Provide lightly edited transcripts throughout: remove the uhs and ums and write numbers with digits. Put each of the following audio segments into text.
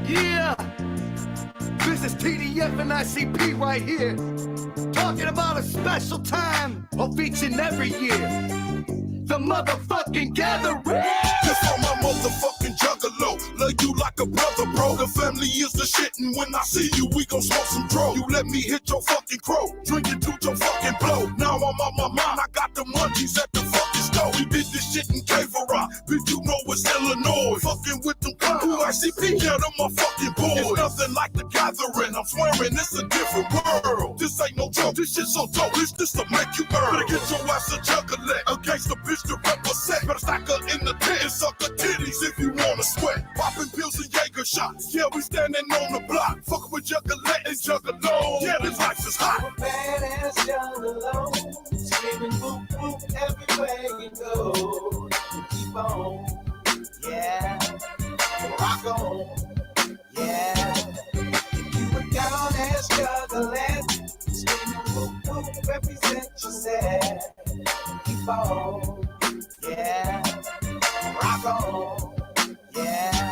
Yeah, this is TDF and ICP right here, talking about a special time of each and every year, the motherfucking gathering. Just on my motherfucking juggalo, love you like a brother, bro. The family is the shit, and when I see you, we gon' smoke some dro. You let me hit your fucking crow, drink it to your fucking blow. Now I'm on my mind, I got the munchies at the fucking store. We did this shit in K-Rock, bitch, you know it's Illinois. Fucking with them who ICP, yeah, them my fucking boys. It's nothing like the gathering, I'm swearing it's a different world. This ain't no joke, this shit so dope, this to make you earn. Better get your ass a juggler, against the bitch to represent. Better stack her in the tent and suck her titties if you wanna sweat. Popping pills and Jaeger shots, yeah, we standing on the block. Fucking with Juggalette and Juggalo, yeah, this life is hot. I'm a badass Juggalo, screaming boop boop everywhere you go. Keep on, yeah, rock on, yeah. You a down-ass Juggalette, screaming boop boop, represent yourself. Keep on, yeah, rock on, yeah.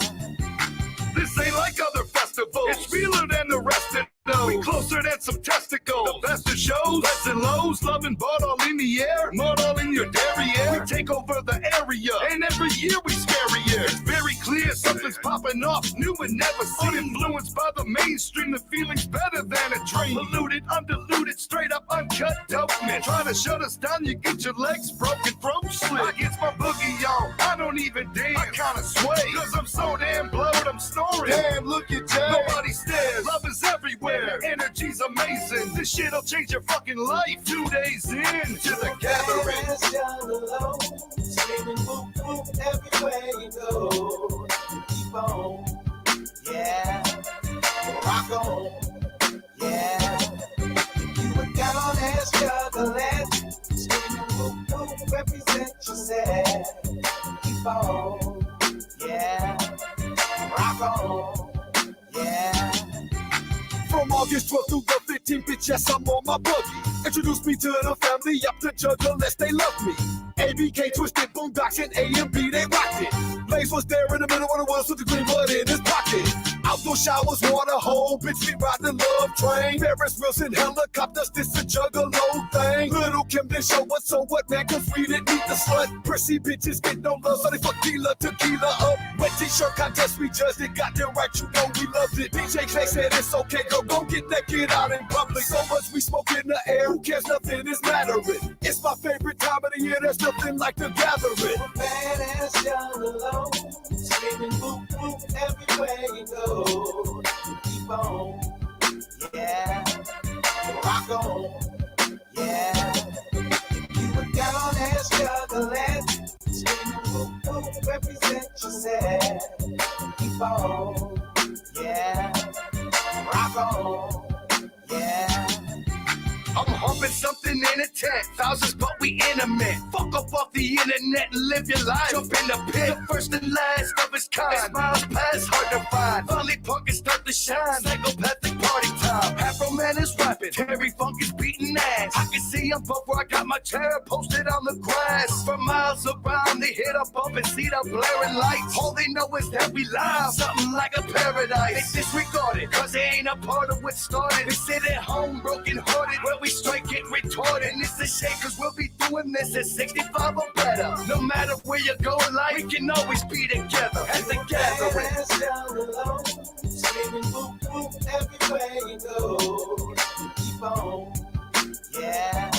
This ain't like other festivals, it's realer than the rest of them. We closer than some testicles. The best of shows, highs and lows, loving bought all in the air, mud all in your derriere. We take over the area, and every year we scarier. It's very clear something's popping off, new and never seen. Uninfluenced by the mainstream, the feeling's better than a dream. Polluted, undiluted, straight up uncut dopeness. Trying to shut us down, you get your legs broken, throat slit. I get my boogie on, I don't even dance, I kinda sway, cause I'm so damn blowed, I'm snoring. Damn, look at that, nobody stares, love is everywhere, energy's amazing. This shit'll change your fucking life. 2 days in to the gathering. Badass Juggalo, screaming boop boop everywhere you go. Keep on, yeah, rock on, yeah. You a down-ass Juggalette, screaming boop boop, represent yourself. Keep on, yeah, rock on, yeah. From August 12th through the 15th, bitch, yes, I'm on my buggy. Introduce me to the family, up the Juggalettes, they love me. ABK, Twisted, Boondocks, and A&B, they rocked it. Blaze was there in the middle of the woods with the green blood in his pocket. Outdoor showers, water hole, bitch, we ride the love train. Ferris wheels and helicopters, this a Juggalo thing. Little Kim didn't show us, so what, man, cause we didn't need the slut. Prissy bitches get no love, so they fuck tequila up. Wet t-shirt contest, we judged it, got them right, you know we loved it. DJ Clay said it's okay, go get naked out in public. So much we smoke in the air, who cares, nothing is mattering. It's my favorite time of the year, there's nothing like the gathering. I'm a badass Juggalo, screaming boop boop everywhere you go. Keep on, yeah, rock on, yeah. You a down-ass Juggalette, screaming boop boop, represent yourself. Keep on, yeah, rock on, yeah. I'm humping something in a tent, thousands but we intimate. Fuck up off the internet and live your life. Jump in the pit, the first and last of its kind. Smiles past, hard to find. Finally punk is start to shine. Psychopathic party time. Afro man is rapping, Terry Funk is beating ass. I can see them both where I got my chair posted on the grass. For miles around, they hit up and see the blaring lights. All they know is that we live, something like a paradise. They disregard it, cause they ain't a part of what started. They sit at home broken hearted, where we straight get retarded. And it's a shame cause we'll be doing this at 65 or better. No matter where you go in life, we can always be together at the gathering. Badass Juggalo, screaming boop boop everywhere you go. Keep on, yeah,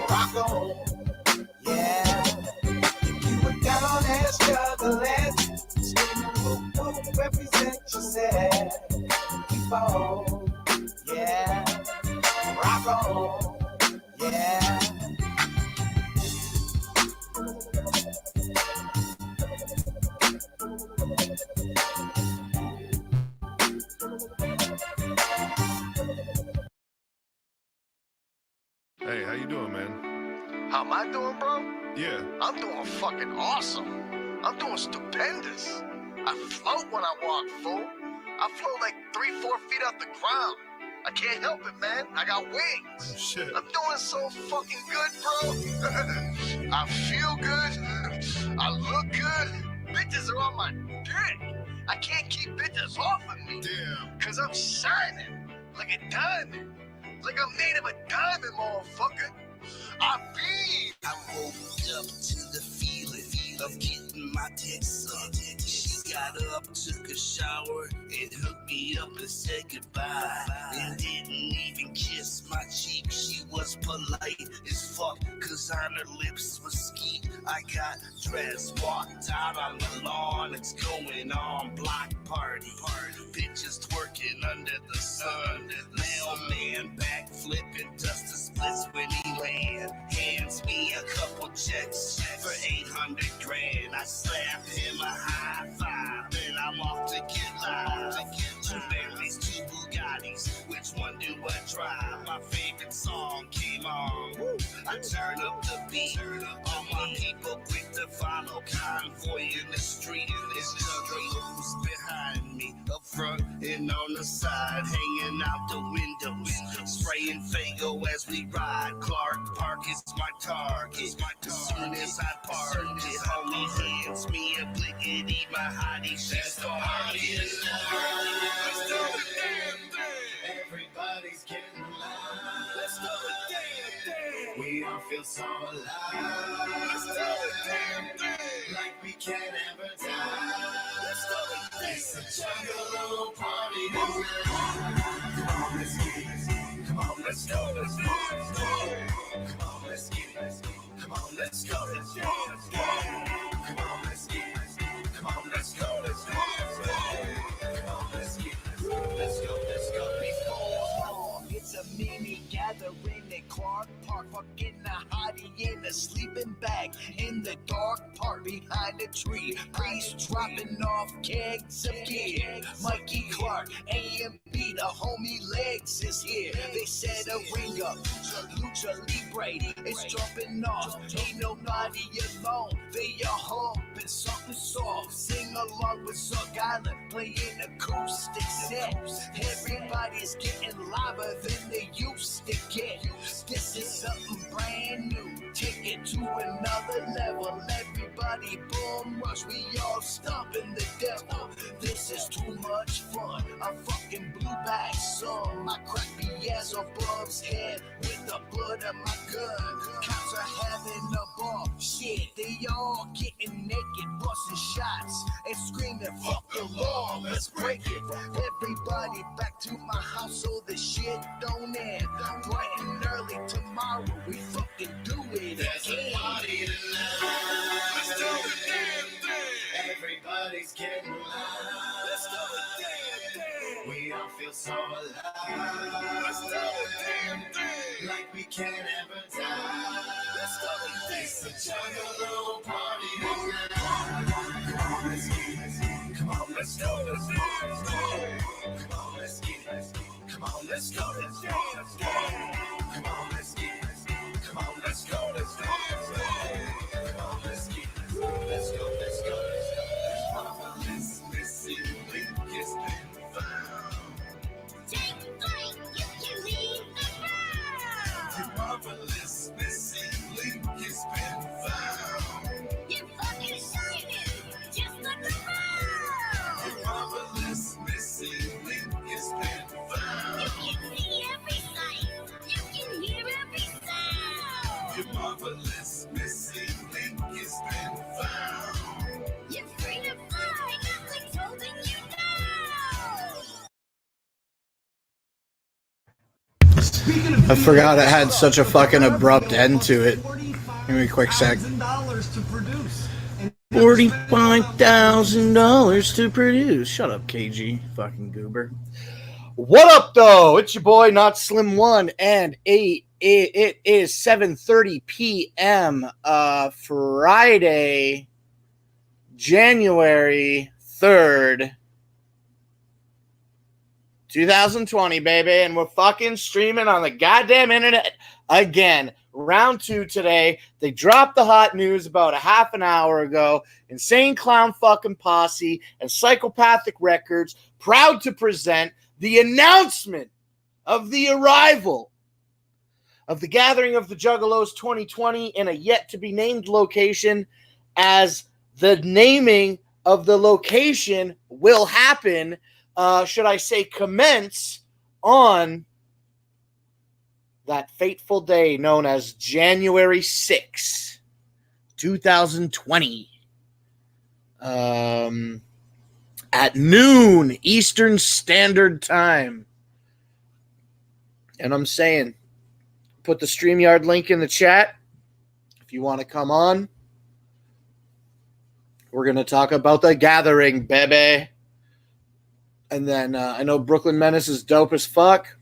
rock on, yeah. You a down-ass Juggalette, screaming boop boop, represent yourself. Keep on, yeah, rock on, yeah. Hey, how you doing, man? How am I doing, bro? Yeah. I'm doing fucking awesome. I'm doing stupendous. I float when I walk, fool. I float like 3-4 feet off the ground. I can't help it, man. I got wings. Oh, shit. I'm doing so fucking good, bro. I feel good. I look good. Bitches are on my dick. I can't keep bitches off of me. Damn. Cause I'm shining like a diamond. Like I'm made of a diamond, motherfucker. I woke up to the feeling of getting my dick sucked. She got up, took a shower, and hooked me up and said goodbye. And didn't even kiss my cheek. She was polite as fuck, cause on her lips was skeet. I got dressed, walked out on the lawn. It's going on, block party. Bitches twerking under the sun. Mailman back flipping, dust the splits when he land. Hands me a couple checks for 800 grand. I slap him a high five, then I'm off to get live. 2 Bentleys, 2 Bugattis, which one do I drive? My favorite song came on. I turn up the beat. All my people quick to follow. Convoy in the street. It's juggalos behind me, up front and on the side, hanging out the windows, spraying Fago as we ride. Clark Park is my target. As soon as I park it, homie hands me a blickety, my hottie, she's the hardest. Let's do the damn thing. Everybody's getting live. Let's do the damn thing. We all feel so alive. Let's do the damn thing. Like we can't ever die. Let's do the thing. It's a juggalo party tonight. Come on, let's get it. Come on, let's go. Let's go. Come on, let's get it. Come on, let's go. Let's go. Come on, let's get it. Come on, let's go. Let's go. Come on, let's get it. Let's go. Let's go. Before long, it's a mini gathering at Clark Park. Fucking a hottie in a sleeping bag in the dark park behind a tree. Priest dropping off kegs of beer. Mikey Clark, A&B, the homie Legs is here. They set a ring up. Lucha Libre is jumping off. Ain't nobody alone. They are humping something soft. Sing along with Zuck Island, playing acoustic set. Everybody's getting liver than they used to get. This is something brand new. Take it to another level. Everybody boom rush. We all stomping the devil. This is too much fun. I fucking blew back some. My crappy ass on Bub's head with the butt of my gun. Cops are having a ball. Shit, they all getting naked, busting shots and screaming, fuck the law, let's break it. Everybody back to my house so the shit don't end. Bright and early tomorrow, we fucking do it. There's a party tonight. Let's do the damn thing. Everybody's getting live. Let's do the damn thing. We all feel so alive. Let's do the damn thing. Like we can't ever die. Let's do the thing. It's a juggalo party tonight. Come on, let's get it. Come on, let's go. Let's go. Come on, let's get it. Come on, let's go. Let's go. Come on, let's get it. Come on, let's go. Let's go. Come on, let's get it. Let's go. Let's go. Let's go. This marvelous missing link has been found. Take flight, you can leave the ground. The marvelous missing link has been found. You're fucking shining, just like a crown. The marvelous missing link has been found. You can see every sight, you can hear every sound. The marvelous missing link has been found. You're free to fly, nothing's holding you down. I forgot it had such a fucking abrupt end to it. Give me a quick sec. $45,000 to produce. Shut up, KG. Fucking goober. What up, though? It's your boy, Not Slim One, and it is 7:30 p.m. Friday, January 3rd, 2020, baby, and we're fucking streaming on the goddamn internet again. Round 2 today. They dropped the hot news about a half an hour ago. Insane Clown fucking Posse and Psychopathic Records proud to present the announcement of the arrival of the Gathering of the Juggalos 2020 in a yet-to-be-named location, as the naming of the location will happen, should I say commence, on that fateful day known as January 6, 2020. At noon Eastern Standard Time. And I'm saying, put the StreamYard link in the chat if you want to come on. We're going to talk about the Gathering, baby. And then I know Brooklyn Menace is dope as fuck.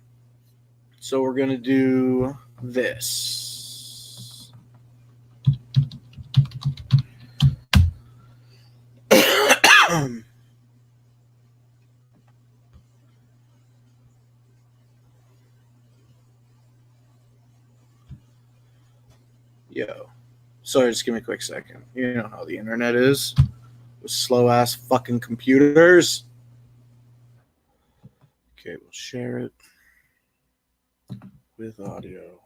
So we're going to do this. Yo. Sorry, just give me a quick second. You know how the internet is with slow-ass fucking computers. Okay, we'll share it with audio.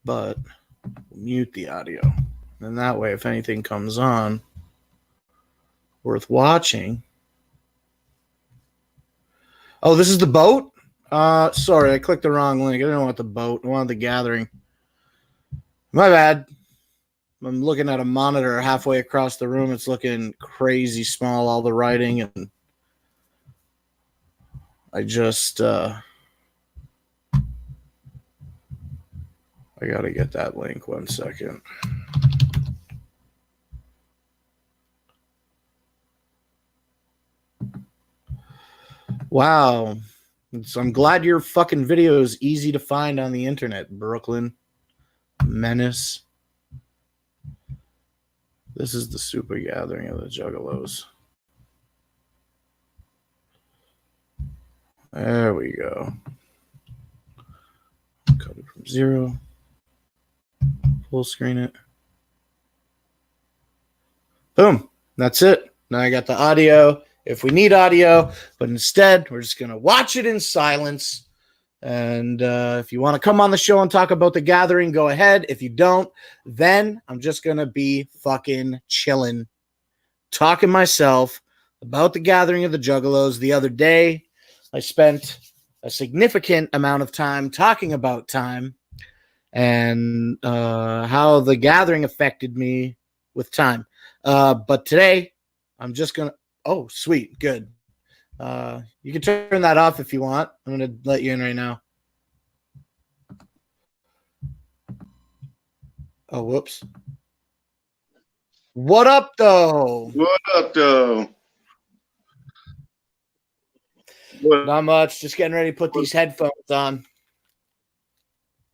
But we'll mute the audio. And that way, if anything comes on worth watching. Oh, this is the boat? Sorry, I clicked the wrong link. I didn't want the boat. I wanted the Gathering. My bad. I'm looking at a monitor halfway across the room. It's looking crazy small, all the writing, and I just I gotta get that link. 1 second. Wow. So I'm glad your fucking video is easy to find on the internet, Brooklyn Menace. This is the Super Gathering of the Juggalos. There we go. Cut it from 0. Full screen it. Boom. That's it. Now I got the audio if we need audio, but instead we're just going to watch it in silence. And if you want to come on the show and talk about the Gathering, go ahead. If you don't, then I'm just going to be fucking chilling, talking myself about the Gathering of the Juggalos. The other day, I spent a significant amount of time talking about time and how the Gathering affected me with time. But today, I'm just going to... Oh, sweet. Good. You can turn that off if you want. I'm going to let you in right now. Oh, whoops. What up, though? What up, though? Not much. Just getting ready to put these headphones on.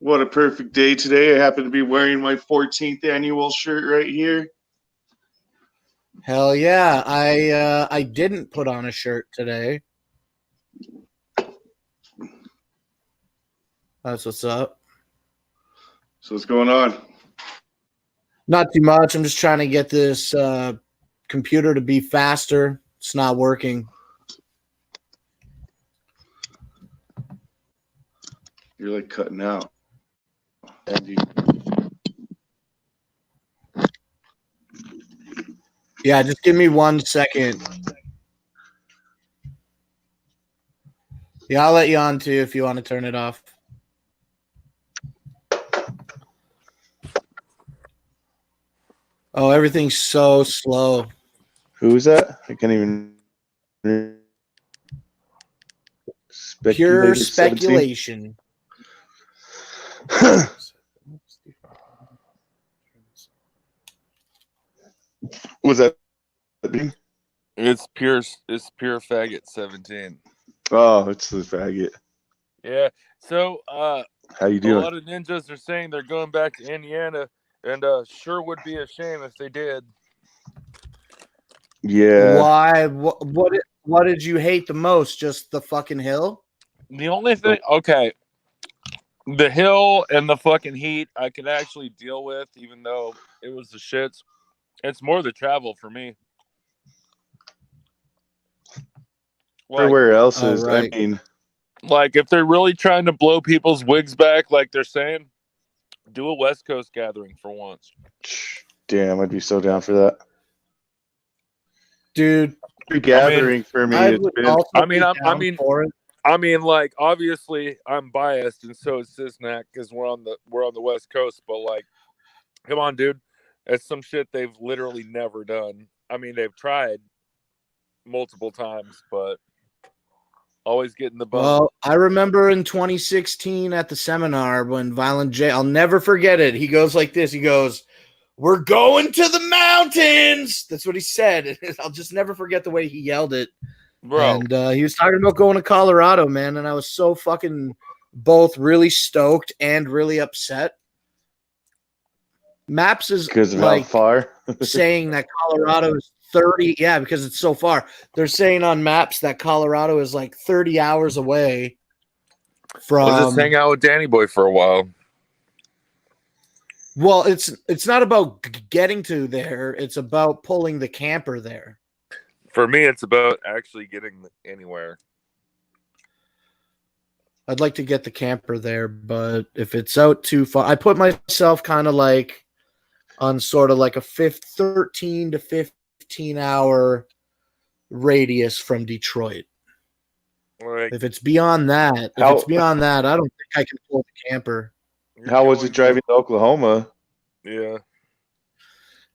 What a perfect day today. I happen to be wearing my 14th annual shirt right here. Hell yeah. I didn't put on a shirt today. That's what's up. So what's going on? Not too much. I'm just trying to get this computer to be faster. It's not working. You're like cutting out. Andy. Yeah, just give me 1 second. Yeah, I'll let you on too if you want to turn it off. Oh, everything's so slow. Who's that? I can't even. Pure speculation. Was that? It's pure faggot 17. Oh, it's the faggot. Yeah. So How you a doing? lot of ninjas are saying they're going back to Indiana, and sure would be a shame if they did. Yeah. Why? What did you hate the most? Just the fucking hill? The only thing, okay, the hill and the fucking heat I could actually deal with, even though it was the shits. It's more the travel for me. Everywhere else Oh, is. right. I mean, Like if they're really trying to blow people's wigs back, like they're saying, do a West Coast gathering for once. damn, I'd be so down for that. Dude, Every gathering for me I has would been. also I mean, be I down mean, for it. I mean, like obviously I'm biased, and so is Cisnac because we're on the West Coast. But like, come on, dude, it's some shit they've literally never done. I mean, they've tried multiple times, but always getting the bump. Well, I remember in 2016 at the seminar when Violent J, I'll never forget it. He goes like this. He goes, "We're going to the mountains." That's what he said. I'll just never forget the way he yelled it. Bro, And he was talking about going to Colorado, man. And I was so fucking both really stoked and really upset. Maps is Because of like how far. saying that Colorado is 30. Yeah, because it's so far. They're saying on maps that Colorado is like 30 hours away from. we'll just hang out with Danny Boy for a while. Well, it's not about getting to there. It's about pulling the camper there. For me, it's about actually getting anywhere. I'd like to get the camper there, but if it's out too far, I put myself kind of like on sort of like a 13 to 15 hour radius from Detroit. Like, If it's beyond that, I don't think I can pull the camper. How was it driving to Oklahoma? Yeah.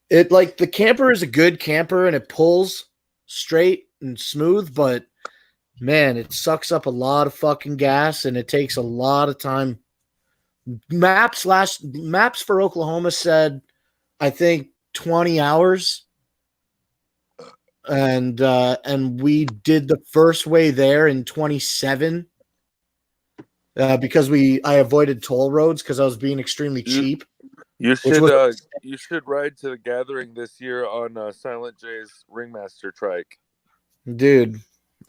It like the camper is a good camper and it pulls straight and smooth, but man, it sucks up a lot of fucking gas and it takes a lot of time. Maps for Oklahoma said, I think 20 hours. And we did the first way there in 27 because I avoided toll roads because I was being extremely cheap. You should ride to the gathering this year on Silent J's Ringmaster trike. Dude,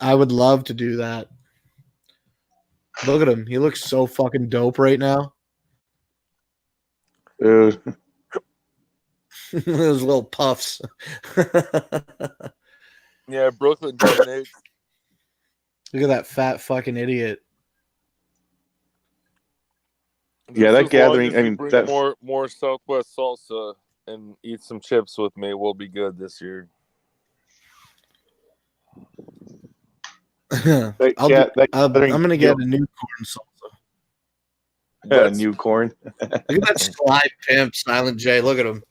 I would love to do that. Look at him. He looks so fucking dope right now. Dude. Those little puffs. Yeah, Brooklyn dominates. Look at that fat fucking idiot. Yeah, that Just as long gathering, as I you mean, bring that more Southwest salsa and eat some chips with me, we'll be good this year. I'm gonna get a new corn salsa. new corn. Look at that sly pimp, Silent J. Look at him.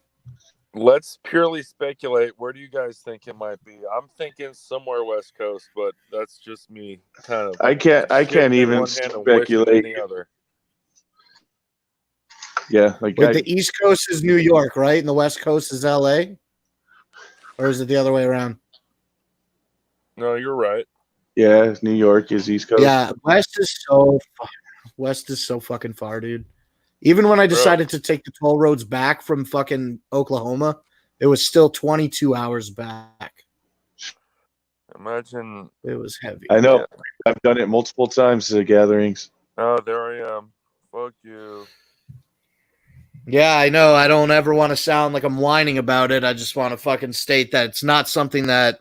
Let's purely speculate. Where do you guys think it might be? I'm thinking somewhere West Coast, but that's just me kind of. I can't even speculate. The other. Yeah, like the East Coast is New York, right? And the West Coast is LA? Or is it the other way around? No, you're right. Yeah, New York is East Coast. Yeah, West is so fucking far, dude. Even when I decided to take the toll roads back from fucking Oklahoma, it was still 22 hours back. Imagine. It was heavy. I know. Yeah. I've done it multiple times at gatherings. Oh, there I am. Fuck you. Yeah, I know. I don't ever want to sound like I'm whining about it. I just want to fucking state that it's not something that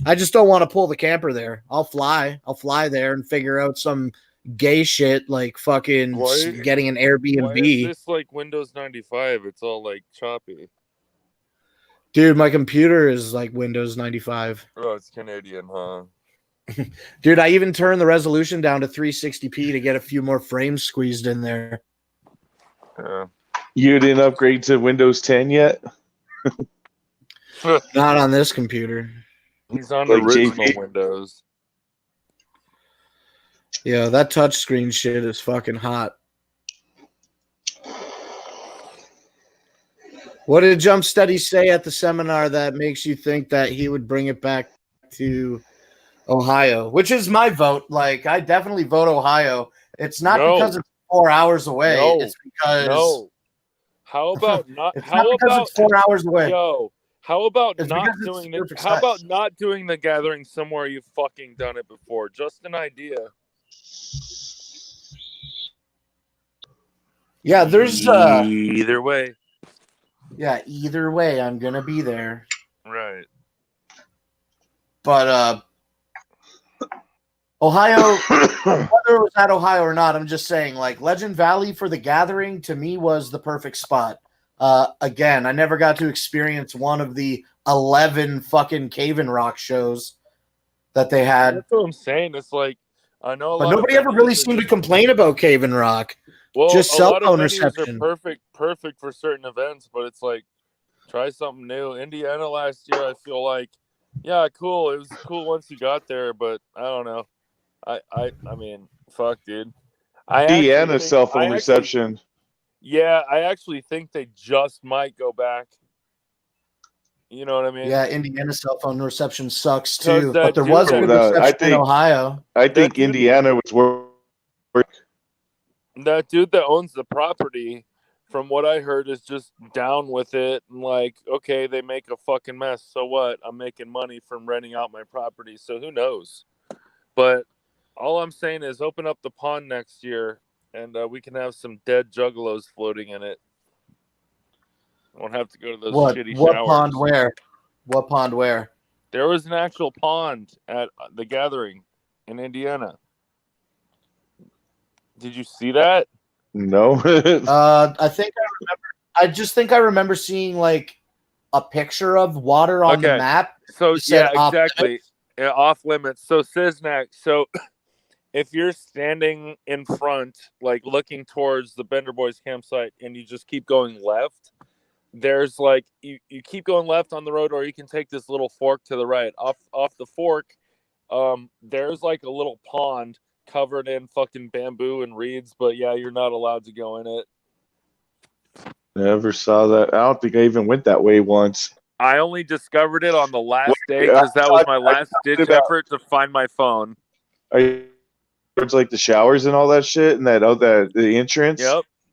I just don't want to pull the camper there. I'll fly there and figure out some gay shit like fucking getting an Airbnb. Why is this like Windows 95? It's all like choppy. Dude, my computer is like Windows 95. Oh, it's Canadian, huh? Dude, I even turned the resolution down to 360p to get a few more frames squeezed in there. Yeah. You didn't upgrade to Windows 10 yet? Not on this computer. He's on Like original JP? Windows. Yeah, that touchscreen shit is fucking hot. What did Jump Steady say at the seminar that makes you think that he would bring it back to Ohio? Which is my vote. Like, I definitely vote Ohio. It's not because it's 4 hours away. It's because How about not? it's how not because about it's 4 hours away. Yo? How about It's not because it's doing the? perfect How size. about not doing the gathering somewhere you've fucking done it before? Just an idea. Yeah, there's Either way. yeah, either way, I'm gonna be there. Right. But Ohio, whether it was at Ohio or not, I'm just saying, like, Legend Valley for the Gathering to me was the perfect spot. Again, I never got to experience one of the 11 fucking Cave and Rock shows that they had, That's what I'm saying. It's like I know a but lot of nobody ever venues really are seemed to just- complain about Cave and Rock. Well, just a cell lot of phone venues reception. are perfect for certain events, but it's like try something new. Indiana last year, I feel like, yeah, cool. It was cool once you got there, but I don't know. I mean, fuck, dude. Indiana cell phone reception. Yeah, I actually think they just might go back. You know what I mean? Yeah, Indiana cell phone reception sucks 'Cause too, that but there dude was that- good No, reception in Ohio. I think dude- Indiana was work. That dude that owns the property, from what I heard, is just down with it and like, okay, they make a fucking mess. So what? I'm making money from renting out my property. So who knows? But all I'm saying is open up the pond next year and we can have some dead juggalos floating in it. Won't have to go to those shitty What showers. pond where? What pond where? There was an actual pond at the Gathering in Indiana. Did you see that? No. I think I remember. I just think I remember seeing like a picture of water on the Okay. map. So You said yeah, off exactly. limits? Yeah, off limits. So Cisnac. So if you're standing in front, like looking towards the Bender Boys campsite, and you just keep going left, there's like you keep going left on the road, or you can take this little fork to the right. Off the fork, there's like a little pond covered in fucking bamboo and reeds, but yeah, you're not allowed to go in it. Never saw that. I don't think I even went that way once. I only discovered it on the last Wait, day because that was my I last ditch about- effort to find my phone. Are you towards like the showers and all that shit and the entrance?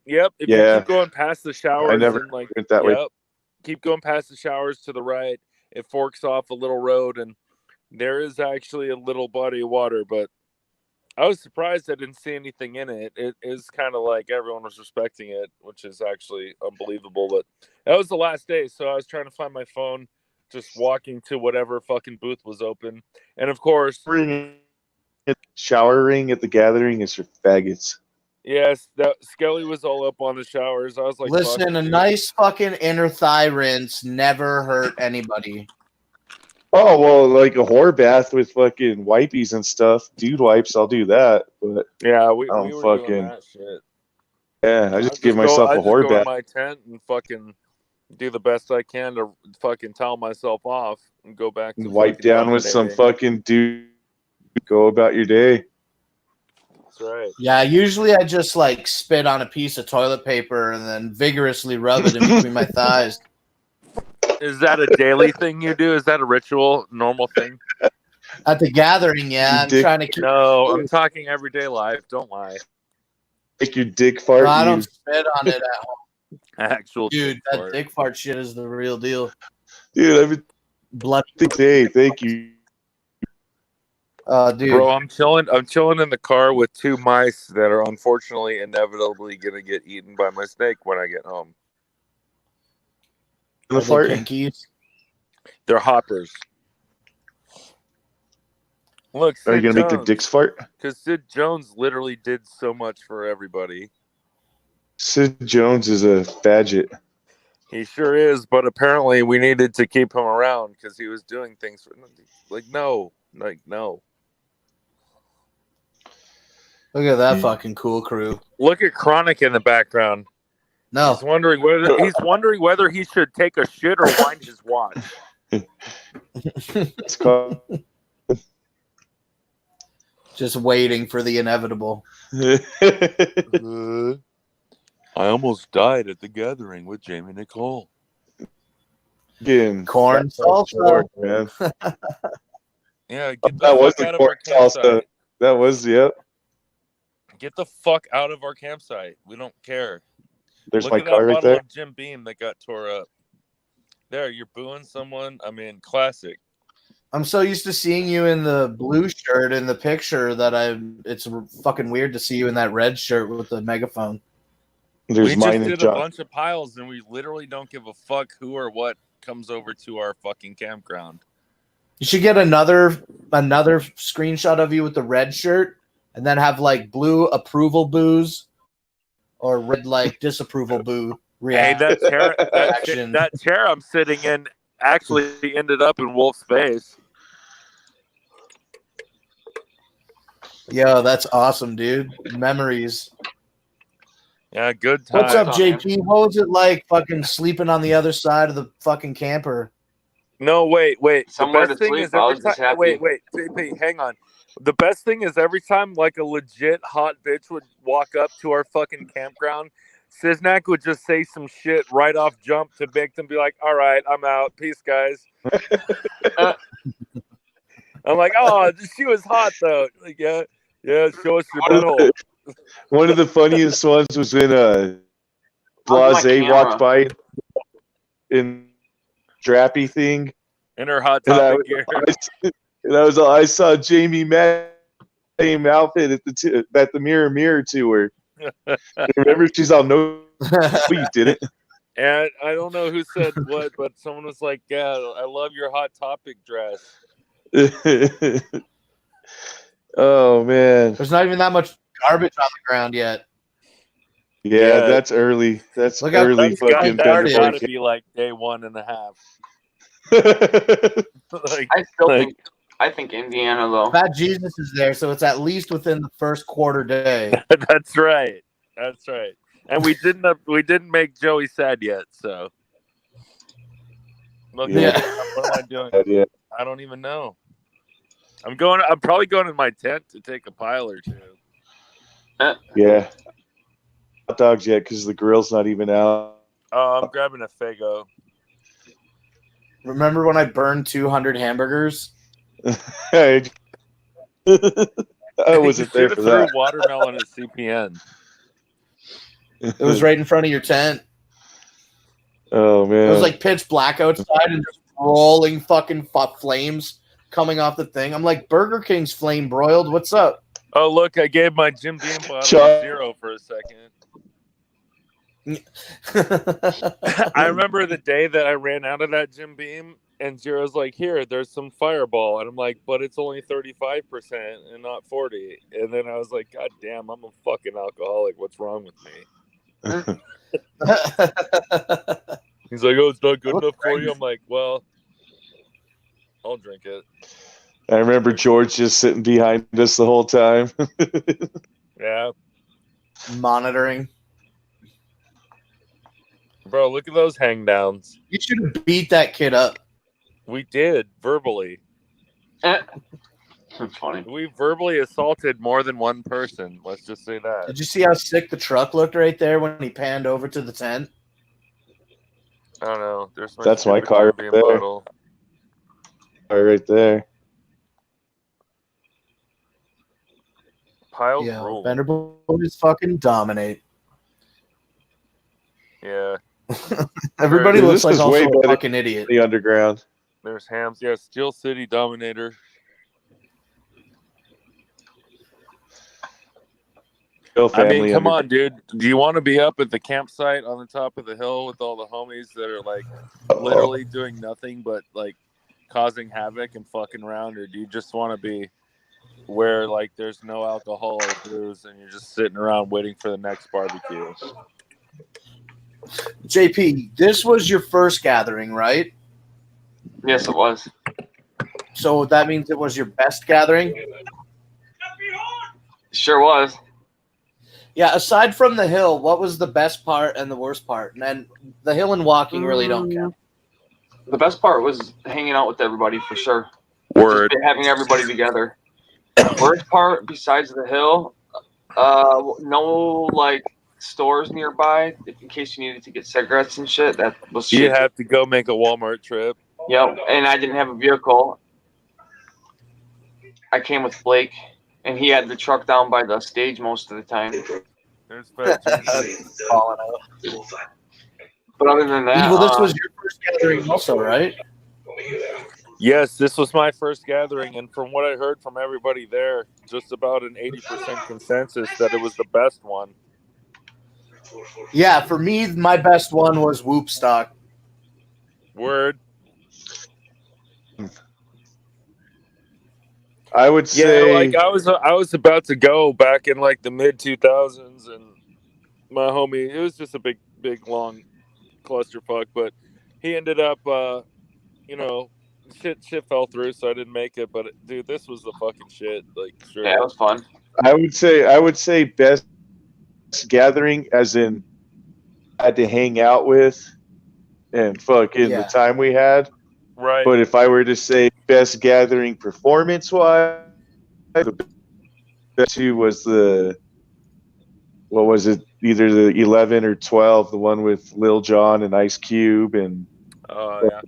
Yep. If Yeah. you keep going past the showers, I never and like went that way. keep going past the showers to the right, it forks off a little road, and there is actually a little body of water. But I was surprised I didn't see anything in it. It is kind of like everyone was respecting it, which is actually unbelievable. But that was the last day, so I was trying to find my phone, just walking to whatever fucking booth was open, and of course, Showering at the Gathering is for faggots. yes, that Skelly was all up on the showers. I was like, Listen, fuck a it, dude. nice fucking inner thigh rinse never hurt anybody. Oh well, like a whore bath with fucking wipies and stuff, dude wipes. I'll do that, but Yeah, we I were don't doing fucking- that shit. yeah, I just give go myself a whore in bath. my tent and fucking do the best I can to fucking towel myself off and go back to Wipe fucking down with some dominating. fucking dude. Go about your day. That's right. Yeah, usually I just like spit on a piece of toilet paper and then vigorously rub it in between my thighs. Is that a daily thing you do? Is that a ritual, normal thing? At the Gathering, yeah, I'm Dick. trying to keep. No, I'm talking everyday life. Don't lie. Make your dick fart. No, I you- don't spit on it at home, Actual dude. dick That fart. dick fart shit is the real deal. Dude, I've been Blood, hey, thank you. dude. Bro, I'm chilling in the car with two mice that are unfortunately inevitably gonna get eaten by my snake when I get home. The Are they fart. pinkies? They're hoppers. Look, Are you Sid gonna make their Jones. dicks fart? Because Sid Jones literally did so much for everybody. Sid Jones is a fadget. He sure is, but apparently we needed to keep him around because he was doing things for no. Look at that fucking cool crew. Look at Chronic in the background. No, He's wondering whether he should take a shit or wind his watch. It's called. just waiting for the inevitable. I almost died at the Gathering with Jamie Nicole. Again, Corn that's all salsa. short, man. Yeah, get the That was fuck the out of corn our campsite. salsa. That was yep. Get the fuck out of our campsite. We don't care. There's Look my at car that right bottle there. of Jim Beam that got tore up. There, you're booing someone. I mean, classic. I'm so used to seeing you in the blue shirt in the picture that it's fucking weird to see you in that red shirt with the megaphone. There's We mine just and did a John. bunch of piles, and we literally don't give a fuck who or what comes over to our fucking campground. You should get another screenshot of you with the red shirt, and then have like blue approval boos, or red like disapproval boo. Hey, that chair, reaction. that chair I'm sitting in actually ended up in Wolf's face. Yo, that's awesome, dude. Memories. Yeah, good time. What's up, JP? What was it like fucking sleeping on the other side of the fucking camper? No, wait. Somewhere the best to thing sleep, is I every was just time. happy. Wait, JP, hang on. The best thing is every time like a legit hot bitch would walk up to our fucking campground, Siznak would just say some shit right off jump to make them be like, "All right, I'm out. Peace, guys." I'm like, "Oh, she was hot though." Like, yeah, show us your butthole. One of the funniest ones was when How's my Blase walked camera? by in Drappy thing, In her hot and topic gear. I saw Jamie Matt same outfit at the mirror tour. Remember, she's all no, you didn't. And I don't know who said what, but someone was like, "Yeah, I love your hot topic dress." Oh man, There's not even that much garbage on the ground yet. yeah, that's early. That's Look how early that's fucking started. That's got Bender to be like day 1.5. Like, I think Indiana though. Fat Jesus is there, so it's at least within the first quarter day. That's right. And we didn't make Joey sad yet, so. Look, Yeah. what am I doing? Yeah. I don't even know. I'm probably going in my tent to take a pile or two. Yeah. Hot dogs yet because the grill's not even out. Oh, I'm grabbing a Fago. Remember when I burned 200 hamburgers? I wasn't there for that. Watermelon at CPN. It was right in front of your tent. Oh man, It was like pitch black outside and just rolling fucking flames coming off the thing. I'm like, Burger King's flame broiled. What's up? Oh, look, I gave my Jim Beam bottle Chuck. 0 for a second. I remember the day that I ran out of that Jim Beam, and Zero's like, "Here, there's some Fireball," and I'm like, "But it's only 35% and not 40." And then I was like, "God damn, I'm a fucking alcoholic. What's wrong with me?" He's like, "Oh, it's not good enough for you." I'm like, "Well, I'll drink it." I remember George just sitting behind us the whole time. Yeah, Monitoring. bro, look at those hang downs. You should have beat that kid up. We did verbally. That's funny. We verbally assaulted more than one person. Let's just say that. Did you see how sick the truck looked right there when he panned over to the tent? I don't know. There's That's my stupid car Jim Beam there. bottle. Right there. Piles Yeah, rule. Bender boys fucking dominate. Yeah. Everybody Dude, looks this like is also way a better fucking idiot. The underground. There's Hams. Yeah, Steel City Dominator. I mean, come on, dude. Do you want to be up at the campsite on the top of the hill with all the homies that are like literally doing nothing but like causing havoc and fucking around, or do you just want to be where like there's no alcohol or booze and you're just sitting around waiting for the next barbecue? JP, this was your first gathering, right? Yes, it was. So that means it was your best gathering? Sure was. Yeah, aside from the hill, what was the best part and the worst part? And then the hill and walking really don't count. The best part was hanging out with everybody for sure. Word. Just having everybody together. The worst part, besides the hill, no like stores nearby in case you needed to get cigarettes and shit. That was shit. You have to go make a Walmart trip. Yep, and I didn't have a vehicle. I came with Blake, and he had the truck down by the stage most of the time. There's falling out. But other than that, Well, this was your first gathering also, right? Yes, this was my first gathering, and from what I heard from everybody there, just about an 80% consensus that it was the best one. Yeah, for me, my best one was Whoop Stock. Word. I would Yeah, say like I was about to go back in like the mid 2000s, and my homie, it was just a big long clusterfuck, but he ended up, you know, shit fell through, so I didn't make it. But dude, this was the fucking shit, like straight Yeah, it up. was fun. I would say best gathering as in had to hang out with and fucking the Yeah. time we had. Right. But if I were to say best gathering performance wise, the best two was the what was it? Either the 11 or 12, the one with Lil Jon and Ice Cube and Oh yeah.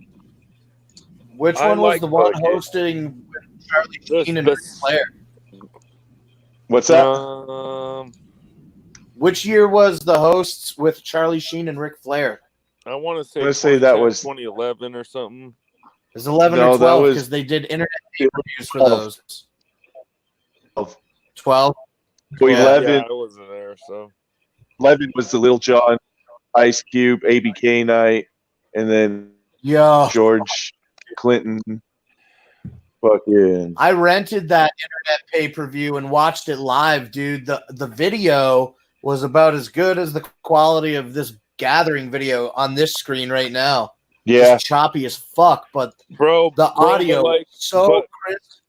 Which I one was like the one fucking hosting with Charlie this. Sheen and Ric Flair? what's that? Which year was the hosts with Charlie Sheen and Ric Flair? I want to say I'm gonna say that 2010, was 2011 or something. It was 11 No, or that 12 was- because they did internet pay-per-views for 12. those. 12? Well, Yeah. 11, Yeah, I wasn't there, so 11 was the Lil Jon, Ice Cube, ABK night, and then Yeah. George Clinton. Fucking I rented that internet pay-per-view and watched it live, dude. The video was about as good as the quality of this gathering video on this screen right now. yeah. Just choppy as fuck, but bro, the audio like, so but- crisp,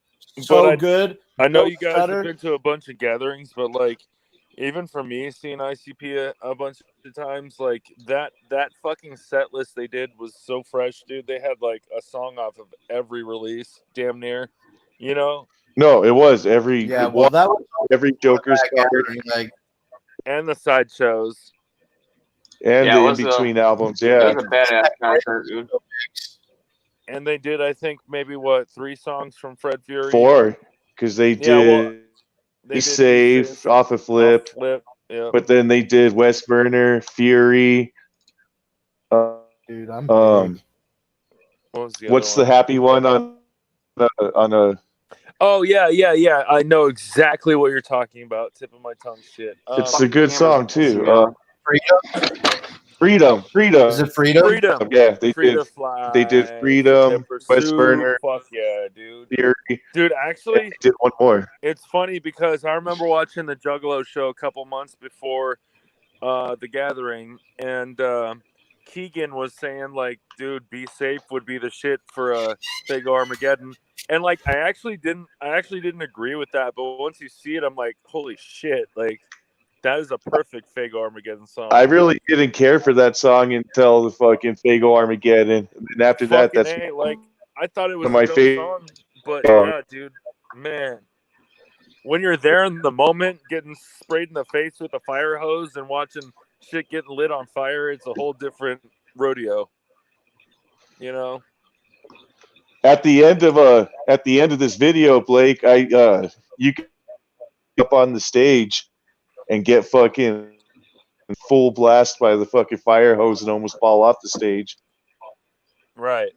so but good. I know no you guys stutter. have been to a bunch of gatherings, but like, even for me, seeing ICP a bunch of times, like that fucking set list they did was so fresh, dude. They had like a song off of every release, damn near, you know. No, it was every Yeah, well, that was every Joker's card gathering, like And the side shows. and Yeah, the it in was, between albums. It Yeah, was a badass concert, dude. And they did, I think, maybe 3 songs from Fred Fury. 4 because they Yeah, well, did they Be did Safe off a Flip, Flip. Yeah. but then they did West Burner, Fury. dude, I'm Um, big. What was the what's other the one? happy one on a? Oh yeah. I know exactly what you're talking about. Tip of my tongue, shit. It's a good song too. Freedom? Freedom. Is it Freedom? Freedom. Yeah, they Free did. to fly. They did Freedom, to West pursue. Burner, Fuck yeah, dude. Fury. Dude, And actually, they did one more. it's funny because I remember watching the Juggalo show a couple months before the gathering, and Keegan was saying like, dude, Be Safe would be the shit for a big Armageddon. And like I actually didn't agree with that, but once you see it, I'm like, holy shit, like that is a perfect Fake Armageddon song. I really didn't care for that song until the fucking Fago Armageddon, and then after that, Fucking that's A, like I thought it was my a dope favorite song, but song. yeah, dude, man, when you're there in the moment, getting sprayed in the face with a fire hose and watching shit getting lit on fire, it's a whole different rodeo. You know? At the end of this video, Blake, you can up on the stage and get fucking full blast by the fucking fire hose and almost fall off the stage. Right.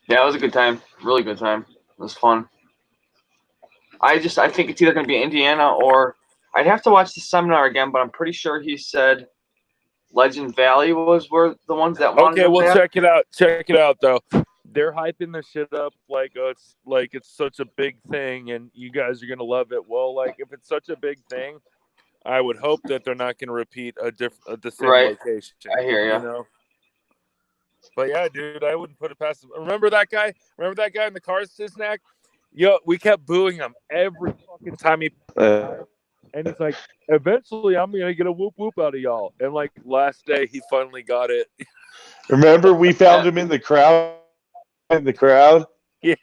Yeah, it was a good time. Really good time. It was fun. I think it's either going to be Indiana or I'd have to watch the seminar again, but I'm pretty sure he said Legend Valley were the ones that wanted Okay, to well have. check it out. Check it out though. They're hyping this shit up like it's such a big thing and you guys are gonna love it. Well, like if it's such a big thing, I would hope that they're not gonna repeat the same Right. location. I hear ya. You know? But yeah, dude, I wouldn't put it past him. Remember that guy? Remember that guy in the car, Sisnak? Yo, we kept booing him every fucking time he and he's like, eventually I'm gonna get a whoop whoop out of y'all. And like last day he finally got it. Remember, we found him in the crowd. Yeah.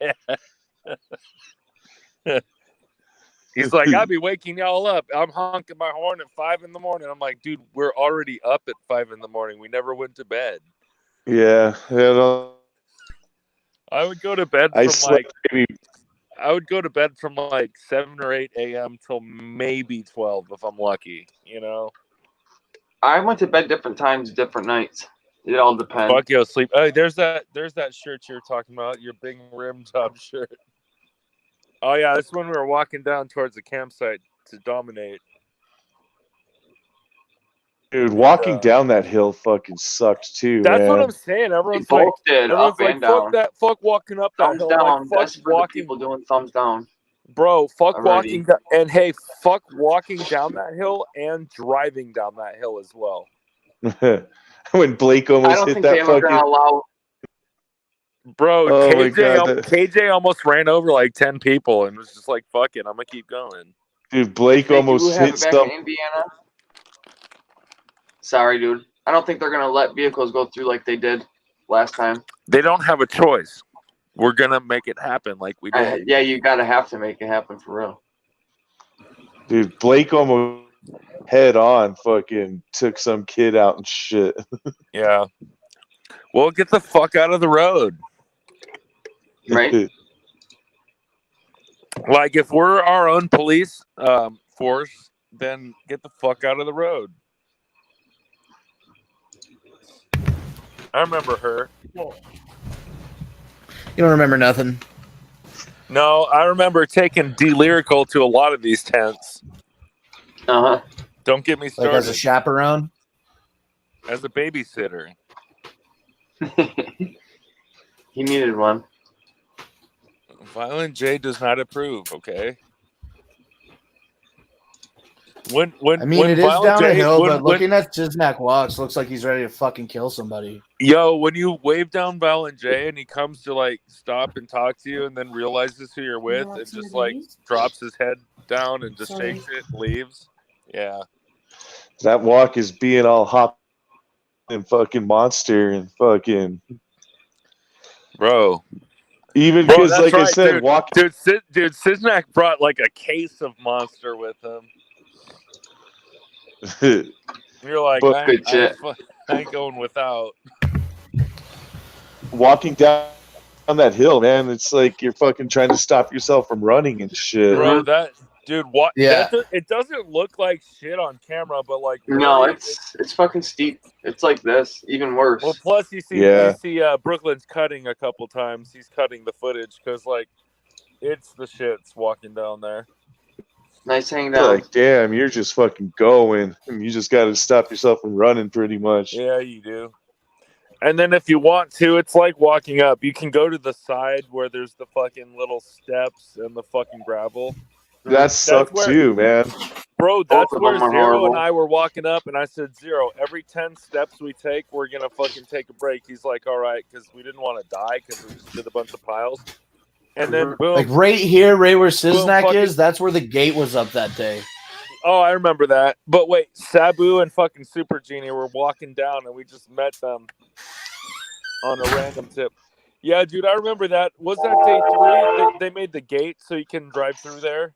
He's like, I'll be waking y'all up. I'm honking my horn at 5 a.m. I'm like, dude, we're already up at 5 a.m. We never went to bed. Yeah, I would go to bed I from slept maybe. I would go to bed from like 7 or 8 a.m. till maybe 12 if I'm lucky, you know. I went to bed different times, different nights. It all depends. Fuck yo, sleep. Oh, there's that shirt you're talking about, your big rim job shirt. Oh yeah, that's when we were walking down towards the campsite to dominate. Dude, walking down that hill fucking sucked too, That's what man. I'm saying. They Everyone's like, both did up and fuck down. that, fuck walking up that Thumbs hill. I'm like, down. fuck That's for the walking, people doing thumbs down. bro. Fuck Already. walking, and hey, fuck walking down that hill and driving down that hill as well. When Blake I almost don't hit think they that were gonna fucking. allow. Bro, Oh my God, KJ almost ran over like 10 people and was just like, fuck it, I'm gonna keep going. dude, Blake They do almost have hit it back some. in Indiana. Sorry, dude. I don't think they're gonna let vehicles go through like they did last time. They don't have a choice. We're gonna make it happen like we did. Yeah, you gotta have to make it happen for real. Dude, Blake almost head on fucking took some kid out and shit. Yeah. Well, get the fuck out of the road. Right? Like, if we're our own police force, then get the fuck out of the road. I remember her. You don't remember nothing. No, I remember taking D-Lyrical to a lot of these tents. Uh-huh. Don't get me started. Like as a chaperone? As a babysitter. He needed one. Violent J does not approve, okay? When it is Violent down a J- hill, when- but looking at Ziznak walks, looks like he's ready to fucking kill somebody. Yo, when you wave down Violent J and he comes to like stop and talk to you and then realizes who you're with and just like drops his head down and just shakes it and leaves. Yeah. That walk is being all hop and fucking monster and fucking. Bro. Even Bro, because, that's like I right, said, dude. walk. Dude, Siznak brought like a case of Monster with him. You're like, But I ain't going without. Walking down that hill, man, it's like you're fucking trying to stop yourself from running and shit. Bro, that dude, what? Yeah. It doesn't look like shit on camera, but like No, really, it's fucking steep. It's like this, even worse. well. Plus, you see Brooklyn's cutting a couple times. He's cutting the footage because like it's the shits walking down there. Nice hang You're down. like, damn, you're just fucking going, and you just got to stop yourself from running, pretty much. Yeah, you do. And then if you want to, it's like walking up. You can go to the side where there's the fucking little steps and the fucking gravel. That sucked too, man. Bro, that's Both of where them are Zero horrible. and I were walking up, and I said, Zero, every 10 steps we take, we're going to fucking take a break. He's like, all right, because we didn't want to die because we just did a bunch of piles. And then, boom. Like right here, right where Siznak fucking- is, that's where the gate was up that day. Oh, I remember that. But wait, Sabu and fucking Super Genie were walking down, and we just met them on a random tip. Yeah, dude, I remember that. Was that day 3? They made the gate so you can drive through there.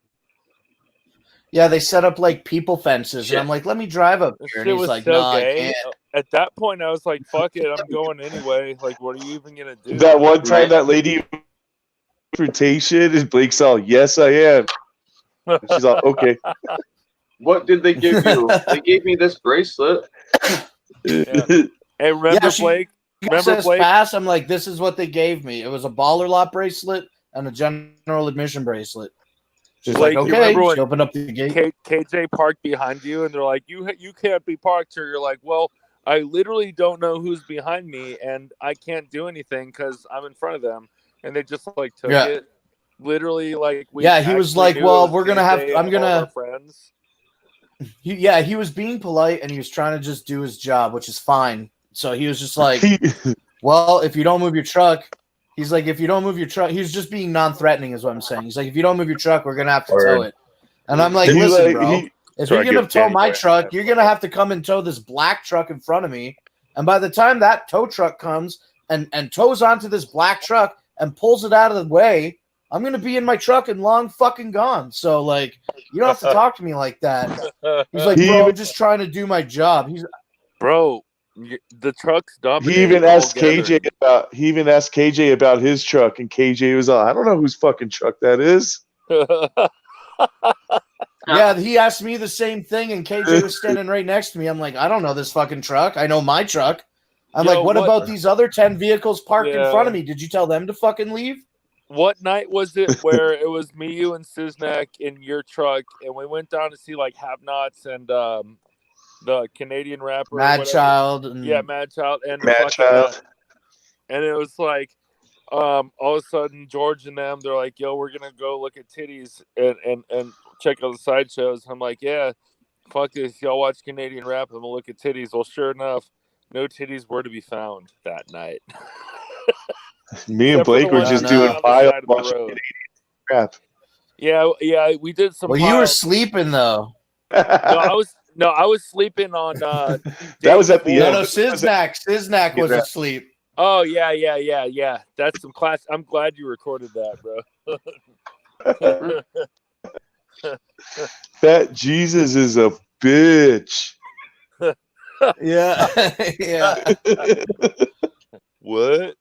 Yeah, they set up like people fences, Shit. and I'm like, let me drive up This here. And shit he's was like, so no, I gay. can't. At that point, I was like, fuck it, I'm going anyway. Like, what are you even going to do? That one time Right. that lady confrontation, and Blake's all, yes, I am. She's all, okay. What did they give you? They gave me this bracelet. Hey, remember Yeah, she- Blake? Remember Says Blake? pass. I'm like, this is what they gave me. It was a baller lot bracelet and a general admission bracelet. She's Blake, like, you okay. remember when She opened up the gate. KJ parked behind you, and they're like, you can't be parked here. You're like, well, I literally don't know who's behind me, and I can't do anything because I'm in front of them. And they just like took Yeah. it. Literally, like we. Yeah, he was actually like, knew well, it was we're gonna KJ have- and I'm all gonna- of our friends. He was being polite and he was trying to just do his job, which is fine. So he was just like, well, if you don't move your truck, he's like, if you don't move your truck, he's just being non-threatening, is what I'm saying. He's like, if you don't move your truck, we're gonna have to tow it. And I'm like, He's listen, like- bro, he- if Try you're to gonna give tow Danny my Brand truck, that. you're gonna have to come and tow this black truck in front of me. And by the time that tow truck comes and tows onto this black truck and pulls it out of the way, I'm gonna be in my truck and long fucking gone. So like, you don't have to talk to me like that. He's like, He bro, even- I'm just trying to do my job. He's Bro, the truck's dominating. He even asked altogether. KJ about his truck, and KJ was all, I don't know whose fucking truck that is. yeah, he asked me the same thing, and KJ was standing right next to me. I'm like, I don't know this fucking truck. I know my truck. I'm Yo, like, what what- about these other 10 vehicles parked in Yeah. front of me? Did you tell them to fucking leave? What night was it where it was me, you, and Siznak in your truck, and we went down to see like Have Nots and the Canadian rapper, or Mad whatever. Child. And Yeah, Mad Child, and Mad fucking, Child. and it was like, all of a sudden, George and them, they're like, "Yo, we're gonna go look at titties and check out the sideshows." I'm like, "Yeah, fuck this, y'all watch Canadian rap, I'm gonna look at titties." Well, sure enough, no titties were to be found that night. Me and Except for the Blake were ones just no. doing on the pile side of the watching road. Canadian crap. Yeah, we did some. well, you were piles. sleeping though. No, I was sleeping on. That was at the No, end. no, Siznak was Yeah. asleep. Oh yeah. That's some class. I'm glad you recorded that, bro. Fat Jesus is a bitch. Yeah, yeah. What?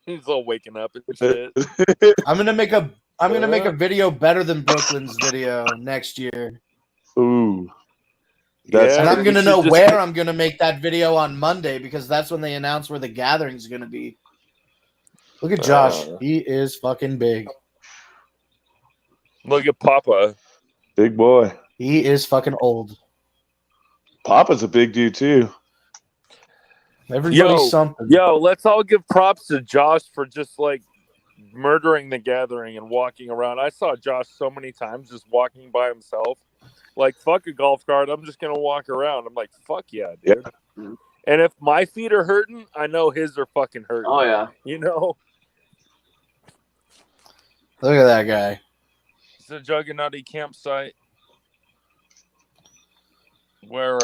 He's all waking up and shit. I'm gonna make a video better than Brooklyn's video next year, Ooh. That's Yeah, and I'm we gonna should know just where get- I'm gonna make that video on Monday because that's when they announce where the gathering's gonna be. Look at Josh; he is fucking big. Look at Papa. big boy. He is fucking old. Papa's a big dude too. Everybody's something. Yo, let's all give props to Josh for just like murdering the gathering and walking around. I saw Josh so many times just walking by himself. Like, fuck a golf cart, I'm just gonna walk around. I'm like, fuck yeah, dude. Yeah. And if my feet are hurting, I know his are fucking hurting. Oh yeah. You know? Look at that guy. It's a Juggernauty campsite where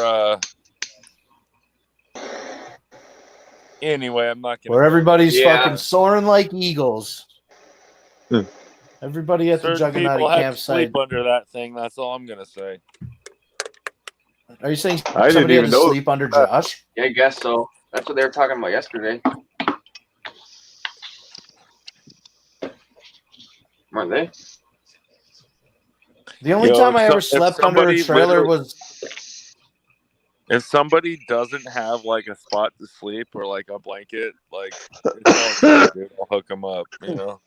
anyway, I'm not gonna Where everybody's Yeah. fucking soaring like eagles. Hmm. Everybody at the certain people Juggernauty have to campsite. sleep under that thing. That's all I'm gonna say. Are you saying I didn't somebody had even to know sleep under Josh? Yeah, I guess so. That's what they were talking about yesterday. Weren't they? The only Yo, time I if ever some- if slept under a somebody trailer literally- was If somebody doesn't have like a spot to sleep or like a blanket, like it's all good, dude. I'll hook them up, you know.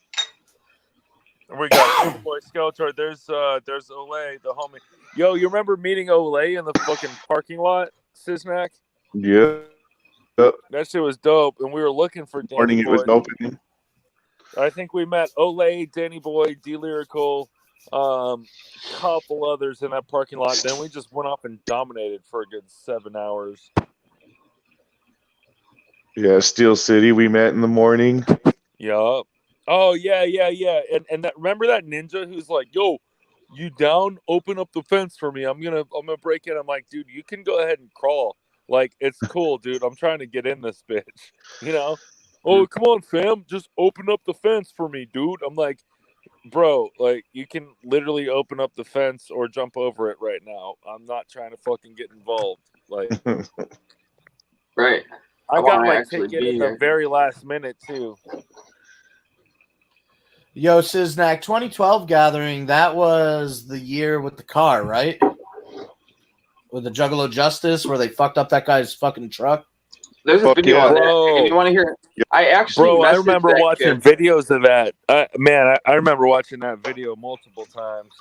And we got Boy Skeletor. There's Olay, the homie. Yo, you remember meeting Olay in the fucking parking lot, Siznak? Yeah. That shit was dope, and we were looking for Danny Morning it Boy. was opening. I think we met Olay, Danny Boy, D Lyrical, couple others in that parking lot. Then we just went off and dominated for a good 7 hours. Yeah, Steel City we met in the morning. Yup. Oh yeah. And that, remember that ninja who's like, "Yo, you down? Open up the fence for me. I'm gonna break in." I'm like, "Dude, you can go ahead and crawl. Like, it's cool, dude. I'm trying to get in this bitch." You know? "Oh, come on, fam. Just open up the fence for me, dude." I'm like, "Bro, like, you can literally open up the fence or jump over it right now. I'm not trying to fucking get involved." Like, Right. I got wanna my actually ticket be at the here. very last minute too. Yo, Siznak, 2012 gathering, that was the year with the car, right? With the Juggalo Justice, where they fucked up that guy's fucking truck. There's a Fuck video yeah. of that. Bro. And you want to hear? I actually. Bro, I messaged remember that watching kid. videos of that. I remember watching that video multiple times.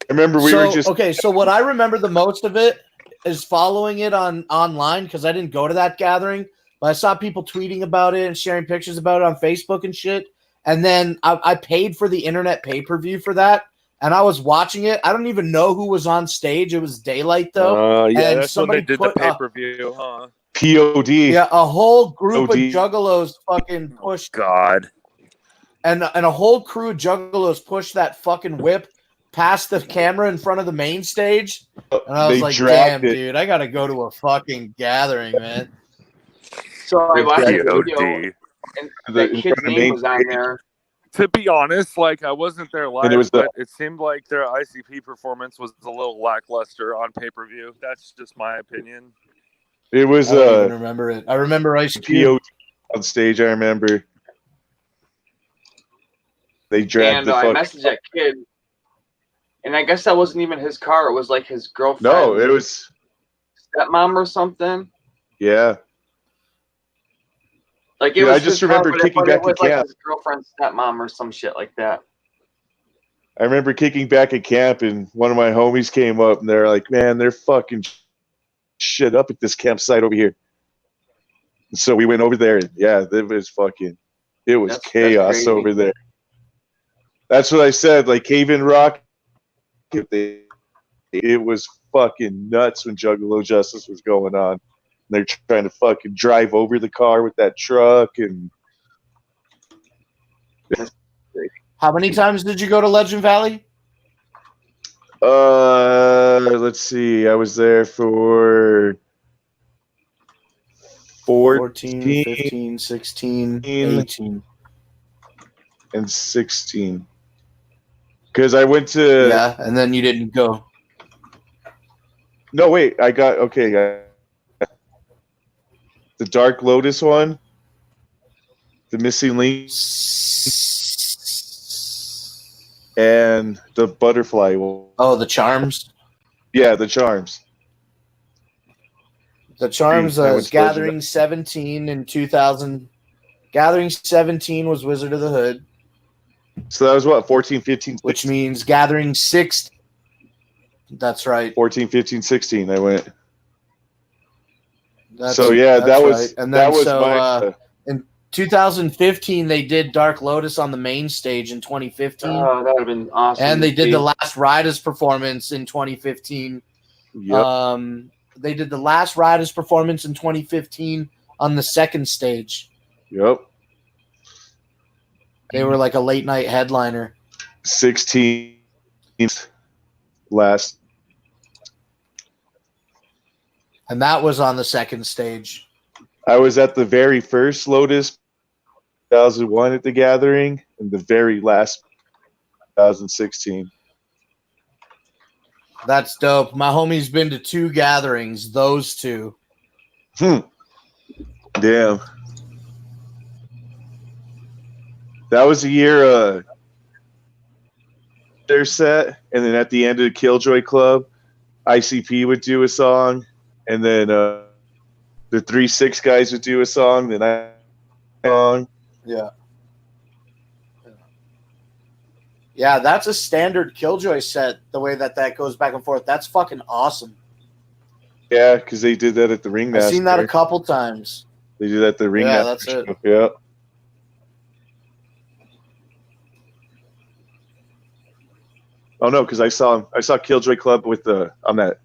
I remember we were just Okay, so what I remember the most of it is following it online because I didn't go to that gathering, but I saw people tweeting about it and sharing pictures about it on Facebook and shit. And then I paid for the internet pay-per-view for that, and I was watching it. I don't even know who was on stage. It was daylight though. Yeah, and that's when somebody they did put, the pay-per-view, huh? POD. Yeah, a whole group of OD. juggalos fucking pushed, God. and a whole crew of juggalos pushed that fucking whip past the camera in front of the main stage. And I was They like, dragged damn, it. dude, I gotta go to a fucking gathering, man. So I watched the POD. video, and The- that in kid's front of name Main was on Stage. there. To be honest, like, I wasn't there live, it was the- but it seemed like their ICP performance was a little lackluster on pay-per-view. That's just my opinion. It was I don't even remember it. I remember Ice Cube. POD on stage, I remember. They dragged And the I fuck. messaged that kid, and I guess that wasn't even his car. It was like his girlfriend. No, it was stepmom or something. yeah. Like it Dude, was. I just his car, remember but it kicking back was to like camp. his girlfriend's stepmom or some shit like that. I remember kicking back at camp and one of my homies came up and they're like, "Man, they're fucking shit up at this campsite over here. So we went over there, and yeah, it was That's chaos crazy. over there. That's what I said. Like Cave in Rock, it was fucking nuts when Juggalo Justice was going on. They're trying to fucking drive over the car with that truck, and How many times did you go to Legend Valley? let's see. I was there for 14, 15, 16, 18. and 16. Because I went to Yeah, and then you didn't go. No, wait. I got okay. The Dark Lotus one, the Missing Link, and the Butterfly one. Oh, the Charms. Yeah, the Charms. The Charms That was was Gathering 17 in 2000. Gathering 17 was Wizard of the Hood, So that was what, 14, 15, which 16? means Gathering 6. That's right. 14, 15, 16. I went. That's, So yeah, that's that was right. And then that was so my. in 2015 they did Dark Lotus on the main stage in 2015, Oh, that would have been awesome. and they to did see. the Last Riders performance in 2015. Yep. They did the Last Riders performance in 2015 on the second stage. Yep. They were like a late night headliner. 16 last. And that was on the second stage. I was at the very first Lotus 2001 at the Gathering, and the very last 2016. That's dope. My homie's been to 2 gatherings, those 2. Damn. That was the year their set, and then at the end of the Killjoy Club, ICP would do a song, and then the 3-6 guys would do a song, then I song. Yeah. Yeah, that's a standard Killjoy set, the way that goes back and forth. That's fucking awesome. Yeah, because they did that at the Ringmaster. I've seen that a couple times. They did that at the Ringmaster. Yeah, that's it. show. Yeah. Oh no, because I saw Killjoy Club with on that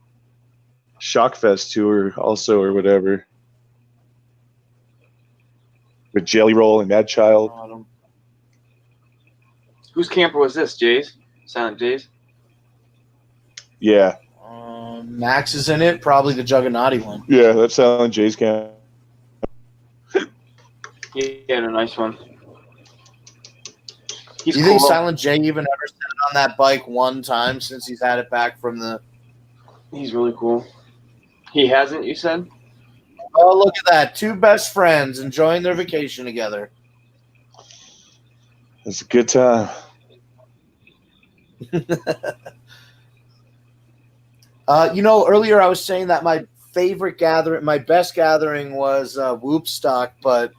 Shockfest tour also or whatever with Jelly Roll and Mad Child. Whose camper was this? Jay's? Silent Jay's? Yeah, Max is in it, probably the Juggernaut one. yeah, that's Silent Jay's camp. He had a nice one. He's Do you think cool. Silent J even ever sat on that bike one time since he's had it back from the... He's really cool. He hasn't, you said? Oh, look at that. 2 best friends enjoying their vacation together. It's a good time. Earlier I was saying that my favorite gathering, my best gathering was Whoopstock, but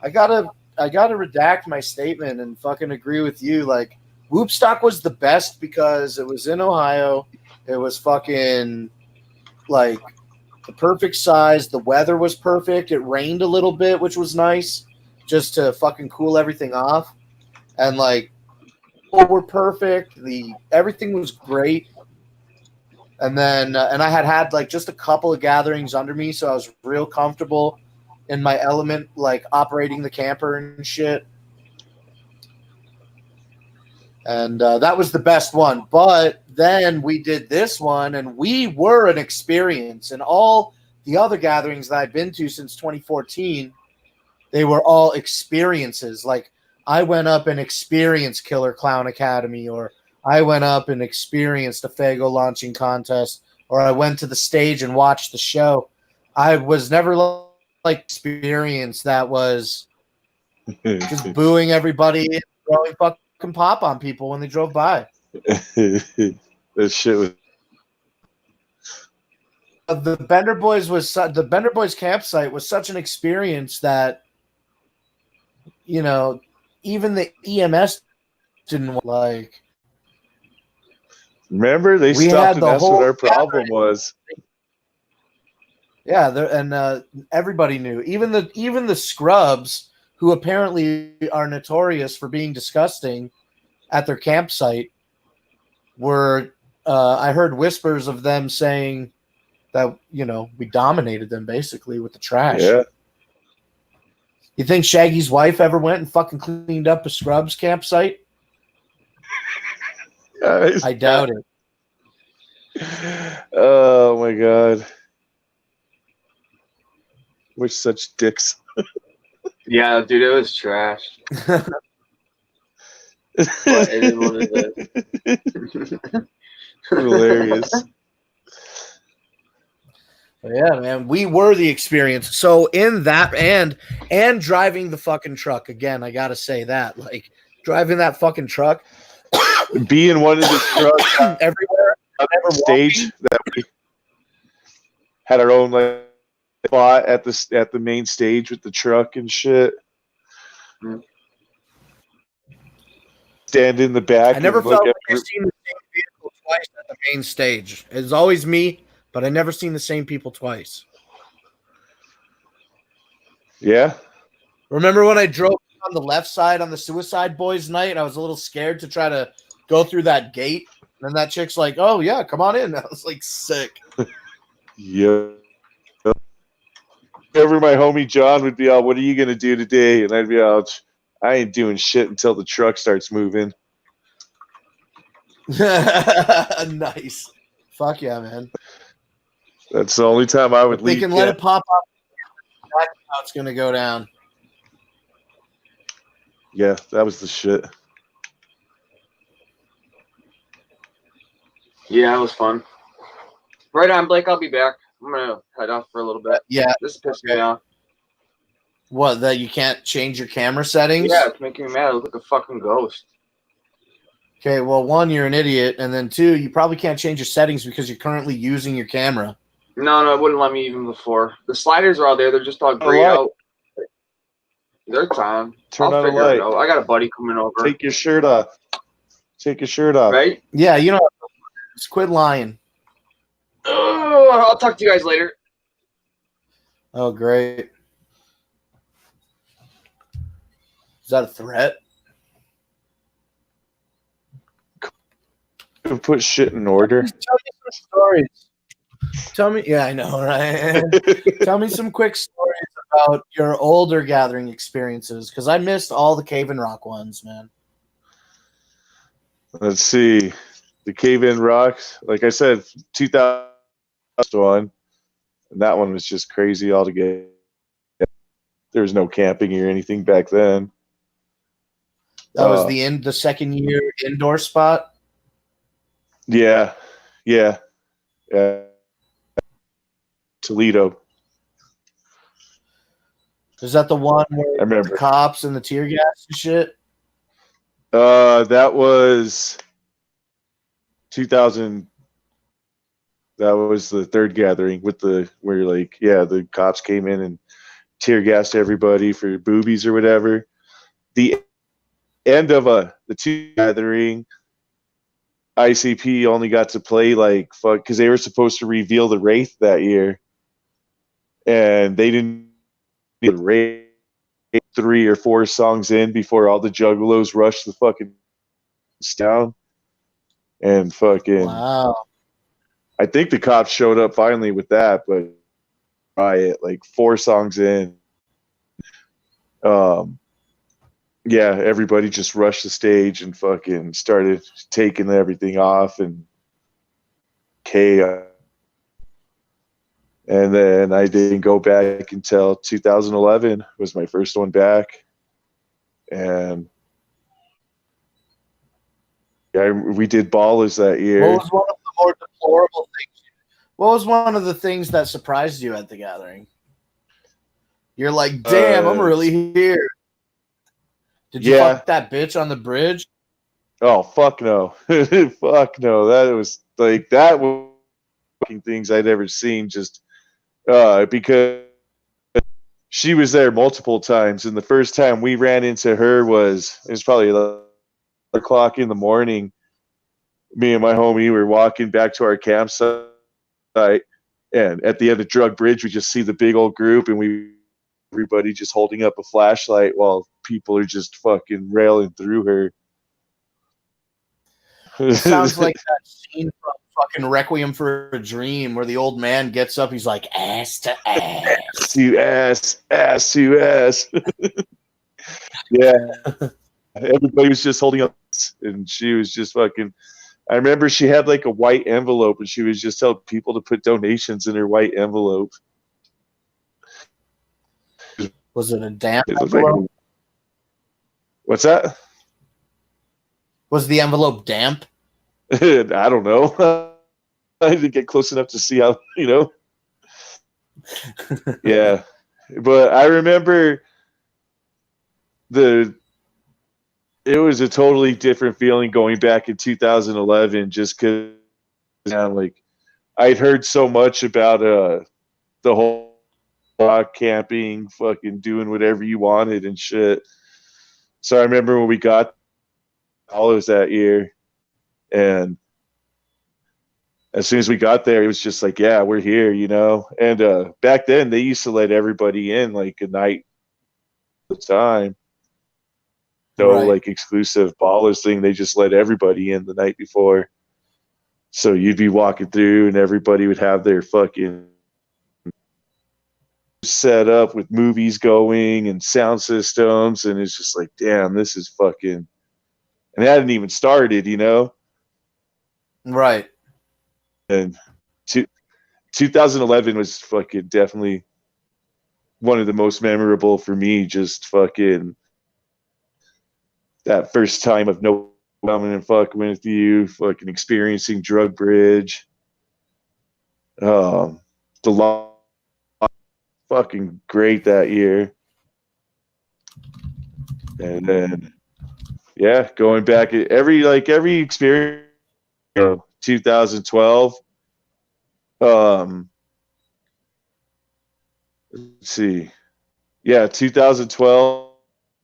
I gotta redact my statement and fucking agree with you. Like, Whoopstock was the best because it was in Ohio. It was fucking like the perfect size. The weather was perfect. It rained a little bit, which was nice, just to fucking cool everything off. And like, people were perfect. Everything was great. And then, and I had like just a couple of gatherings under me, so I was real comfortable in my element, like operating the camper and shit. And that was the best one. But then we did this one, and we were an experience. And all the other gatherings that I've been to since 2014, they were all experiences. Like, I went up and experienced Killer Clown Academy, or I went up and experienced a Fago launching contest, or I went to the stage and watched the show. I was never like experience that was just booing everybody and throwing fucking pop on people when they drove by. That shit was. The Bender Boys campsite was such an experience that, you know, even the EMS didn't like. Remember, they We stopped had and the asked what whole our problem was. Yeah, and everybody knew. Even the scrubs, who apparently are notorious for being disgusting at their campsite, were. I heard whispers of them saying that we dominated them basically with the trash. Yeah. You think Shaggy's wife ever went and fucking cleaned up a scrubs campsite? I doubt it. Oh my god. We're such dicks. Yeah, dude, it was trash. But it is what it is. Hilarious. Yeah, man, we were the experience. So in that and driving the fucking truck again, I gotta say that, like, driving that fucking truck, Being one of the trucks everywhere, on stage that we had our own like spot at the main stage with the truck and shit. Stand in the back. I never and look felt like at I've seen the same vehicle twice at the main stage. It's always me, but I never seen the same people twice. Yeah. Remember when I drove on the left side on the Suicide Boys night and I was a little scared to try to go through that gate? And then that chick's like, "Oh yeah, come on in." I was like, sick. Yeah. Whenever my homie John would be out, "What are you gonna do today?" And I'd be out, "I ain't doing shit until the truck starts moving." Nice. Fuck yeah, man. That's the only time I would If they leave. can let it pop up, that's how it's gonna go down. Yeah, that was the shit. Yeah, it was fun. Right on, Blake. I'll be back. I'm gonna head off for a little bit. Yeah. This is pissing me off. What, that you can't change your camera settings? Yeah, it's making me mad. I look like a fucking ghost. Okay, well, one, you're an idiot, and then two, you probably can't change your settings because you're currently using your camera. No, it wouldn't let me even before. The sliders are all there. They're just all grayed out. They're on. Turn I'll on a figure light. it out. I got a buddy coming over. Take your shirt off. Take your shirt off. Right? Yeah, just quit lying. Oh, I'll talk to you guys later. Oh, great. Is that a threat? Put shit in order. Tell me some stories. Tell me, yeah, I know, right? Tell me some quick stories about your older gathering experiences, because I missed all the Cave and Rock ones, man. Let's see. The Cave in Rocks, like I said, 2001, and that one was just crazy altogether. There was no camping or anything back then. That was the second year indoor spot. Yeah. Toledo. Is that the one where I remember. the cops and the tear gas and shit? That was 2000. That was the third gathering with where the cops came in and tear gassed everybody for boobies or whatever. The end of the two gathering, ICP only got to play because they were supposed to reveal the Wraith that year, and they didn't need the Wraith 3 or 4 songs in before all the juggalos rushed the fucking down, and fucking. Wow. I think the cops showed up finally with that, but riot 4 songs in. Yeah, everybody just rushed the stage and fucking started taking everything off and chaos. And then I didn't go back until 2011 was my first one back. And yeah, we did Ballers that year. What was one of the more deplorable things? What was one of the things that surprised you at the gathering? You're like, damn, I'm really here. Did you fuck that bitch on the bridge? Oh, fuck no. Fuck no. That was that was fucking things I'd ever seen, just because she was there multiple times. And the first time we ran into her it was probably 11 o'clock in the morning. Me and my homie were walking back to our campsite, And at the end of Drug Bridge, we just see the big old group, and everybody just holding up a flashlight while people are just fucking railing through her. It sounds like that scene from fucking Requiem for a Dream where the old man gets up, he's like, ass to ass. Ass to ass, ass to ass. Yeah. Everybody was just holding up, and she was just fucking. I remember she had like a white envelope, and she was just telling people to put donations in her white envelope. Was it a damp It looked envelope? like, what's that? Was the envelope damp? I don't know. I didn't get close enough to see how, Yeah. But I remember it was a totally different feeling going back in 2011 just because like I'd heard so much about the whole rock camping, fucking doing whatever you wanted and shit. So I remember when we got Hollows that year, and as soon as we got there, it was just like, yeah, we're here, And back then, they used to let everybody in like a night at a time. No, Right. like exclusive ballers thing. They just let everybody in the night before. So you'd be walking through, and everybody would have their fucking set up with movies going and sound systems, and it's just like, damn, this is fucking. And it hadn't even started, Right. And 2011 was fucking definitely one of the most memorable for me. Just fucking that first time of no coming and fucking with you, fucking experiencing Drug Bridge. The law, fucking great that year. And then, yeah, going back at every experience. 2012. Let's see. Yeah, 2012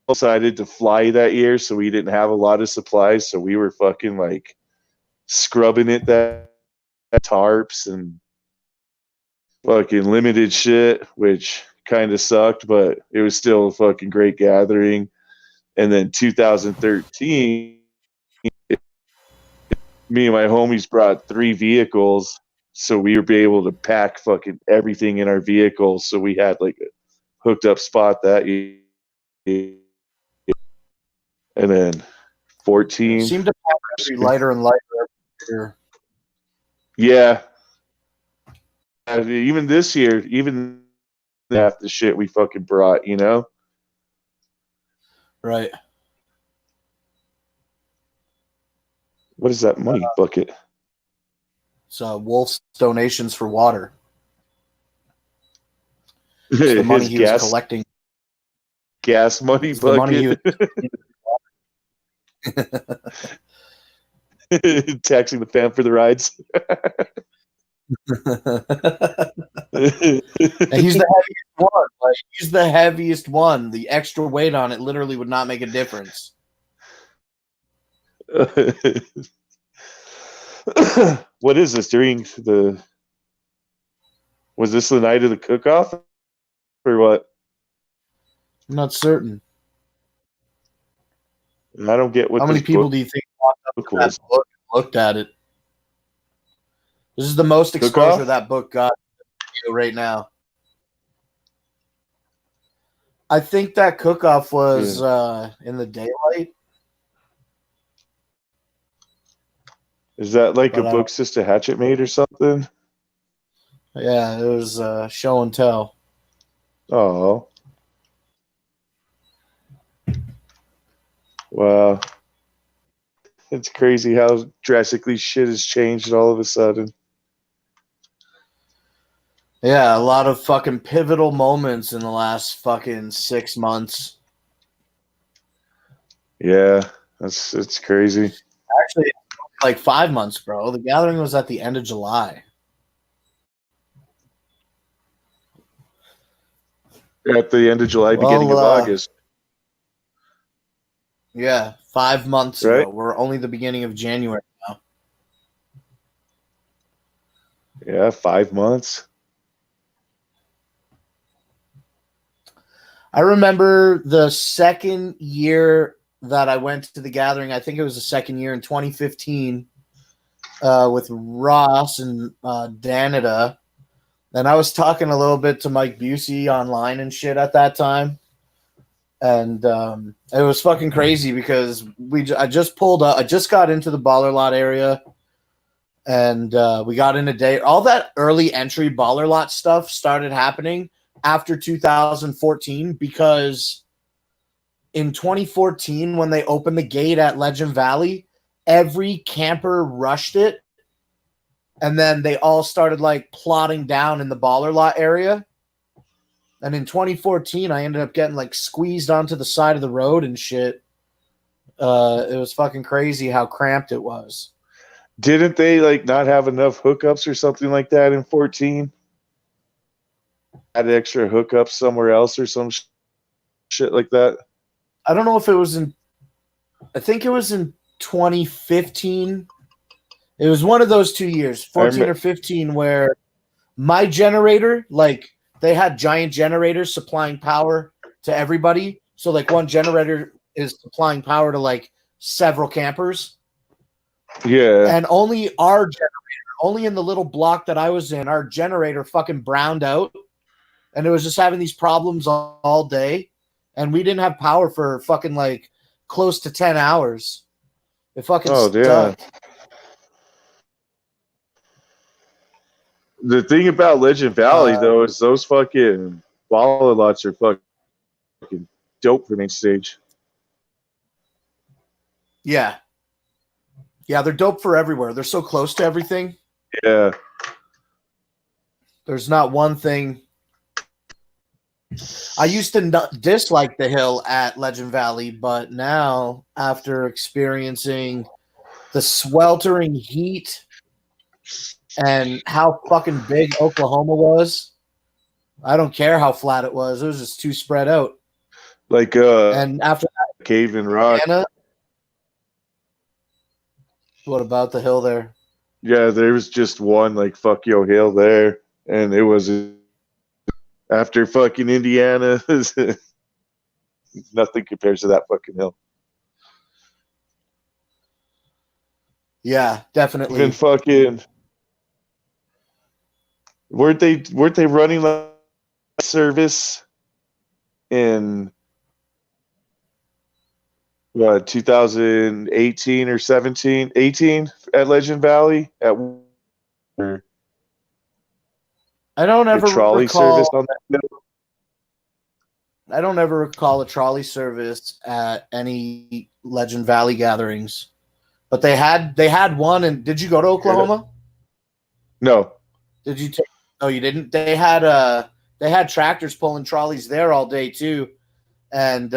decided to fly that year, so we didn't have a lot of supplies, so we were fucking like scrubbing it that tarps and fucking limited shit, which kind of sucked, but it was still a fucking great gathering. And then 2013, me and my homies brought 3 vehicles, so we were able to pack fucking everything in our vehicles. So we had like a hooked up spot that year. And then 14. It seemed to be lighter and lighter every year. Yeah. Even this year, even half the shit we fucking brought, Right. What is that money bucket? It's Wolf's donations for water. It's the His money he was collecting. Gas money It's the money he bucket. Taxing the fam for the rides. And he's the heaviest one. Like, he's the heaviest one. The extra weight on it literally would not make a difference. What is this was this the night of the cook-off or what? I'm not certain. I don't get what How many this people book do you think walked up to was. that book and looked at it? This is the most exposure Cook-off? that book got right now. I think that cook-off was in the daylight. Is that like But a book Sister Hatchet made or something? Yeah, it was show and tell. Oh. Wow. It's crazy how drastically shit has changed all of a sudden. Yeah, a lot of fucking pivotal moments in the last fucking 6 months. Yeah, it's crazy. Actually, like 5 months, bro. The gathering was at the end of July. At the end of July, beginning of August. Yeah, 5 months Right. ago. We're only the beginning of January now. Yeah, 5 months. I remember the second year that I went to the gathering. I think it was the second year in 2015 with Ross and Danita. And I was talking a little bit to Mike Busey online and shit at that time. And it was fucking crazy because I just pulled up. I just got into the baller lot area. And we got in a day. All that early entry baller lot stuff started happening after 2014 because in 2014, when they opened the gate at Legend Valley, every camper rushed it. And then they all started like plotting down in the baller lot area. And in 2014, I ended up getting like squeezed onto the side of the road and shit. It was fucking crazy how cramped it was. Didn't they like not have enough hookups or something like that in 14? Had extra hookups somewhere else or some shit like that? I don't know if it was in. I think it was in 2015. It was one of those 2 years, 14 or 15, where my generator, like they had giant generators supplying power to everybody. So like one generator is supplying power to like several campers. Yeah. And only our generator, only in the little block that I was in, our generator fucking browned out. And it was just having these problems all day. And we didn't have power for fucking like close to 10 hours. It fucking sucked. The thing about Legend Valley, though, is those fucking baller lots are fucking dope for main stage. Yeah. Yeah, they're dope for everywhere. They're so close to everything. Yeah. There's not one thing. I used to dislike the hill at Legend Valley, but now, after experiencing the sweltering heat and how fucking big Oklahoma was, I don't care how flat it was. It was just too spread out. Like, and after that, Cave and Rock. Indiana, what about the hill there? Yeah, there was just one like fuck yo hill there, and it was after fucking Indiana. Nothing compares to that fucking hill. Yeah, definitely. Even fucking weren't they running like service in 2018 or 18 at Legend Valley at I don't ever trolley recall, service on that hill? I don't ever recall a trolley service at any Legend Valley gatherings, but they had one. And did you go to Oklahoma? No. Did you take? No, you didn't. They had tractors pulling trolleys there all day too, and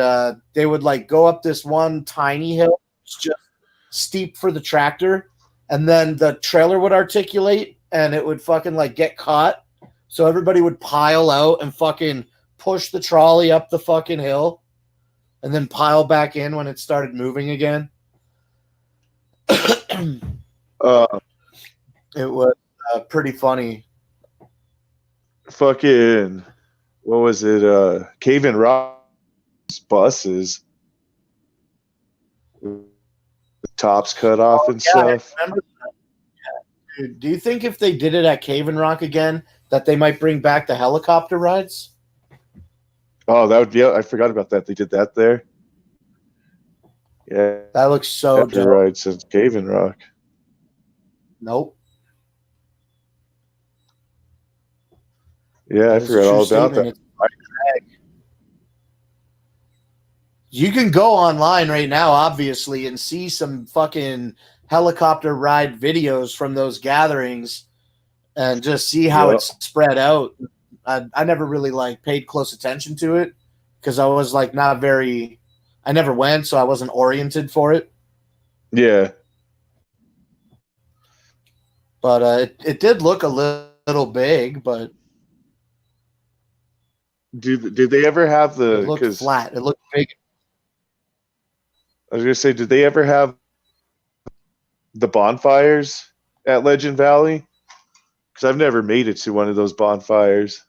they would like go up this one tiny hill, just steep for the tractor, and then the trailer would articulate, and it would fucking like get caught. So everybody would pile out and fucking push the trolley up the fucking hill and then pile back in when it started moving again. It was pretty funny. Fucking, what was it? Cave and Rock buses. The tops cut off and stuff. I remember that. Yeah. Dude, do you think if they did it at Cave and Rock again, that they might bring back the helicopter rides? Oh, that would be. I forgot about that. They did that there. Yeah, that looks so dope. Ride since Cave and Rock. Nope. Yeah, I forgot all about that. You can go online right now, obviously, and see some fucking helicopter ride videos from those gatherings and just see how it's spread out. I never really like paid close attention to it because I was like not very, I never went, so I wasn't oriented for it. Yeah. But it did look a little big, but did they ever have the? It looked flat. It looked big. I was gonna say, did they ever have the bonfires at Legend Valley? Because I've never made it to one of those bonfires.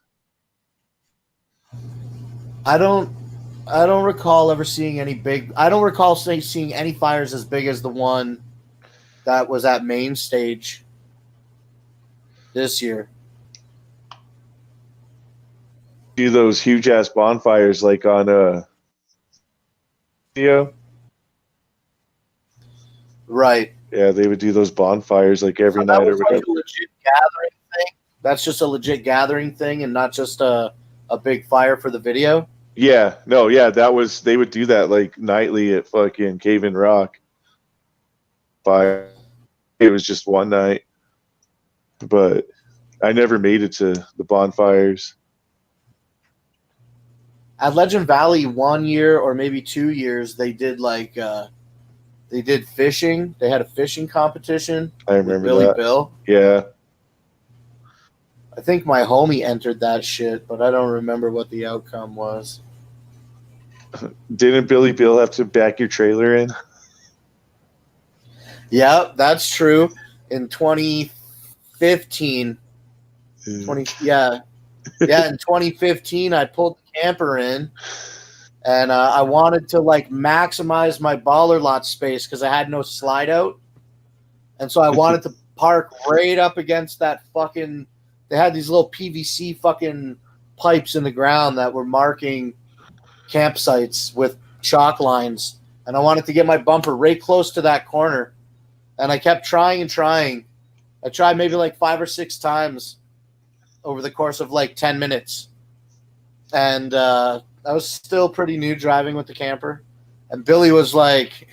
I don't recall ever seeing any big. I don't recall seeing any fires as big as the one that was at main stage this year. Do those huge ass bonfires like on video. Right. Yeah, they would do those bonfires like every So that night or was like whatever. a legit gathering thing. That's just a legit gathering thing, and not just a big fire for the video. Yeah, no, yeah, that was they would do that like nightly at fucking Cave in Rock. Fire. It was just one night, but I never made it to the bonfires. At Legend Valley 1 year or maybe 2 years, they did they did fishing. They had a fishing competition. I with remember Billy that. Bill. Yeah, I think my homie entered that shit, but I don't remember what the outcome was. didn't Billy Bill have to back your trailer in? Yeah, that's true. In 2015, in 2015, I pulled the camper in, and I wanted to like maximize my baller lot space because I had no slide out, and so I wanted to park right up against that fucking. They had these little PVC fucking pipes in the ground that were marking campsites with chalk lines, and I wanted to get my bumper right close to that corner, and I kept trying and trying. I tried maybe like 5 or 6 times over the course of like 10 minutes. And I was still pretty new driving with the camper. And Billy was like,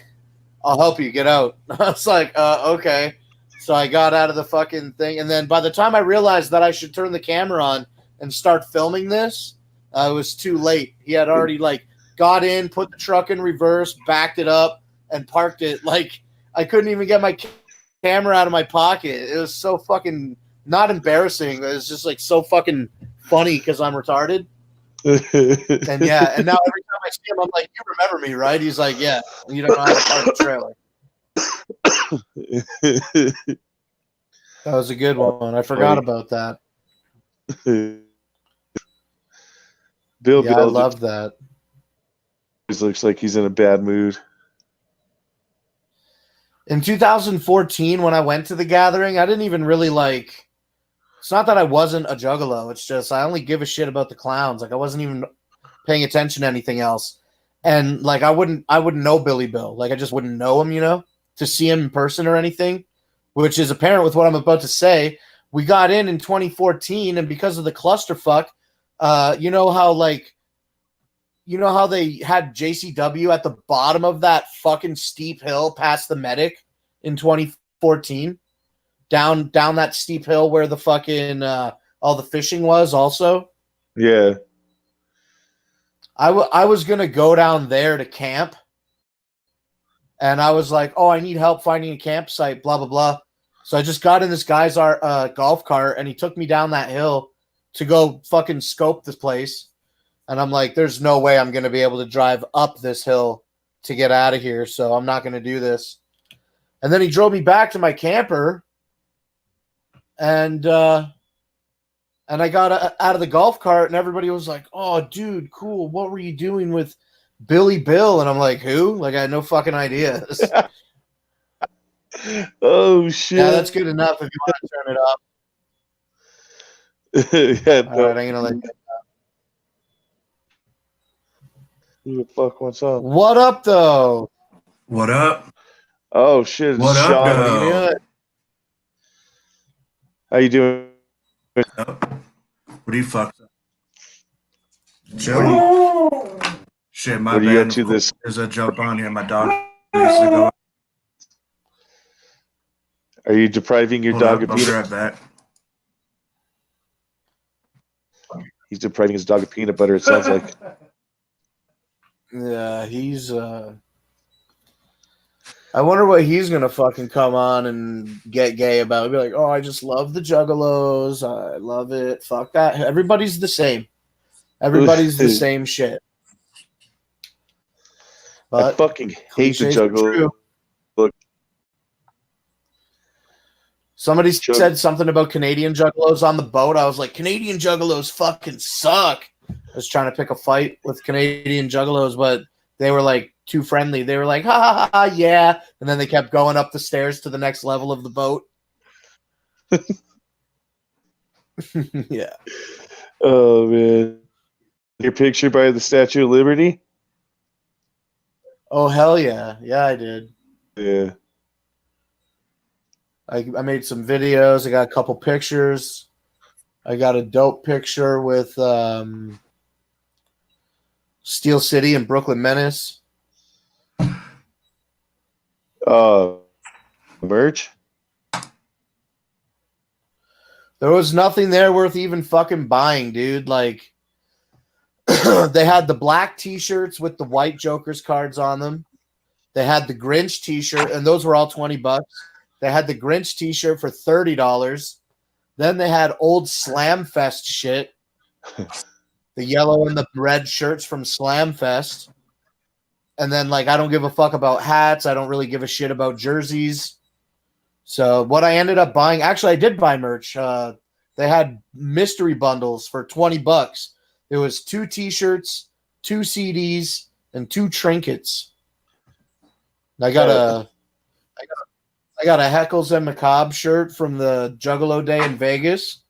I'll help you get out. I was like, okay. So I got out of the fucking thing. And then by the time I realized that I should turn the camera on and start filming this, it was too late. He had already like got in, put the truck in reverse, backed it up, and parked it. Like I couldn't even get my camera out of my pocket. It was so fucking not embarrassing. It was just like so fucking funny because I'm retarded. And yeah, and now every time I see him, I'm like, "You remember me, right?" He's like, "Yeah." You don't know how to park a trailer. That was a good one. I forgot about that. Bill Yeah, I Bill love that. always looks like he's in a bad mood. In 2014, when I went to the gathering, I didn't even really like. It's not that I wasn't a juggalo. It's just I only give a shit about the clowns. Like I wasn't even paying attention to anything else. And like I wouldn't know Billy Bill. Like I just wouldn't know him, to see him in person or anything, which is apparent with what I'm about to say. We got in 2014, and because of the clusterfuck, you know how they had JCW at the bottom of that fucking steep hill past the medic in 2014? Down that steep hill where the fucking all the fishing was also. Yeah. I was going to go down there to camp. And I was like, oh, I need help finding a campsite, blah, blah, blah. So I just got in this guy's golf cart, and he took me down that hill to go fucking scope this place. And I'm like, there's no way I'm going to be able to drive up this hill to get out of here, so I'm not going to do this. And then he drove me back to my camper, and I got out of the golf cart, and everybody was like, oh, dude, cool. What were you doing with Billy Bill? And I'm like, who? Like, I had no fucking idea. Oh, shit. Yeah, that's good enough if you want to turn it up. Yeah, All right, I'm going to let you. Who the fuck what's up? What up, though? What up? Oh, shit. What up, Sean. though? How you doing? What do you fuck? Joey. Shit, my What are you bad. up to this? There's a jump on here. My dog needs to go. Are you depriving your Hold dog up, of I'll be peanut? right back. He's depriving his dog of peanut butter, it sounds like. Yeah, he's I wonder what he's gonna fucking come on and get gay about. He'll be like, oh, I just love the juggalos. I love it. Fuck that. Everybody's the same. Everybody's the same shit. I But fucking hate the cliches are juggalo. true. Look, Somebody said something about Canadian juggalos on the boat. I was like, Canadian juggalos fucking suck. I was trying to pick a fight with Canadian juggalos, but they were like too friendly. They were like, ha ha ha, yeah. And then they kept going up the stairs to the next level of the boat. Yeah. Oh man. Your picture by the Statue of Liberty? Oh, hell yeah. Yeah, I did. Yeah. I made some videos. I got a couple pictures. I got a dope picture with Steel City and Brooklyn Menace. Merch? There was nothing there worth even fucking buying, dude. Like, they had the black t-shirts with the white Joker's cards on them. They had the Grinch t-shirt, and those were all $20. They had the Grinch t-shirt for $30. Then they had old Slam Fest shit. The yellow and the red shirts from Slam Fest. And then, like, I don't give a fuck about hats. I don't really give a shit about jerseys. So what I ended up buying, actually, I did buy merch. They had mystery bundles for $20. It was 2 t-shirts, 2 CDs, and 2 trinkets. I got a Heckles and Macabre shirt from the Juggalo Day in Vegas.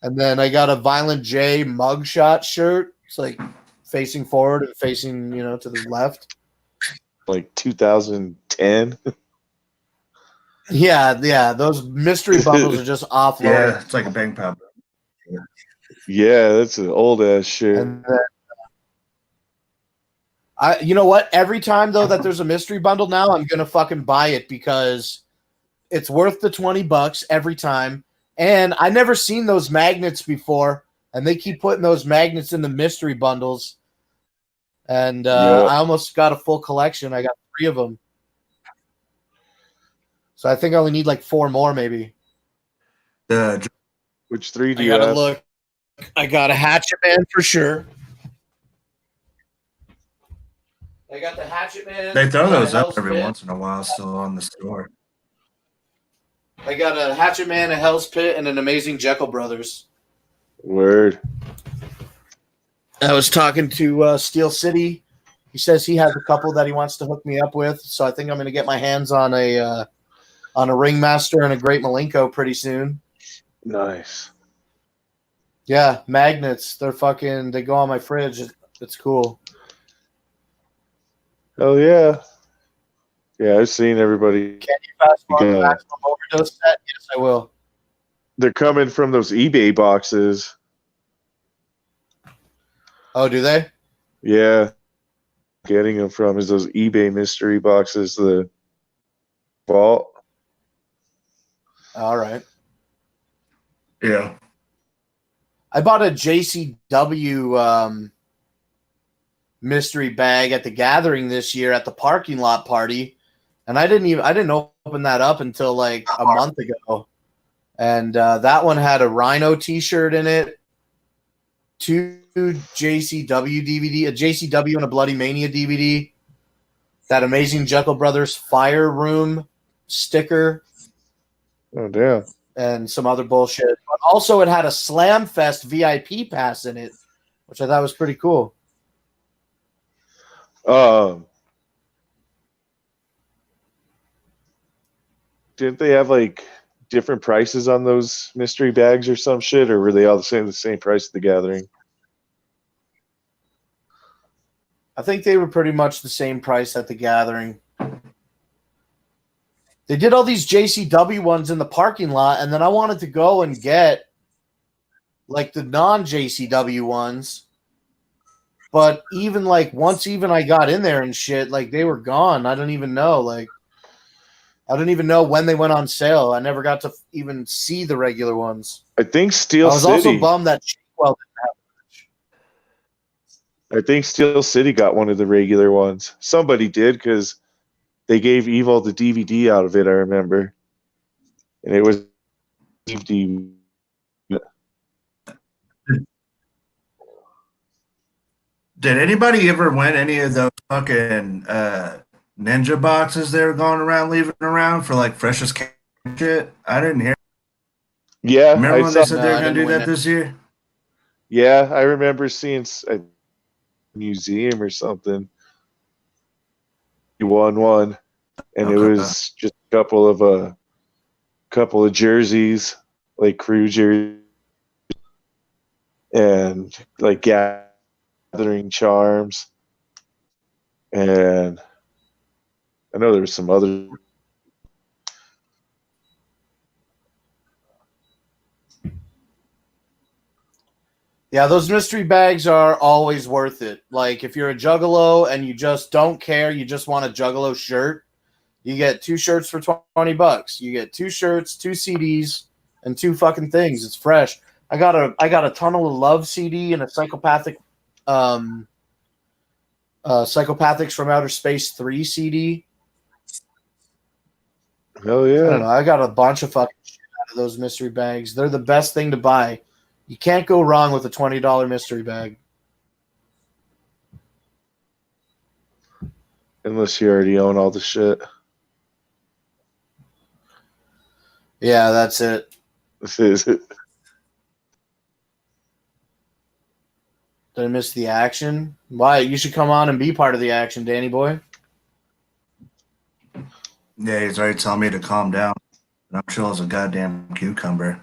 And then I got a Violent J mugshot shirt. It's like facing forward and facing, to the left. Like 2010. Yeah. Those mystery bundles are just offloaded. Yeah, it's like a bang pop. Yeah, that's an old ass shit. And then, you know what? Every time though that there's a mystery bundle now, I'm gonna fucking buy it because it's worth the $20 every time. And I never seen those magnets before, and they keep putting those magnets in the mystery bundles. And I almost got a full collection. I got 3 of them. So I think I only need like 4 more, maybe. Which 3 do I you gotta have? look. I got a Hatchet Man for sure. I got the Hatchet Man. They throw those up Hell's every Pit. once in a while still on the store. I got a Hatchet Man, a Hell's Pit, and an Amazing Jekyll Brothers. Word. I was talking to Steel City. He says he has a couple that he wants to hook me up with, so I think I'm going to get my hands on a Ringmaster and a Great Malenko pretty soon. Nice. Yeah, magnets. They go on my fridge. It's cool. Oh yeah. Yeah, I've seen everybody. Can you fast forward the Maximum Overdose set? Yes, I will. They're coming from those eBay boxes. Oh, do they? Yeah. Getting them from is those eBay mystery boxes, the vault. All right. Yeah. I bought a JCW mystery bag at the gathering this year at the parking lot party, and I didn't open that up until like a month ago. And that one had a Rhino T-shirt in it, 2 JCW DVD, a JCW and a Bloody Mania DVD, that Amazing Jekyll Brothers Fire Room sticker. Oh damn. And some other bullshit. But also, it had a Slam Fest VIP pass in it, which I thought was pretty cool. Didn't they have like different prices on those mystery bags or some shit, or were they all the same price at the gathering? I think they were pretty much the same price at the gathering. They did all these JCW ones in the parking lot, and then I wanted to go and get like the non-JCW ones. But even like once I got in there and shit, like they were gone. I don't even know. Like I don't even know when they went on sale. I never got to even see the regular ones. I think Steel I was City. also bummed that Chickwell didn't have I think Steel City got one of the regular ones. Somebody did because they gave Evil the DVD out of it, I remember. And it was DVD. Did anybody ever win any of those fucking ninja boxes they were going around leaving around for like freshest shit? I didn't hear. Yeah, Remember I when saw, they said they No, were I going to didn't do win that it. this year? Yeah, I remember seeing a museum or something. He won one, and it Okay. was just a couple of jerseys, like crew jerseys, and like gathering charms, and I know there was some other. Yeah, those mystery bags are always worth it. Like if you're a juggalo and you just don't care, you just want a juggalo shirt, you get 2 shirts for $20. You get 2 shirts, 2 CDs, and 2 fucking things. It's fresh. I got a Tunnel of Love CD and a Psychopathics from Outer Space 3 CD. Hell I don't yeah! know. I got a bunch of fucking shit out of those mystery bags. They're the best thing to buy. You can't go wrong with a $20 mystery bag. Unless you already own all the shit. Yeah, that's it. It Did I miss the action? Why? You should come on and be part of the action, Danny boy. Yeah, he's already telling me to calm down. And I'm chill as a goddamn cucumber.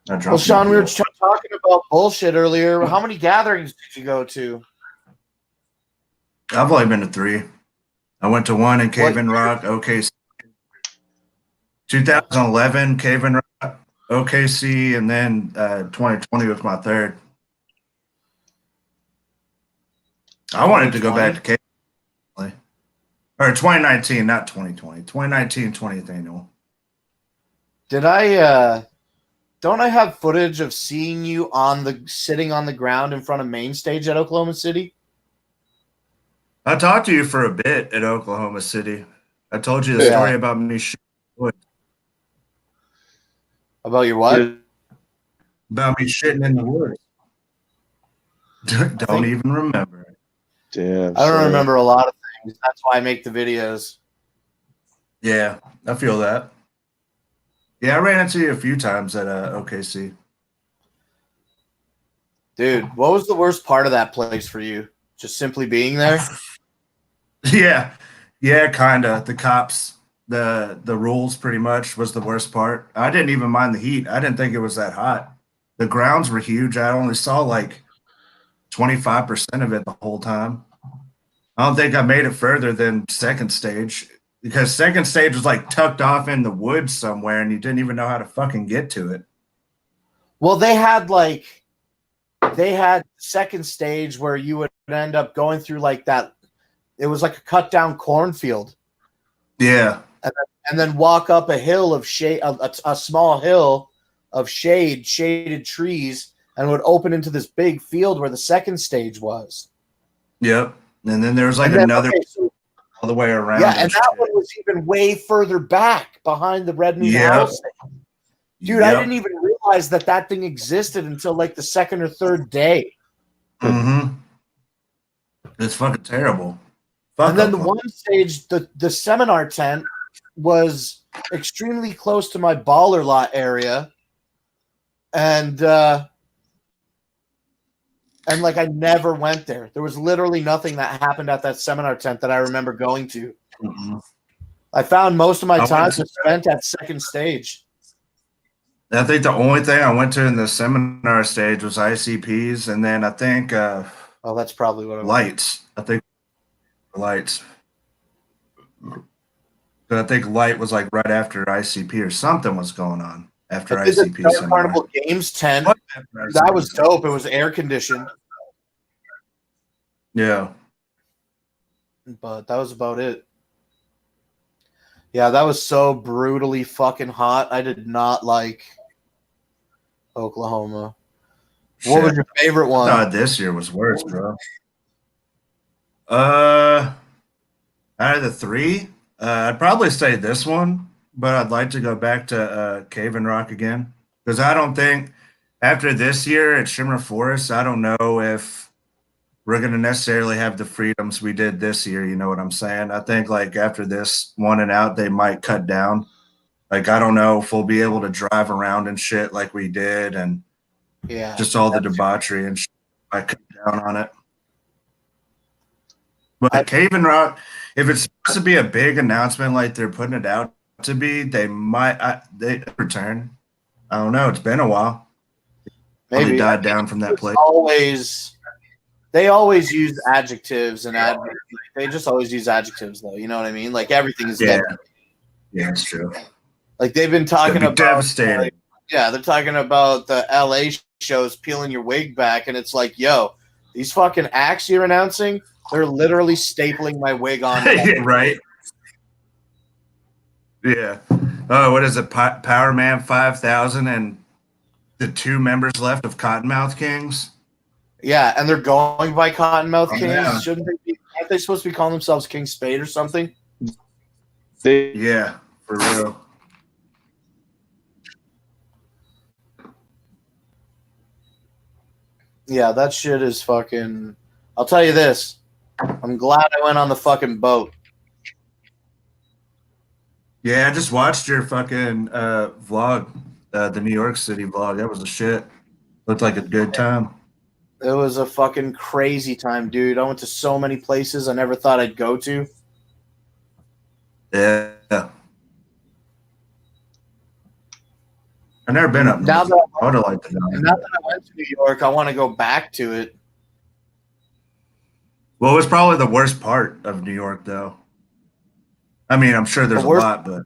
Well, Sean, we were talking about bullshit earlier. How many gatherings did you go to? I've only been to 3. I went to one in Cave and Rock, OKC. 2011, Cave and Rock, OKC, and then 2020 was my 3rd. I wanted to go back to Cave. Or 2019, not 2020. 2019, 20th annual. Did I don't I have footage of seeing you sitting on the ground in front of main stage at Oklahoma City? I talked to you for a bit at Oklahoma City. I told you the story about me shitting in the woods. About your what? About me shitting in the woods. Don't even remember. Damn. I don't remember a lot of things. That's why I make the videos. Yeah, I feel that. Yeah, I ran into you a few times at OKC. Dude, what was the worst part of that place for you? Just simply being there? Yeah, kind of. The cops, the rules pretty much was the worst part. I didn't even mind the heat. I didn't think it was that hot. The grounds were huge. I only saw like 25% of it the whole time. I don't think I made it further than second stage because second stage was like tucked off in the woods somewhere and you didn't even know how to fucking get to it. Well, they had second stage where you would end up going through like that. It was like a cut down cornfield. Yeah. And then walk up a hill of shade, a small hill of shaded trees, and would open into this big field where the second stage was. Yep. And then there was like another all the way around. Yeah, and that one was even way further back behind the Red Moon House. Dude, I didn't even realize that thing existed until like the second or third day. Mm-hmm. It's fucking terrible. And then the one stage, the seminar tent was extremely close to my baller lot area. And like I never went there. There was literally nothing that happened at that seminar tent that I remember going to. Mm-hmm. I found most of my time spent at second stage. I think the only thing I went to in the seminar stage was ICPs, and then I think oh, that's probably what lights. I think lights. But I think light was like right after ICP or something was going on after ICP. The Carnival Games tent. That was dope. It was air conditioned. Yeah. But that was about it. Yeah, that was so brutally fucking hot. I did not like Oklahoma. What was your favorite one? No, this year was worse, bro. Out of the 3, I'd probably say this one, but I'd like to go back to Cave and Rock again because I don't think after this year at Shimmer Forest, I don't know if we're going to necessarily have the freedoms we did this year. You know what I'm saying? I think like after this one and out, they might cut down. Like, I don't know if we'll be able to drive around and shit like we did. And Yeah. Just all the debauchery and shit. I cut down on it. But Cave-In Rock, if it's supposed to be a big announcement like they're putting it out to be, they might they return. I don't know. It's been a while. Maybe Probably died down from that place. They always use adjectives and they just always use adjectives though. You know what I mean? Like everything is devastating. Yeah, it's true. Like they've been talking about devastating. yeah, they're talking about the LA shows peeling your wig back, and it's like, yo, these fucking acts you're announcing, they're literally stapling my wig on. Right? Yeah. Oh, what is it? Power Man 5000 and the 2 members left of Cottonmouth Kings. Yeah, and they're going by Cottonmouth Kings. Yeah. Shouldn't they be? Aren't they supposed to be calling themselves King Spade or something? Yeah, for real. Yeah, that shit is fucking. I'll tell you this. I'm glad I went on the fucking boat. Yeah, I just watched your fucking vlog, the New York City vlog. That was a shit. Looked like a good time. It was a fucking crazy time, dude. I went to so many places I never thought I'd go to. Yeah. I've never been up Now north. that I would have liked to know. And now that I went to New York, I want to go back to it. What was probably the worst part of New York, though? I mean, I'm sure there's a lot, but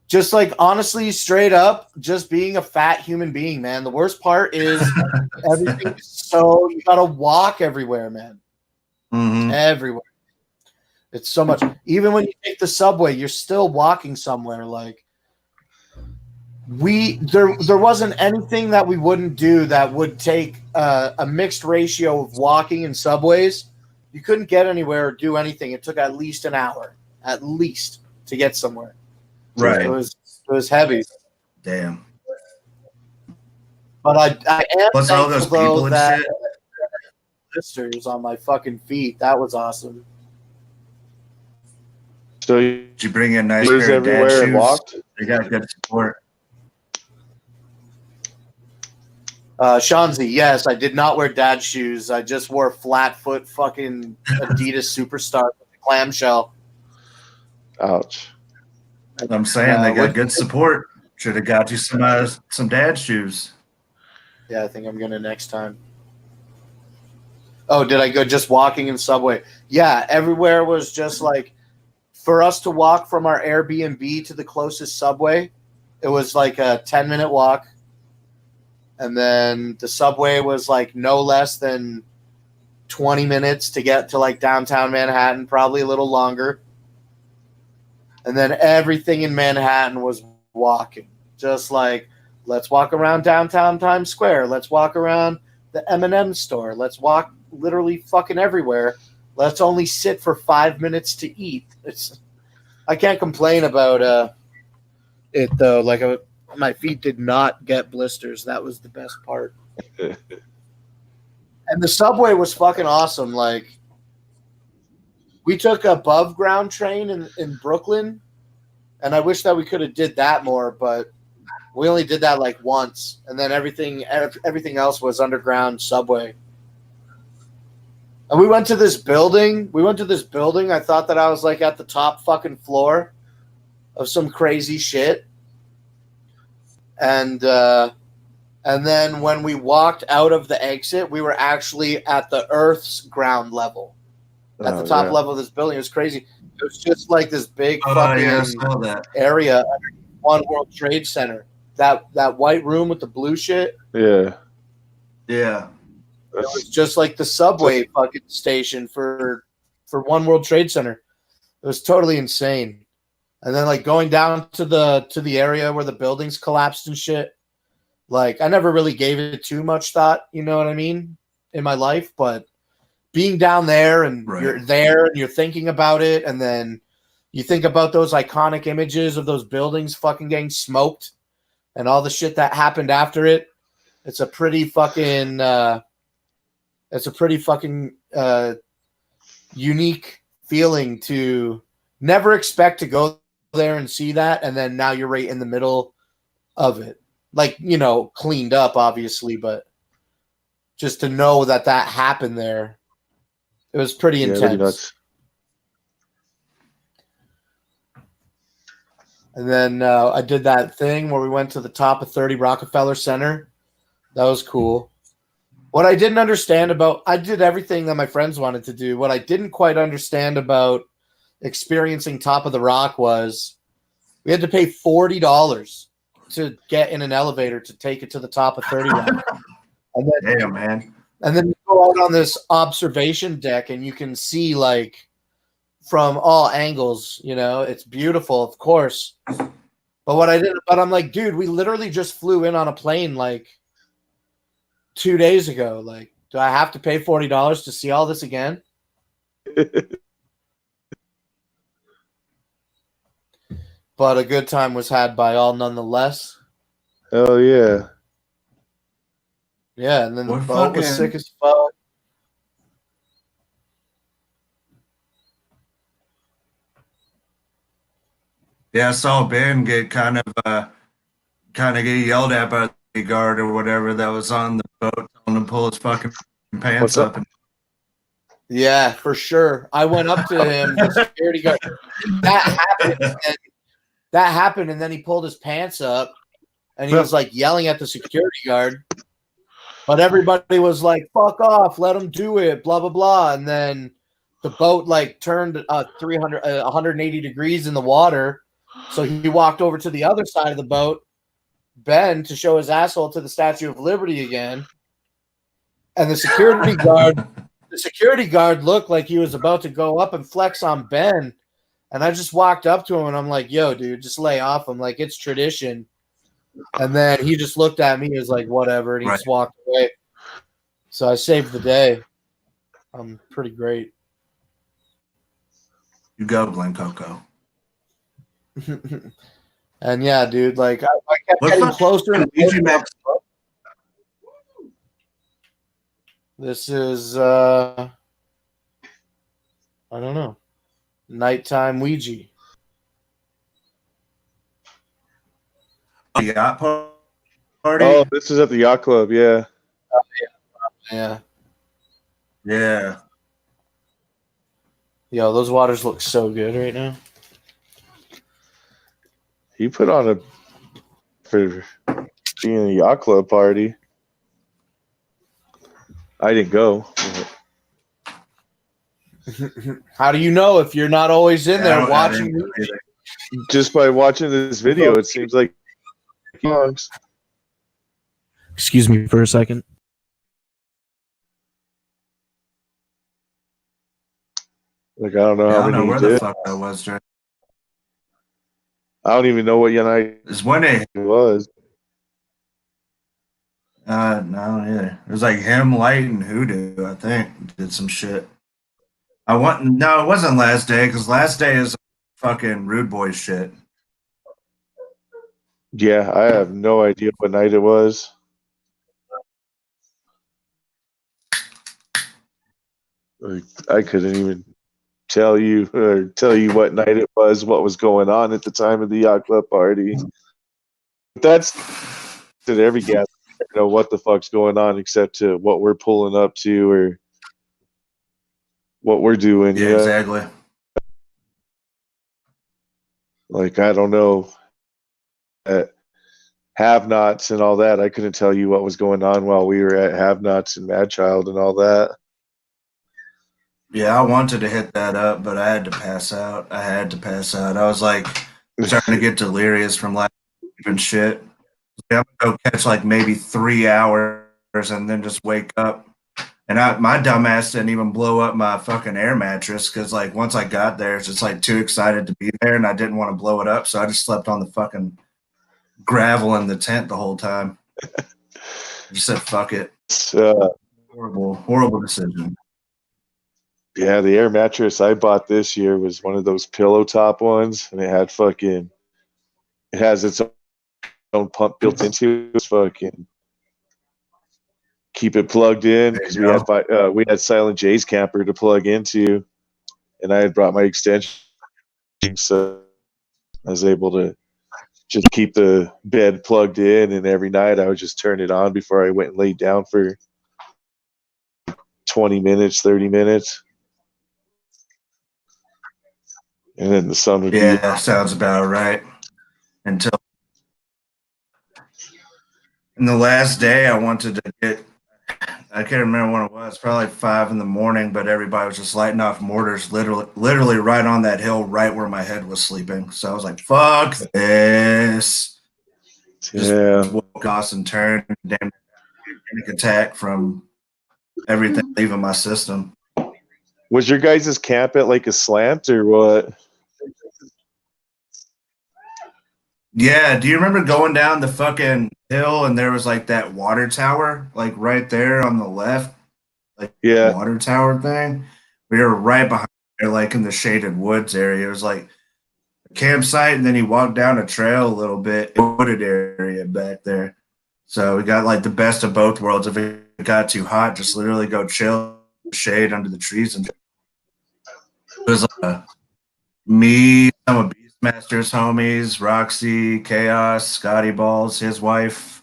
just like honestly, straight up, just being a fat human being, man. The worst part is everything. So you gotta walk everywhere, man. Everywhere. It's so much. Even when you take the subway, you're still walking somewhere. Like there wasn't anything that we wouldn't do that would take a mixed ratio of walking and subways. You couldn't get anywhere or do anything. It took at least an hour, at least, to get somewhere. Right. It was heavy. Damn. But I am Plus all those thankful, people though, and that shit. blisters on my fucking feet. That was awesome. So Did you bring in a nice Lives pair of dad everywhere and shoes? walked? They got good support. Shanzi, yes, I did not wear dad shoes. I just wore flat foot fucking Adidas Superstar with the clamshell. Ouch. I'm saying they got good support. Should have got you some dad shoes. Yeah, I think I'm gonna next time. Oh, did I go just walking in subway? Yeah, everywhere was just like for us to walk from our Airbnb to the closest subway. It was like a 10-minute walk. And then the subway was like no less than 20 minutes to get to like downtown Manhattan, probably a little longer. And then everything in Manhattan was walking. Just like, let's walk around downtown Times Square. Let's walk around the M&M store. Let's walk literally fucking everywhere. Let's only sit for 5 minutes to eat. I can't complain about it though. Like my feet did not get blisters. That was the best part. And the subway was fucking awesome. Like we took a above ground train in Brooklyn, and I wish that we could have did that more, but we only did that like once, and then everything else was underground subway. And we went to this building. I thought that I was like at the top fucking floor of some crazy shit. And then when we walked out of the exit, we were actually at the Earth's ground level, at the top level of this building. It was crazy. It was just like this big fucking area under One World Trade Center. That white room with the blue shit. Yeah. Yeah. It was just like the subway fucking station for One World Trade Center. It was totally insane. And then like going down to the area where the buildings collapsed and shit. Like I never really gave it too much thought, you know what I mean, in my life, but being down there and you're there and you're thinking about it, and then you think about those iconic images of those buildings fucking getting smoked and all the shit that happened after it. It's a pretty fucking unique feeling to never expect to go there and see that, and then now you're right in the middle of it. like, you know, cleaned up, obviously, but just to know that that happened there, it was pretty Yeah, intense. pretty nuts. And then I did that thing where we went to the top of 30 Rockefeller Center. That was cool. What I didn't understand about, I did everything that my friends wanted to do. What I didn't quite understand about experiencing Top of the Rock was we had to pay $40 to get in an elevator to take it to the top of 30 Rock. And then, Damn, man. and then you go out on this observation deck and you can see like from all angles, you know, it's beautiful, of course. But what I did, but I'm like, dude, we literally just flew in on a plane like 2 days ago. Like, do I have to pay $40 to see all this again? But a good time was had by all nonetheless. Oh yeah. Yeah, and then the What boat was fucking- sick as fuck. Yeah, I saw Ben get kind of get yelled at by the guard or whatever that was on the boat, telling him to pull his fucking pants What's up? up. Yeah, for sure. I went up to him, the security guard. That happened, and then he pulled his pants up, and he was like yelling at the security guard. But everybody was like, "Fuck off! Let him do it!" Blah blah blah. And then the boat like turned 180 degrees in the water, so he walked over to the other side of the boat, Ben, to show his asshole to the Statue of Liberty again. And the security guard looked like he was about to go up and flex on Ben. And I just walked up to him and I'm like, yo, dude, just lay off. I'm like, it's tradition. And then he just looked at me, he was like, whatever, and he just walked away. So I saved the day. I'm pretty great. You go, Glen Coco. And yeah, dude, like I kept What getting fuck- closer and Ouija closer. Max? This is I don't know. Nighttime Ouija. Yacht party? Oh, this is at the yacht club. Yeah. Yeah. Yeah. Yo, those waters look so good right now. He put on a for being a yacht club party. I didn't go. How do you know if you're not always in I there don't- I watching? didn't go either. Just by watching this video, it seems like he belongs. Excuse me for a second. Like I don't know Yeah, I how don't know many where he the did. fuck that was, Jared. I don't even know what night It's one day. it was. No, I don't either. It was like him, Light, and Hoodoo, I think, did some shit. No, it wasn't last day, because last day is fucking Rude Boy shit. Yeah, I have no idea what night it was. Like, I couldn't even tell you what night it was, what was going on at the time of the yacht club party. That's at every gas. You know what the fuck's going on except to what we're pulling up to or what we're doing. Yeah, Yeah, exactly. like I don't know. Have-nots and all that. I couldn't tell you what was going on while we were at Have-nots and Mad Child and all that. Yeah, I wanted to hit that up, but I had to pass out. I was like starting to get delirious from last and shit. I'm gonna go catch like maybe 3 hours and then just wake up. And my dumbass didn't even blow up my fucking air mattress because like once I got there, it's just like too excited to be there and I didn't want to blow it up, so I just slept on the fucking gravel in the tent the whole time. Just said fuck it. Horrible decision. Yeah, the air mattress I bought this year was one of those pillow top ones, and it has its own pump built into it. It's fucking keep it plugged in because we had Silent J's camper to plug into, and I had brought my extension, so I was able to just keep the bed plugged in, and every night I would just turn it on before I went and laid down for 20 minutes, 30 minutes. And then the sun would be Yeah, sounds about right. Until in the last day, I wanted to get. I can't remember when it was. Probably 5 in the morning, but everybody was just lighting off mortars, literally right on that hill, right where my head was sleeping. So I was like, "Fuck this!" Just yeah. woke off and turned. Damn panic attack from everything leaving my system. Was your guys' camp at like a slant or what? Yeah, do you remember going down the fucking hill and there was like that water tower, like right there on the left, like Yeah. water tower thing? We were right behind there, like in the shaded woods area. It was like a campsite, and then you walk down a trail a little bit, wooded area back there. So we got like the best of both worlds. If it got too hot, just literally go chill, shade under the trees, and it was me, some of Beastmaster's homies, Roxy, Chaos, Scotty Balls, his wife,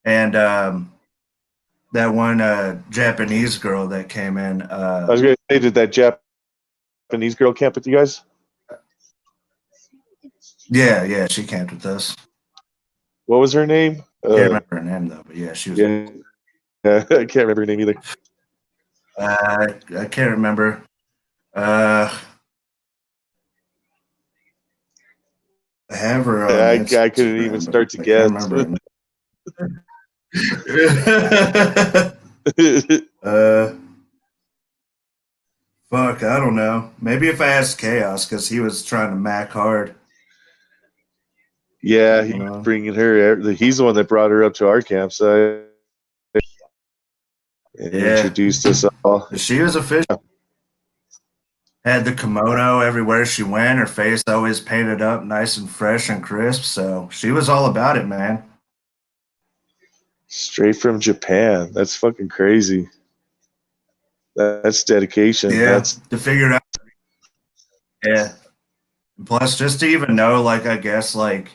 and that one Japanese girl that came in. I was going to say, did that Japanese girl camp with you guys? Yeah, she camped with us. What was her name? Can't remember her name though, but yeah, she was. Yeah, I can't remember her name either. I can't remember. I have her on I couldn't even start to guess. Fuck, I don't know. Maybe if I asked Chaos, because he was trying to mac hard. Yeah, he was bringing her. He's the one that brought her up to our campsite and introduced us all. She was official. Had the kimono everywhere she went. Her face always painted up nice and fresh and crisp. So she was all about it, man. Straight from Japan. That's fucking crazy. That's dedication. Yeah, That's to figure it out. Yeah. Plus, just to even know, like, I guess, like,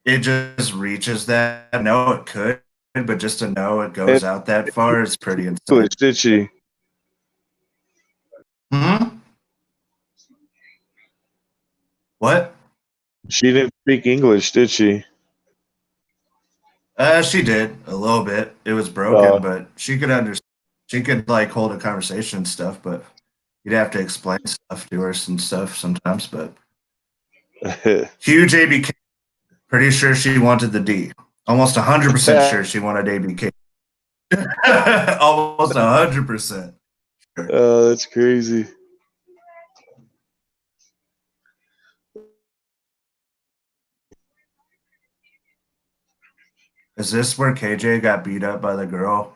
it just reaches that. I know it could, but just to know it goes out that far is pretty insane. English, did she? What? She didn't speak English, did she? She did a little bit. It was broken, but she could understand. She could like hold a conversation and stuff, but you'd have to explain stuff to her and stuff sometimes. But huge ABK. Pretty sure she wanted the D. Almost 100% sure she wanted ABK. Almost 100%. Oh, that's crazy. Is this where KJ got beat up by the girl?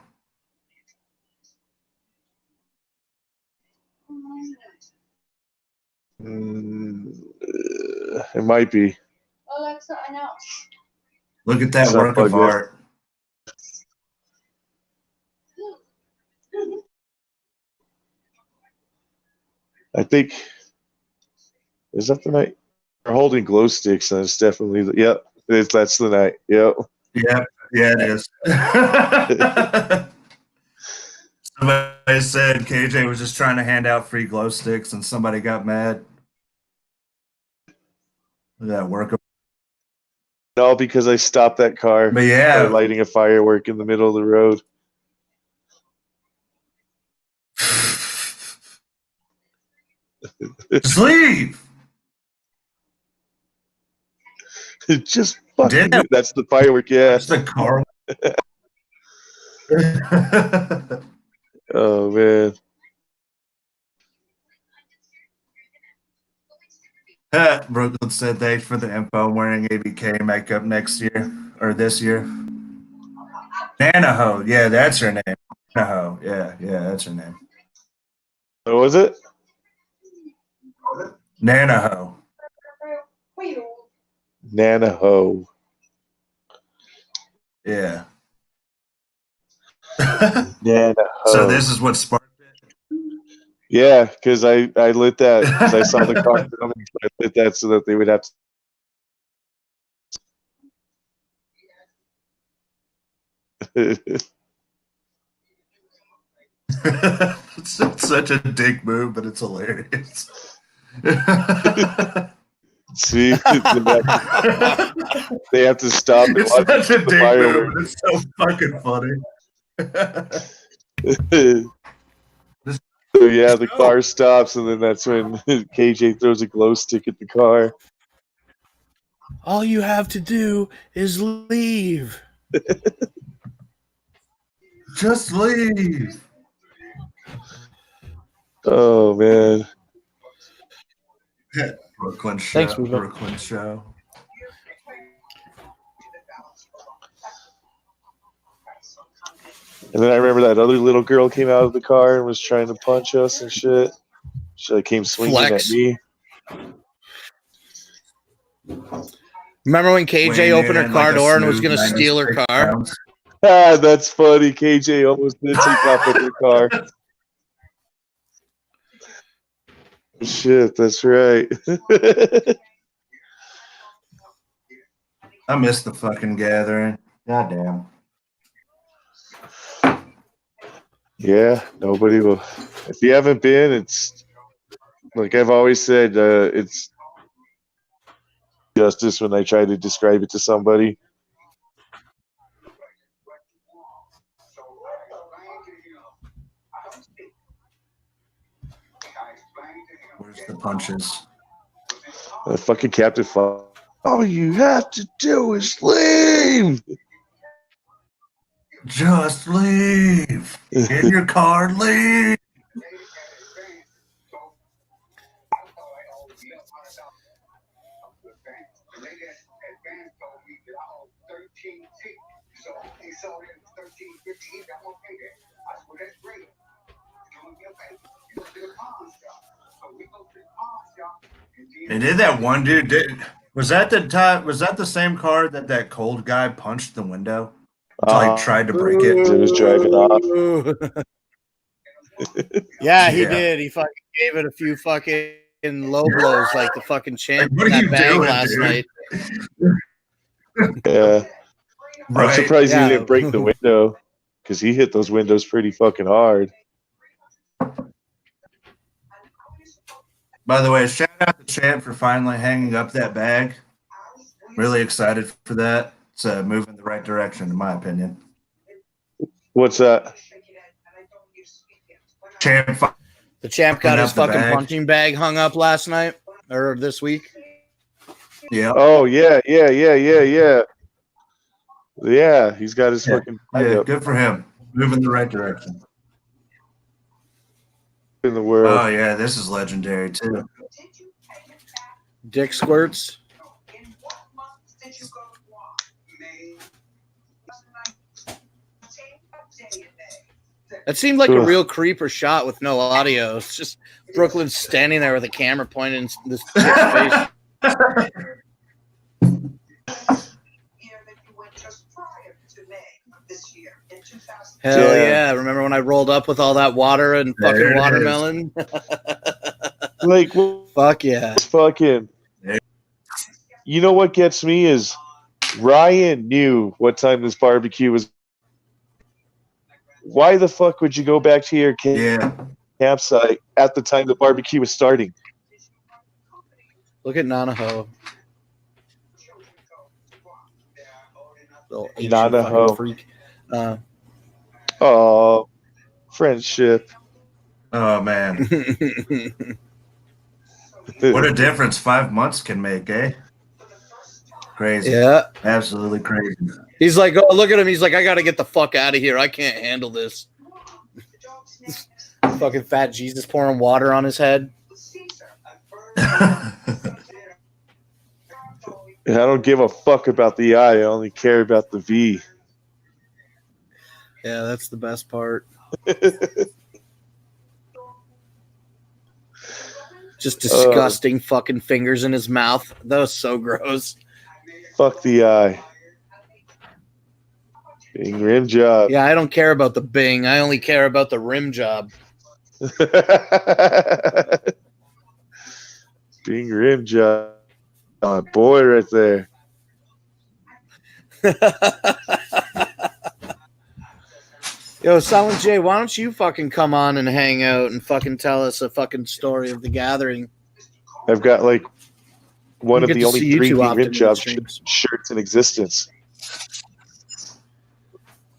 It might be. Look at that work of art. I think, is that the night? They're holding glow sticks, and it's definitely yep. That's the night. Yep. Yeah, it is. Somebody said KJ was just trying to hand out free glow sticks, and somebody got mad. That work. No, because I stopped that car. But yeah, lighting a firework in the middle of the road. Just leave. Just fucking. That's the firework. Yeah. That's the car. Oh man. Brooklyn said thanks for the info. I'm wearing ABK makeup next year or this year. Nanaho, yeah, that's her name. Nanaho, yeah, that's her name. What was it? Nanaho. Nanaho. Yeah. Nanaho. So this is what sparked it? Yeah, because I lit that because I saw the car filming, so I lit that so that they would have to It's such a dick move, but it's hilarious. See, they have to stop and It's watch such a the dick move, fireworks. but it's so fucking funny. So yeah, the car stops, and then that's when KJ throws a glow stick at the car. All you have to do is leave. Just leave. Oh man. Brooklyn show. Thanks, Reba. Brooklyn show. And then I remember that other little girl came out of the car and was trying to punch us and shit. She like came swinging Flex. at me. Remember when KJ Weighing opened in her like car a door and was smooth going to steal her 96 car? pounds. Ah, that's funny. KJ almost did take off with her car. Shit, that's right. I missed the fucking gathering. Goddamn. Yeah, nobody will. If you haven't been, it's like I've always said, it's justice when I try to describe it to somebody. Where's the punches? Fucking Captain Fall. All you have to do is leave. Just leave. In your car, leave. And did that one dude was that the time? Was that the same car that cold guy punched the window? Until he tried to break it. It was driving off. Yeah, he Yeah. did. He fucking gave it a few fucking low blows like the fucking champ Like, what are that you bang doing, last dude? night. Yeah. I'm Right. surprised Yeah. he didn't break the window because he hit those windows pretty fucking hard. By the way, shout out to Champ for finally hanging up that bag. Really excited for that. It's a move in the right direction, in my opinion. What's that? Champ, The champ got Hung his up the fucking bag. punching bag hung up last night or this week. yeah, Oh yeah. Yeah, he's got his fucking flag yeah, up good for him. Move in the right direction. in the world. Oh yeah, this is legendary too. Dick squirts. That seemed like a Ugh. real creeper shot with no audio. It's just Brooklyn standing there with a camera pointing in this chick's face. Hell yeah. Remember when I rolled up with all that water and There fucking it is. watermelon? Like, Fuck yeah. it's fucking. You know what gets me is Ryan knew what time this barbecue was. Why the fuck would you go back to your Yeah, campsite at the time the barbecue was starting? Look at Nanaho. Little Asian Nanaho. fucking freak. Oh, friendship. oh man, what a difference 5 months can make, eh? Crazy, Yeah. absolutely crazy. He's like, oh, look at him. He's like, I got to get the fuck out of here. I can't handle this. Fucking fat Jesus pouring water on his head. And I don't give a fuck about the I. I only care about the V. Yeah, that's the best part. Just disgusting fucking fingers in his mouth. That was so gross. Fuck the I. Being rim job. Yeah, I don't care about the Bing. I only care about the rim job. Being rim job. My boy right there. Yo, Silent J, why don't you fucking come on and hang out and fucking tell us a fucking story of the gathering? I've got like one We of get the to only see you 3D two often rim in the job streams. shirts in existence.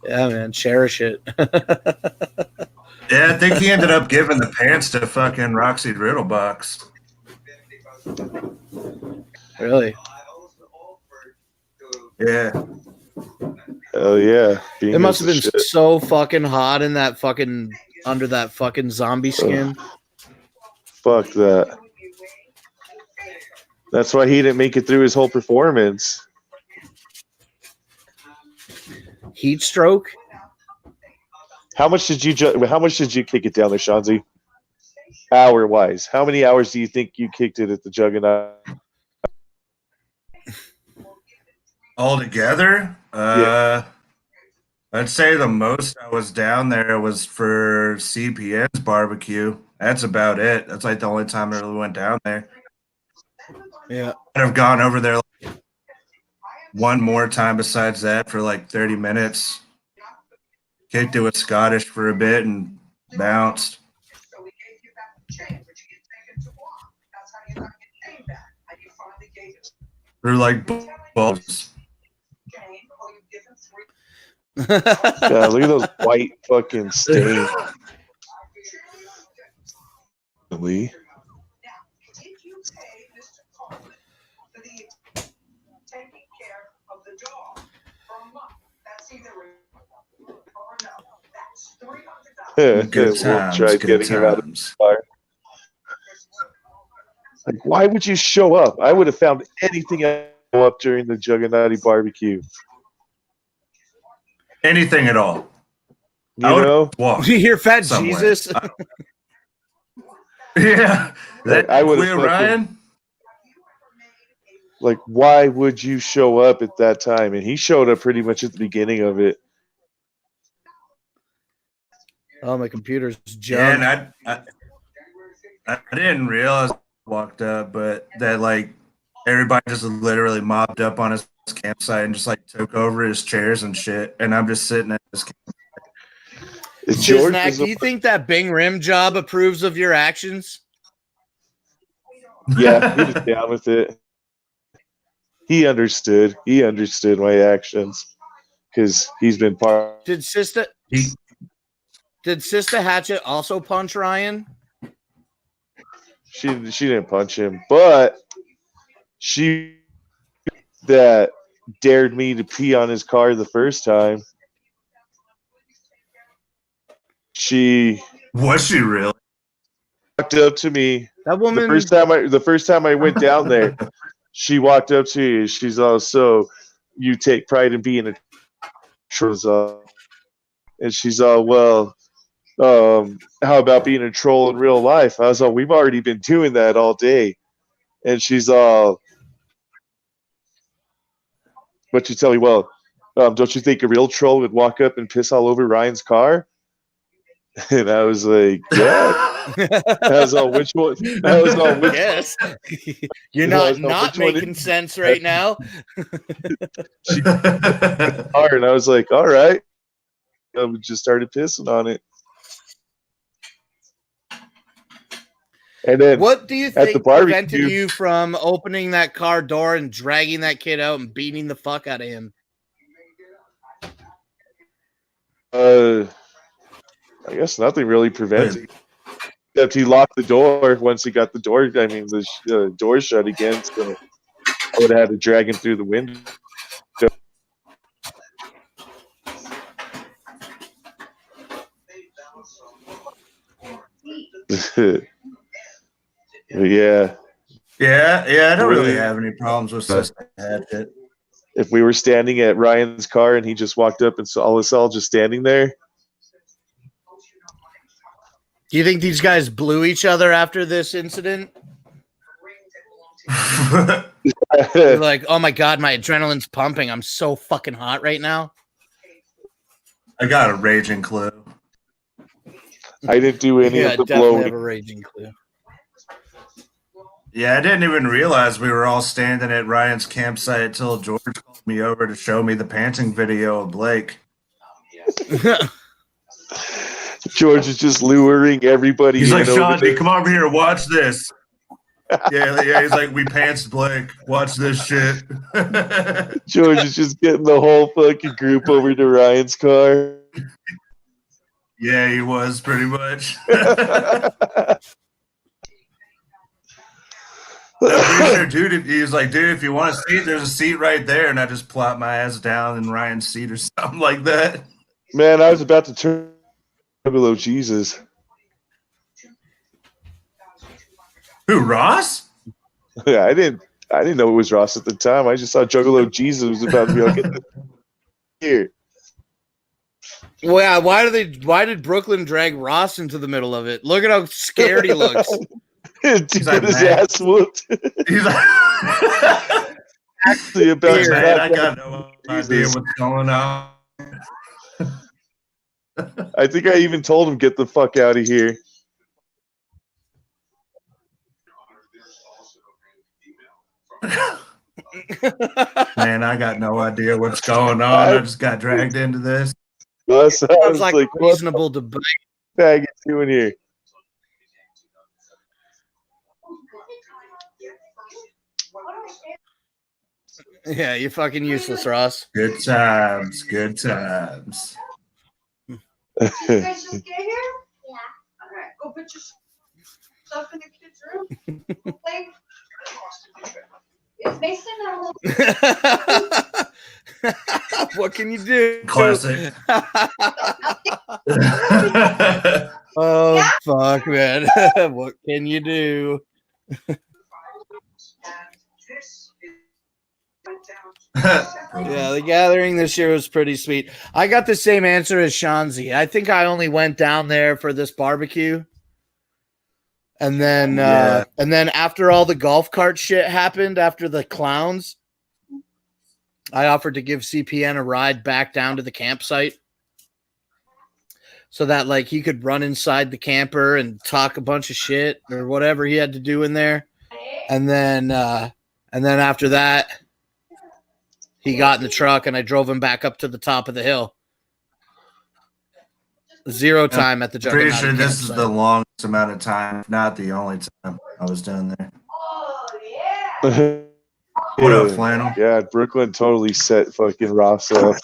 Yeah, man, cherish it. Yeah, I think he ended up giving the pants to fucking Roxy Riddlebox. Really? Yeah. Oh yeah. It must have been so fucking hot in that fucking under that fucking zombie skin. Fuck that. That's why he didn't make it through his whole performance. Heat stroke. How much did you kick it down there, Shanzi? Hour wise, how many hours do you think you kicked it at the Juggernaut? Altogether, Yeah. I'd say the most I was down there was for CPN's barbecue. That's about it. That's like the only time I really went down there. Yeah. I've gone over there like one more time besides that for like 30 minutes. Kicked it with Scottish for a bit and bounced. Through like balls. Yeah, look at those white fucking stains. Lee. Good We'll times, try good getting him out of the times. fire. Like, why would you show up? I would have found anything up during the Juggernaut barbecue. Anything at all. You know? Walk You hear Fat somewhere. Jesus? Yeah. That I would Queer have Ryan? Like, why would you show up at that time? And he showed up pretty much at the beginning of it. Oh, my computer's Yeah, junk. and I didn't realize I walked up, but that like everybody just literally mobbed up on his campsite and just like took over his chairs and shit. And I'm just sitting at this campsite. Siznak, do you think that Bing Rim job approves of your actions? Yeah, he was down with it. He understood. He understood my actions because he's been part. Did Sister Hatchet also punch Ryan? She didn't punch him, but she that dared me to pee on his car the first time. Was she really? Walked up to me. That woman. The first time I went down there, she walked up to me. She's all, so you take pride in being a troll, and she's all, well, how about being a troll in real life? I was all, we've already been doing that all day, and she's all, but you tell me, well, don't you think a real troll would walk up and piss all over Ryan's car? And I was like, yeah. I was all, which one? I was all, which yes. You're not making sense right now. And I was like, all right. I just started pissing on it. And then what do you at the think barbecue, prevented you from opening that car door and dragging that kid out and beating the fuck out of him? I guess nothing really prevents it. Except he locked the door once he got the door. I mean, the door shut again, so I would have had to drag him through the window. Yeah. Yeah, I don't really have any problems with Sister Hatchet. If we were standing at Ryan's car and he just walked up and saw us all just standing there. Do you think these guys blew each other after this incident? You're like, oh my God, my adrenaline's pumping. I'm so fucking hot right now. I got a raging clue. I didn't do any of the blowing. Have a raging clue. Yeah, I didn't even realize we were all standing at Ryan's campsite until George called me over to show me the panting video of Blake. George is just luring everybody. He's like, in over Shanti, there. come over here, watch this. Yeah. He's like, we pants Blake. Watch this shit. George is just getting the whole fucking group over to Ryan's car. Yeah, he was pretty much. Dude, he was like, dude, if you want a seat, there's a seat right there. And I just plop my ass down in Ryan's seat or something like that. Man, I was about to turn below Jesus. Who, Ross? Yeah, I didn't know it was Ross at the time. I just saw Juggalo Jesus was about to be like, get here. Well, yeah, why did Brooklyn drag Ross into the middle of it? Look at how scared he looks. He's like, his man. ass whooped. He's like, Actually, about to man, knock I got out no Jesus. idea what's going on. I think I even told him, get the fuck out of here. Man, I got no idea what's going on. I just got dragged into this. So I was Sounds like a reasonable debate. what the faggot doing here? Yeah, you're fucking useless, Ross. Good times, good times. You guys just get here? Yeah. All right, go put your stuff in the kids' room. Play. Is Mason a little? What can you do? Classic. Oh, fuck, man. What can you do? Yeah, the gathering this year was pretty sweet. I got the same answer as Shanzi. I think I only went down there for this barbecue. And then after all the golf cart shit happened, after the clowns, I offered to give CPN a ride back down to the campsite so that like he could run inside the camper and talk a bunch of shit or whatever he had to do in there. And then after that, he got in the truck and I drove him back up to the top of the hill. Zero time at the Pretty Juggernaut sure this is campsite. the longest amount of time, if not the only time I was down there. Oh, yeah. What up, Flannel? Yeah, Brooklyn totally set fucking Ross up.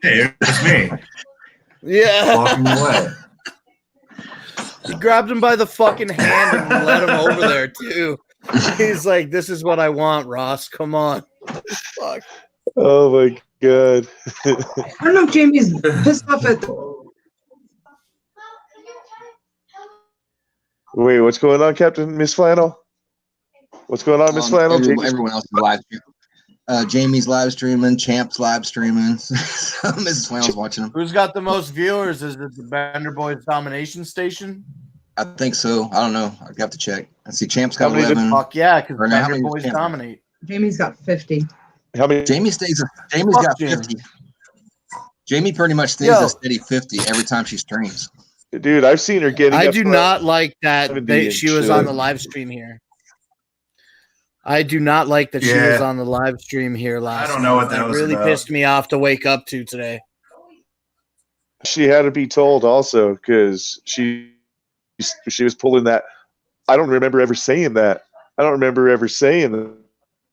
Hey, it's me. Yeah. Walking away. He grabbed him by the fucking hand and led him over there too. He's like, "This is what I want, Ross. Come on." Fuck. Oh my god. I don't know if Jamie's pissed off at Wait, what's going on, Captain Miss Flannel? What's going on, Miss Flannel? Everyone else is live streaming. Jamie's live streaming. Champ's live streaming. Mrs. Flannel's watching them. Who's got the most viewers? Is it the Bender Boys Domination Station? I think so. I don't know. I have to check. I see Champ's got How many 11. fuck yeah, because Or no, how Bender many Boys Champ? dominate. Jamie's got 50. How many? Jamie's Fuck got Jamie. 50. Jamie pretty much stays Yo. a steady 50 every time she streams. Dude, I've seen her getting. I up do to not like that 70 she and was shit. on the live stream here. I do not like that she Yeah. was on the live stream here last I don't know night. what that It was really about. pissed me off to wake up to today. She had to be told also because she was pulling that. I don't remember ever saying that. I don't remember ever saying that.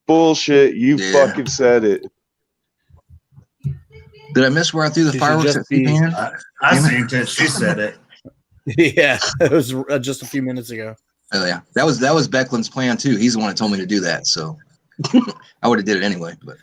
Bullshit. You Yeah. fucking said it. Did I miss where I threw the She should fireworks just at be- CPN? I seen it. She said it. Yeah, it was just a few minutes ago. Oh yeah, that was Beckland's plan too. He's the one that told me to do that, so I would have did it anyway. But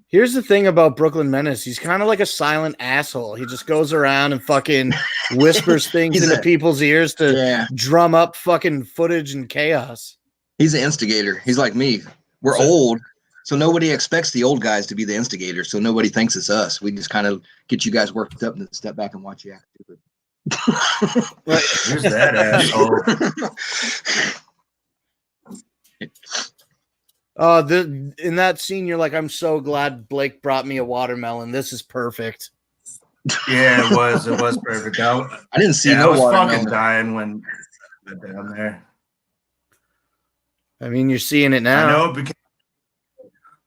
Here's the thing about Brooklyn Menace. He's kind of like a silent asshole. He just goes around and fucking whispers things He's into a- people's ears to yeah, drum up fucking footage and chaos. he's an instigator. He's like me. We're old, so nobody expects the old guys to be the instigators. So nobody thinks it's us. We just kind of get you guys worked up and then step back and watch you act stupid. Who's that asshole? In that scene, you're like, I'm so glad Blake brought me a watermelon. This is perfect. Yeah, it was. It was perfect. I didn't see I no was watermelon. fucking dying when I went down there. I mean, you're seeing it now. I know it became.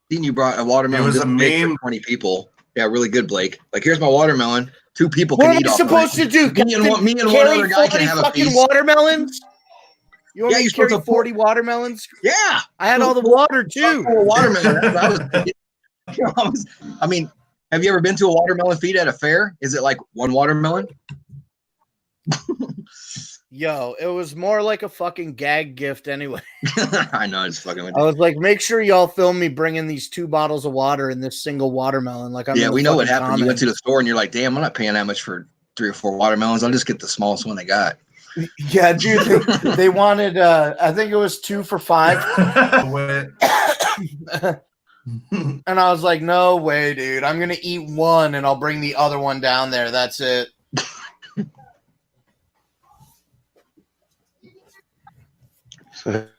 Then you brought a watermelon. It was this a big for meme. 20 people. Yeah, really good, Blake. Like, here's my watermelon. 2 people What can am eat I off supposed of to do? it. Me and one Carry other guy can 40 have a fucking piece. watermelons? You want Yeah, me you're to carry supposed to 40 watermelons? Yeah. I had all the water too. Watermelon. That's what I was thinking. I mean, have you ever been to a watermelon feed at a fair? Is it like one watermelon? Yo, it was more like a fucking gag gift anyway. I know, it's fucking I was like, make sure y'all film me bringing these 2 bottles of water in this single watermelon. Like, yeah, we know what happened. You went to the store and you're like, damn, I'm not paying that much for 3 or 4 watermelons. I'll just get the smallest one they got. Yeah, dude, they wanted, I think it was 2 for $5. And I was like, no way, dude. I'm going to eat one and I'll bring the other one down there. That's it. Dirty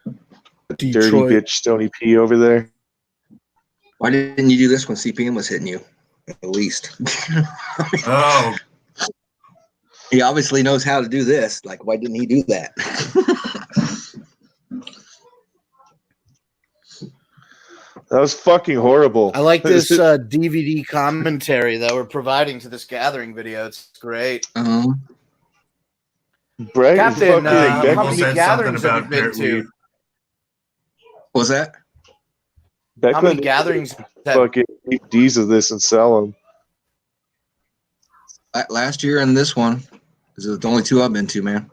bitch Stony P over there. Why didn't you do this when CPM was hitting you? At least. Oh. He obviously knows how to do this. Like, why didn't he do that? That was fucking horrible. I like this DVD commentary that we're providing to this gathering video. It's great. Brett, Captain, how Beckle many said gatherings something have you about been to? What was that? How many gatherings? Fucking DVDs of this and sell them. Last year and this one, because it was the only 2 I've been to, man.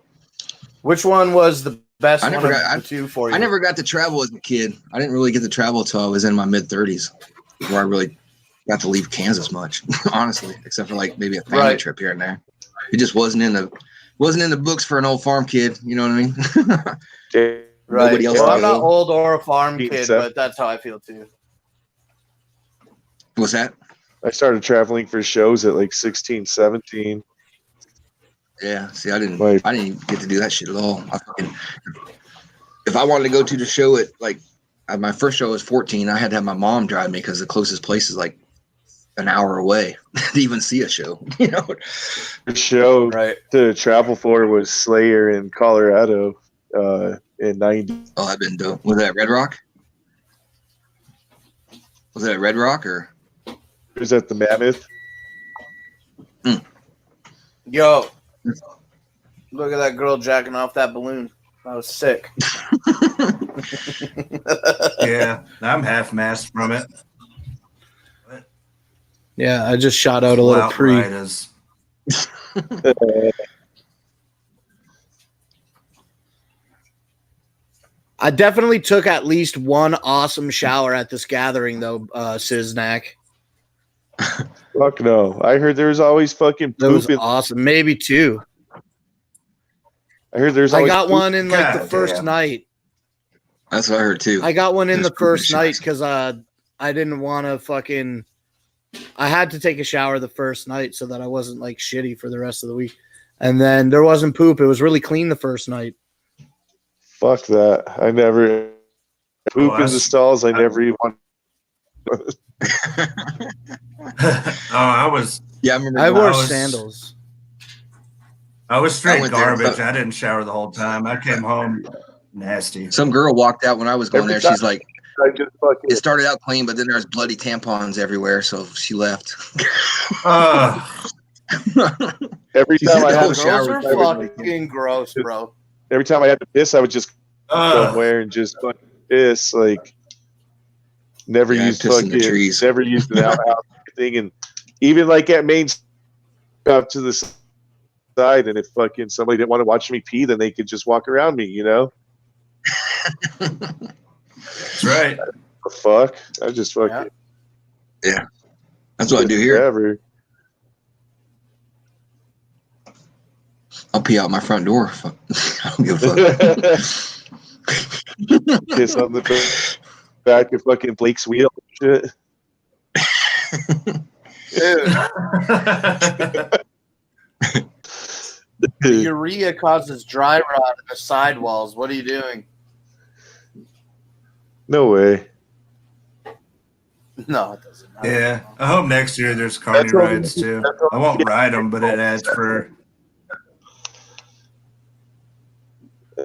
Which one was the best I never one got, of the 2 for you? I never got to travel as a kid. I didn't really get to travel until I was in my mid-30s, where I really got to leave Kansas much, honestly, except for like maybe a family trip here and there. It just wasn't in the books for an old farm kid. You know what I mean? Right. Nobody else. Well, I'm not old or a farm kid, but that's how I feel too. What's that? I started traveling for shows at like 16, 17. Yeah. See, I didn't even get to do that shit at all. If I wanted to go to the show at like my first show was 14, I had to have my mom drive me because the closest place is like an hour away to even see a show. You know, The show to travel for was Slayer in Colorado in 90. Oh, I've been dope. Was that Red Rock? Was that Red Rock or? It was at the Mammoth. Yo, look at that girl jacking off that balloon. That was sick. Yeah, I'm half masked from it. Yeah, I just shot out a little pre. I definitely took at least one awesome shower at this gathering, though, Siznak. Fuck no. I heard there's always fucking poop. That was awesome. Maybe 2. I heard there's I always got poop. one in like the first night. That's what I heard too. I got one in There's the first poop in night because I didn't want to fucking. I had to take a shower the first night so that I wasn't like shitty for the rest of the week. And then there wasn't poop. It was really clean the first night. Fuck that. I never poop in the stalls. I never even want. I was. Yeah, I remember. I wore sandals. I was straight went there, garbage. but- I didn't shower the whole time. I came home nasty. Some girl walked out when I was going Every there. time She's like, I just fucking. it started out clean, but then there's bloody tampons everywhere, so she left. Every She time said I the had whole to shower Those was are covered. fucking gross, bro. every time I had to piss, I would just go somewhere and just fucking piss. Like never Yeah, I used pissed in fucking the trees. never used an outhouse thing, and even like at main up to the side, and if fucking somebody didn't want to watch me pee, then they could just walk around me, you know. That's right. The fuck, I just fucking Yeah, that's what I do here. forever. I'll pee out my front door. Fuck. I don't give a fuck. Piss on the back of fucking Blake's wheel and shit. The urea causes dry rot in the sidewalls. What are you doing? No way. No, it doesn't. Yeah, I hope next year there's carny That's all- rides too. I won't ride them, but it adds for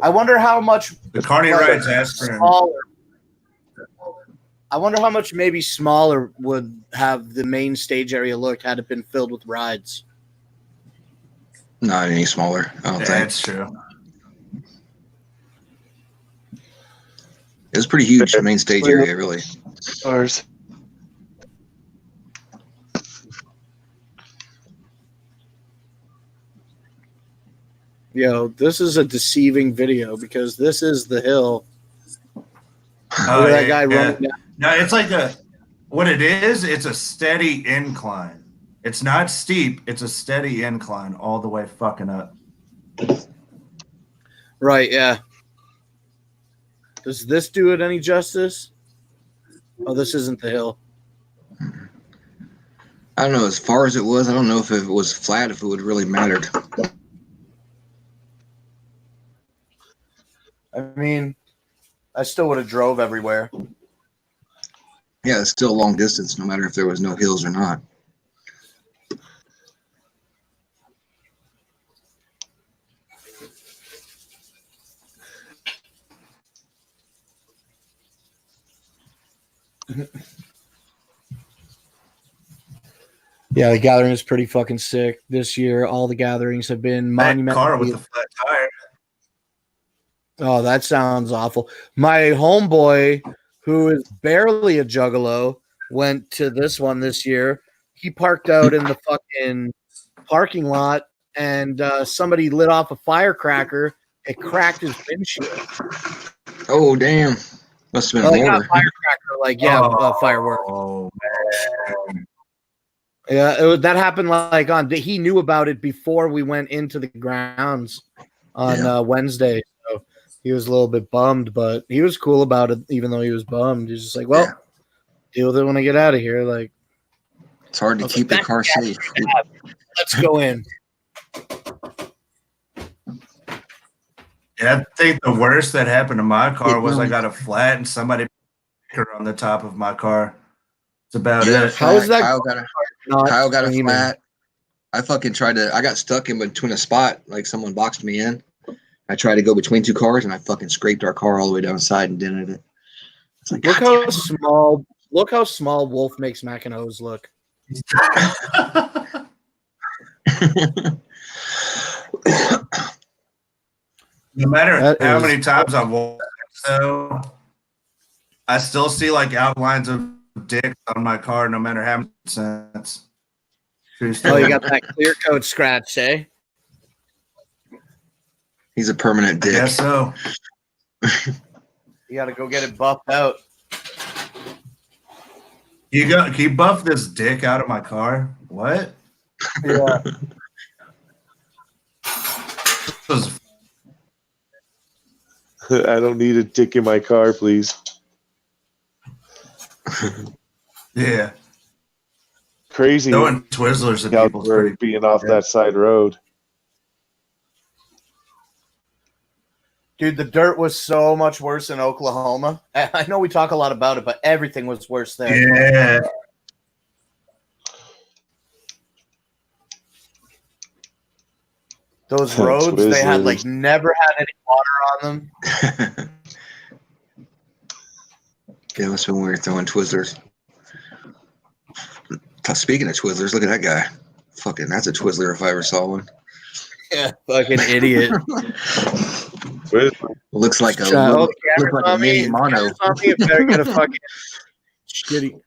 I wonder how much the carny rides. Adds for smaller. I wonder how much maybe smaller would have the main stage area looked had it been filled with rides. Not any smaller, I don't think. That's true. It was pretty huge, the main stage area, really. Ours. Yo, this is a deceiving video because this is the hill. Oh, Look at that guy running down. No, it's like what it is, it's a steady incline. It's not steep, it's a steady incline all the way fucking up. Right, yeah. Does this do it any justice? Oh, this isn't the hill. I don't know. As far as it was, I don't know if it was flat, if it would really mattered. I mean, I still would have drove everywhere. Yeah, it's still a long distance, no matter if there was no hills or not. Yeah, the gathering is pretty fucking sick this year. All the gatherings have been That monumental. car with the flat tire. Oh, that sounds awful. My homeboy, who is barely a juggalo, went to this one this year. He parked out in the fucking parking lot, and somebody lit off a firecracker. It cracked his windshield. Oh, damn. Must have been Like, a not mortar. firecracker, like, yeah, firework. Oh, man. Yeah, that happened like he knew about it before we went into the grounds on Wednesday. So he was a little bit bummed, but he was cool about it, even though he was bummed. He's just like, well, deal with it when I get out of here. Like, it's hard to keep your car safe. Let's go in. Yeah, I think the worst that happened to my car was I got a flat and somebody put her on the top of my car. That's about it. How is that? Kyle got a flat. I fucking tried to. I got stuck in between a spot. Like someone boxed me in. I tried to go between two cars, and I fucking scraped our car all the way down the side and dented it. It's like, Look how small. Look how small Wolf makes Mac and O's look. No matter how many times I've walked, so I still see like outlines of dicks on my car, no matter how many cents. Oh, you got that clear coat scratch, eh? He's a permanent dick. I guess so. You got to go get it buffed out. Can you buff this dick out of my car? What? Yeah. I don't need a dick in my car, please. Yeah. Crazy. Throwing Twizzlers at people for being off that side road. Dude, the dirt was so much worse in Oklahoma. I know we talk a lot about it, but everything was worse there. Yeah. Those roads, they had like never had any water on them. Yeah, that's when we were throwing Twizzlers. Speaking of Twizzlers, look at that guy. Fucking, that's a Twizzler if I ever saw one. Yeah, fucking idiot. Looks like a mini mono. Better get a fucking shitty.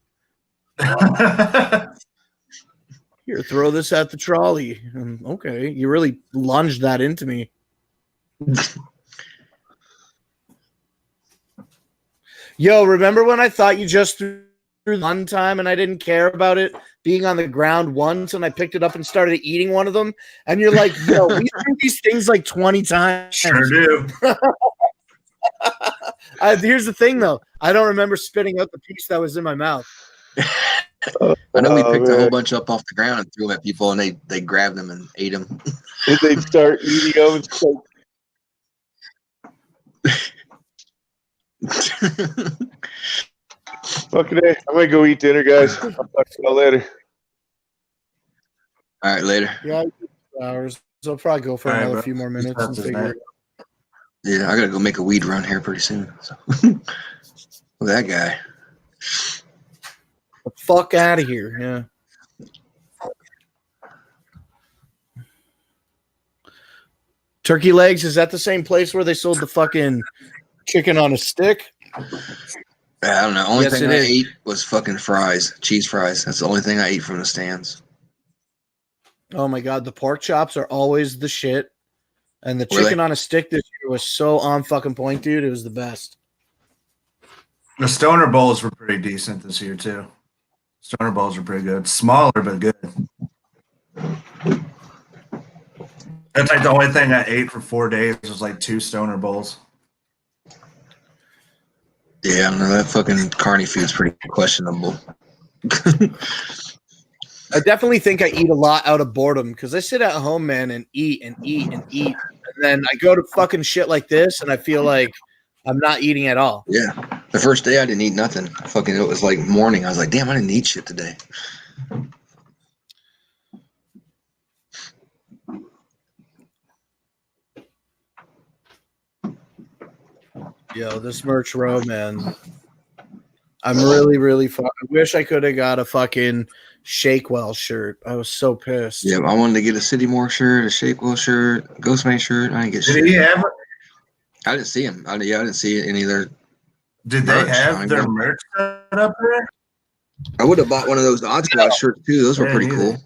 Here, throw this at the trolley. Okay, you really lunged that into me. Yo, remember when I thought you just threw one time and I didn't care about it being on the ground once and I picked it up and started eating one of them? And you're like, yo, we do these things like 20 times. Sure do. Here's the thing, though. I don't remember spitting out the piece that was in my mouth. I know we picked a whole bunch up off the ground and threw them at people, and they grabbed them and ate them. And they start eating them. Fucking hey, I'm gonna go eat dinner, guys. I'll talk to you all later. All right, later. Yeah, 2 hours. So I'll probably go for All right, another bro. few more minutes and figure it out. Yeah, I gotta go make a weed run here pretty soon. So. Look at that guy. The fuck out of here. Yeah. Turkey Legs, is that the same place where they sold the fucking chicken on a stick? I don't know. Only Yes, thing it I is. ate was fucking fries, cheese fries. That's the only thing I ate from the stands. Oh my god, the pork chops are always the shit. And the Were they? chicken on a stick this year was so on fucking point, dude. It was the best. The Stoner Bowls were pretty decent this year too. Stoner Bowls were pretty good. Smaller but good. That's like the only thing I ate for 4 days was like 2 Stoner Bowls. Yeah, no, that fucking carny food's pretty questionable. I definitely think I eat a lot out of boredom because I sit at home, man, and eat and eat and eat. And then I go to fucking shit like this and I feel like I'm not eating at all. Yeah. The first day I didn't eat nothing. Fucking, it was like morning. I was like, damn, I didn't eat shit today. Yo, this merch row, man. I'm really, really I wish I could have got a fucking Shakewell shirt. I was so pissed. Yeah, I wanted to get a City Moore shirt, a Shakewell shirt, a Ghostman shirt. I didn't get shit. Did he have? I didn't see him. I didn't see any of their. Did they have their merch set up there? I would have bought one of those Odd Squad shirts too. Those were pretty cool.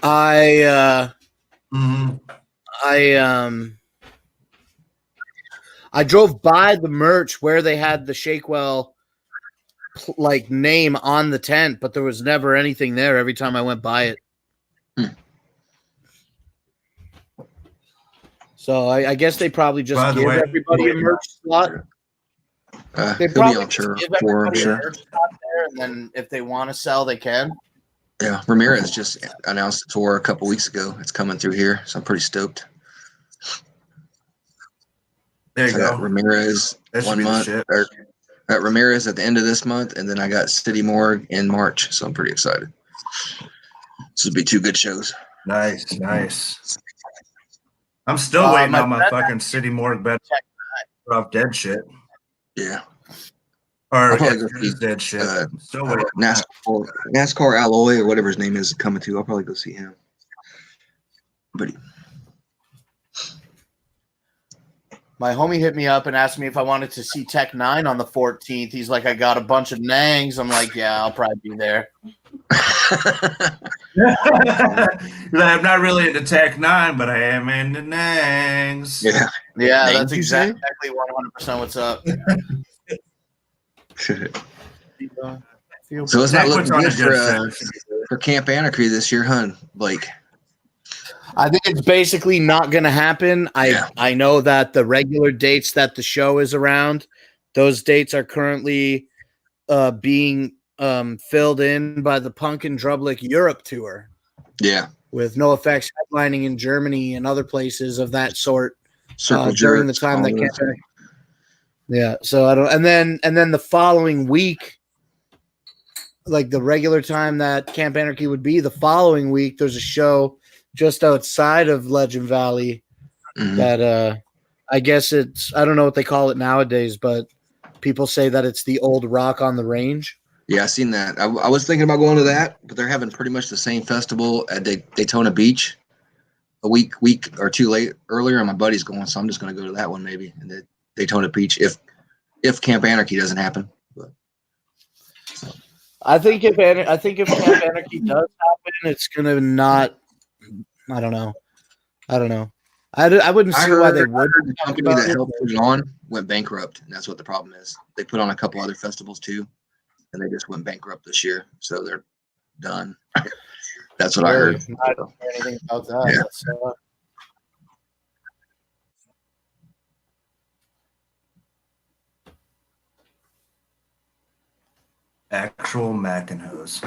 I drove by the merch where they had the Shakewell like name on the tent, but there was never anything there every time I went by it. So I guess they probably just give everybody a merch slot. They probably just give everybody a merch slot there, and then if they want to sell, they can. Yeah, Ramirez just announced a tour a couple weeks ago. It's coming through here, so I'm pretty stoked. There you go. Ramirez 1 month. Or, Ramirez at the end of this month, and then I got City Morgue in March, so I'm pretty excited. This would be 2 good shows. Nice, nice. I'm still waiting on my fucking City Morgue bed off dead shit. Yeah. Or dead shit. Still waiting. NASCAR Alloy or whatever his name is coming to. I'll probably go see him. But my homie hit me up and asked me if I wanted to see Tech 9 on the 14th. He's like, I got a bunch of nangs. I'm like, yeah, I'll probably be there. I'm not really into Tech 9, but I am into nangs. Yeah. Yeah, that's exactly 100% what's up. So it's not looking good for Camp Anarchy this year, huh, Blake? I think it's basically not going to happen. I know that the regular dates that the show is around, those dates are currently being filled in by the Punk and Drublick Europe tour. Yeah. With NoFX headlining in Germany and other places of that sort Circle during the Jerks, time that all Camp those. Anarchy. Yeah. So I don't, and then the following week, like the regular time that Camp Anarchy would be, the following week, there's a show just outside of Legend Valley that I guess I don't know what they call it nowadays, but people say that it's the old Rock on the Range. Yeah, I seen that. I was thinking about going to that, but they're having pretty much the same festival at Daytona Beach a week or 2 earlier, and my buddy's going, so I'm just going to go to that one maybe, and the Daytona Beach if Camp Anarchy doesn't happen. But, I think if Camp Anarchy does happen, it's going to not. I don't know. I wouldn't see why they would. The company that helped put it on went bankrupt, and that's what the problem is. They put on a couple other festivals too, and they just went bankrupt this year, so they're done. That's what I heard. I don't hear anything about that. Yeah. That's, Actual Mac and Hose.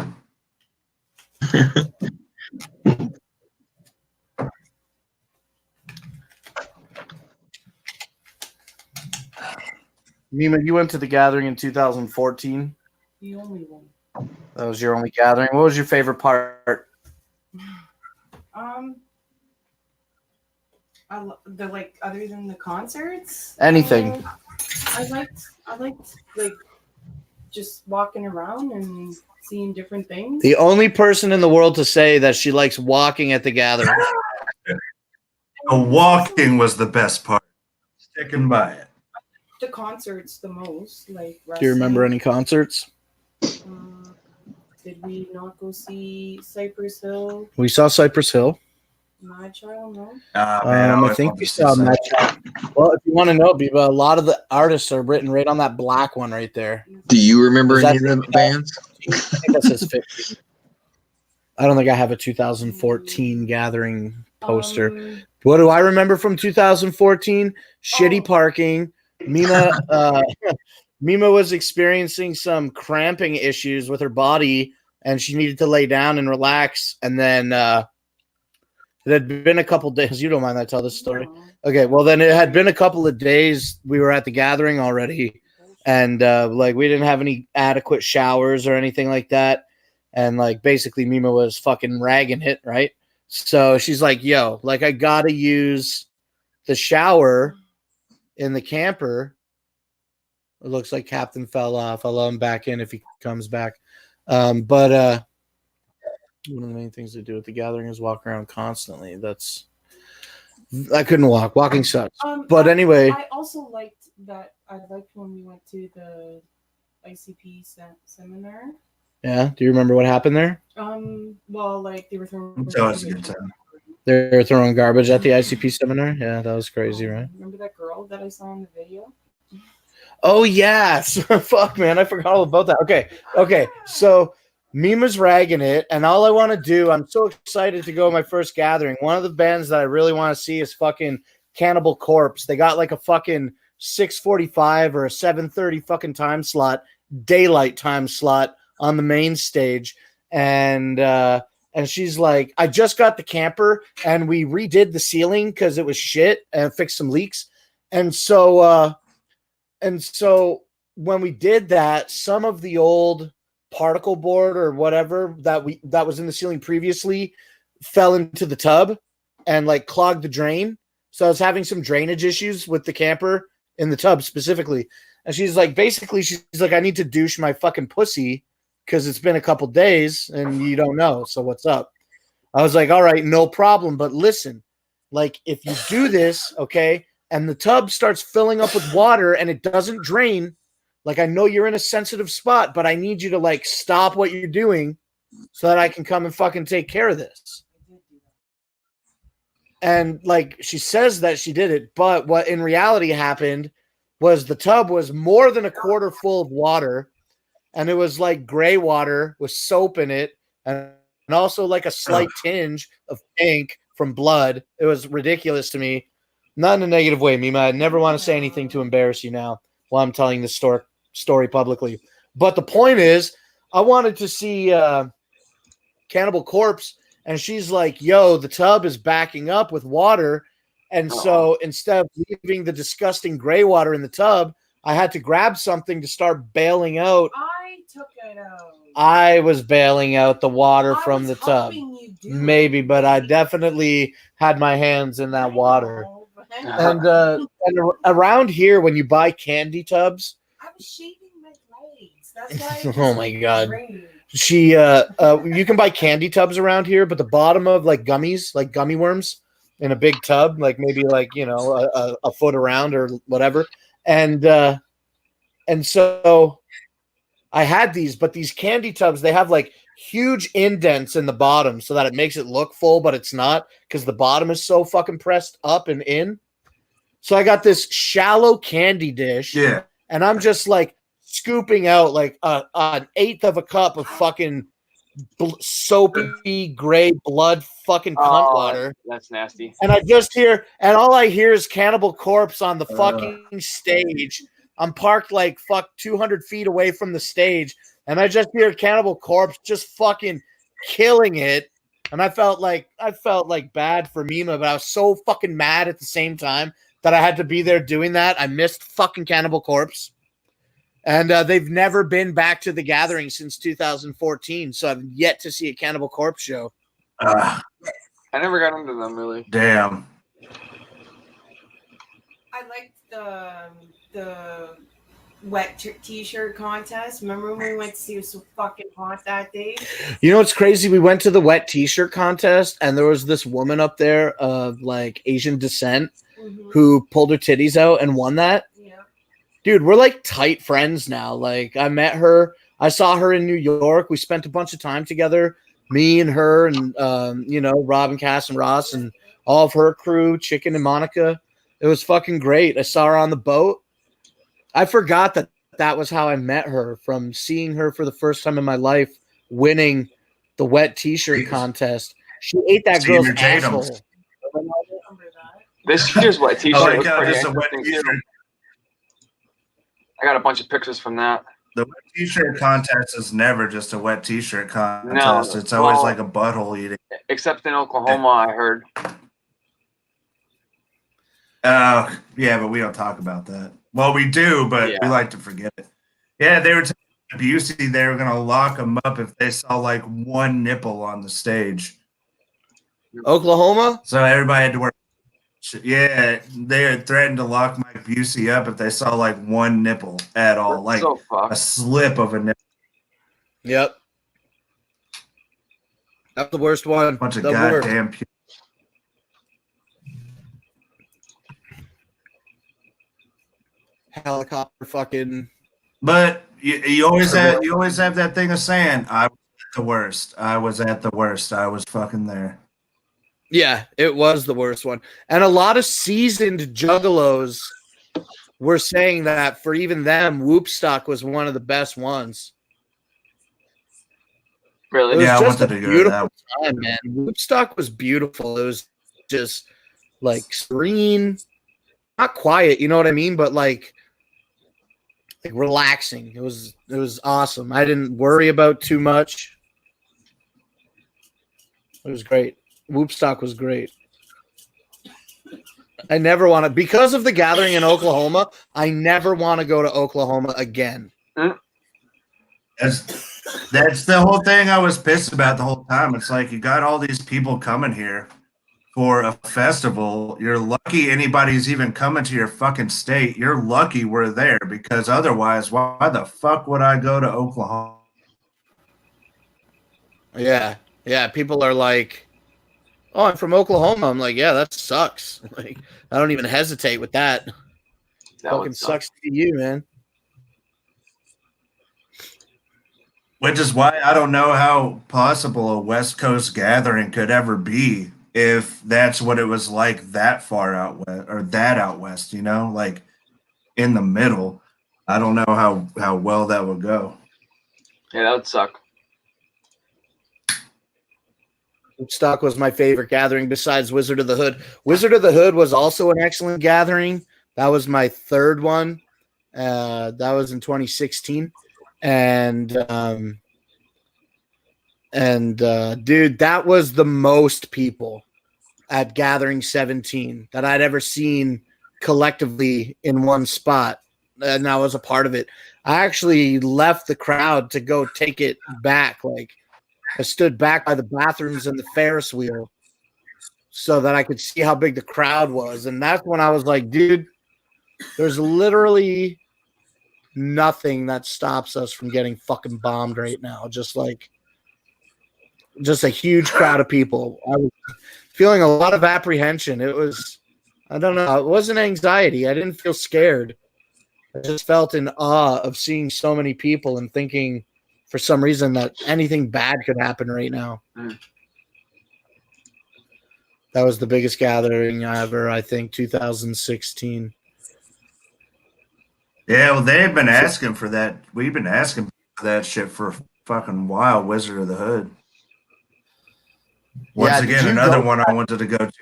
Nima, you went to the gathering in 2014. The only one. That was your only gathering. What was your favorite part? The like other than the concerts. Anything. I liked like just walking around and seeing different things. The only person in the world to say that she likes walking at the gathering. The walking was the best part. Sticking by it. The concerts the most, like Do you remember any concerts? Did we not go see Cypress Hill? We saw Cypress Hill. My child, no. I think we saw Mad Child. Well, if you want to know, Biba, a lot of the artists are written right on that black one right there. Do you remember any of the bands? I think that says 15. I don't think I have a 2014 gathering poster. What do I remember from 2014? Shitty parking. Mima was experiencing some cramping issues with her body, and she needed to lay down and relax. And then it had been a couple days. You don't mind that I tell this story? Okay, well, then it had been a couple of days. We were at the gathering already, and like we didn't have any adequate showers or anything like that. And like basically Mima was fucking ragging it, right? So she's like, yo, like I gotta use the shower in the camper. It looks like Captain fell off. I'll let him back in if he comes back. But one of the main things to do at the gathering is walk around constantly. I couldn't walk. Walking sucks. But anyway. I also liked that. I liked when we went to the ICP seminar. Yeah. Do you remember what happened there? Well, like they were throwing. That was a good time. They were throwing garbage at the ICP seminar. Yeah, that was crazy, right? Remember that girl that I saw in the video? Oh yes. Fuck, man, I forgot all about that. Okay. So Mima's ragging it, and all I want to do, I'm so excited to go to my first gathering. One of the bands that I really want to see is fucking Cannibal Corpse. They got like a fucking 6:45 or a 7:30 fucking time slot, daylight time slot on the main stage. And she's like, I just got the camper and we redid the ceiling because it was shit and fixed some leaks. And so when we did that, some of the old particle board or whatever that was in the ceiling previously fell into the tub and like clogged the drain. So I was having some drainage issues with the camper in the tub specifically. And she's like, I need to douche my fucking pussy because it's been a couple days and you don't know. So what's up? I was like, all right, no problem. But listen, like if you do this, okay, and the tub starts filling up with water and it doesn't drain, like I know you're in a sensitive spot, but I need you to like stop what you're doing so that I can come and fucking take care of this. And like she says that she did it, but what in reality happened was the tub was more than a quarter full of water, and it was like gray water with soap in it, and also like a slight tinge of pink from blood. It was ridiculous to me. Not in a negative way, Mima. I never want to say anything to embarrass you now while I'm telling this story publicly. But the point is, I wanted to see Cannibal Corpse, and she's like, yo, the tub is backing up with water. And so instead of leaving the disgusting gray water in the tub, I had to grab something to start bailing out. I took it out. I was bailing out the water from the tub. Maybe, but I definitely had my hands in that water. And around here, when you buy candy tubs, I was shaving my legs. That's why. Oh my god. You can buy candy tubs around here, but the bottom of like gummies, like gummy worms in a big tub, like maybe like, you know, a foot around or whatever. And so I had these, but these candy tubs, they have like huge indents in the bottom so that it makes it look full, but it's not because the bottom is so fucking pressed up and in. So I got this shallow candy dish. Yeah. And I'm just like scooping out like an eighth of a cup of fucking soapy gray blood fucking cunt water. That's nasty. And I just hear, and all I hear is Cannibal Corpse on the fucking stage. I'm parked like 200 feet away from the stage, and I just hear Cannibal Corpse just fucking killing it. And I felt like bad for Mima, but I was so fucking mad at the same time that I had to be there doing that. I missed fucking Cannibal Corpse. And they've never been back to the gathering since 2014, so I've yet to see a Cannibal Corpse show. I never got into them, really. Damn. I liked the wet t-shirt contest. Remember when we went to see it was so fucking hot that day? You know what's crazy? We went to the wet t-shirt contest, and there was this woman up there of like Asian descent who pulled her titties out and won that. Yeah. Dude, we're like tight friends now. Like I met her, I saw her in New York. We spent a bunch of time together, me and her, and Rob and Cass and Ross and all of her crew, Chicken and Monica. It was fucking great. I saw her on the boat. I forgot that was how I met her, from seeing her for the first time in my life, winning the wet t-shirt contest. She ate that girl's asshole. This year's wet t-shirt was pretty just a wet interesting, t-shirt. too. I got a bunch of pictures from that. The wet t-shirt contest is never just a wet t-shirt contest. It's always like a butthole eating. Except in Oklahoma, I heard. Yeah, but we don't talk about that. Well, we do, but we like to forget it. Yeah, they were telling Busey they were going to lock them up if they saw like one nipple on the stage. Oklahoma? So everybody had to wear. Yeah, they had threatened to lock Mike Busey up if they saw like one nipple at all, like a slip of a nipple. Yep. That's the worst one. Bunch of The goddamn. Helicopter fucking. But you always have that thing of saying, I was at the worst. I was at the worst. I was fucking there. Yeah, it was the worst one. And a lot of seasoned juggalos were saying that for even them, Whoopstock was one of the best ones. Really? It was Yeah, I just wanted a to go to beautiful time, man. Whoopstock was beautiful. It was just like serene, not quiet, you know what I mean? But like relaxing. It was awesome. I didn't worry about too much. It was great. Whoopstock was great. I never want to, because of the gathering in Oklahoma, I never want to go to Oklahoma again. That's the whole thing I was pissed about the whole time. It's like you got all these people coming here for a festival. You're lucky anybody's even coming to your fucking state. You're lucky we're there, because otherwise, why the fuck would I go to Oklahoma? Yeah. Yeah. People are like, oh, I'm from Oklahoma. I'm like, yeah, that sucks. Like, I don't even hesitate with that. Fucking sucks to you, man. Which is why I don't know how possible a West Coast gathering could ever be if that's what it was like that far out west, or that out west, like in the middle. I don't know how well that would go. Yeah, that would suck. Woodstock was my favorite gathering besides Wizard of the Hood. Wizard of the Hood was also an excellent gathering. That was my third one. That was in 2016. And dude, that was the most people at Gathering 17 that I'd ever seen collectively in one spot. And I was a part of it. I actually left the crowd to go take it back. Like, I stood back by the bathrooms and the Ferris wheel so that I could see how big the crowd was. And that's when I was like, dude, there's literally nothing that stops us from getting fucking bombed right now. Just a huge crowd of people. I was feeling a lot of apprehension. It was, I don't know, it wasn't anxiety. I didn't feel scared. I just felt in awe of seeing so many people and thinking for some reason that anything bad could happen right now. That was the biggest gathering ever, I think, 2016. Yeah, well, they've been asking for that. We've been asking for that shit for a fucking while, Wizard of the Hood. Once again, another one I wanted to go to.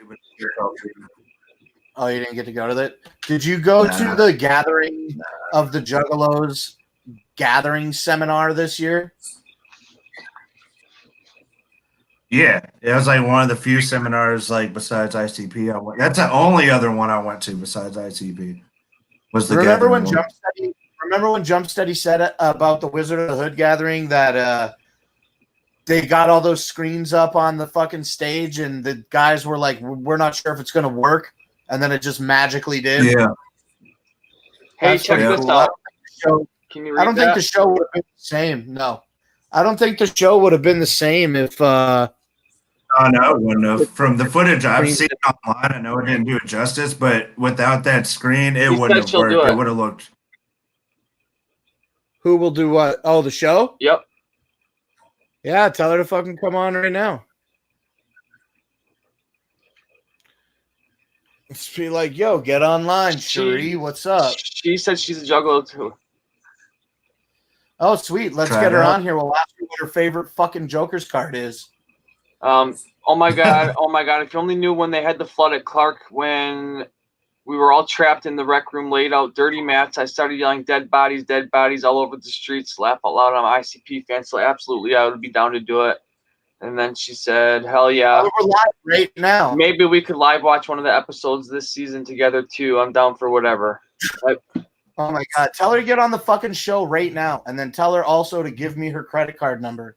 Oh, you didn't get to go to that? Did you go to the gathering of the Juggalos gathering seminar this year? Yeah, it was like one of the few seminars, like besides ICP. I went. That's the only other one I went to besides ICP. Was the remember when gathering one. Remember when Jump Steady said about the Wizard of the Hood gathering that they got all those screens up on the fucking stage and the guys were like, "We're not sure if it's going to work," and then it just magically did. Yeah. Hey, check this out. show. Can you read I don't think that? the show would have been the same. No, I don't think the show would have been the same if. Oh no, it wouldn't have. From the footage I've seen online, I know it didn't do it justice, but without that screen, it He wouldn't said have she'll do worked. It it. would have looked. Who will do what? Oh, the show? Yep. Yeah, tell her to fucking come on right now. Let's be like, yo, get online, Cherie. What's up? She said she's a juggalo too. Oh, sweet. Let's Try get it her out. on here. We'll ask her what her favorite fucking Joker's card is. Oh my god, oh my god! If you only knew when they had the flood at Clark, when we were all trapped in the rec room, laid out dirty mats. I started yelling dead bodies all over the streets. Laugh out loud. I'm an ICP fan, so absolutely I would be down to do it. And then she said, hell yeah. Oh, we're live right now. Maybe we could live watch one of the episodes this season together too. I'm down for whatever. Oh my god. Tell her to get on the fucking show right now. And then tell her also to give me her credit card number.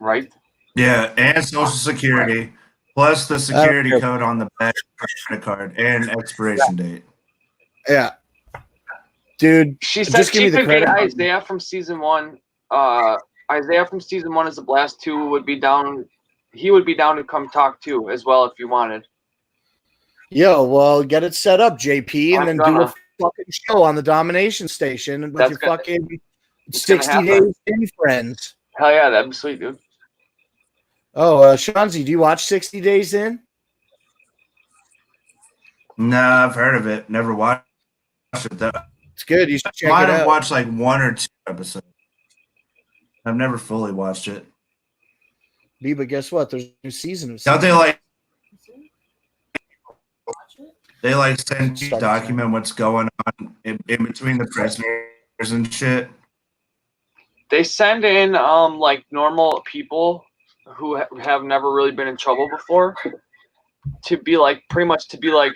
Right? Yeah, and Social Security, plus the security code on the back of the credit card and expiration date. Yeah. Dude, She said just give she me the could credit get card. Isaiah from season 1. Isaiah from season 1 is a blast too. Would be down. He would be down to come talk too as well if you wanted. Yo, well, get it set up, JP, and I'm then do gonna. a fucking show on the Domination Station with That's your gonna- fucking it's gonna 60 happen. days in friends. Hell yeah, that'd be sweet, dude. Oh, Shanzi, do you watch 60 Days In? No, I've heard of it. Never watched it though. It's good. You should check Might it have out. watched like 1 or 2 episodes. I've never fully watched it. But guess what? There's a new season of Don't they like Watch it. send you document what's going on in between the prisoners and shit? They send in like normal people who have never really been in trouble before to be like pretty much to be like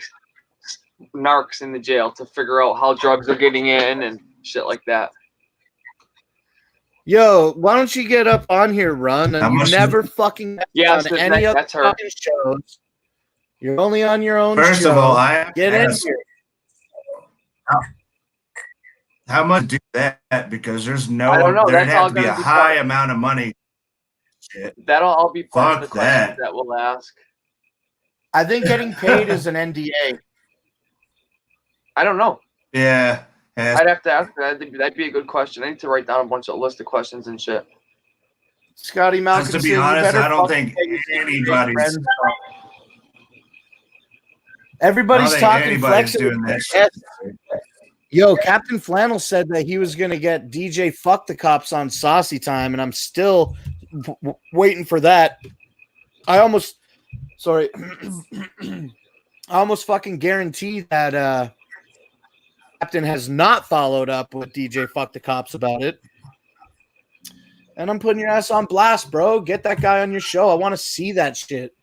narcs in the jail to figure out how drugs are getting in and shit like that. Yo, why don't you get up on here, Run? How And you much- never fucking Yes, on any other that's her. fucking shows. You're only on your own First show. of all, I have Get to in ask, here. how much do that? Because there's no, I don't know. there'd That's all have to be a gonna be high part- amount of money. Shit. That'll all be part of Fuck the questions that. that we'll ask. I think getting paid is an NDA. I don't know. Yeah. has- I'd have to ask. That'd be a good question. I need to write down a bunch of list of questions and shit. Scotty Because Malcolm. to be honest, I don't think anybody's Everybody's talking anybody's flexible. doing that shit. Yo, Captain Flannel said that he was going to get DJ Fuck the Cops on Saucy Time, and I'm still waiting for that. I almost fucking guarantee that Captain has not followed up with DJ Fuck the Cops about it. And I'm putting your ass on blast, bro. Get that guy on your show. I want to see that shit.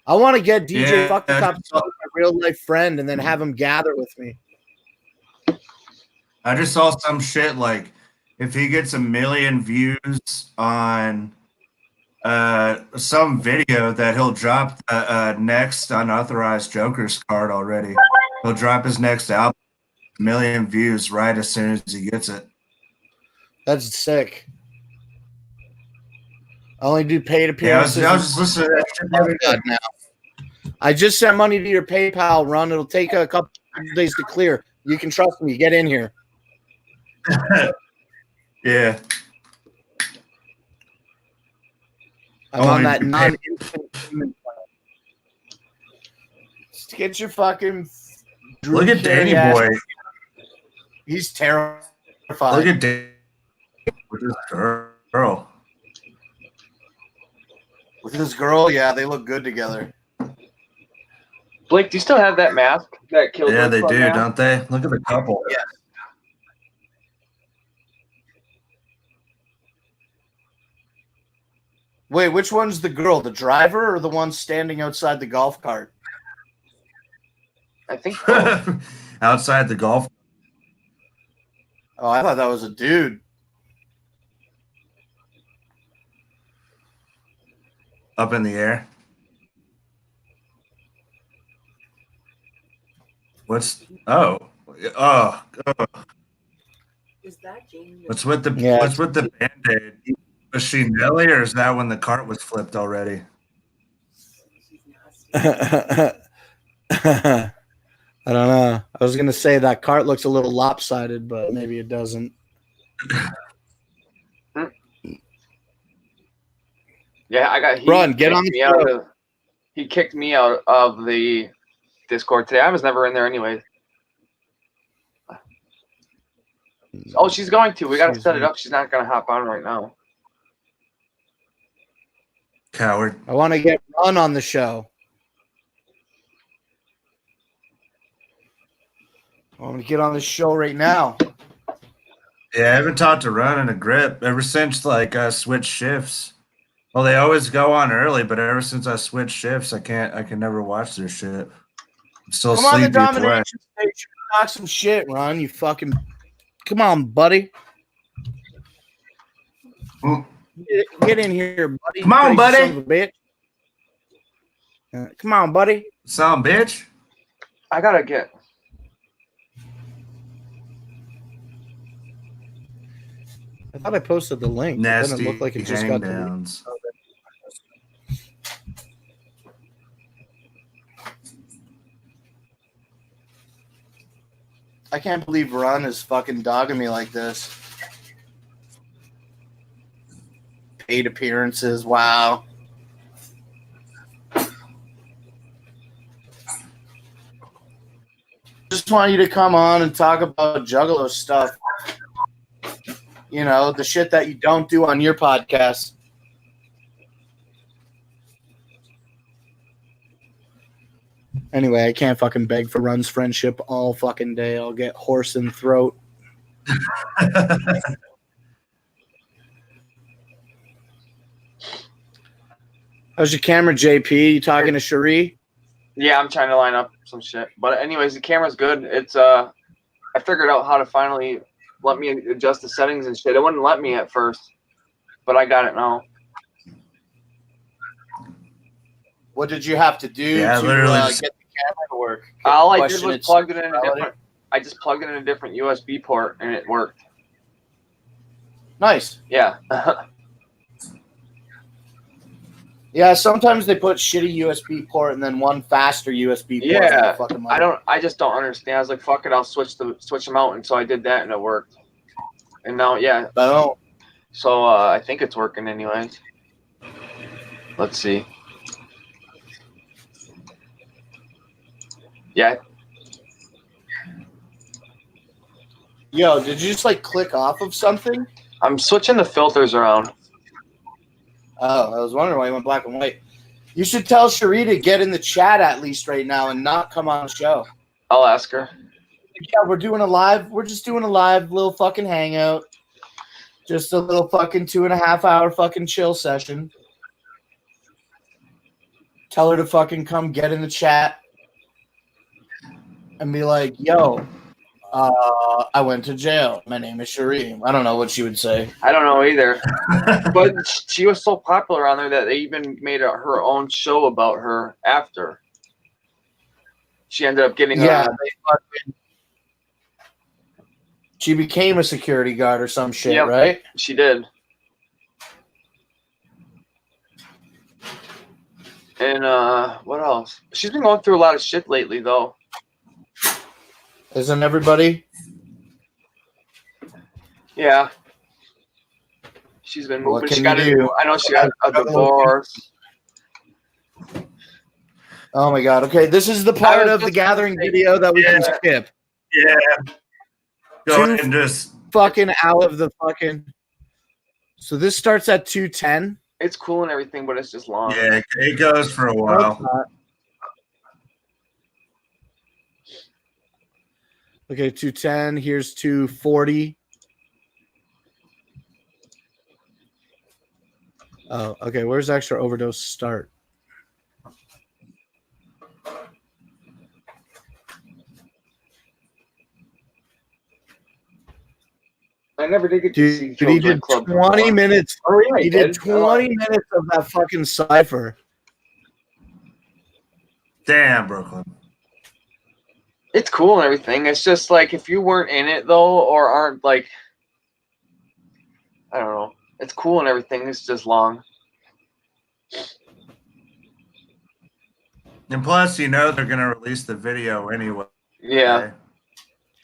I want to get DJ Yeah. Fuck the Cops, my real life friend, and then have him gather with me. I just saw some shit like if he gets 1 million views on some video that he'll drop next unauthorized Joker's card already. He'll drop his next album, 1 million views right as soon as he gets it. That's sick. I only do paid Yeah, I was appearances. just listening to that shit the other day. now. I just sent money to your PayPal, Run. It'll take a couple of days to clear. You can trust me. Get in here. Yeah. I'm on Only that pay- non-instant payment plan. Just get your fucking Drew Look at Carey Danny ass- Boy. He's terrified. Look at Danny with this girl. With this girl, yeah, they look good together. Blake, do you still have that mask? That killed. Yeah, they do, don't they? Look at the couple. Yeah. Wait, which one's the girl? The driver or the one standing outside the golf cart? I think so. Outside the golf. Oh, I thought that was a dude. Up in the air. What's oh. Is that Jamie? What's with the Yeah. What's with the Band-Aid? Was she Nelly, or is that when the cart was flipped already? I don't know. I was gonna say that cart looks a little lopsided, but maybe it doesn't. Yeah, I got. Run, get on the show. He kicked me out of the Discord today. I was never in there anyway. Oh, she's going to. We got to set it up. She's not going to hop on right now. Coward. I want to get Run on the show. I want to get on the show right now. Yeah, I haven't talked to Run in a grip ever since I switched shifts. Well, they always go on early, but ever since I switched shifts, I can never watch their shit. I'm still Come on the sleepy. domination station. Talk some shit, Ron. You fucking. Come on, buddy. Get in here, buddy. Come on, Crazy buddy. son of a bitch. Come on, buddy. Son, bitch. I gotta get. I thought I posted the link. Nasty It doesn't look like it just got hang-downs. I can't believe Ron is fucking dogging me like this. Paid appearances, wow. Just want you to come on and talk about Juggalo stuff. You know, the shit that you don't do on your podcast. Anyway, I can't fucking beg for Run's friendship all fucking day. I'll get hoarse in throat. How's your camera, JP? You talking to Cherie? Yeah, I'm trying to line up some shit. But anyways, the camera's good. It's I figured out how to finally let me adjust the settings and shit. It wouldn't let me at first, but I got it now. What did you have to do to literally get the camera to work? All I did Question was its plugged it in a neutrality? different. I just plugged it in a different USB port and it worked. Nice. Yeah. Yeah, sometimes they put shitty USB port and then one faster USB port. Yeah. Fucking I just don't understand. I was like, fuck it, I'll switch them out, and so I did that and it worked. And now, yeah. Boom. So I think it's working anyways. Let's see. Yeah. Yo, did you just click off of something? I'm switching the filters around. Oh, I was wondering why you went black and white. You should tell Cherie to get in the chat at least right now and not come on the show. I'll ask her. Yeah, we're doing a live. We're just doing a live little fucking hangout. Just a little fucking 2.5 hour fucking chill session. Tell her to fucking come get in the chat and be like, yo, I went to jail. My name is Cherie. I don't know what she would say. I don't know either. But she was so popular on there that they even made her own show about her after. She ended up getting she became a security guard or some shit, Yep, right? She did. And what else? She's been going through a lot of shit lately, though. Isn't everybody? Yeah. She's been What moving. can She got you do? I know she got a divorce. Oh my god. Okay, this is the part of the gathering video that we can skip. Yeah. Go ahead Two and just fucking out of the fucking. So this starts at 2:10. It's cool and everything, but it's just long. yeah, it goes for a while. Okay, 2:10. Here's 2:40. Oh, okay. Where's extra overdose start? I never did get to see Dude, he did Club 20 before. minutes. Oh, yeah, He did 20 minutes of that fucking cipher. Damn, Brooklyn. It's cool and everything. It's just like if you weren't in it though, or aren't like I don't know. It's cool and everything. It's just long. And plus, you know they're gonna release the video anyway. Yeah.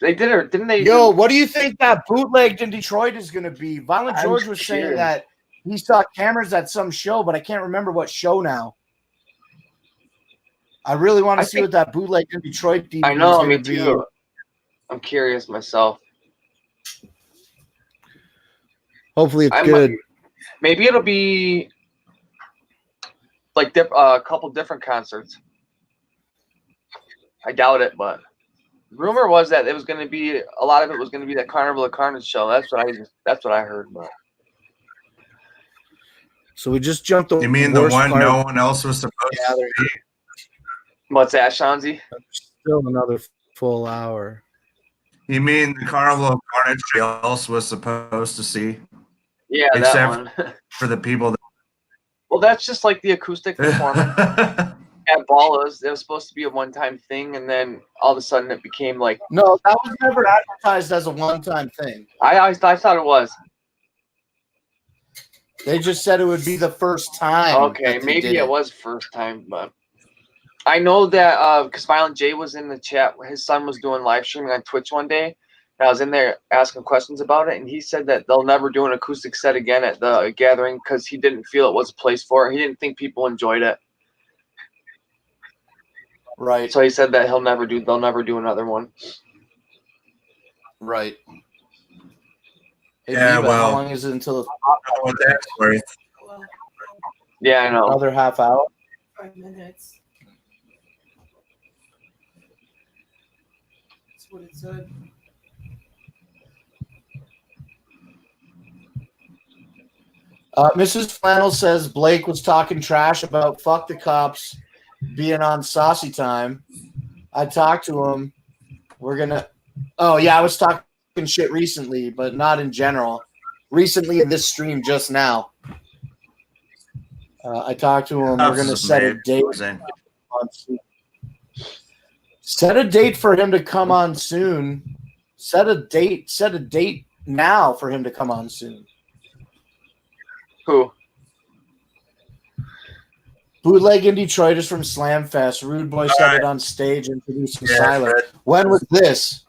They did it, didn't they? Yo, what do you think that bootlegged in Detroit is going to be? Violent I'm George was saying curious. that he saw cameras at some show, but I can't remember what show now. I really want to see what that bootlegged in Detroit DVD I know, is me going to be. too. I'm curious myself. Hopefully it's good. Maybe it'll be like a couple different concerts. I doubt it, but rumor was that it was going to be a lot of it was going to be that Carnival of Carnage show. That's what I heard. But So we just jumped the You mean the worst one part. no one else was supposed to be? what's that, Shanzi? Still another full hour. You mean the Carnival of Carnage else was supposed to see? Yeah, Except that one. for the people that Well, that's just like the acoustic performance at Ballas. It was supposed to be a one-time thing, and then all of a sudden it became like No, that was never advertised as a one-time thing. I thought it was. They just said it would be the first time. Okay, that they maybe did it was first time, but I know that because Violent J was in the chat. His son was doing live streaming on Twitch one day. And I was in there asking questions about it, and he said that they'll never do an acoustic set again at the gathering because he didn't feel it was a place for it. He didn't think people enjoyed it. Right. So he said that they'll never do another one. Right. Hey, Yeah, Viva, well, how long is it until it's what that's worth. Yeah, I know. another half hour? 5 minutes. That's what it said. Mrs. Flannel says Blake was talking trash about fuck the cops being on Saucy Time. I talked to him. We're gonna. Oh yeah, I was talking shit recently, but not in general. Recently in this stream just now. I talked to him. We're gonna set a date. Set a date for him to come on soon. Set a date now for him to come on soon. Who? Bootleg in Detroit is from Slamfest. Rude Boy said it on stage introducing Siler. When was this?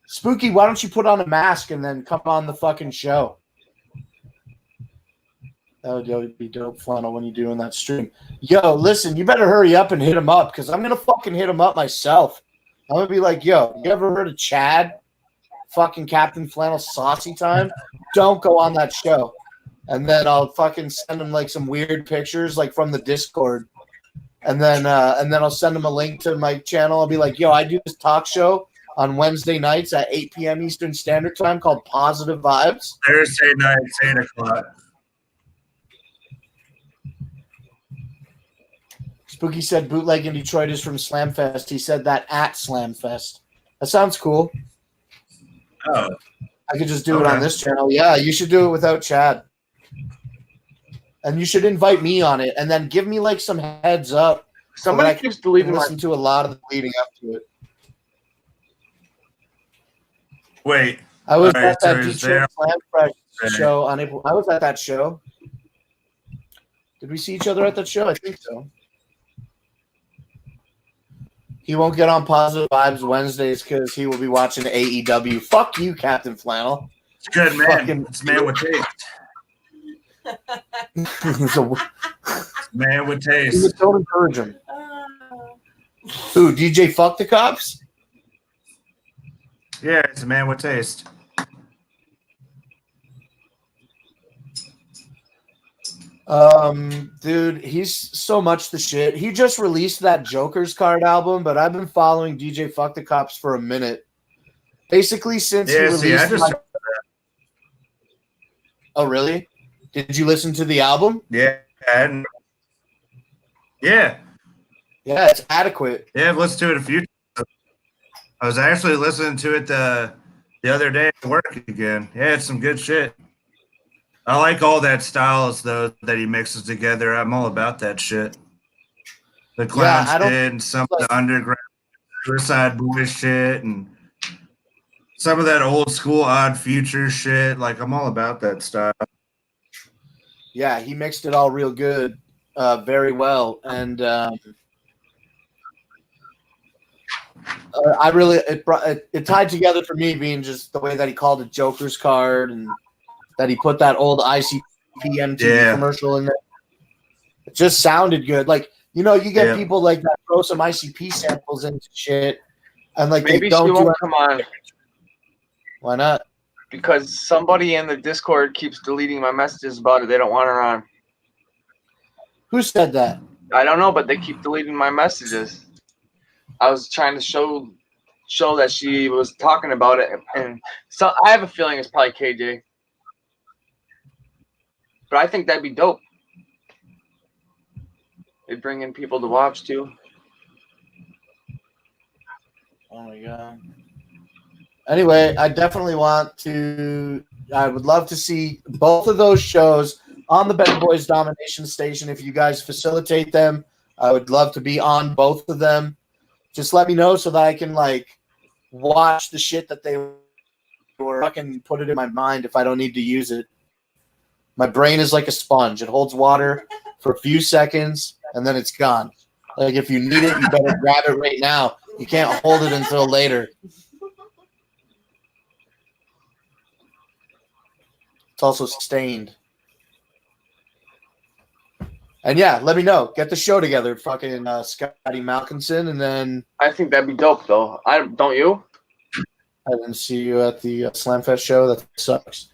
Spooky, why don't you put on a mask and then come on the fucking show? That would be dope, Flannel, when you're doing that stream. Yo, listen, you better hurry up and hit him up because I'm going to fucking hit him up myself. I'm going to be like, yo, you ever heard of Chad? Fucking Captain Flannel Saucy Time? Don't go on that show. And then I'll fucking send him like some weird pictures like from the Discord. And then I'll send him a link to my channel. I'll be like, yo, I do this talk show on Wednesday nights at 8 p.m. Eastern Standard Time called Positive Vibes. Thursday night, 8 o'clock. Spooky said Bootleg in Detroit is from Slamfest. He said that at Slamfest. That sounds cool. Oh. I could just do it on this channel. Yeah, you should do it without Chad. And you should invite me on it and then give me like some heads up. Somebody so keeps deleting my... listen to a lot of the leading up to it. Wait. I was All at that so Detroit Slamfest show on April. I was at that show. Did we see each other at that show? I think so. He won't get on Positive Vibes Wednesdays because he will be watching AEW. Fuck you, Captain Flannel. It's good, man. It's man with taste. Man with taste. Don't encourage him. Who, DJ Fuck the Cops? Yeah, it's a man with taste. Dude, he's so much the shit. He just released that Joker's Card album, but I've been following DJ Fuck the Cops for a minute. Basically, since he released Oh, really? Did you listen to the album? Yeah. Yeah. Yeah, it's adequate. Yeah, I've listened to it a few times. I was actually listening to it the other day at work again. Yeah, it's some good shit. I like all that styles, though, that he mixes together. I'm all about that shit. The Clowns did, some of the underground Suicide Boys shit, and some of that old school Odd Future shit. Like I'm all about that style. Yeah, he mixed it all real good, very well, and I really it tied together for me, being just the way that he called it Joker's card, and that he put that old ICP MTV commercial in there. It just sounded good. Like, you know, you get people like that throw some ICP samples into shit, and like maybe they don't she do won't come on. Why not? Because somebody in the Discord keeps deleting my messages about it. They don't want her on. Who said that? I don't know, but they keep deleting my messages. I was trying to show that she was talking about it, and so I have a feeling it's probably KJ. But I think that'd be dope. It'd bring in people to watch too. Oh my god. Anyway, I definitely I would love to see both of those shows on the Better Boys Domination Station. If you guys facilitate them, I would love to be on both of them. Just let me know so that I can like watch the shit that they were fucking put it in my mind if I don't need to use it. My brain is like a sponge. It holds water for a few seconds and then it's gone. Like if you need it, you better grab it right now. You can't hold it until later. It's also stained. And yeah, let me know. Get the show together, fucking Scotty Malkinson, and then I think that'd be dope, though. Don't you? I didn't see you at the Slamfest show. That sucks.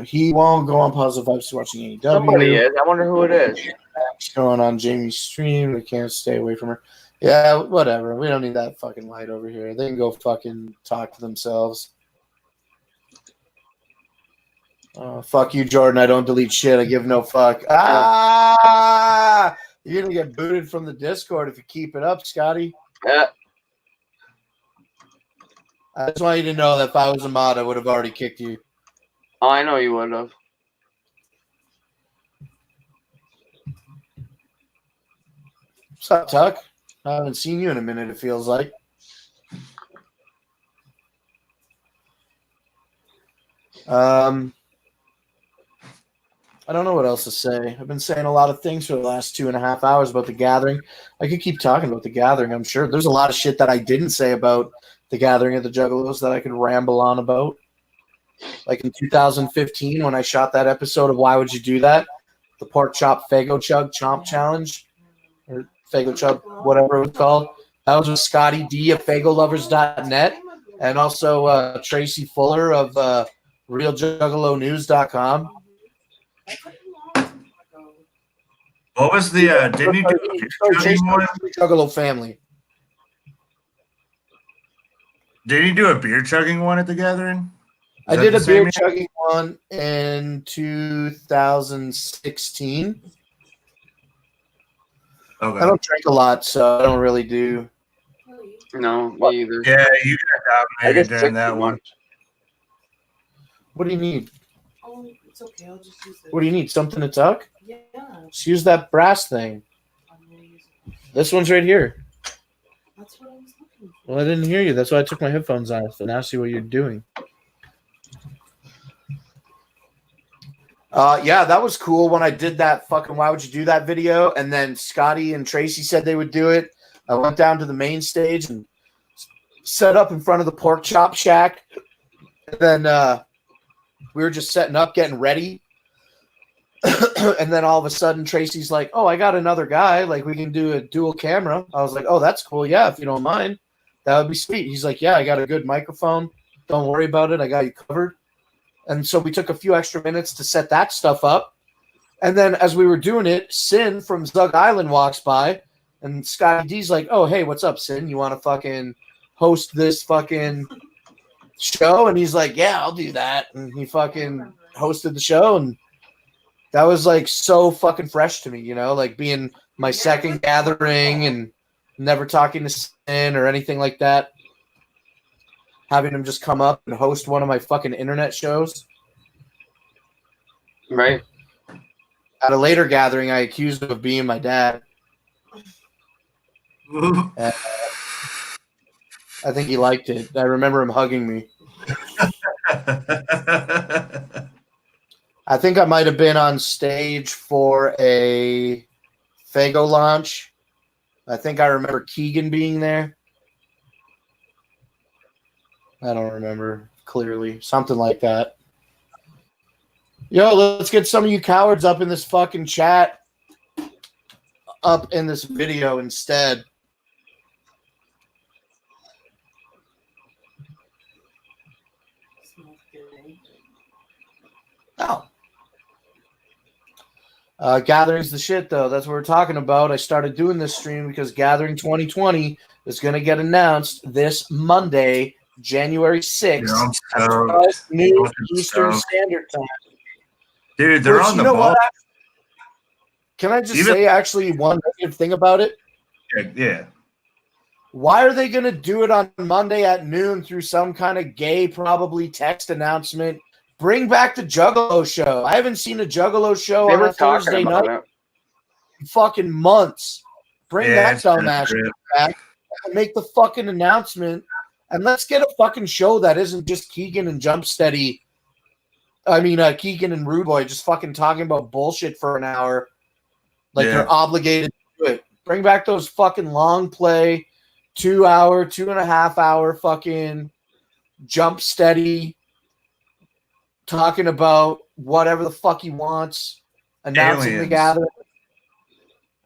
He won't go on Positive Vibes to watching AEW. Somebody is. I wonder who it is. What's going on Jamie's stream? We can't stay away from her. Yeah, whatever. We don't need that fucking light over here. They can go fucking talk to themselves. Fuck you, Jordan. I don't delete shit. I give no fuck. Ah! You're going to get booted from the Discord if you keep it up, Scotty. Yeah. I just want you to know that if I was a mod, I would have already kicked you. Oh, I know you would have. What's up, Tuck? I haven't seen you in a minute, it feels like. I don't know what else to say. I've been saying a lot of things for the last 2.5 hours about the gathering. I could keep talking about the gathering, I'm sure. There's a lot of shit that I didn't say about the gathering of the Juggalos that I could ramble on about. Like in 2015 when I shot that episode of Why Would You Do That? The Pork Chop Fago Chug Chomp Challenge. Or Fago Chug, whatever it was called. That was with Scotty D of FagoLovers.net and also Tracy Fuller of RealJuggaloNews.com. What was the didn't you do a beer chugging one? Juggalo family. Did you do a beer chugging one at the gathering? I did a beer chugging one in 2016. Okay. I don't drink a lot, so I don't really do. No, me either. Yeah, you got dominated during that one. What do you need? Oh, it's okay. I'll just use it. What do you need? Something to tuck? Yeah. Just use that brass thing. This one's right here. That's what I was looking for. Well, I didn't hear you. That's why I took my headphones off. And now see what you're doing. Yeah, that was cool when I did that fucking Why Would You Do That video. And then Scotty and Tracy said they would do it. I went down to the main stage and set up in front of the pork chop shack. And then we were just setting up, getting ready. And then all of a sudden, Tracy's like, oh, I got another guy. Like, we can do a dual camera. I was like, oh, that's cool. Yeah, if you don't mind. That would be sweet. He's like, yeah, I got a good microphone. Don't worry about it. I got you covered. And so we took a few extra minutes to set that stuff up. And then as we were doing it, Sin from Zug Island walks by. And Scotty D's like, oh, hey, what's up, Sin? You want to fucking host this fucking show? And he's like, yeah, I'll do that. And he fucking hosted the show. And that was like so fucking fresh to me, you know, like being my second gathering and never talking to Sin or anything like that. Having him just come up and host one of my fucking internet shows. Right. At a later gathering, I accused him of being my dad. I think he liked it. I remember him hugging me. I think I might have been on stage for a Fago launch. I think I remember Keegan being there. I don't remember clearly. Something like that. Yo, let's get some of you cowards up in this fucking chat. Up in this video instead. Oh. Gathering's the shit, though. That's what we're talking about. I started doing this stream because Gathering 2020 is going to get announced this Monday, January 6th, at 12 noon Eastern Standard Time. Dude, they're on the ball. Can I just say, actually, one negative thing about it? Yeah. Why are they going to do it on Monday at noon through some kind of gay, probably text announcement? Bring back the Juggalo show. I haven't seen a Juggalo show on a Thursday night in fucking months. Bring that dumbass shit back and make the fucking announcement. And let's get a fucking show that isn't just Keegan and Jumpsteady. I mean, Keegan and Rude Boy just fucking talking about bullshit for an hour. Like they're obligated to do it. Bring back those fucking long play, 2 hour, 2.5 hour fucking Jumpsteady talking about whatever the fuck he wants, announcing the gathering.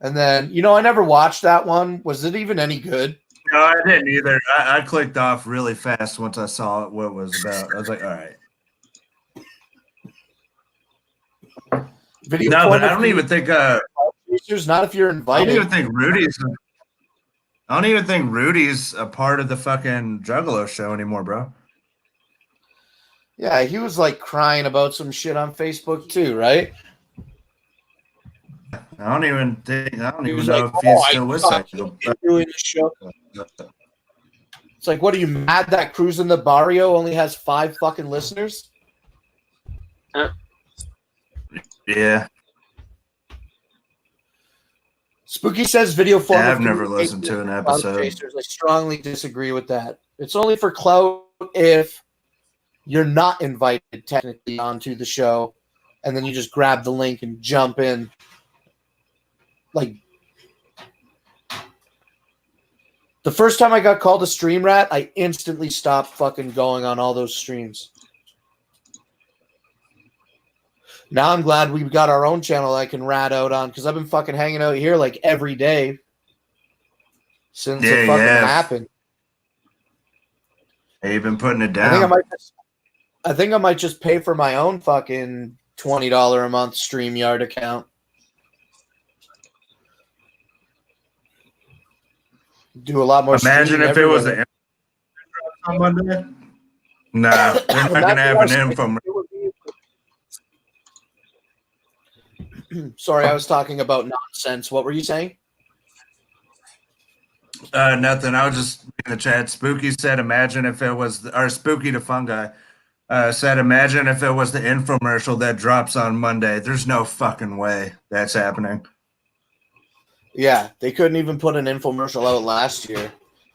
And then, I never watched that one. Was it even any good? No, I didn't either. I clicked off really fast once I saw what it was about. I was like, all right. No, but I don't even think not if you're invited. I don't even think Rudy's a part of the fucking Juggalo show anymore, bro. Yeah, he was like crying about some shit on Facebook too, right? I don't even know if he's still with Psycho. Doing the show. It's like, what are you mad that Cruz in the Barrio only has 5 fucking listeners? Yeah. Spooky says video form. Yeah, I've never listened to an episode. I strongly disagree with that. It's only for clout if you're not invited technically onto the show, and then you just grab the link and jump in. Like, the first time I got called a stream rat, I instantly stopped fucking going on all those streams. Now I'm glad we've got our own channel I can rat out on, because I've been fucking hanging out here like every day since it fucking happened. Hey, you've been putting it down. I think I might just pay for my own fucking $20 a month StreamYard account. Do a lot more. Imagine if it was an on Monday. Nah, we're not gonna have an info. Sorry, I was talking about nonsense. What were you saying? Nothing. I was just in the chat. Spooky said, "Imagine if it was," or Spooky the Fungi said, "Imagine if it was the infomercial that drops on Monday." There's no fucking way that's happening. Yeah, they couldn't even put an infomercial out last year.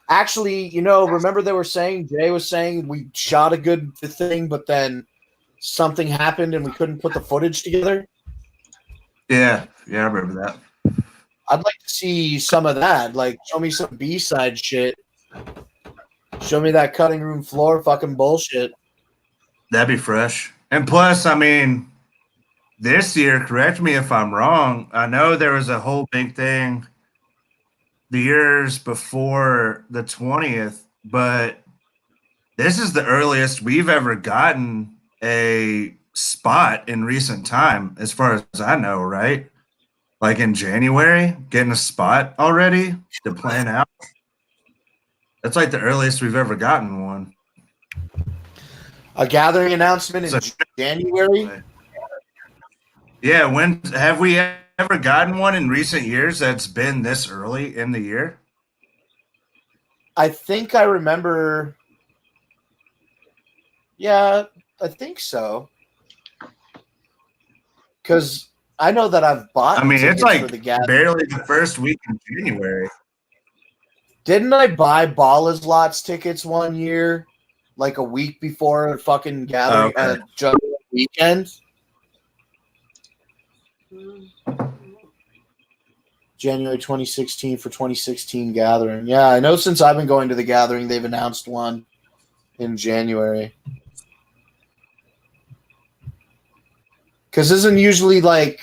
Actually, remember they were saying, Jay was saying we shot a good thing, but then something happened and we couldn't put the footage together? Yeah, I remember that. I'd like to see some of that. Like, show me some B-side shit. Show me that cutting room floor fucking bullshit. That'd be fresh. And plus, I mean, this year, correct me if I'm wrong, I know there was a whole big thing the years before the 20th, but this is the earliest we've ever gotten a spot in recent time, as far as I know, right? Like in January, getting a spot already to plan out. That's like the earliest we've ever gotten one. A gathering announcement in January? Yeah, when have we ever gotten one in recent years that's been this early in the year? I think I remember. Yeah, I think so. Because I know that I've bought. I mean, it's like for the gathering. barely the first week in January. Didn't I buy Ballers Lots tickets one year, like a week before a fucking gathering, Juggalo weekend? January 2016 for 2016 gathering. Yeah, I know since I've been going to the gathering, they've announced one in January. Because isn't usually like,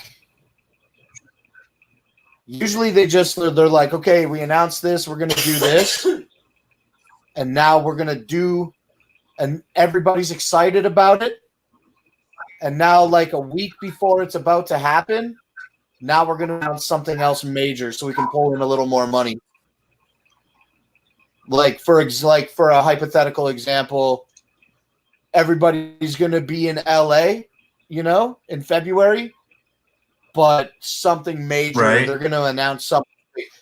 usually they're like, okay, we announced this, we're going to do this, and now we're going to do, and everybody's excited about it. And now, like a week before it's about to happen, now we're going to announce something else major so we can pull in a little more money. Like for a hypothetical example, everybody's going to be in LA, in February, but something major. Right. They're going to announce something.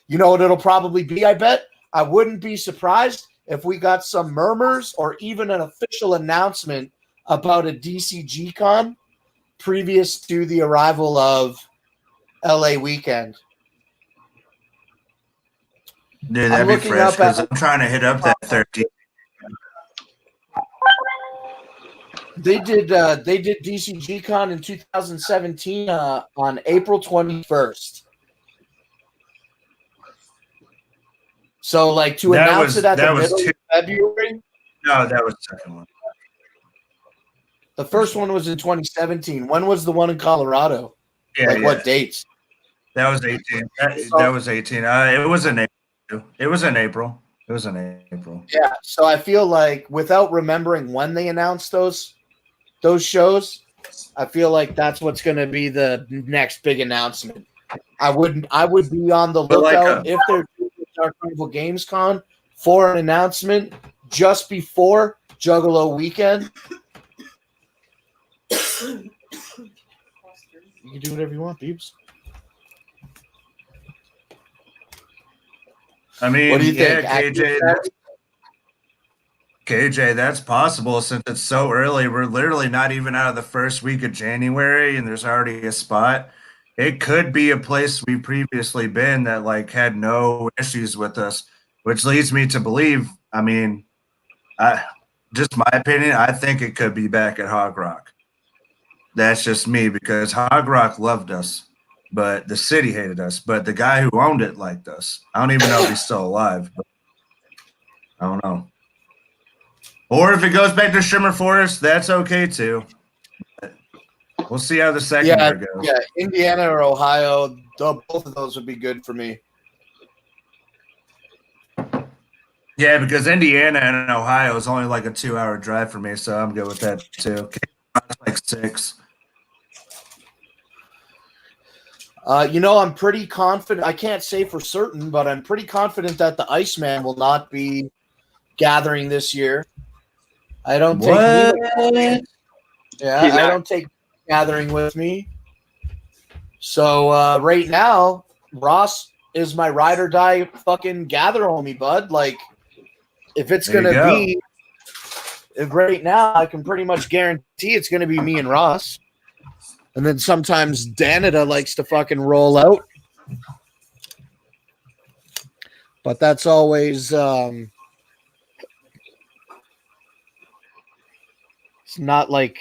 You know what it'll probably be, I bet? I wouldn't be surprised if we got some murmurs or even an official announcement about a DCG con previous to the arrival of LA weekend. Dude, that'd be fresh because I'm trying to hit up that 13. They did DCG Con in 2017 on April 21st. So like to announce it at the middle of February? No, that was the second one. The first one was in 2017. When was the one in Colorado? Yeah, what dates? That was 18. That was 18. It was in April. It was in April. Yeah. So I feel like without remembering when they announced those shows, I feel like that's what's going to be the next big announcement. I would be on the lookout if they're doing the Dark Carnival Games Con for an announcement just before Juggalo weekend. You can do whatever you want, Beebs. I mean, what do you think? KJ, that's possible since it's so early. We're literally not even out of the first week of January, and there's already a spot. It could be a place we've previously been that like had no issues with us, which leads me to believe. I mean, just my opinion. I think it could be back at Hog Rock. That's just me because Hog Rock loved us, but the city hated us. But the guy who owned it liked us. I don't even know if he's still alive. But I don't know. Or if it goes back to Shimmer Forest, that's okay too. But we'll see how the second year goes. Yeah, Indiana or Ohio, both of those would be good for me. Yeah, because Indiana and Ohio is only like a 2-hour drive for me, so I'm good with that too. It's like 6. I'm pretty confident. I can't say for certain, but I'm pretty confident that the Iceman will not be gathering this year. I don't take I don't take gathering with me. So right now, Ross is my ride or die fucking gather homie, bud. Like, if it's gonna be right now, I can pretty much guarantee it's gonna be me and Ross. And then sometimes Danita likes to fucking roll out. But that's always it's not like,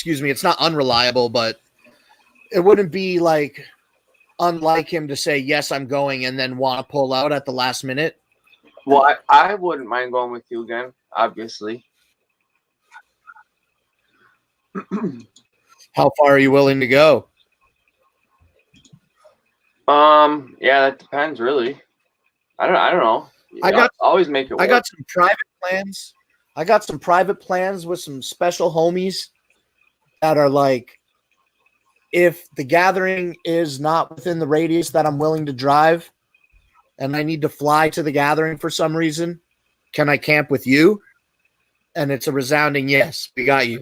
it's not unreliable, but it wouldn't be like unlike him to say, yes, I'm going, and then want to pull out at the last minute. Well, I wouldn't mind going with you again, obviously. How far are you willing to go? Yeah, that depends, really. I don't know. Always make it work. I got some private plans. I got some private plans with some special homies that are like, if the gathering is not within the radius that I'm willing to drive and I need to fly to the gathering for some reason, can I camp with you? And it's a resounding yes. We got you.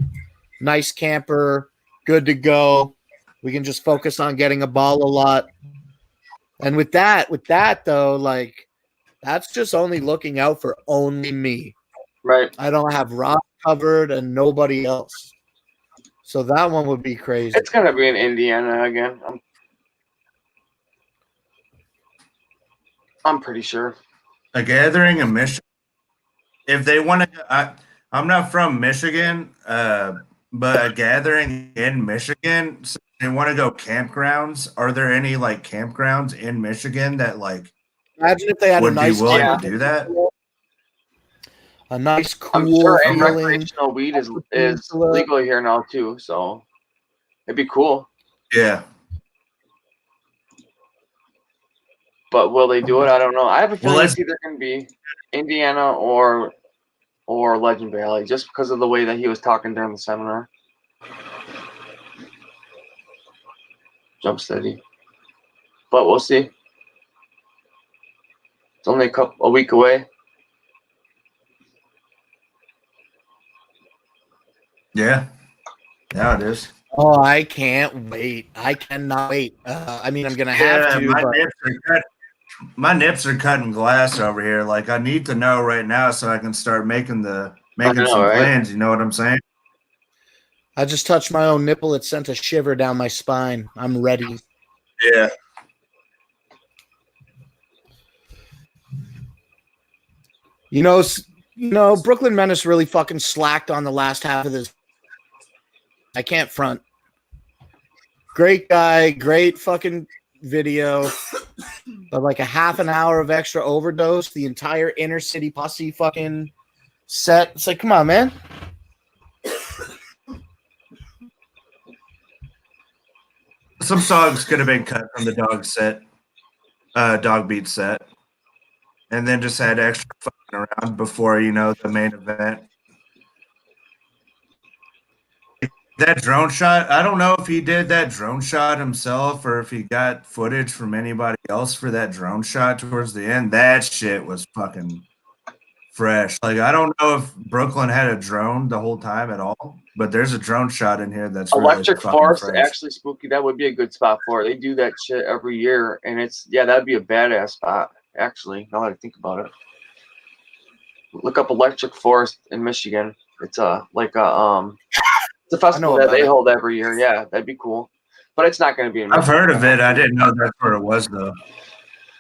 Nice camper, good to go. We can just focus on getting a ball a lot. And with that though, like, that's just only looking out for only me. Right. I don't have Rob covered and nobody else. So that one would be crazy. It's gonna be in Indiana again. I'm pretty sure. A gathering in Michigan. If they want to, I'm not from Michigan, but a gathering in Michigan, so they want to go campgrounds. Are there any like campgrounds in Michigan that like Imagine if they had a would be nice willing Yeah. to do that? A nice, I'm cool sure feeling. recreational weed is legal here now too, so it'd be cool. Yeah. But will they do it? I don't know. I have a feeling Well, it's either going to be Indiana or Legend Valley, just because of the way that he was talking during the seminar. Jump steady, but we'll see. It's only a week away. Yeah. Yeah, it is. Oh, I can't wait. I cannot wait. I mean, I'm gonna have to. My nips are cutting glass over here. Like I need to know right now so I can start making some plans. You know what I'm saying? I just touched my own nipple. It sent a shiver down my spine. I'm ready. Yeah. You know, Brooklyn Menace really fucking slacked on the last half of this. I can't front. Great guy, great fucking video, but like a half an hour of extra overdose, the entire inner city posse fucking set. It's like, come on, man. Some songs could have been cut from the dog beat set, and then just had extra fucking around before the main event. That drone shot, I don't know if he did that drone shot himself or if he got footage from anybody else for that drone shot towards the end. That shit was fucking fresh. Like, I don't know if Brooklyn had a drone the whole time at all, but there's a drone shot in here that's Electric really fucking Forest, fresh. actually, Spooky, that would be a good spot for it. They do that shit every year, and that'd be a badass spot, actually, now that I think about it. Look up Electric Forest in Michigan. It's a festival that they hold every year. Yeah, that'd be cool. But it's not going to be in Michigan. I've heard of it. I didn't know that's where it was, though.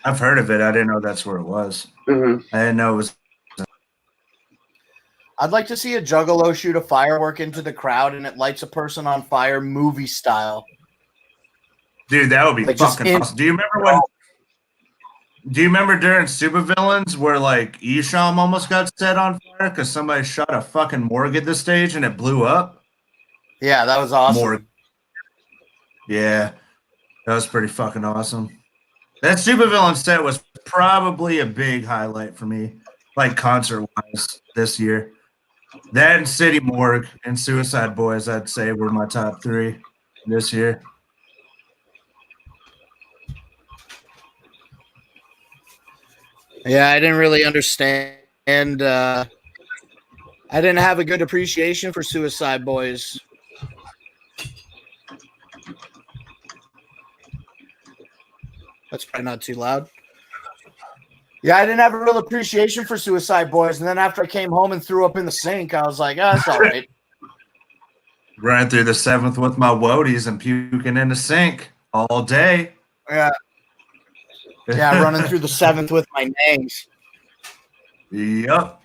I've heard of it. I didn't know that's where it was. Mm-hmm. I didn't know it was. I'd like to see a juggalo shoot a firework into the crowd and it lights a person on fire movie style. Dude, that would be Like, fucking awesome. Do you remember during Supervillains where like Esham almost got set on fire because somebody shot a fucking morgue at the stage and it blew up? Yeah, that was awesome. Morgue. Yeah, that was pretty fucking awesome. That Supervillain set was probably a big highlight for me, like concert-wise this year. That and City Morgue and Suicide Boys, I'd say, were my top 3 this year. Yeah, I didn't really understand. I didn't have a good appreciation for Suicide Boys. That's probably not too loud. Yeah, I didn't have a real appreciation for Suicide Boys. And then after I came home and threw up in the sink, I was like, oh, that's all right. Running through the 7th with my woadies and puking in the sink all day. Yeah. Yeah, running through the 7th with my names. Yep.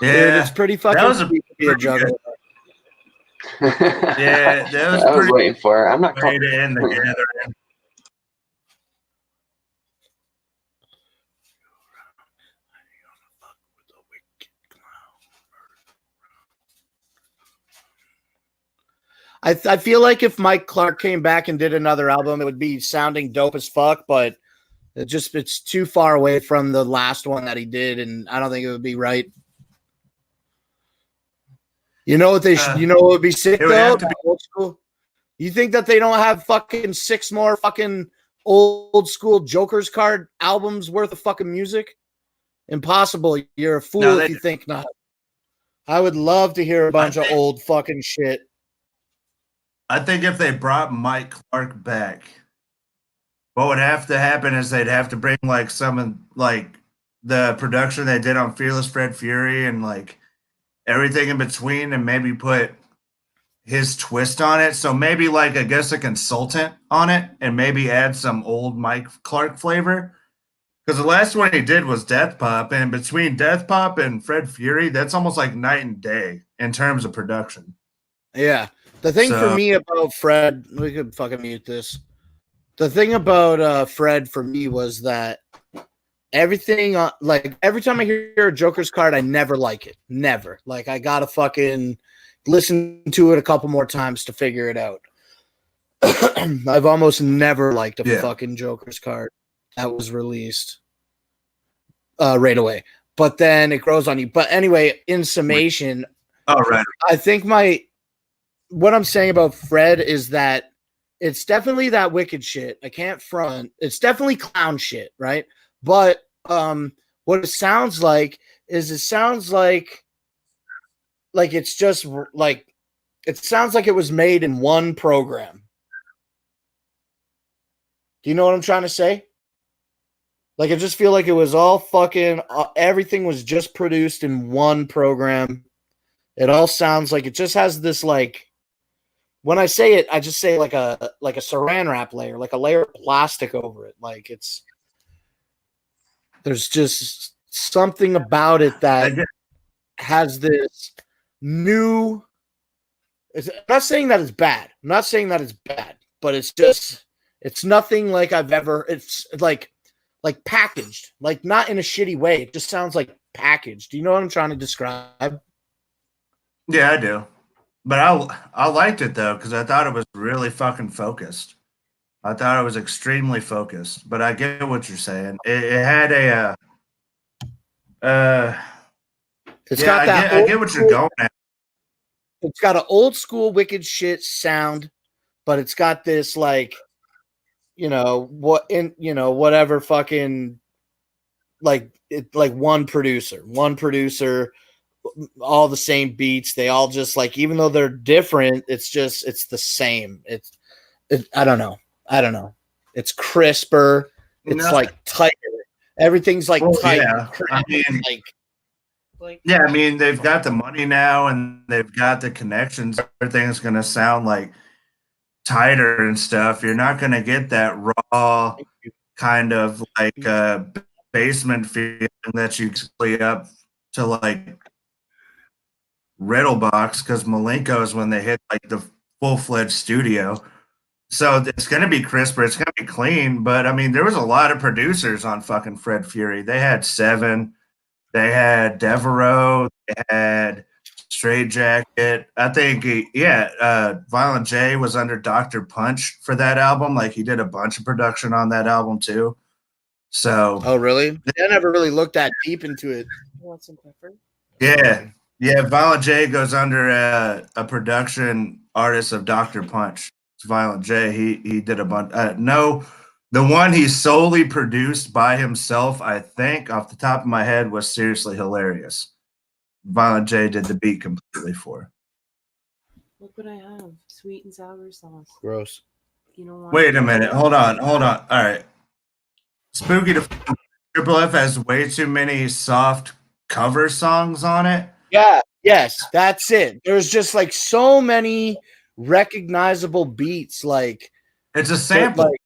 Yeah, dude, it's pretty fucking that was sweet to be a juggler. Yeah, that was I was pretty waiting for it. I'm not way to end the gathering. I feel like if Mike Clark came back and did another album, it would be sounding dope as fuck, but it's too far away from the last one that he did, and I don't think it would be right. You know what what would be sick though? Old school. You think that they don't have fucking 6 more fucking old school Joker's card albums worth of fucking music? Impossible. You're a fool if you think not. I would love to hear a bunch of old fucking shit. I think if they brought Mike Clark back, what would have to happen is they'd have to bring like some of like the production they did on Fearless Fred Fury and like everything in between, and maybe put his twist on it. So maybe like I guess a consultant on it, and maybe add some old Mike Clark flavor. Because the last one he did was Death Pop, and between Death Pop and Fred Fury, that's almost like night and day in terms of production. Yeah. The thing for me about Fred, we could fucking mute this. The thing about Fred for me was that everything, like every time I hear a Joker's card, I never like it. Never. Like I gotta fucking listen to it a couple more times to figure it out. I've almost never liked a fucking Joker's card that was released right away. But then it grows on you. But anyway, in summation, I think what I'm saying about Fred is that it's definitely that wicked shit. I can't front. It's definitely clown shit, right? But what it sounds like is it sounds like it's just like it sounds like it was made in one program. Do you know what I'm trying to say? Like I just feel like it was all fucking everything was just produced in one program. It all sounds like it just has this like when I say it, I just say like a saran wrap layer, like a layer of plastic over it. Like there's just something about it that has this new. I'm not saying that it's bad. I'm not saying that it's bad, but it's nothing like I've ever. It's like packaged, like not in a shitty way. It just sounds like packaged. Do you know what I'm trying to describe? Yeah, I do. But I liked it though because I thought it was really fucking focused. I thought it was extremely focused. But I get what you're saying. It had a it's got that. I get what you're going at. It's got an old school wicked shit sound, but it's got this like, whatever fucking like one producer, all the same beats. They all just like, even though they're different, it's the same. I don't know. It's crisper. It's like tighter. Everything's like tight. Yeah. I mean, they've got the money now and they've got the connections. Everything's going to sound like tighter and stuff. You're not going to get that raw kind of like basement feeling that you play up to like Riddlebox because Malenko's when they hit like the full-fledged studio. So it's going to be crisper. It's going to be clean. But I mean, there was a lot of producers on fucking Fred Fury. They had Seven. They had Devereaux. They had Straight Jacket. I think, Violent J was under Dr. Punch for that album. Like he did a bunch of production on that album too. So. Oh, really? I never really looked that deep into it. You want some pepper? Yeah. Yeah. Violent J goes under a production artist of Dr. Punch. It's Violent J. He did a bunch. No. The one he solely produced by himself, I think, off the top of my head, was Seriously Hilarious. Violent J did the beat completely for. Look what I have. Sweet and sour sauce. Gross. You know what? Wait a minute. Hold on. All right. Spooky to Triple F has way too many soft cover songs on it. Yeah. Yes, that's it. There's just like so many recognizable beats. Like it's a sample. Like,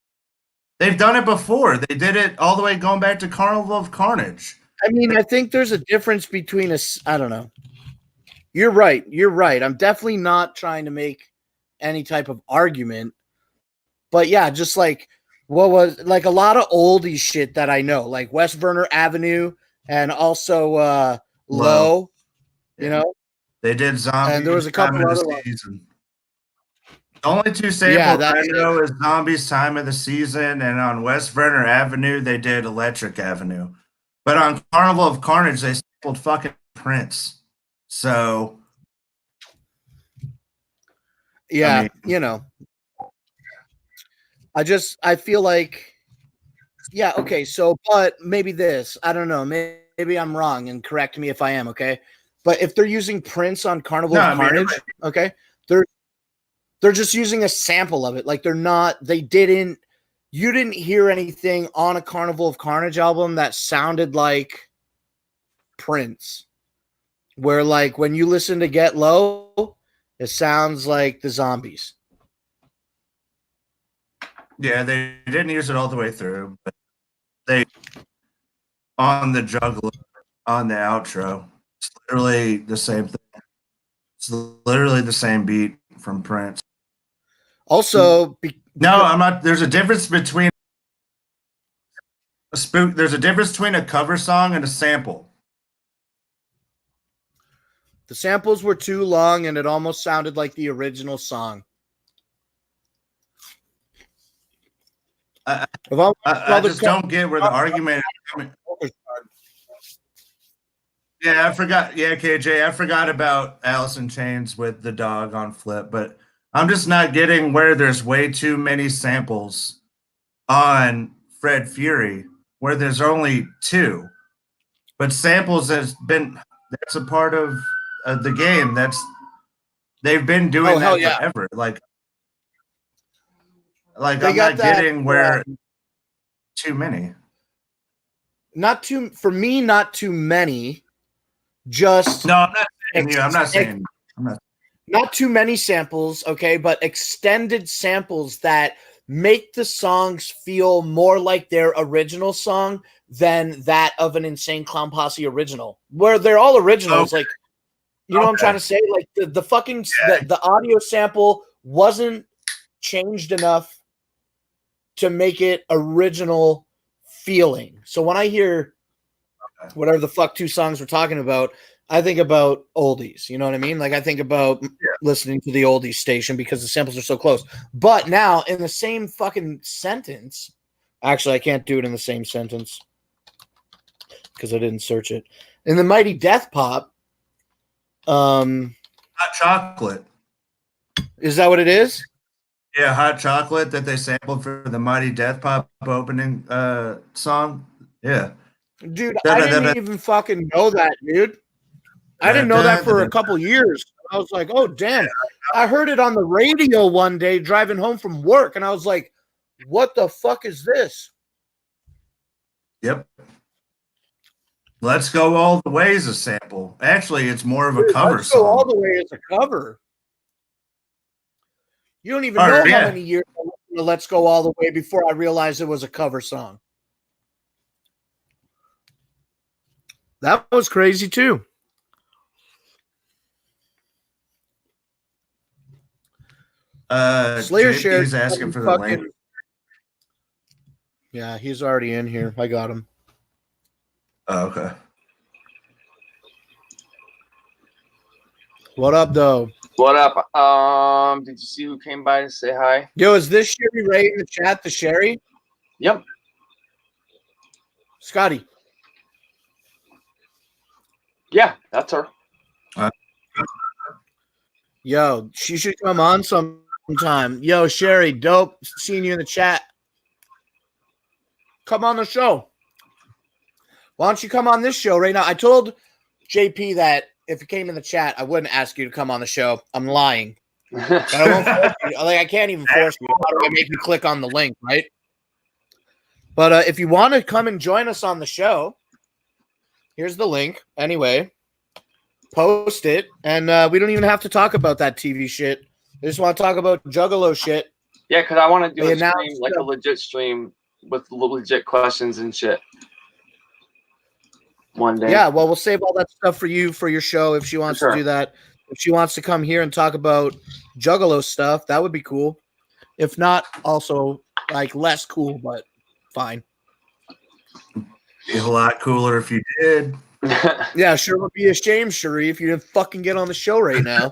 they've done it before. They did it all the way going back to Carnival of Carnage. I mean, I think there's a difference between I don't know. You're right. I'm definitely not trying to make any type of argument. But yeah, just like what was like a lot of oldie shit that I know, like West Verner Avenue and also Low. You know? They did Zombie. And there was a couple other ones. The only two samples I know is Zombies Time of the Season, and on West Verner Avenue, they did Electric Avenue. But on Carnival of Carnage, they sampled fucking Prince. So. Yeah, I feel like, yeah, okay, so, but maybe this, I don't know, maybe I'm wrong and correct me if I am, okay? But if they're using Prince on Carnival of Carnage, okay, they're just using a sample of it. Like you didn't hear anything on a Carnival of Carnage album that sounded like Prince. Where like when you listen to Get Low, It sounds like the Zombies. Yeah, they didn't use it all the way through, but they on the Juggalo, on the outro. It's literally the same thing. It's literally the same beat from Prince. Also, no, I'm not. There's a difference between There's a difference between a cover song and a sample. The samples were too long, and it almost sounded like the original song. I just don't get where the argument is coming. Yeah, I forgot. Yeah, KJ, I forgot about Alice in Chains with the dog on flip, but I'm just not getting where there's way too many samples on Fred Fury, where there's only 2. But samples that's a part of the game. They've been doing that forever. Like I'm not getting where too many. Not too many. Just no, I'm not saying you. I'm not saying. Not too many samples, okay, but extended samples that make the songs feel more like their original song than that of an Insane Clown Posse original, where they're all originals. Like, you know what I'm trying to say? Like the fucking the audio sample wasn't changed enough to make it original feeling. So when I hear whatever the fuck 2 songs we're talking about, I think about oldies. You know what I mean? Like I think about listening to the oldies station because the samples are so close. But now in the same fucking sentence, actually I can't do it in the same sentence because I didn't search it. In the Mighty Death Pop, Hot Chocolate. Is that what it is? Yeah, Hot Chocolate that they sampled for the Mighty Death Pop opening song. Yeah. Dude, I didn't even fucking know that, dude. I didn't know that for a couple years. I was like, oh, damn. I heard it on the radio one day driving home from work, and I was like, what the fuck is this? Yep. Let's Go All the Way is a sample. Actually, it's more of a cover song. Let's Go All the Way is a cover. You don't even know how many years I listened to Let's Go All the Way before I realized it was a cover song. That was crazy, too. Slayer shared. He's asking for the link. Yeah, he's already in here. I got him. Oh, okay. What up, though? What up? Did you see who came by to say hi? Yo, is this Sherry Ray in the chat? The Sherry? Yep. Scotty. Yeah, that's her. Yo, she should come on sometime. Yo, Sherry, dope seeing you in the chat. Come on the show. Why don't you come on this show right now? I told JP that if you came in the chat, I wouldn't ask you to come on the show. I'm lying. But I won't force you. Like, I can't even force you. How do I make you click on the link, right? But if you want to come and join us on the show, here's the link. Anyway, post it, and we don't even have to talk about that TV shit. I just want to talk about Juggalo shit. Yeah, because I want to do a stream, like a legit stream with legit questions and shit. One day. Yeah, well, we'll save all that stuff for you for your show if she wants to do that. If she wants to come here and talk about Juggalo stuff, that would be cool. If not, also like less cool, but fine. Be a lot cooler if you did. Yeah, sure would be a shame, Sheree, if you didn't fucking get on the show right now.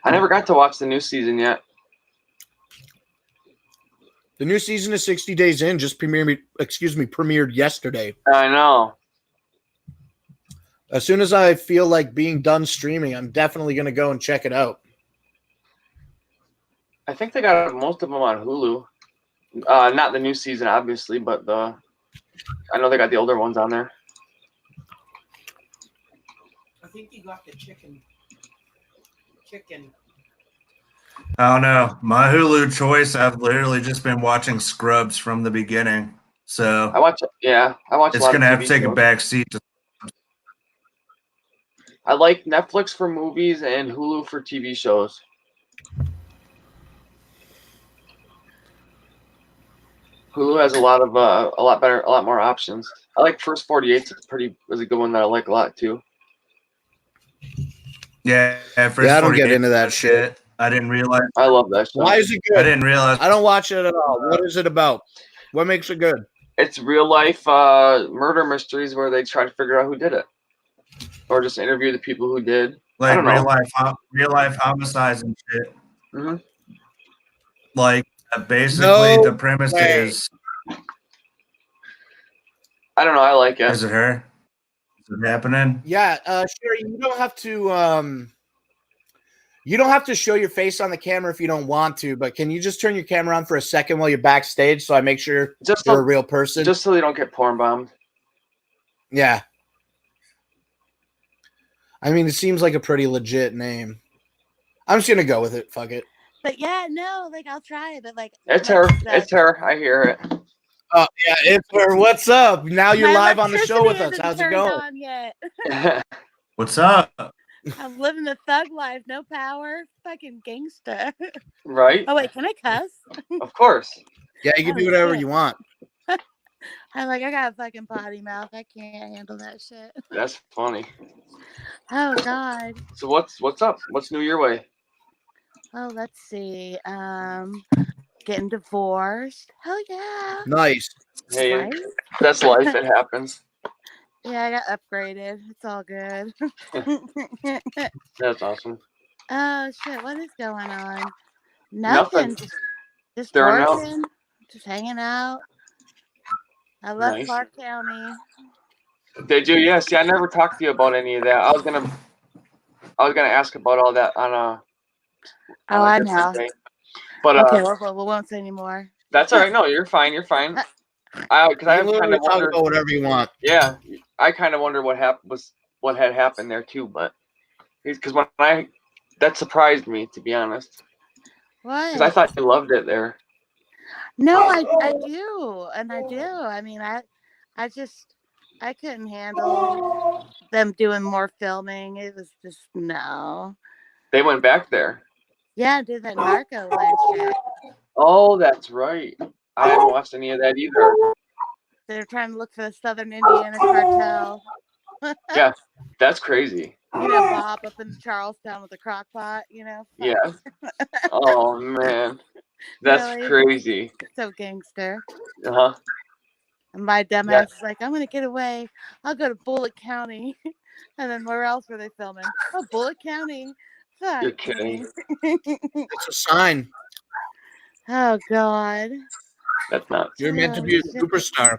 I never got to watch the new season yet. The new season is 60 days in, just premiered yesterday. I know. As soon as I feel like being done streaming, I'm definitely going to go and check it out. I think they got most of them on Hulu. Not the new season, obviously, but I know they got the older ones on there. I think you got the chicken. I don't know. My Hulu choice, I've literally just been watching Scrubs from the beginning. So I watch. It's going to have to take a back seat. I like Netflix for movies and Hulu for TV shows. Hulu has a lot more options. I like First 48. Is a good one that I like a lot too. Yeah, first Yeah, I don't get 48 into that shit. I didn't realize. I love that show. Why is it good? I didn't realize. I don't watch it at all. What is it about? What makes it good? It's real life murder mysteries where they try to figure out who did it, or just interview the people who did. I Like don't know. real life homicides and shit. Mm-hmm. Like basically, No the premise way. is. I don't know. I like it. Is it her? Is it happening? Yeah, Sherry, you don't have to. You don't have to show your face on the camera if you don't want to, but can you just turn your camera on for a second while you're backstage so I make sure you're a real person? Just so they don't get porn bombed. Yeah. I mean, it seems like a pretty legit name. I'm just gonna go with it. Fuck it. But yeah, no, like I'll try it, but like It's her. It's her. I hear it. Oh yeah, it's her. What's up? Now you're my live on the show with us. electricity How's isn't it turned going? on yet. What's up? I'm living the thug life, no power, fucking gangsta. Right? Oh wait, can I cuss? Of course. Yeah, you can do whatever you want. I'm like, I got a fucking potty mouth. I can't handle that shit. That's funny. Oh God. So what's up? What's new your way? Oh, let's see. Getting divorced. Hell yeah. Nice. Hey, Right? that's life. It happens. Yeah, I got upgraded. It's all good. That's awesome. Oh shit, what is going on? Nothing. Nothing. Just There are no- working. Just hanging out. I love Nice. Clark County. Did you? Yeah. See, I never talked to you about any of that. I was gonna ask about all that on a. Oh, I know. Day. But Okay, we won't say anymore. that's all right. No, you're fine. You're fine. Because I You can kind literally of talk wondered. about whatever you want. Yeah, I kind of wonder what had happened there too. But because that surprised me, to be honest. What? Because I thought you loved it there. No, I do, and I do. I mean, I couldn't handle them doing more filming. It was just no. They went back there. Yeah, I did that narco land shit. Oh, that's right. I haven't watched any of that either. They're trying to look for the Southern Indiana cartel. Yeah, that's crazy. You know, Bob up in Charlestown with the crock pot, you know? Yeah. Oh man, that's Really? crazy. So gangster. Uh huh. And my dumbass is like, I'm gonna get away. I'll go to Bullitt County. And then where else were they filming? Oh, Bullitt County. Fuck You're kidding. me. It's a sign. Oh God. That's not. You're meant to be a Oh, shit. superstar.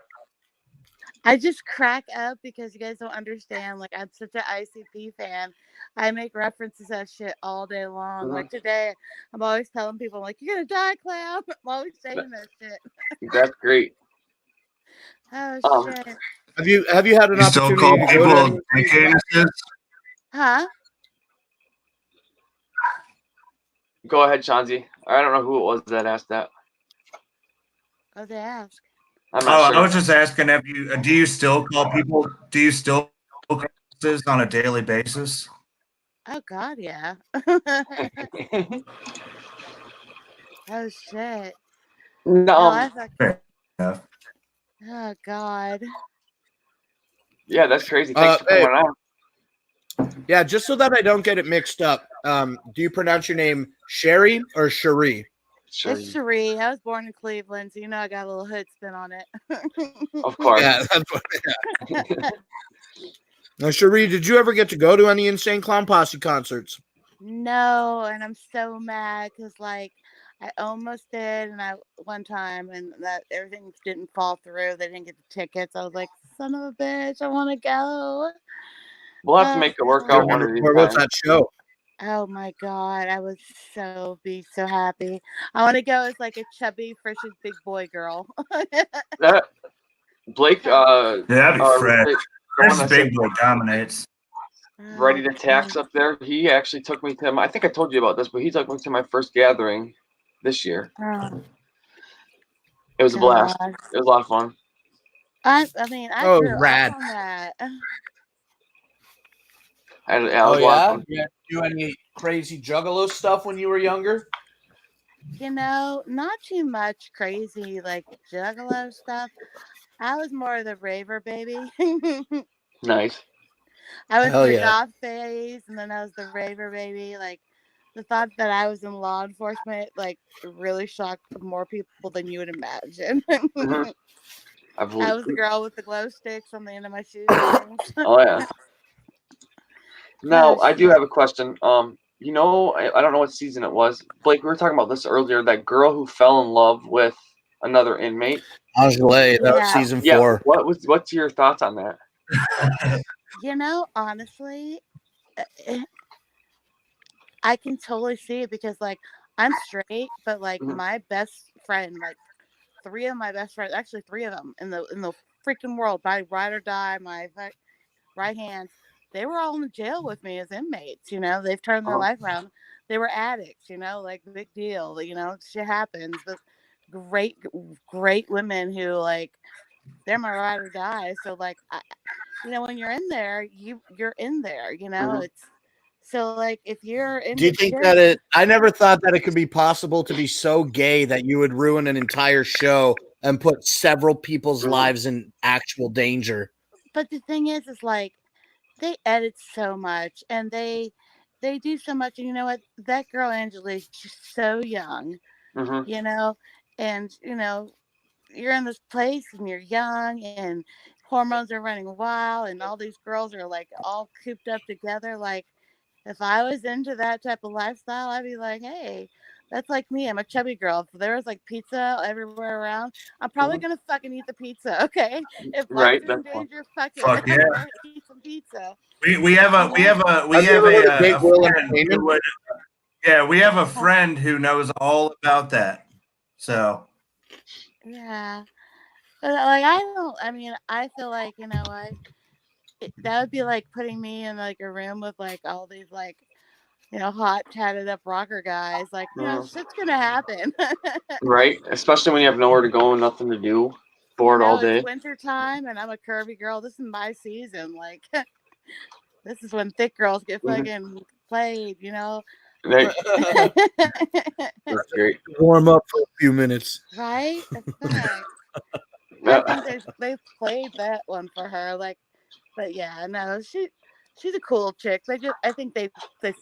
I just crack up because you guys don't understand. Like, I'm such an ICP fan. I make references to that shit all day long. Mhm. Like today, I'm always telling people, like, you're gonna die, clown. I'm always saying that shit. That's great. Oh shit. Have you had an You still opportunity call to go to people dick anuses? Huh? Go ahead, Shanzi. I don't know who it was that asked that. Oh, they ask. I'm not I sure. was just asking, do you still call people? Do you still call anuses on a daily basis? Oh God, yeah. Oh shit. No. I fucking, Fair enough. oh God. Yeah, that's crazy. Thanks for coming on. Yeah, just so that I don't get it mixed up. Do you pronounce your name Sherry or Cherie? It's Cherie. I was born in Cleveland, so you know I got a little hood spin on it. Of course. Yeah, that's what. Yeah. Now, Cherie, did you ever get to go to any Insane Clown Posse concerts? No, and I'm so mad because like I almost did, and I one time, and that everything didn't fall through. They didn't get the tickets. I was like, son of a bitch, I want to go. We'll have to make it work out one of these Where was times. that show? Oh my God, I would be so happy. I want to go as like a chubby, fresh big boy girl. That Blake. Yeah, that'd be fresh. the Fresh one that big said boy dominates. Ready to Tax up there. He actually took me to. I think I told you about this, but he took me to my first gathering this year. Oh, It was a blast. God. It was a lot of fun. I mean, I Oh, grew rad. up on that. I Oh was a lot of yeah? fun. You had to do any crazy juggalo stuff when you were younger? You know, not too much crazy like juggalo stuff. I was more of the raver baby. Nice. I went Hell through the yeah. goth phase, and then I was the raver baby. Like the thought that I was in law enforcement, like really shocked more people than you would imagine. Mhm. I believe. I was the girl with the glow sticks on the end of my shoestrings. Oh yeah. Now Oh I do shit! have a question. I don't know what season it was. Blake, we were talking about this earlier. That girl who fell in love with another inmate. Angele, that was Yeah. season Yeah. 4. What's your thoughts on that? You know, honestly, I can totally see it because, like, I'm straight, but like Mhm. my best friend, like 3 of my best friends, actually 3 of them in the freaking world, my ride or die, my right hands, they were all in jail with me as inmates. You know, they've turned their Uh-huh. life around. They were addicts. You know, like big deal. You know, shit happens, but great, great women who like they're my ride or die. So like, you know, when you're in there, you're in there. You know, Mhm. it's so like if you're Do you into think shit. that I never thought that it could be possible to be so gay that you would ruin an entire show and put several people's Mhm. lives in actual danger? But the thing is like they edit so much and they do so much. And you know what? That girl Angela, she's so young. Mhm. You know, and you know you're in this place and you're young and hormones are running wild and all these girls are like all cooped up together. Like if I was into that type of lifestyle, I'd be like, hey, that's like me. I'm a chubby girl. If there was like pizza everywhere around, I'm probably Mhm. gonna fucking eat the pizza. Okay. If Right. life's in That's fun. danger, fuck it. Fuck yeah. I'm gonna eat some pizza. We have You a know? Have you ever heard of Big a Will friend who Entertainment? would we have a friend who knows all about that. So Yeah. But like I don't I mean, I feel like, you know what? That would be like putting me in like a room with like all these like you know hot tatted up rocker guys. Like you know Mhm. shit's gonna happen. Right. Especially when you have nowhere to go and nothing to do, You bored all know it's day. winter time and I'm a curvy girl. This is my season. Like this is when thick girls get Mhm. fucking played. You know. Right. That's great. Warm up for a few minutes. Right. That's right. I Yeah. think they played that one for her. Like, but yeah, no, she's a cool chick. I think they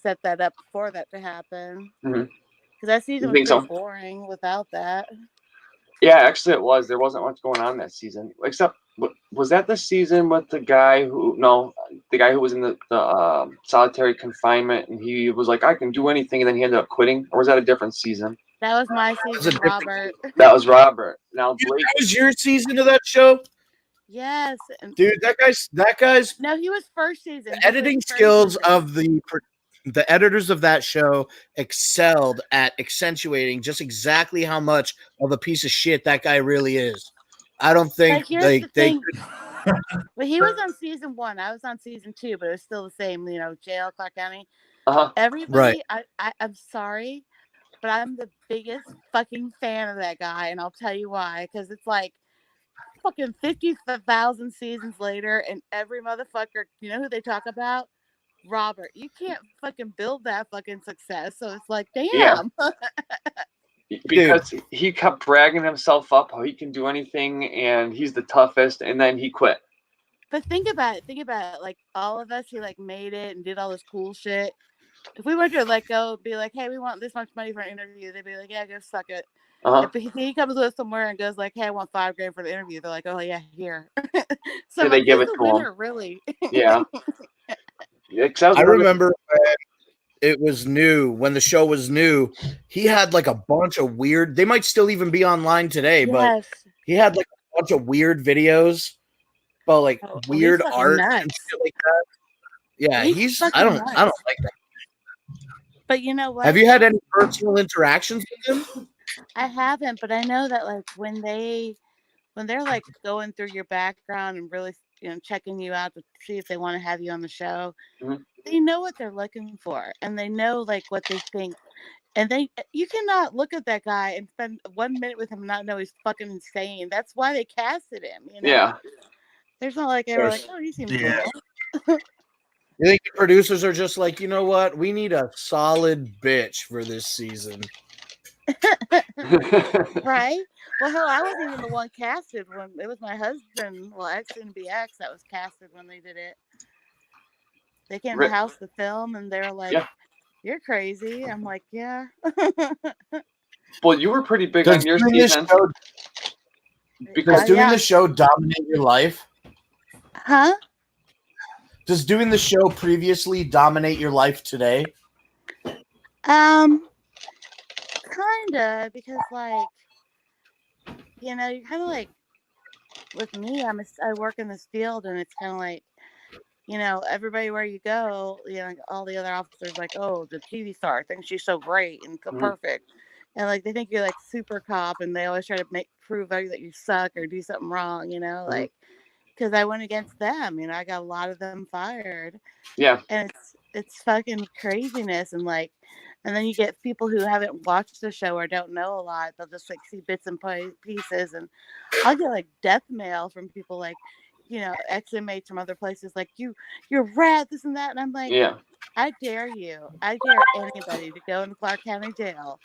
set that up for that to happen. Mhm. Because that season You was think pretty so? boring without that. Yeah, actually, it was. There wasn't much going on that season, except was that the season with the guy who? No, the guy who was in the solitary confinement, and he was like, "I can do anything," and then he ended up quitting. Or was that a different season? That was my That was a season, different. Robert. That was Robert. Now Blake. That was your season of that show, Yes. And dude. That guy's no, he was first season. the He was editing first skills season. of the editors of that show excelled at accentuating just exactly how much of a piece of shit that guy really is. I don't think But here's the they thing. But he was on season 1. I was on season 2, but it was still the same, you know, jail, Clark County. Uh-huh. right. Everybody, I'm sorry, but I'm the biggest fucking fan of that guy, and I'll tell you why. Because it's like fucking 50,000 seasons later, and every motherfucker, you know who they talk about? Robert. You can't fucking build that fucking success. So it's like, Yeah, damn. Dude, because he kept bragging himself up how he can do anything and he's the toughest, and then he quit. But think about it. Think about it. Like all of us who like made it and did all this cool shit. If we were to let go, be like, hey, we want this much money for an interview, they'd be like, yeah, go suck it. Uh-huh. If he comes with somewhere and goes like, hey, I want $5,000 for the interview, they're like, oh yeah, here. So So I'm they like, give he's it the to him. winner, really. Yeah. Yeah, 'cause that was I one of the- remember when it was new, when the show was new, he had like a bunch of weird, they might still even be online today, but Yes. he had like a bunch of weird videos about like Oh, he's weird fucking art and nuts. shit like that. Yeah, He's I fucking don't nuts. like that. But you know Have what? you had any personal interactions with him? I haven't, but I know that like when they're like going through your background and really, you know, checking you out to see if they want to have you on the show, Mhm. they know what they're looking for and they know like what they think. And you cannot look at that guy and spend 1 minute with him and not know he's fucking insane. That's why they casted him, you know? Yeah. There's not like they were like, oh, he seems yeah. cool. You think the producers are just like, you know what? We need a solid bitch for this season. Right? Well, hell, I wasn't even the one casted when it was my husband, well, ex and be ex, that was casted when they did it. They came to the house to film, and they were like, "You're crazy." I'm like, "Yeah." Well, you were pretty big Does on your doing this season. show, Because does doing the show dominate your life? Huh? Does doing the show previously dominate your life today? Kinda, because like, you know, you're kind of like, with me, I work in this field, and it's kind of like, you know, everybody where you go, you know, all the other officers like, oh, the TV star thinks she's so great and so perfect, and like they think you're like super cop, and they always try to prove that you suck or do something wrong, you know, like because I went against them, you know, I got a lot of them fired. Yeah. And it's fucking craziness, and like, and then you get people who haven't watched the show or don't know a lot. They'll just like see bits and pieces, and I'll get like death mail from people like, you know, ex-inmates from other places like, you're rad, this and that, and I'm like, yeah. I dare anybody to go into Clark County Jail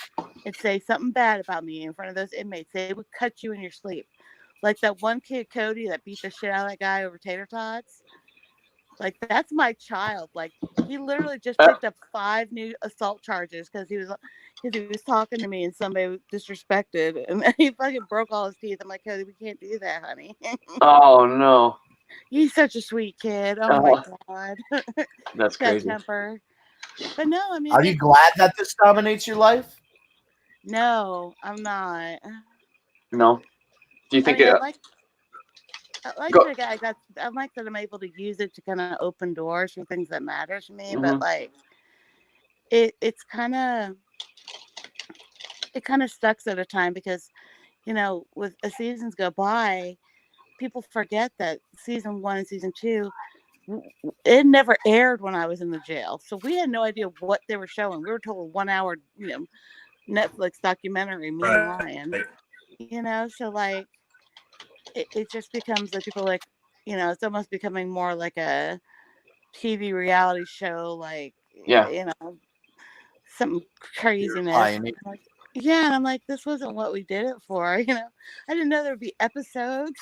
and say something bad about me in front of those inmates. They would cut you in your sleep. Like that one kid, Cody, that beat the shit out of that guy over tater tots. Like, that's my child. Like, he literally just picked up 5 new assault charges because he was talking to me and somebody disrespected, and he fucking broke all his teeth. I'm like, Cody, we can't do that, honey. Oh no. He's such a sweet kid. Oh my god. That's That crazy. temper. But no, I mean, Are you glad that this dominates your life? No, I'm not. No. Do you think I it? like that I like that I'm able to use it to kind of open doors for things that matter to me, but like it kind of sucks at a time because, you know, with as seasons go by, people forget that season 1 and season 2, it never aired when I was in the jail, so we had no idea what they were showing. We were told a 1 hour, you know, Netflix documentary, me and Ryan, you know, so like it just becomes like people like, you know, it's almost becoming more like a TV reality show, like, you know, some craziness. Like, yeah, and I'm like, this wasn't what we did it for, you know. I didn't know there'd be episodes.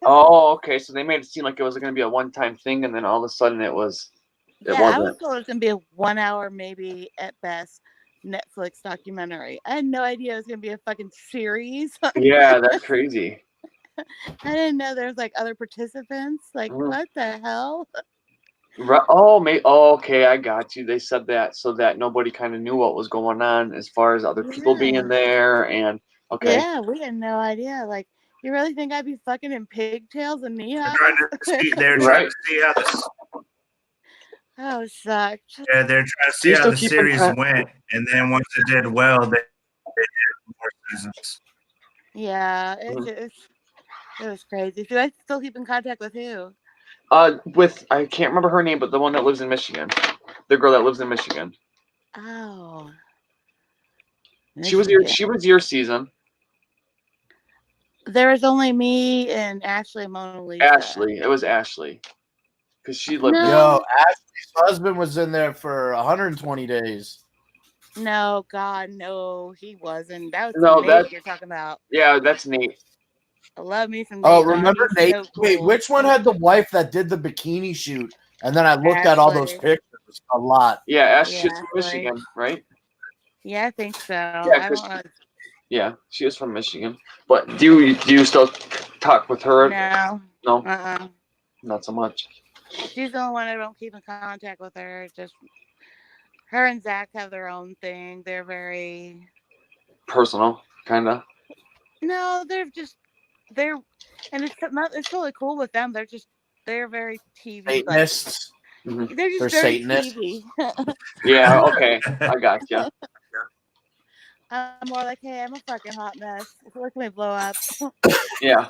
Oh, okay. So they made it seem like it was going to be a one-time thing, and then all of a sudden it wasn't. I was told it was going to be a 1 hour, maybe at best, Netflix documentary. I had no idea it was going to be a fucking series. Yeah, that's crazy. I didn't know there was like other participants. Like, what the hell? Right. Oh, oh, okay. I got you. They said that so that nobody kind of knew what was going on as far as other people being there, and okay. Yeah, we had no idea. Like, you really think I'd be fucking in pigtails and knee highs? They're trying to see how this. Oh, it sucked. Yeah, they're trying to see how the series went, and then once it did well, they did more seasons. Yeah, it was crazy. Do I still keep in contact with who? With I can't remember her name, but the one that lives in Michigan, the girl that lives in Michigan. Oh, she was your season. There was only me and Ashley and Mona Lisa. Ashley, it was Ashley, because she lived. Yo, Ashley's husband was in there for 120 days. No, God, no, he wasn't. That was Nate you're talking about. Yeah, that's Nate. I love me some Nate. Oh, remember Nate? So cool. Wait, which one had the wife that did the bikini shoot? And then I looked at all those pictures a lot. Yeah, Ashley's from Michigan, right? Yeah, I think so. Yeah, she is from Michigan. But do you still talk with her? No. No. Not so much. She's the only one I don't keep in contact with her. Just her and Zach have their own thing. They're very personal, kind of. No, and it's really cool with them. They're very TV. Satanists. Like, they're just They're very Satanists. TV. Yeah. Okay. I got you. I'm more like, hey, I'm a fucking hot mess. Look at me blow up. Yeah,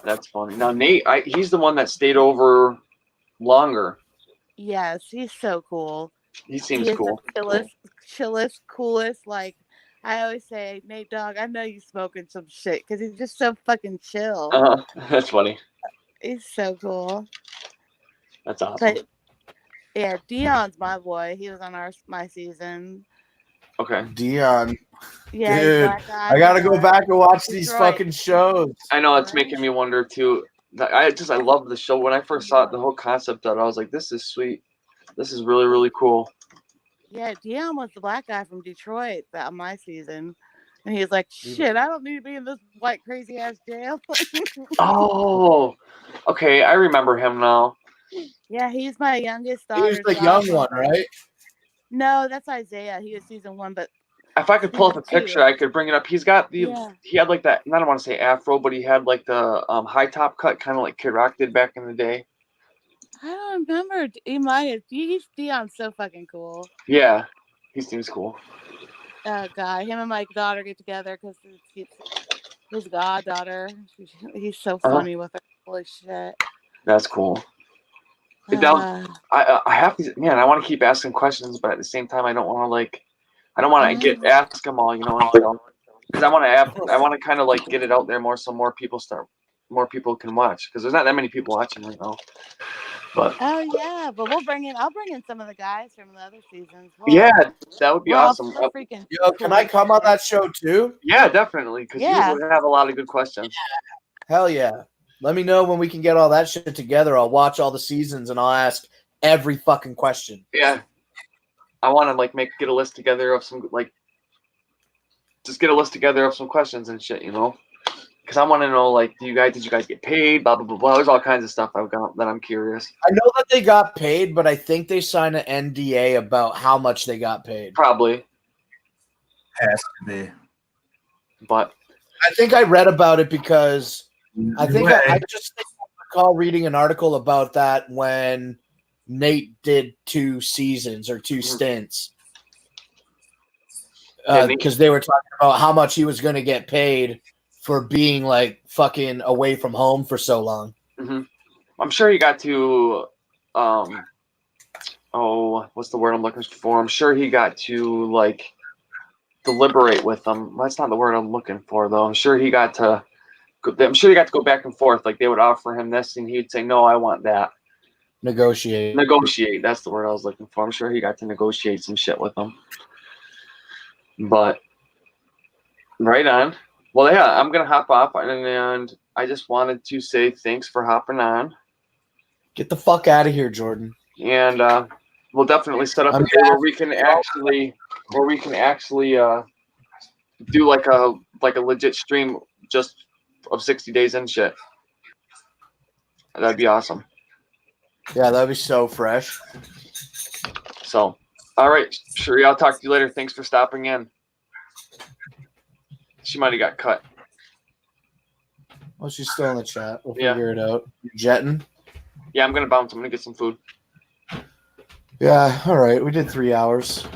that's funny. Now Nate, he's the one that stayed over longer. Yes, he's so cool. He seems cool. The chillest, coolest. Like I always say, Nate, dog, I know you smoking some shit because he's just so fucking chill. That's funny. He's so cool. That's awesome. But Yeah, Dion's my boy. He was on my season. Okay. Dion. Yeah, he's Dude, black guy I gotta from, go back and watch these Detroit. fucking shows. I know it's making me wonder too. I love the show. When I first saw it, the whole concept of it, I was like, this is sweet. This is really, really cool. Yeah, Dion was the black guy from Detroit on my season. And he was like, shit, I don't need to be in this white crazy ass jail. Oh, okay. I remember him now. Yeah, he's my youngest He was daughter's the young godfather. one, right? No, that's Isaiah. He was season 1, but If I could pull up a season picture, 2. I could bring it up. He's got the Yeah. he had like that. I don't want to say afro, but he had like the high top cut, kind of like Kid Rock did back in the day. I don't remember. He might have. Dion's so fucking cool. Yeah, he seems cool. God, him and my daughter get together because his goddaughter. He's so funny with her. Holy shit. That's cool. I have to, man. I want to keep asking questions, but at the same time, I don't want to like. I don't want to ask them all, because I want to kind of like get it out there more, so more people can watch, because there's not that many people watching right now. But oh yeah, but I'll bring in some of the guys from the other seasons. Yeah, that would be awesome. Freaking Yo, can I come on that show too? Yeah, definitely, because you would have a lot of good questions. Hell yeah. Let me know when we can get all that shit together. I'll watch all the seasons and I'll ask every fucking question. Yeah. I want to like get a list together of some just get a list together of some questions and shit, because I want to know like, did you guys get paid? Blah blah blah blah. There's all kinds of stuff that I'm curious. I know that they got paid, but I think they signed an NDA about how much they got paid. Probably has to be, but I think I read about it because I think I just recall reading an article about that when Nate did 2 seasons or 2 stints. Because they were talking about how much he was going to get paid for being like fucking away from home for so long. Mm-hmm. I'm sure he got to, what's the word I'm looking for? I'm sure he got to like deliberate with them. That's not the word I'm looking for though. I'm sure he got to go back and forth. Like they would offer him this and he'd say, no, I want that. Negotiate. That's the word I was looking for. I'm sure he got to negotiate some shit with them. But right on. Well, yeah, I'm gonna hop off, and I just wanted to say thanks for hopping on. Get the fuck out of here, Jordan. And we'll definitely set up a day where we can actually do like a legit stream just of 60 days and shit. That'd be awesome. Yeah, that'd be so fresh. So, all right, Sheree, I'll talk to you later. Thanks for stopping in. She might have got cut. Well, she's still in the chat. We'll figure it out. You're jetting? Yeah, I'm going to bounce. I'm going to get some food. Yeah, all right. We did 3 hours.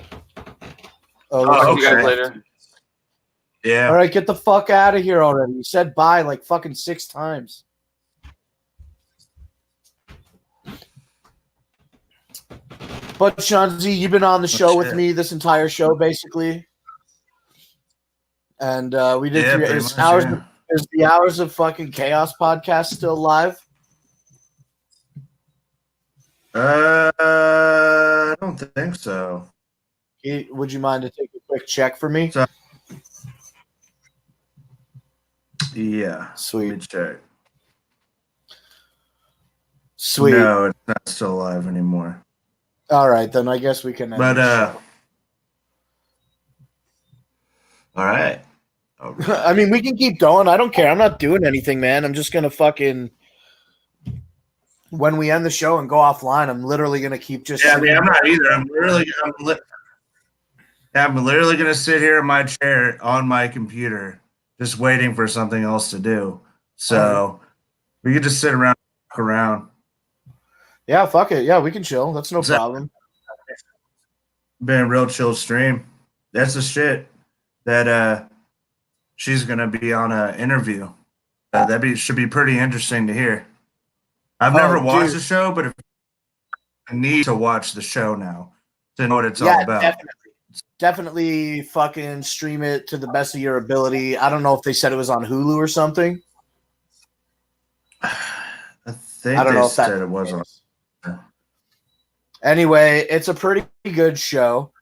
Talk to you guys later. Yeah. All right, get the fuck out of here already. You said bye like fucking 6 times. But Shanzi, you've been on the show with me this entire show, basically. And we did 3 hours. Is the Hours of Fucking Chaos podcast still live? I don't think so. Would you mind to take a quick check for me? Yeah. Sweet. Let me check. Sweet. No, it's not still live anymore. All right, then I guess we can end But the show. all right. I mean, we can keep going. I don't care. I'm not doing anything, man. I'm just gonna fucking when we end the show and go offline, I'm literally gonna keep just. Yeah, I mean, I'm not either. I'm literally gonna sit here in my chair on my computer, just waiting for something else to do. So we could just sit around, walk around. Yeah, fuck it. Yeah, we can chill. That's no problem. Been a real chill stream. That's the shit that she's gonna be on an interview. Should be pretty interesting to hear. I've never watched the show, but I need to watch the show now to know what it's all about. Definitely fucking stream it to the best of your ability. I don't know if they said it was on Hulu or something. I think they said it was on. Anyway, it's a pretty good show.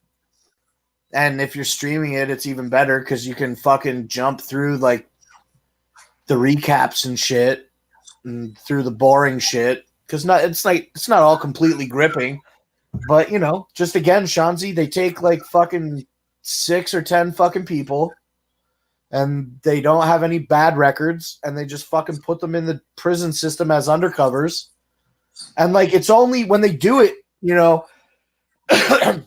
And if you're streaming it, it's even better because you can fucking jump through like the recaps and shit and through the boring shit. Because it's not all completely gripping. But you know, just again, Shanzi, they take like fucking 6 or 10 fucking people and they don't have any bad records and they just fucking put them in the prison system as undercovers. And like it's only when they do it, you know,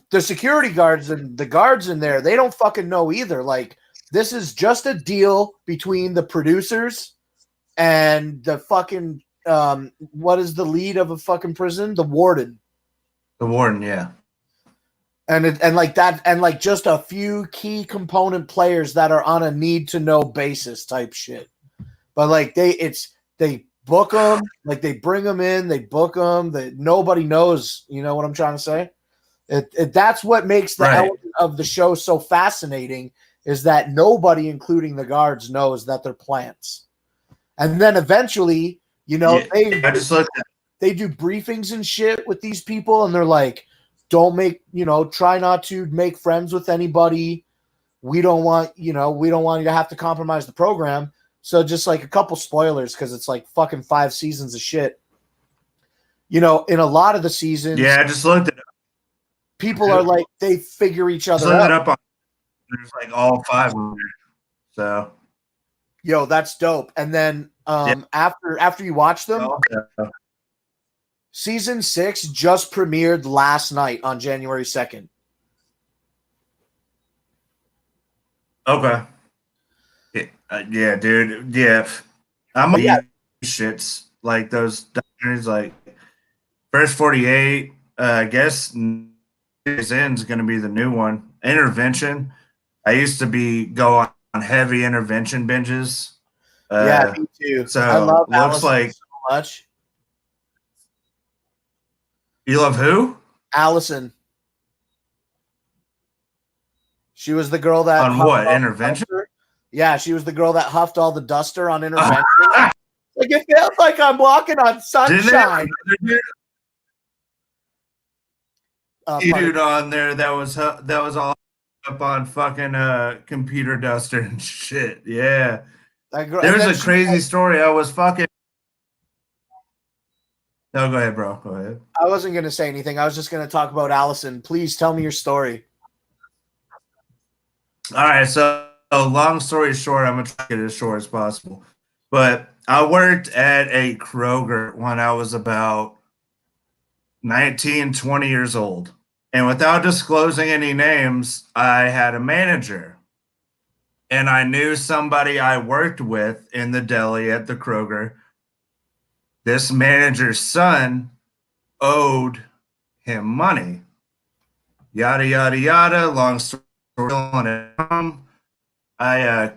the security guards and the guards in there, they don't fucking know either. Like, this is just a deal between the producers and the fucking what is the lead of a fucking prison? The warden. The warden, yeah. And like that, and like just a few key component players that are on a need to know basis type shit. But like they book them, like they bring them in, they book them. That nobody knows. You know what I'm trying to say? That's what makes the element of the show so fascinating, is that nobody, including the guards, knows that they're plants. And then eventually, you know, they do briefings and shit with these people, and they're like, try not to make friends with anybody. We don't want you to have to compromise the program. So just like a couple spoilers, because it's like fucking 5 seasons of shit. You know, in a lot of the seasons. Yeah, I just looked it up. People are like, they figure each other out. out. It up on, there's like all 5 of them. So, yo, that's dope. And then after you watch them, season 6 just premiered last night on January 2nd. Okay. Yeah, dude. Yeah, I'm on shits like those documentaries, like First 48. I guess. Is going to be the new one. Intervention. I used to go on heavy intervention binges. Yeah, me too. So I love looks Allison like so much. You love who? Allison. She was the girl that on what intervention? Yeah, she was the girl that huffed all the duster on intervention. Like it felt like I'm walking on sunshine. Dude on there that was all up on fucking computer duster and shit. Yeah, there's a crazy story. I was fucking. No, go ahead, bro. Go ahead. I wasn't gonna say anything. I was just gonna talk about Allison. Please tell me your story. All right, so long story short, I'm gonna try to get it as short as possible. But I worked at a Kroger when I was about 19, 20 years old. And without disclosing any names, I had a manager. And I knew somebody I worked with in the deli at the Kroger. This manager's son owed him money. Yada, yada, yada. Long story short, I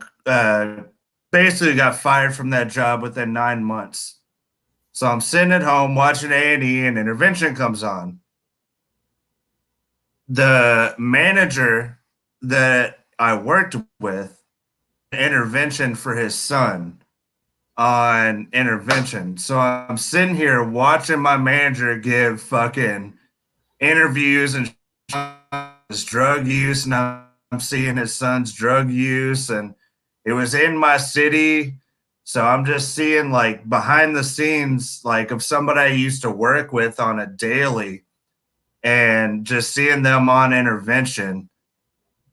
basically got fired from that job within 9 months. So I'm sitting at home watching A&E and intervention comes on. The manager that I worked with, intervention for his son on intervention. So I'm sitting here watching my manager give fucking interviews and his drug use, and I'm seeing his son's drug use, and it was in my city. So I'm just seeing like behind the scenes, like of somebody I used to work with on a daily, and just seeing them on intervention.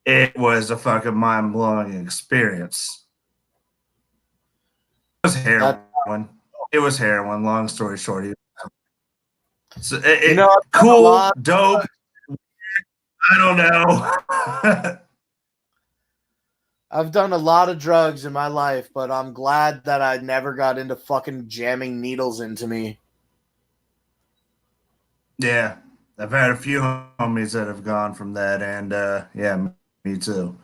It was a fucking mind-blowing experience. It was heroin. It was heroin. Long story short, so cool, dope. I don't know. I've done a lot of drugs in my life, but I'm glad that I never got into fucking jamming needles into me. Yeah, I've had a few homies that have gone from that, and yeah, me too.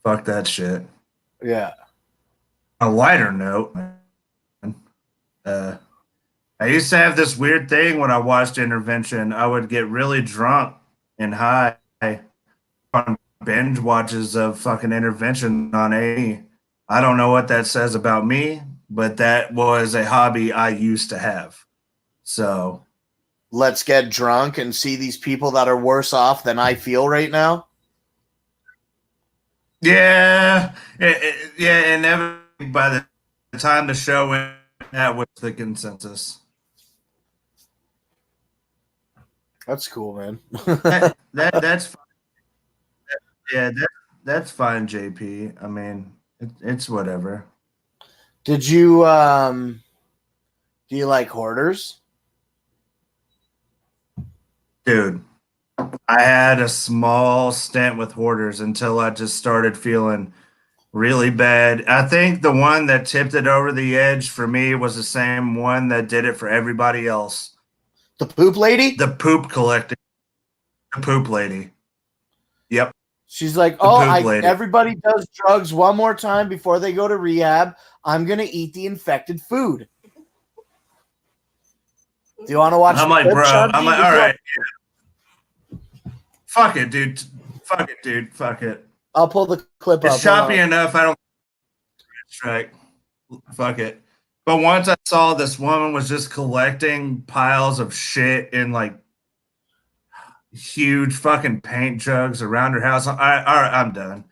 Fuck that shit. Yeah. On a lighter note, I used to have this weird thing when I watched intervention. I would get really drunk and high on binge watches of fucking intervention on A. I don't know what that says about me, but that was a hobby I used to have. So let's get drunk and see these people that are worse off than I feel right now? Yeah, yeah, and by the time the show went, that was the consensus. That's cool, man. That's fine. Yeah, that's fine, JP. I mean, it's whatever. Did you do you like hoarders? Dude, I had a small stint with hoarders until I just started feeling really bad. I think the one that tipped it over the edge for me was the same one that did it for everybody else. The poop lady? The poop collecting. The poop lady. Yep. She's like, everybody does drugs one more time before they go to rehab. I'm going to eat the infected food. Do you want to watch? I'm like, bro. I'm like, all right. Fuck it, dude. Fuck it, dude. Fuck it. I'll pull the clip up. It's choppy enough. I don't strike. Fuck it. But once I saw this woman was just collecting piles of shit in like huge fucking paint jugs around her house, all right, I'm done.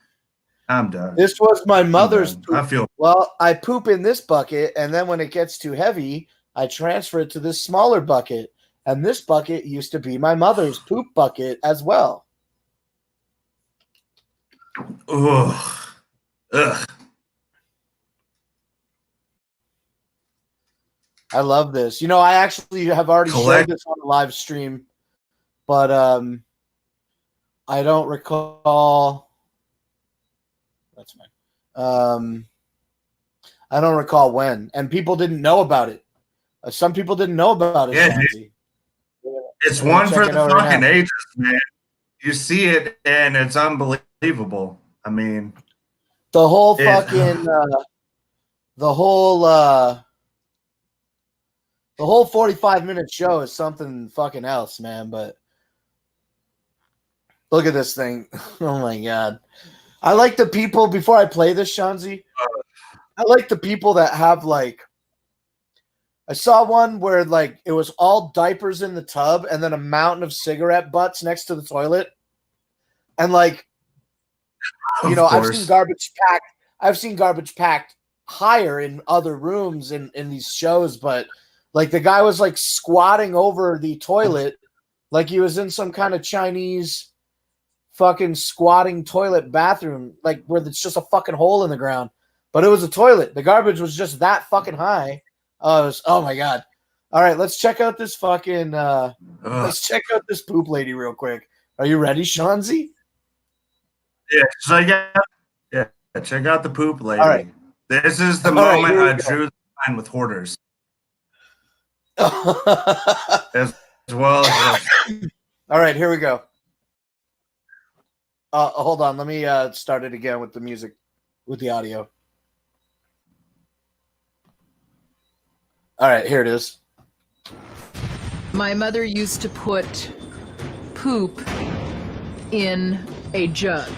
I'm done. This was my mother's poop. I feel I poop in this bucket, and then when it gets too heavy, I transfer it to this smaller bucket. And this bucket used to be my mother's poop bucket as well. Ugh. Ugh. I love this. You know, I actually have already showed this on a live stream, but I don't recall. That's fine. I don't recall when, and people didn't know about it. Some people didn't know about it. Yeah, it's one for the fucking ages, man. You see it, and it's unbelievable. I mean, the whole fucking, the whole 45-minute show is something fucking else, man. But look at this thing. Oh my god. I like the people, before I play this, Shanzi, I like the people that have like, I saw one where like it was all diapers in the tub and then a mountain of cigarette butts next to the toilet. And like, you know, I've seen garbage packed higher in other rooms in these shows, but like the guy was like squatting over the toilet like he was in some kind of Chinese fucking squatting toilet bathroom, like where it's just a fucking hole in the ground. But it was a toilet. The garbage was just that fucking high. Oh my god. All right, let's check out this fucking let's check out this poop lady real quick. Are you ready, Shanzi? Yeah, check out the poop lady. All right. This is the moment I drew the line with hoarders. as well as all right, here we go. Hold on, let me start it again with the music, with the audio. All right, here it is. My mother used to put poop in a jug.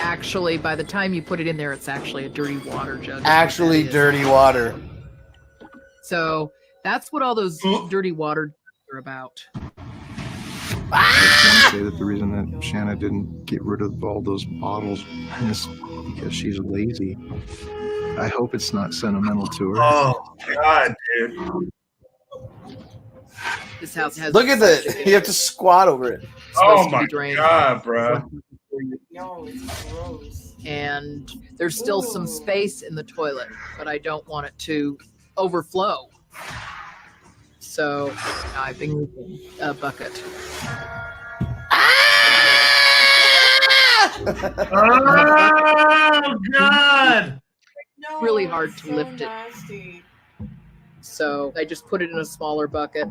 Actually, by the time you put it in there, it's actually a dirty water jug. Actually, dirty water. So that's what all those dirty water are about. I say that the reason that Shanna didn't get rid of all those bottles is because she's lazy. I hope it's not sentimental to her. Oh god, dude! This house has. Look at that! You have to squat over it. Oh my god, bro! No, it's gross. And there's still some space in the toilet, but I don't want it to overflow. So I've been using a bucket. Oh god! No, Really hard to so lift nasty. it. So I just put it in a smaller bucket.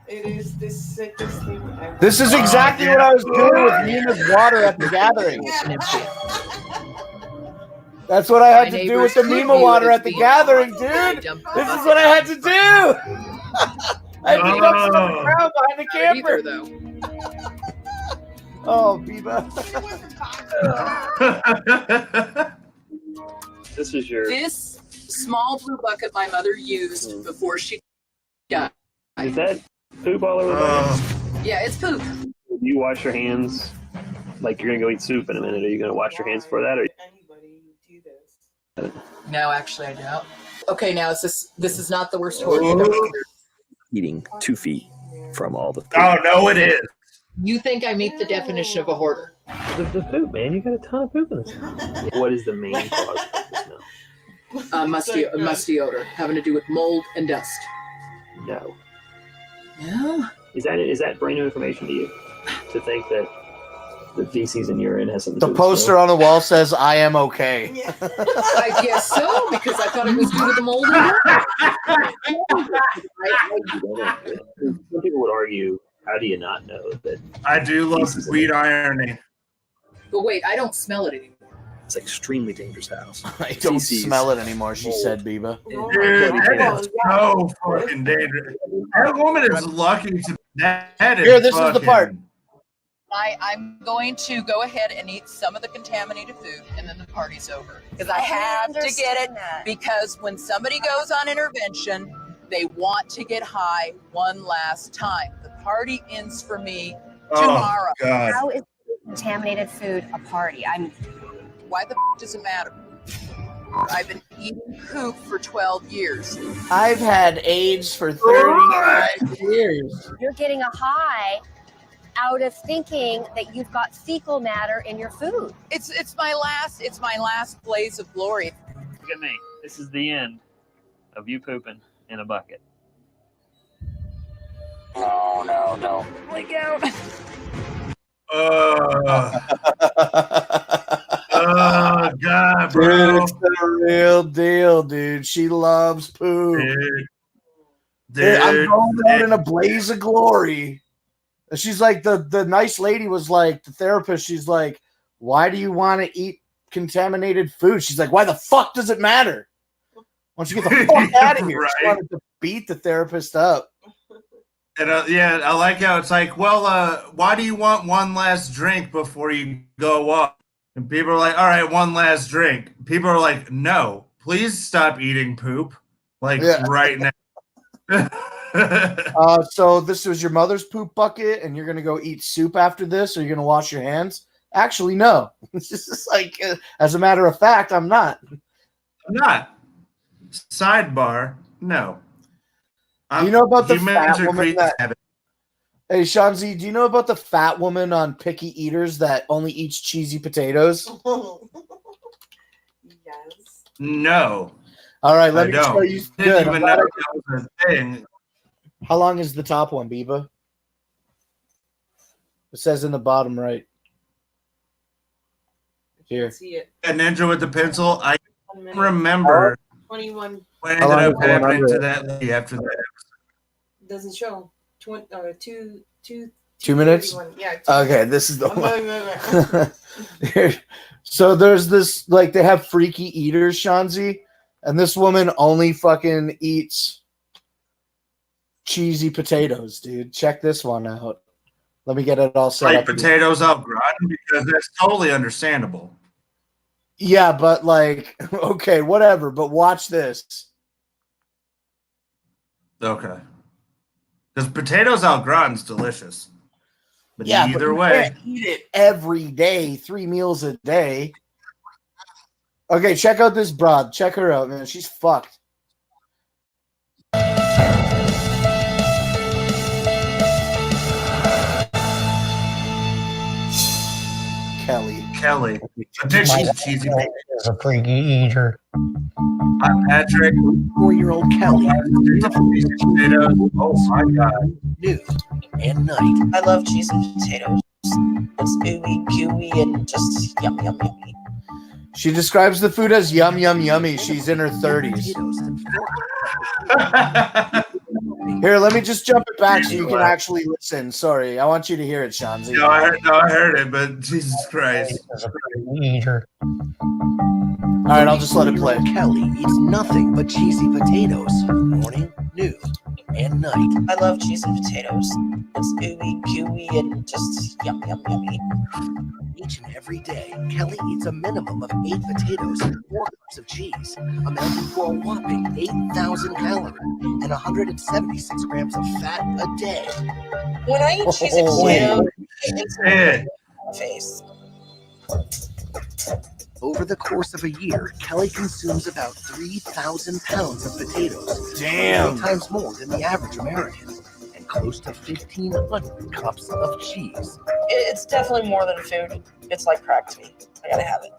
It is the sickest thing ever. This is exactly what I was doing with Nina's water at the gathering. That's what I had to do with the Mima water at the gathering, dude. This is what I had to do. I had to dump it on the ground behind the camper. Oh, Biba. This is your. This small blue bucket my mother used before she Yeah. Is that poop all over the place? Yeah, it's poop. Do you wash your hands? Like you're gonna go eat soup in a minute. Are you gonna wash your hands for that? Or No, actually, I don't. Okay, now this is not the worst horror. Eating 2 feet from all the food. Oh, no, it is. You think I meet the definition of a hoarder? The poop, man. You got a ton of poop in this house. What is the main cause of the smell? Musty odor, having to do with mold and dust. No. No? Is that brand new information to you? To think that the feces and urine has something to The do with poster smell? on the wall says, "I am okay." I guess so, because I thought it was due to the mold. Some people would argue, how do you not know that? I do love sweet irony. But wait, I don't smell it anymore. It's an extremely dangerous house. I don't smell it anymore, she said, Biba. Dude, that is so fucking dangerous. That woman is lucky to. That is Here, this is the part. I'm going to go ahead and eat some of the contaminated food, and then the party's over. Because I have to get it. Because when somebody goes on intervention, they want to get high one last time. The party ends for me tomorrow. God. How is contaminated food a party? Why the does it matter? I've been eating poop for 12 years. I've had AIDS for 35 years. You're getting a high out of thinking that you've got fecal matter in your food. It's my last blaze of glory. Look at me. This is the end of you pooping in a bucket. No. Look out. Oh, God, bro. Dude, it's the real deal, dude. She loves poop. Dude. I'm going out in a blaze of glory. And she's like, the nice lady was like, the therapist, she's like, why do you want to eat contaminated food? She's like, why the fuck does it matter? Why don't you get the fuck out of here? Right. She wanted to beat the therapist up. And yeah, I like how it's like, well, why do you want one last drink before you go up? And people are like, all right, one last drink. People are like, no, please stop eating poop. Like right now. So this was your mother's poop bucket, and you're gonna go eat soup after this, or you're gonna wash your hands? Actually, no. It's just like, as a matter of fact, I'm not. I'm not. Sidebar, no. Do you know about the Humans fat are woman creatures that? of habit. Hey, Shanzi, do you know about the fat woman on Picky Eaters that only eats cheesy potatoes? Yes. No. All right, let I me don't. show you. Didn't Good. even I'm know glad that was a thing. How long is the top one, Biba? It says in the bottom right. Here. See it. A ninja with the pencil. I remember 21. what ended up happening to that lady after that. Doesn't show. 2 minutes? Yeah. Okay, this is the one. Here. So there's this, like, they have freaky eaters, Shanzi, and this woman only fucking eats cheesy potatoes, dude. Check this one out. Let me get it all set Like up. potatoes au gratin, because that's totally understandable. Yeah, but like, okay, whatever. But watch this. Okay. Because potatoes au gratin's delicious. But Yeah, either but you way. can't eat it every day, 3 meals a day. Okay, check out this broad. Check her out, man. She's fucked. Kelly. I bet she's cheesy. Is a freaky eater. I'm Patrick. 4-year-old Kelly. Potatoes. Oh my god. Noon and night. I love cheese and potatoes. It's ooey gooey and just yum yum yummy. She describes the food as yum, yum, yummy. She's in her 30s. Here, let me just jump it back so you can actually listen. Sorry, I want you to hear it, Shanzi. No, I heard it, but Jesus Christ. Eater. All right, I'll just let it play. Kelly eats nothing but cheesy potatoes. Morning, noon, and night. I love cheese and potatoes. It's ooey gooey and just yummy. Each and every day, Kelly eats a minimum of 8 potatoes and 4 cups of cheese, amounting to a whopping 8,000 calories and 176 grams of fat a day. When I eat cheese and potatoes, it's my face. Over the course of a year, Kelly consumes about 3,000 pounds of potatoes. Damn. 3 times more than the average American, and close to 1,500 cups of cheese. It's definitely more than food. It's like crack to me. I gotta have it.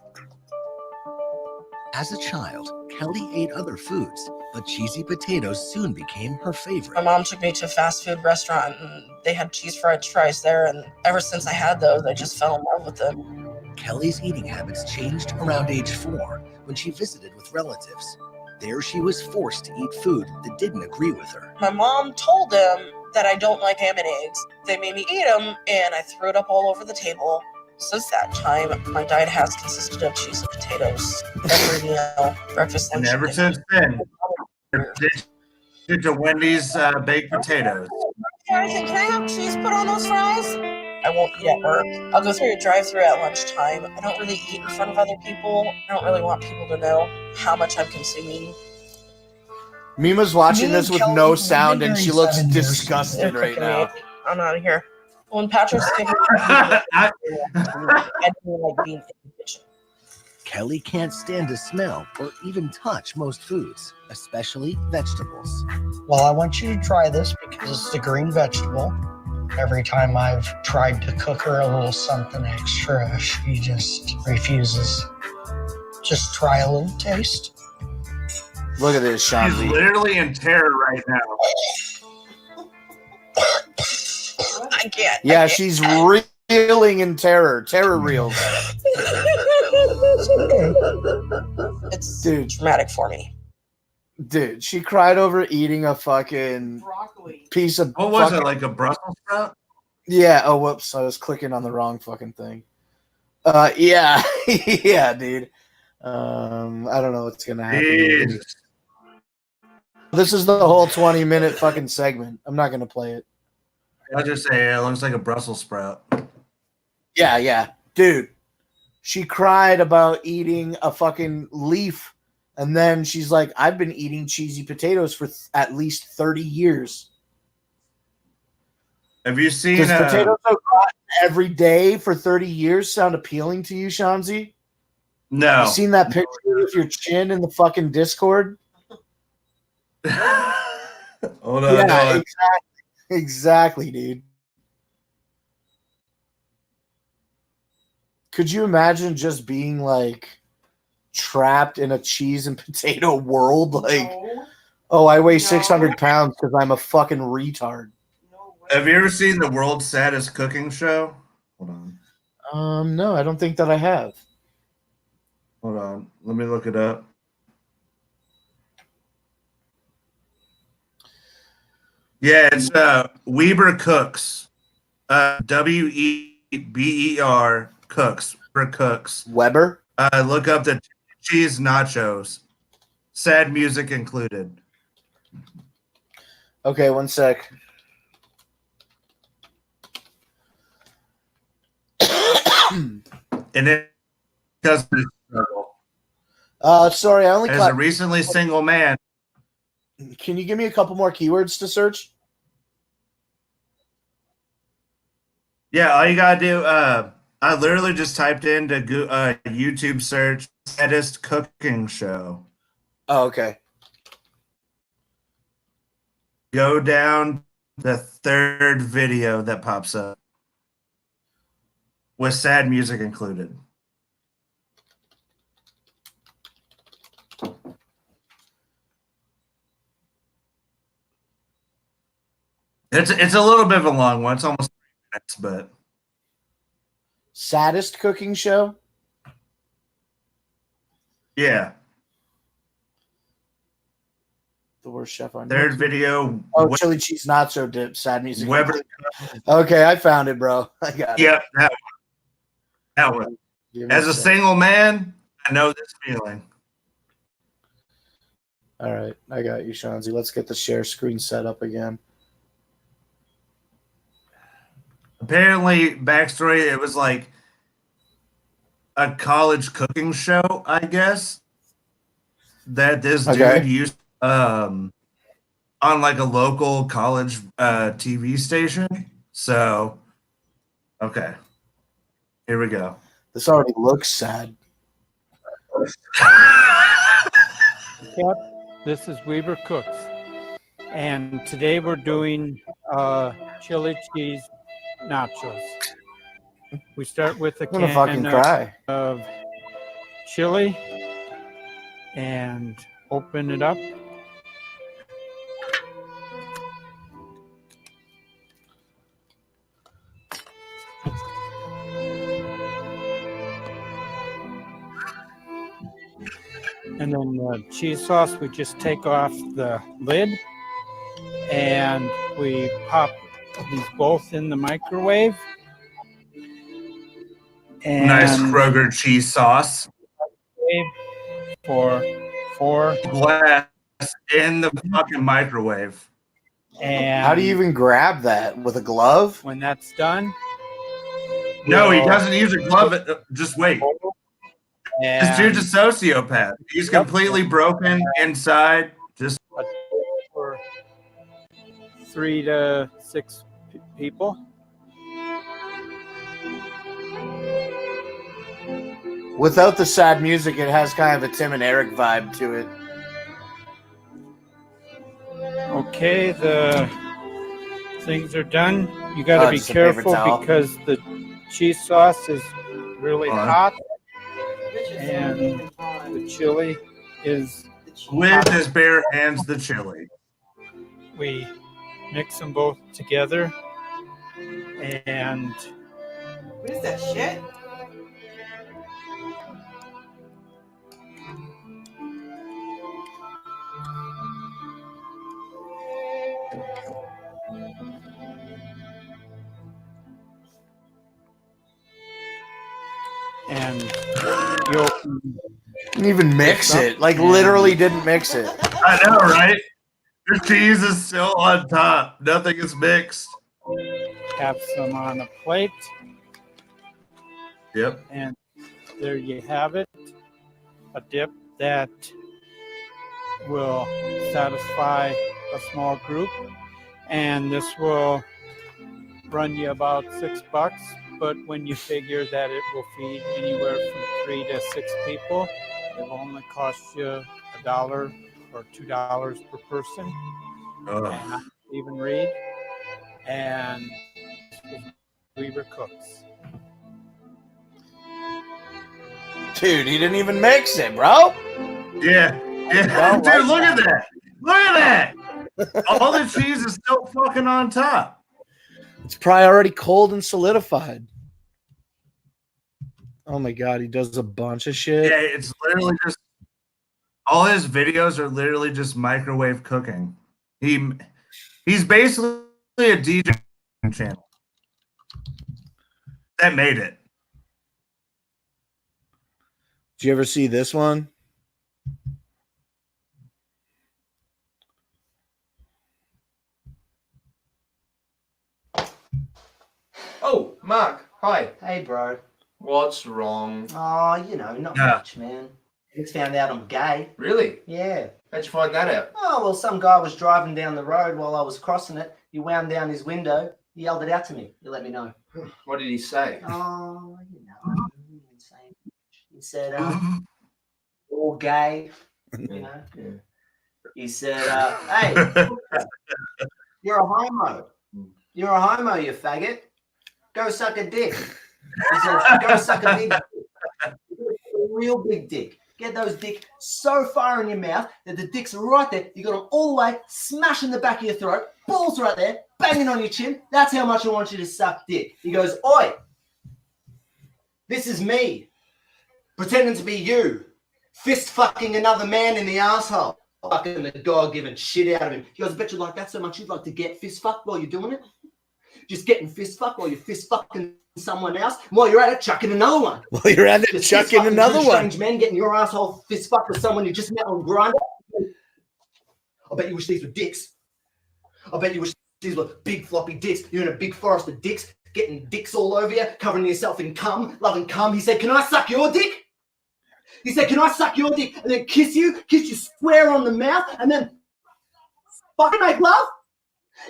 As a child, Kelly ate other foods, but cheesy potatoes soon became her favorite. My mom took me to a fast food restaurant, and they had cheese fried fries there, and ever since I had those, I just fell in love with them. Kelly's eating habits changed around age 4 when she visited with relatives. There she was forced to eat food that didn't agree with her. My mom told them that I don't like ham and eggs. They made me eat them, and I threw it up all over the table. Since that time, my diet has consisted of cheese and potatoes every meal, breakfast, lunch, And ever since then, to Wendy's baked potatoes. Can I have cheese put on those fries? I won't eat at work. I'll go through a drive-thru at lunchtime. I don't really eat in front of other people. I don't really want people to know how much I'm consuming. Mima's watching this with no sound, and she looks disgusted right now. I'm out of here. When Patrick's cooking, I do like being in the kitchen. Kelly can't stand to smell or even touch most foods, especially vegetables. Well, I want you to try this because it's a green vegetable. Every time I've tried to cook her a little something extra, she just refuses. Just try a little taste. Look at this, Sean. She's literally in terror right now. I can't. Yeah, she's reeling in terror. Terror reels. It's traumatic for me. Dude, she cried over eating a fucking piece of. What was it, like a Brussels sprout? Yeah. Oh, whoops! I was clicking on the wrong fucking thing. Yeah, yeah, dude. I don't know what's gonna happen. Jeez. This is the whole 20-minute fucking segment. I'm not gonna play it. I'll just say it looks like a Brussels sprout. Yeah, dude. She cried about eating a fucking leaf, and then she's like, "I've been eating cheesy potatoes for at least 30 years." Have you seen Does potatoes every day for 30 years sound appealing to you, Shamsi? No. You seen that picture with your chin in the fucking Discord? Hold on. Yeah, exactly, dude. Could you imagine just being like trapped in a cheese and potato world? Like, oh, I weigh 600 pounds because I'm a fucking retard. Have you ever seen the world's saddest cooking show? Hold on. No, I don't think that I have. Hold on. Let me look it up. Yeah, it's Weber Cooks. Weber Cooks. Weber Cooks. Weber? Look up the cheese nachos. Sad music included. Okay, one sec. And then because of the struggle. Sorry, I only as a recently single man. Can you give me a couple more keywords to search? Yeah, all you gotta do. I literally just typed into YouTube search saddest cooking show. Oh, okay. Go down the third video that pops up with sad music included. It's a little bit of a long one. It's almost 3 minutes, but saddest cooking show. Yeah. The worst chef on third YouTube. video. Oh, chili cheese nacho dip. Sad music. Weber. Okay, I found it, bro. I got it. Yep, that one. That one. As a single man, I know this feeling. All right, I got you, Shanzi. Let's get the share screen set up again. apparently, backstory, it was like a college cooking show, I guess, that this dude used on like a local college TV station. So, okay, here we go. This already looks sad. Yep, this is Weaver Cooks, and today we're doing chili cheese nachos. We start with a I'm gonna fucking can cry. of chili and open it up. And then the cheese sauce, we just take off the lid and we pop these both in the microwave. And Nice Kroger cheese sauce. For 4 glass in the fucking microwave. And how do you even grab that with a glove? When that's done, no, he doesn't use a glove. Just wait. This dude's a sociopath. He's completely broken inside. Just for 3 to 6 people. Without the sad music, it has kind of a Tim and Eric vibe to it. Okay, the things are done. You got to be careful because the cheese sauce is really hot, and the chili is with hot. his bare hands, the chili. We mix them both together, and what is that shit? and you didn't even mix it. Like literally didn't mix it. I know, right? The cheese is still on top. Nothing is mixed. have some on a plate. Yep. And there you have it. A dip that will satisfy a small group. And this will run you about $6. But when you figure that it will feed anywhere from 3 to 6 people, it will only cost you $1 or $2 per person. And I'm Stephen Reed, and Weaver Cooks. Dude, he didn't even mix it, bro. Yeah. Yeah. Dude, look at that. Look at that. All the cheese is still fucking on top. It's probably already cold and solidified. Oh my God, he does a bunch of shit. Yeah, it's literally just all his videos are literally just microwave cooking. He's basically a DJ channel that made it. Did you ever see this one? Oh, Mark. Hi. Hey, bro. What's wrong? Oh, you know, not much, man. It's found out I'm gay. Really? Yeah. How'd you find that out? Oh, well, some guy was driving down the road while I was crossing it. He wound down his window. He yelled it out to me. He let me know. What did he say? Oh, you know. He said, all gay. You know? Yeah. He said, hey, you're a homo. You're a homo, you faggot. Go suck a dick. He said, go suck a big dick. A real big dick. Get those dick so far in your mouth that the dick's right there. You got them all the way, smashing the back of your throat, balls right there, banging on your chin. That's how much I want you to suck dick. He goes, oi, this is me, pretending to be you, fist fucking another man in the asshole. Fucking the dog giving shit out of him. He goes, I bet you like that so much you'd like to get fist fucked while you're doing it. Just getting fist fucked while you're fist fucking someone else. While you're at it, chucking another one. While you're at it, Just chucking fist-fucking another two one. strange men getting your asshole fist fucked with someone you just met on Grindr. I bet you wish these were dicks. I bet you wish these were big floppy dicks. You're in a big forest of dicks. getting dicks all over you, covering yourself in cum, loving cum. He said, "Can I suck your dick?" He said, "Can I suck your dick?" And then kiss you square on the mouth, and then fucking make love?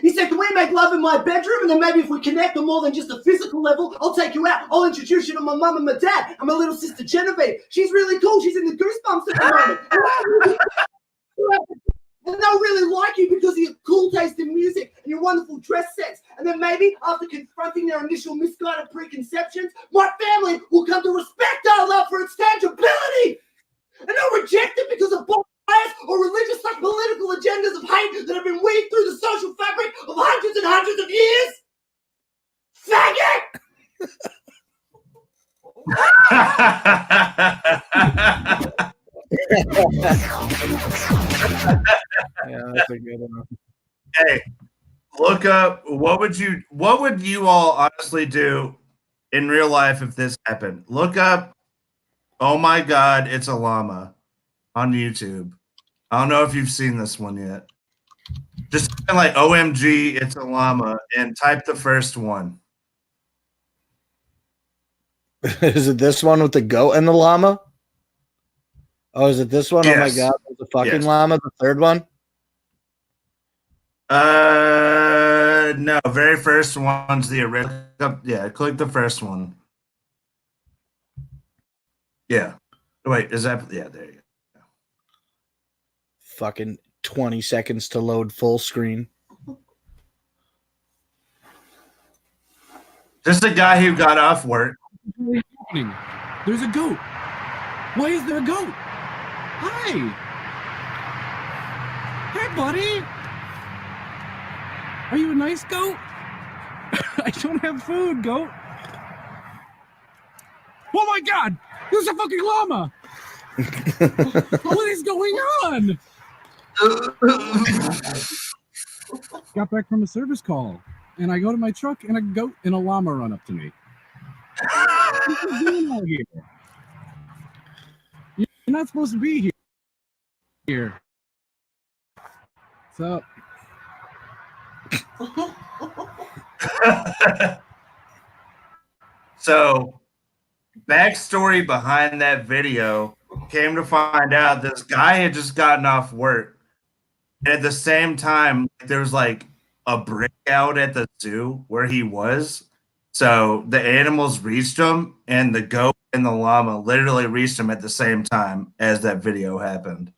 He said, "Can we make love in my bedroom? And then maybe if we connect on more than just a physical level, I'll take you out. I'll introduce you to my mum and my dad and my little sister Genevieve. She's really cool. She's in the Goosebumps at the moment." And they'll really like you because of your cool taste in music and your wonderful dress sense. And then maybe after confronting their initial misguided preconceptions, my family will come to respect our love for its tangibility. And they'll reject it because of bias or religious / political agendas of hate that have been weaved through the social fabric of hundreds and hundreds of years. Yeah, that's a good one. Hey, look up what would you all honestly do in real life if this happened? Look up, "Oh my God, it's a llama" on YouTube. I don't know if you've seen this one yet. Just like "OMG, it's a llama" and type the first one. Is it this one with the goat and the llama? Oh, is it this one? Yes. Oh my God, there's a fucking Yes. llama. The third one. No, very first one's the original. Yeah, click the first one. Yeah. Wait, is that? Yeah, there you go. Fucking 20 seconds to load full screen. Just a guy who got off work. There's a goat. Why is there a goat? Hi. Hey, buddy. Are you a nice goat? I don't have food, goat. Oh my God! There's a fucking llama! What is going on? Got back from a service call, and I go to my truck, and a goat and a llama run up to me. What are you doing out here? You're not supposed to be here. What's up? So, backstory behind that video, came to find out this guy had just gotten off work. And at the same time, there was like a breakout at the zoo where he was. So the animals reached him, and the goat and the llama literally reached him at the same time as that video happened.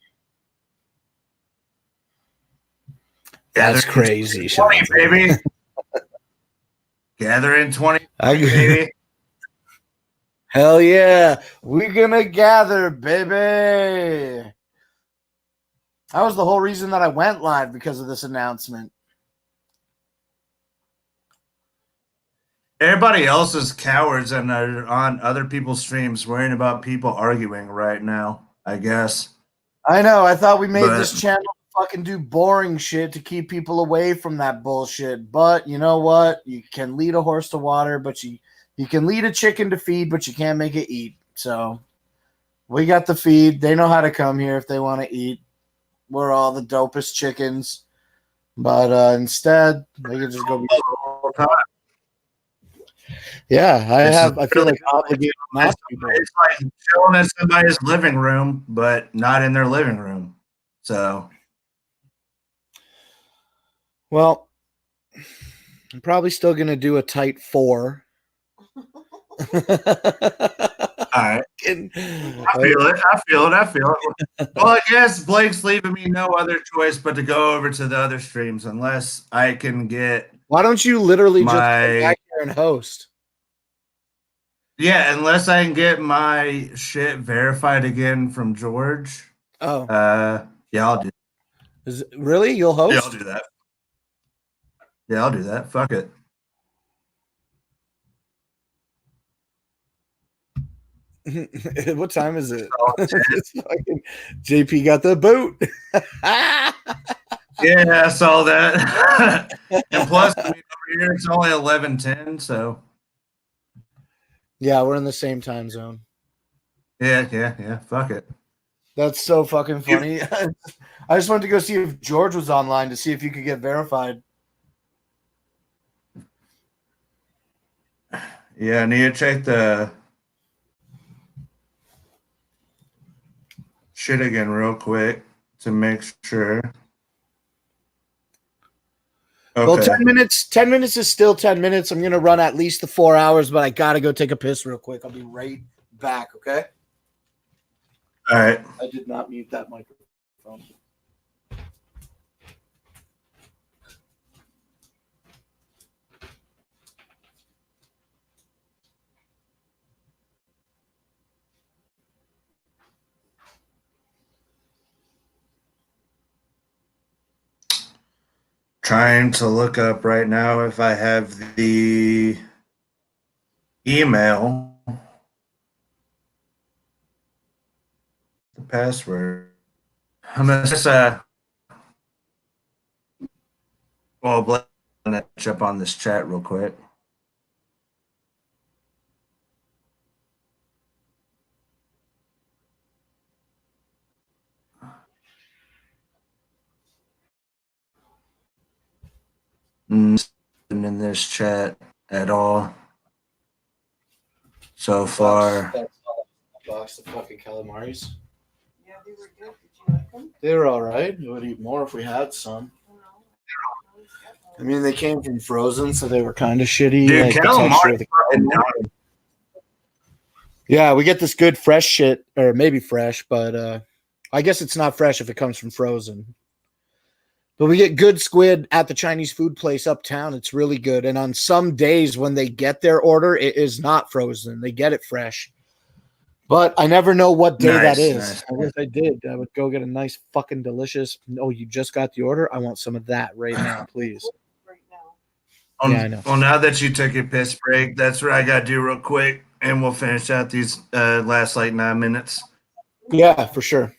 That's crazy. 20, baby. Gather in 20, baby. Hell yeah. We're gonna gather, baby. That was the whole reason that I went live, because of this announcement. Everybody else is cowards and are on other people's streams worrying about people arguing right now, I guess. I know. I thought we made this channel to fucking do boring shit to keep people away from that bullshit. But you know what? You can lead a horse to water, but you can lead a chicken to feed, but you can't make it eat. So we got the feed. They know how to come here if they want to eat. We're all the dopest chickens. But instead, they can just go be. Yeah, I feel like obligated not to be. It's like chilling in somebody's living room, but not in their living room. So, well, I'm probably still going to do a tight 4. All right. I feel it. Well, I guess Blake's leaving me no other choice but to go over to the other streams unless I can get. Why don't you literally just come back here and host? Yeah, unless I can get my shit verified again from George. Oh. Yeah, I'll do. Really? You'll host? Yeah, I'll do that. Yeah, I'll do that. Fuck it. What time is it? JP got the boot. Yeah, I saw that. And plus, I mean, over here it's only 11:10, so. Yeah, we're in the same time zone. Yeah. Fuck it. That's so fucking funny. I just wanted to go see if George was online to see if you could get verified. Yeah, I need to check the shit again real quick to make sure. Okay. Well, 10 minutes. 10 minutes is still 10 minutes. I'm gonna run at least the 4 hours, but I gotta go take a piss real quick. I'll be right back. Okay. All right. I did not mute that microphone. Trying to look up right now if I have the email, the password. I'm gonna just well, let's jump on this chat real quick. Nothing in this chat at all so far. Box of fucking calamaris. Yeah, they were good. Did you like them? They were all right. We would eat more if we had some. I mean, they came from frozen, so they were kind of shitty. Dude, like the calamari texture of the- Yeah, we get this good fresh shit, or maybe fresh, but I guess it's not fresh if it comes from frozen. But we get good squid at the Chinese food place uptown. It's really good. And on some days when they get their order, it is not frozen. They get it fresh. But I never know what day that is. Nice. I wish I did. I would go get a nice fucking delicious. Oh, you just got the order? I want some of that right now, please. Yeah, I know. Well, now that you took your piss break, that's what I got to do real quick, and we'll finish out these last like 9 minutes. Yeah, for sure.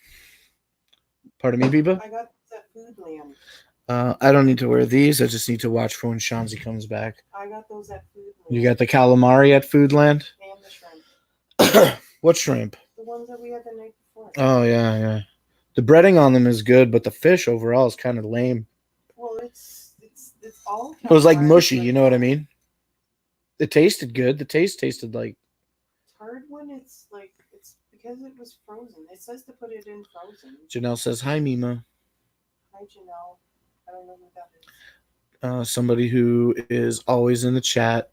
Pardon me, Biba? I got that food lamb. I don't need to wear these. I just need to watch for when Shanzi comes back. I got those at Foodland. You got the calamari at Foodland? And the shrimp. What shrimp? The ones that we had the night before. Oh, yeah, yeah. The breading on them is good, but the fish overall is kind of lame. Well, it's all. It was like calamari, mushy, but you know what I mean? It tasted good. The taste tasted like. It's hard when it's like it's because it was frozen. It says to put it in frozen. Janelle says, "Hi, Mima." Hi, Janelle. I don't know who that is. Somebody who is always in the chat.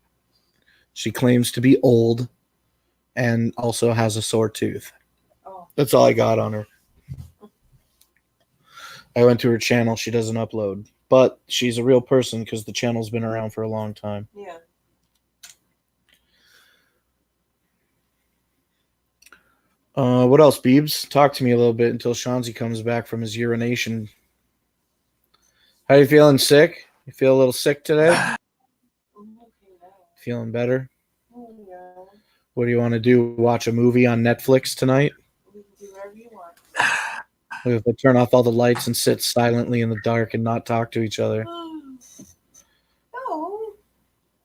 She claims to be old and also has a sore tooth. Oh. That's all I got on her. I went to her channel. She doesn't upload. But she's a real person because the channel's been around for a long time. Yeah. What else, Beebs? Talk to me a little bit until Shanzi comes back from his urination. How you feeling? Sick? You feel a little sick today? Feeling better? What do you want to do? Watch a movie on Netflix tonight? Do whatever you want. We have to turn off all the lights and sit silently in the dark and not talk to each other. No.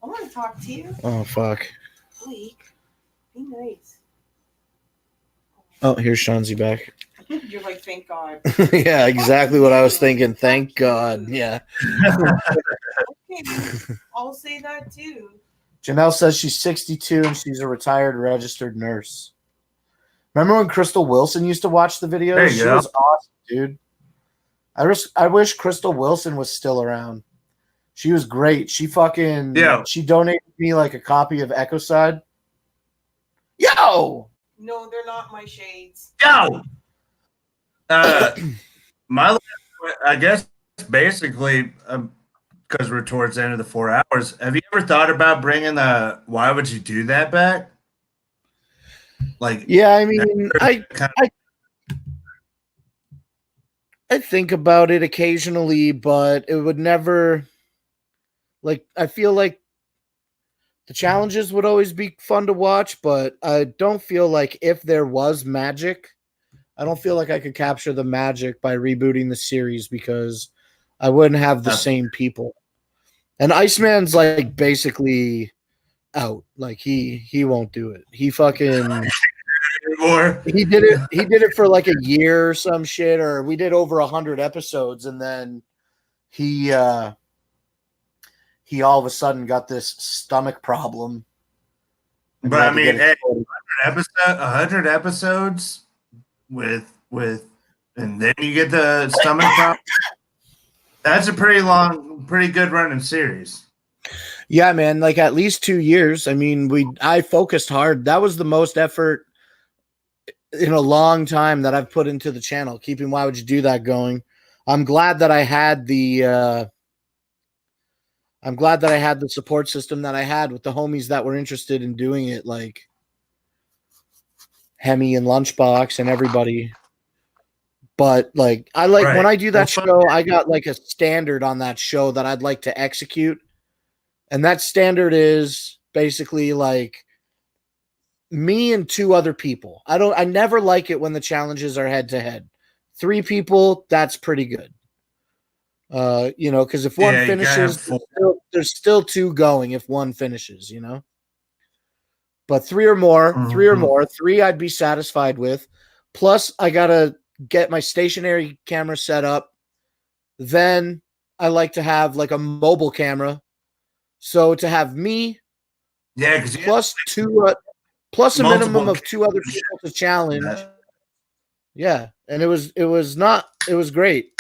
I want to talk to you. Oh, fuck. Blake, be nice. Oh, here's Shanzi back. You're like, thank God. Yeah, exactly what I was thinking. Thank God. Yeah. Okay, I'll say that too. Janelle says she's 62 and she's a retired registered nurse. Remember when Crystal Wilson used to watch the videos? There you She go. was awesome, dude. I wish Crystal Wilson was still around. She was great. She fucking she donated me like a copy of Ecocide. Yo! No, they're not my shades. Yo! My, I guess basically, because we're towards the end of the 4 hours, have you ever thought about bringing the "Why would you do that" back? Like, yeah, I mean, I think about it occasionally, but it would never. Like, I feel like the challenges would always be fun to watch, but I don't feel like if there was magic, I don't feel like I could capture the magic by rebooting the series because I wouldn't have the same people. And Iceman's like basically out. Like he won't do it. He fucking he did it for like a year or some shit, or we did over 100 episodes, and then he all of a sudden got this stomach problem But I mean, hey, 100 episodes with, and then you get the stomach problem. That's a pretty good running series. Yeah, man, like at least 2 years. I mean, I focused hard. That was the most effort in a long time that I've put into the channel, keeping Why Would You Do That going. I'm glad that I had the support system that I had with the homies that were interested in doing it, like Hemi and Lunchbox and everybody. But like when I do that show, I got like a standard on that show that I'd like to execute. And that standard is basically like me and 2 other people. I never like it when the challenges are head to head. 3 people, that's pretty good. Because if one finishes, there's still 2 going if one finishes, But 3 or more, 3 I'd be satisfied with. Plus, I gotta get my stationary camera set up. Then I like to have like a mobile camera. So to have me, plus a minimum of 2 other people to challenge. Yeah, and it was great.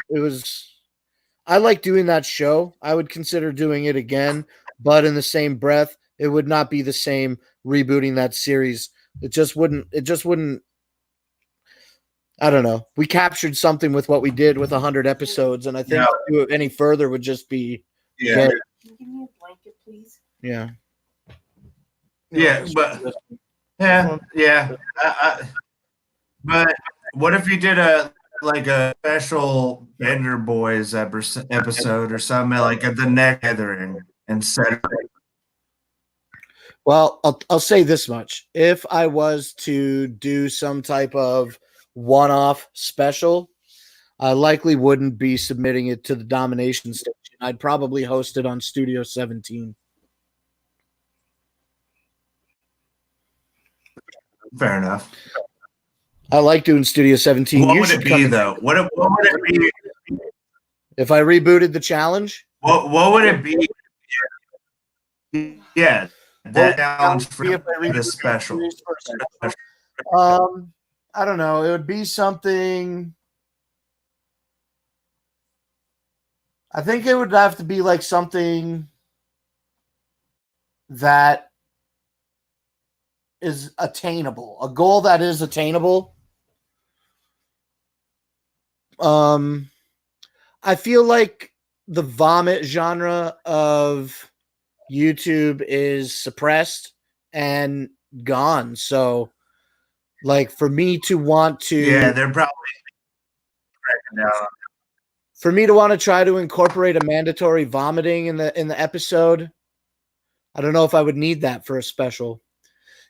I like doing that show. I would consider doing it again, but in the same breath, it would not be the same rebooting that series. It just wouldn't. I don't know. We captured something with what we did with 100 episodes, and I think to do it any further would just be Can you give me a blanket, please? Yeah, but but what if you did a special Bender Boys episode or something like at the neck gathering instead of? Well, I'll say this much: if I was to do some type of one-off special, I likely wouldn't be submitting it to the Domination Station. I'd probably host it on Studio 17. Fair enough. I like doing Studio 17. What would it be, though? What would it be if I rebooted the challenge? What would it be? Yeah, that challenge for the special. I don't know. It would be something. I think it would have to be like something that is attainable, a goal that is attainable. I feel like the vomit genre of YouTube is suppressed and gone. So, like, for me to want to, they're probably cracking down. For me to want to try to incorporate a mandatory vomiting in the episode, I don't know if I would need that for a special.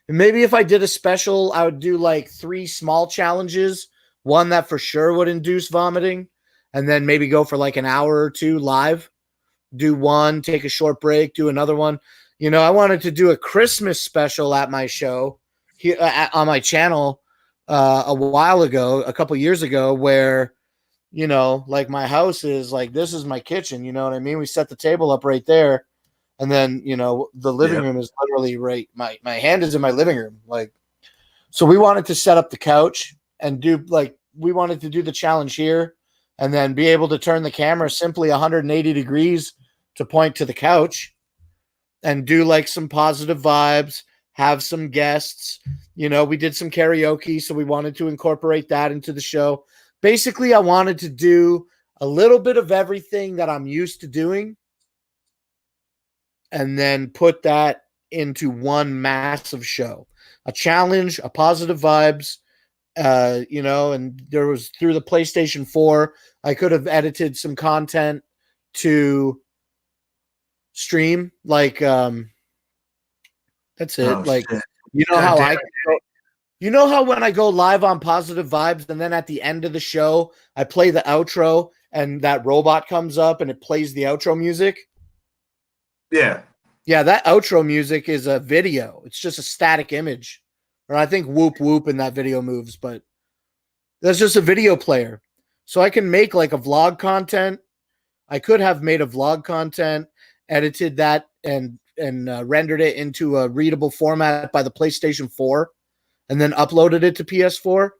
And maybe if I did a special, I would do like 3 small challenges, one that for sure would induce vomiting, and then maybe go for like an hour or 2 live. Do one, take a short break, do another one. I wanted to do a Christmas special at my show here on my channel a while ago, a couple years ago, where like my house is like, this is my kitchen, you know what I mean? We set the table up right there. And then, the living room is literally right. My hand is in my living room. Like, so we wanted to set up the couch and we wanted to do the challenge here and then be able to turn the camera simply 180 degrees to point to the couch and do like some positive vibes, have some guests. We did some karaoke, so we wanted to incorporate that into the show. Basically, I wanted to do a little bit of everything that I'm used to doing and then put that into one massive show. A challenge, a positive vibes, and there was through the PlayStation 4, I could have edited some content to stream. Like, that's it. Oh, like, shit. You know how when I go live on Positive Vibes and then at the end of the show, I play the outro and that robot comes up and it plays the outro music? Yeah. Yeah, that outro music is a video. It's just a static image. Or I think Whoop Whoop in that video moves, but that's just a video player. So I can make like a vlog content. I could have made a vlog content, edited that, and and rendered it into a readable format by the PlayStation 4 and then uploaded it to PS4,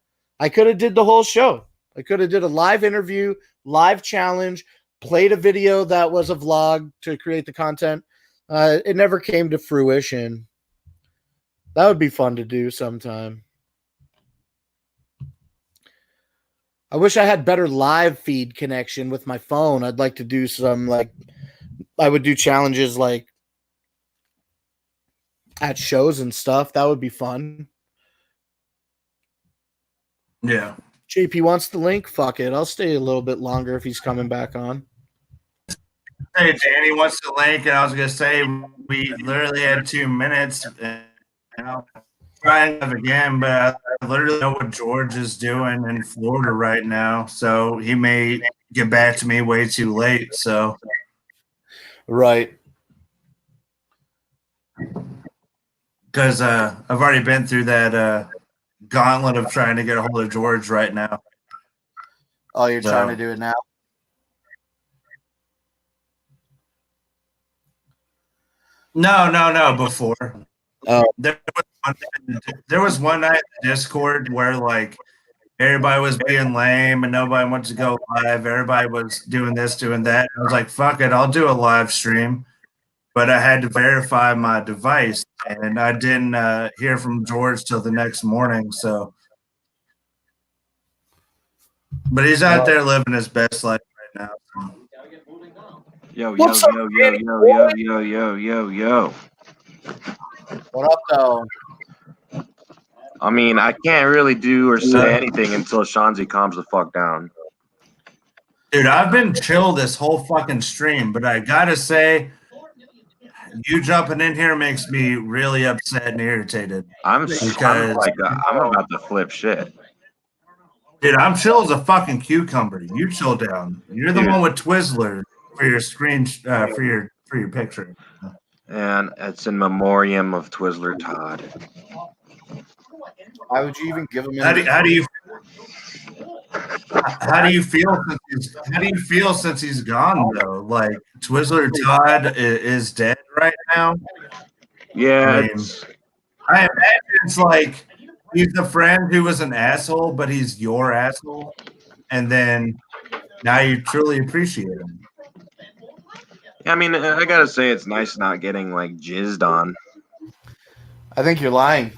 I could have did the whole show. I could have did a live interview, live challenge, played a video that was a vlog to create the content. It never came to fruition. That would be fun to do sometime. I wish I had better live feed connection with my phone. I'd like to do some, like, I would do challenges like at shows and stuff. That would be fun. Yeah. JP wants the link. Fuck it. I'll stay a little bit longer if he's coming back on. Hey, Danny wants the link, and I was gonna say we literally had 2 minutes. And I'll try and have again, but I literally know what George is doing in Florida right now, so he may get back to me way too late. So, right, because I've already been through that gauntlet of trying to get a hold of George right now. Oh, you're trying to do it now? No, before. Oh. There was one night in Discord where like everybody was being lame and nobody wanted to go live. Everybody was doing this, doing that. I was like, fuck it, I'll do a live stream. But I had to verify my device, and I didn't hear from George till the next morning. So, but he's out there living his best life right now. So. Yo, What's up, Danny? yo. What up, though? I mean, I can't really do or say anything until Shanzi calms the fuck down. Dude, I've been chill this whole fucking stream, but I gotta say, you jumping in here makes me really upset and irritated. I'm about to flip shit. Dude, I'm chill as a fucking cucumber. You chill down. You're the one with Twizzler for your screen for your picture. And it's in memoriam of Twizzler Todd. Why would you even give him? How do you feel since he's gone though? Like Twizzler Todd is dead right now. Yeah, I imagine it's like he's a friend who was an asshole, but he's your asshole, and then now you truly appreciate him. I mean, I gotta say it's nice not getting like jizzed on. I think you're lying.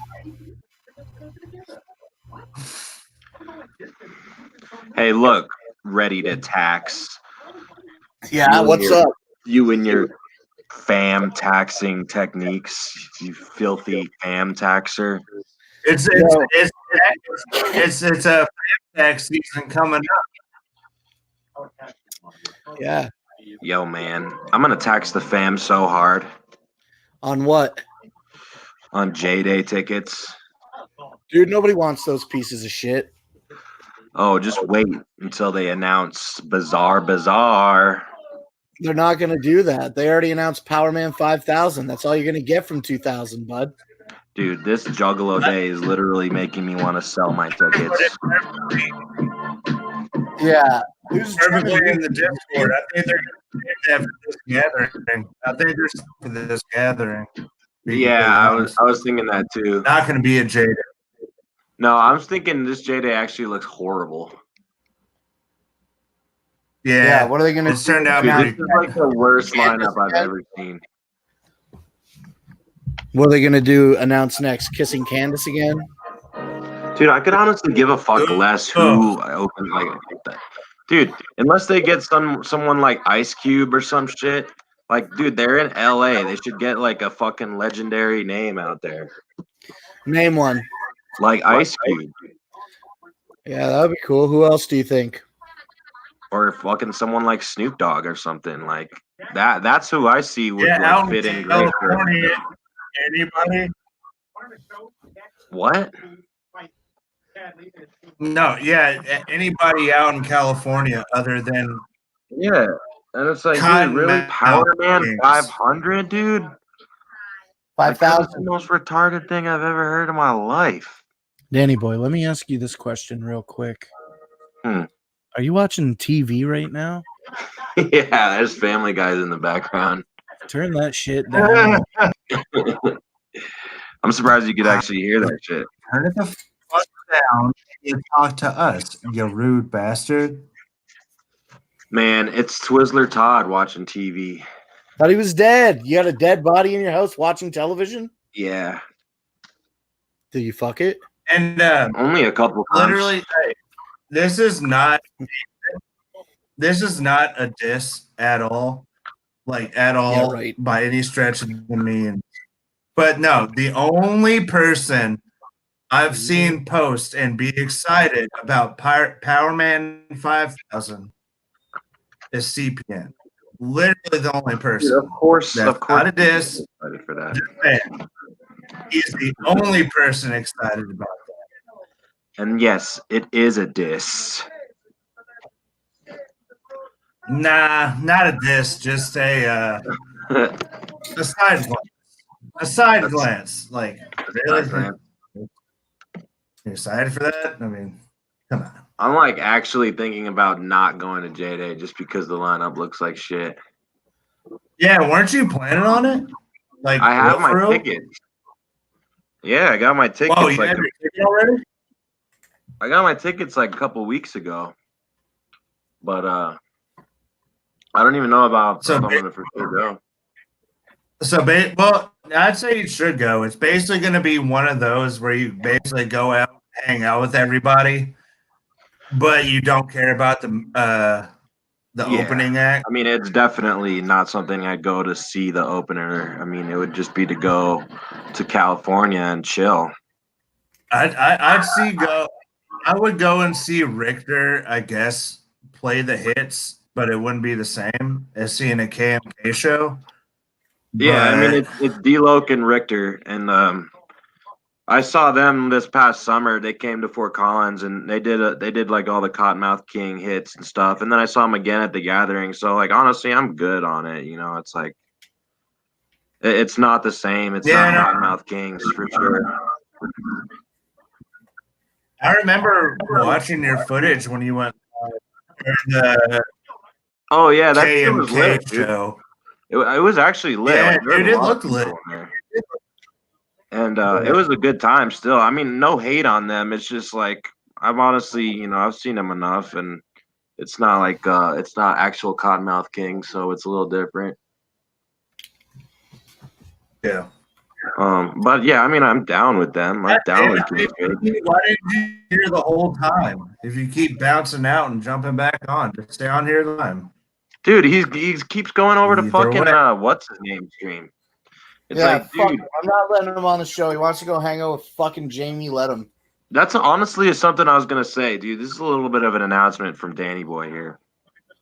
Hey, look, ready to tax. Yeah, what's up? You and your fam taxing techniques, you filthy fam taxer. It's a fam tax season coming up. Yeah. Yo, man, I'm gonna tax the fam so hard. On what? On J-Day tickets. Dude, nobody wants those pieces of shit. Oh, just wait until they announce Bazaar. They're not going to do that. They already announced Power Man 5000. That's all you're going to get from 2000, bud. Dude, this Juggalo Day is literally making me want to sell my tickets. Yeah. Who's perfectly in the Discord? I think they're going to have this gathering. I think they're for this gathering. Yeah, I was thinking that too. Not going to be a J-Day. No, I was thinking this J-Day actually looks horrible. Yeah, what are they going to do? It's turned out This is like the worst lineup I've ever seen. What are they going to do? Announce next? Kissing Candace again? Dude, I could honestly give a fuck less who opened like that. Dude, unless they get someone like Ice Cube or some shit. Like, dude, they're in LA. They should get like a fucking legendary name out there. Name one. Like Ice Cube. Yeah, that would be cool. Who else do you think? Or fucking someone like Snoop Dogg or something like that. That's who I see would out fit in in great. California, anybody? What? No, yeah, anybody out in California other than Yeah, and it's like, Cotton dude, really, Mouth Power Man Kings. 500, dude. 5,000. That's the most retarded thing I've ever heard in my life. Danny boy, let me ask you this question real quick. Are you watching TV right now? Yeah, there's Family Guys in the background. Turn that shit down. I'm surprised you could actually hear that shit. Turn it the fuck down and talk to us, you rude bastard. Man, it's Twizzler Todd watching TV. Thought he was dead. You had a dead body in your house watching television? Yeah. Did you fuck it? And only a couple times. Literally, hey, this is not a diss at all. Like at all, Yeah, right. by any stretch of the means. But no, the only person I've seen post and be excited about Power Man 5000 is CPN. Literally the only person. Dude, of course, that's not a diss. Excited for that. He's the only person excited about that. And yes, it is a diss. Nah, not a diss. Just a side glance. A side glance. Like, really? You excited for that? I mean, come on. I'm like actually thinking about not going to J-Day just because the lineup looks like shit. Yeah, weren't you planning on it? Like, I have my real? ticket. Yeah, I got my tickets. Oh, you have your ticket already? I got my tickets like a couple weeks ago, but I don't even know about if I'm gonna for sure go. So, well, I'd say you should go. It's basically going to be one of those where you basically go out, hang out with everybody, but you don't care about the opening act. I mean, it's definitely not something I'd go to see the opener. I mean, it would just be to go to California and chill. I'd see go. I would go and see Richter, I guess, play the hits, but it wouldn't be the same as seeing a KMK show. Yeah, I mean it's D-Loc and Richter, and I saw them this past summer. They came to Fort Collins and they did like all the Cottonmouth King hits and stuff, and then I saw them again at the Gathering. So like honestly, I'm good on it. You know, it's like it's not the same. It's not Cottonmouth Kings for sure. I remember watching your footage when you went the Oh yeah, that KMK was lit, show. It was actually lit. Yeah, Like, there dude, was a it lot of looked lit. people in there. And it was a good time still. I mean, no hate on them. It's just like I've honestly, you know, I've seen them enough, and it's not like it's not actual Cottonmouth King, so it's a little different. Yeah. But yeah, I mean, I'm down with them. I'm down with KMK. Why didn't you hear the whole time? If you keep bouncing out and jumping back on, just stay on here the time. Dude, he keeps going over to Either fucking way. what's his name stream. It's Yeah, like, fuck dude, him. I'm not letting him on the show. He wants to go hang out with fucking Jamie. Let him. that's honestly something I was gonna say, dude. This is a little bit of an announcement from Danny Boy here.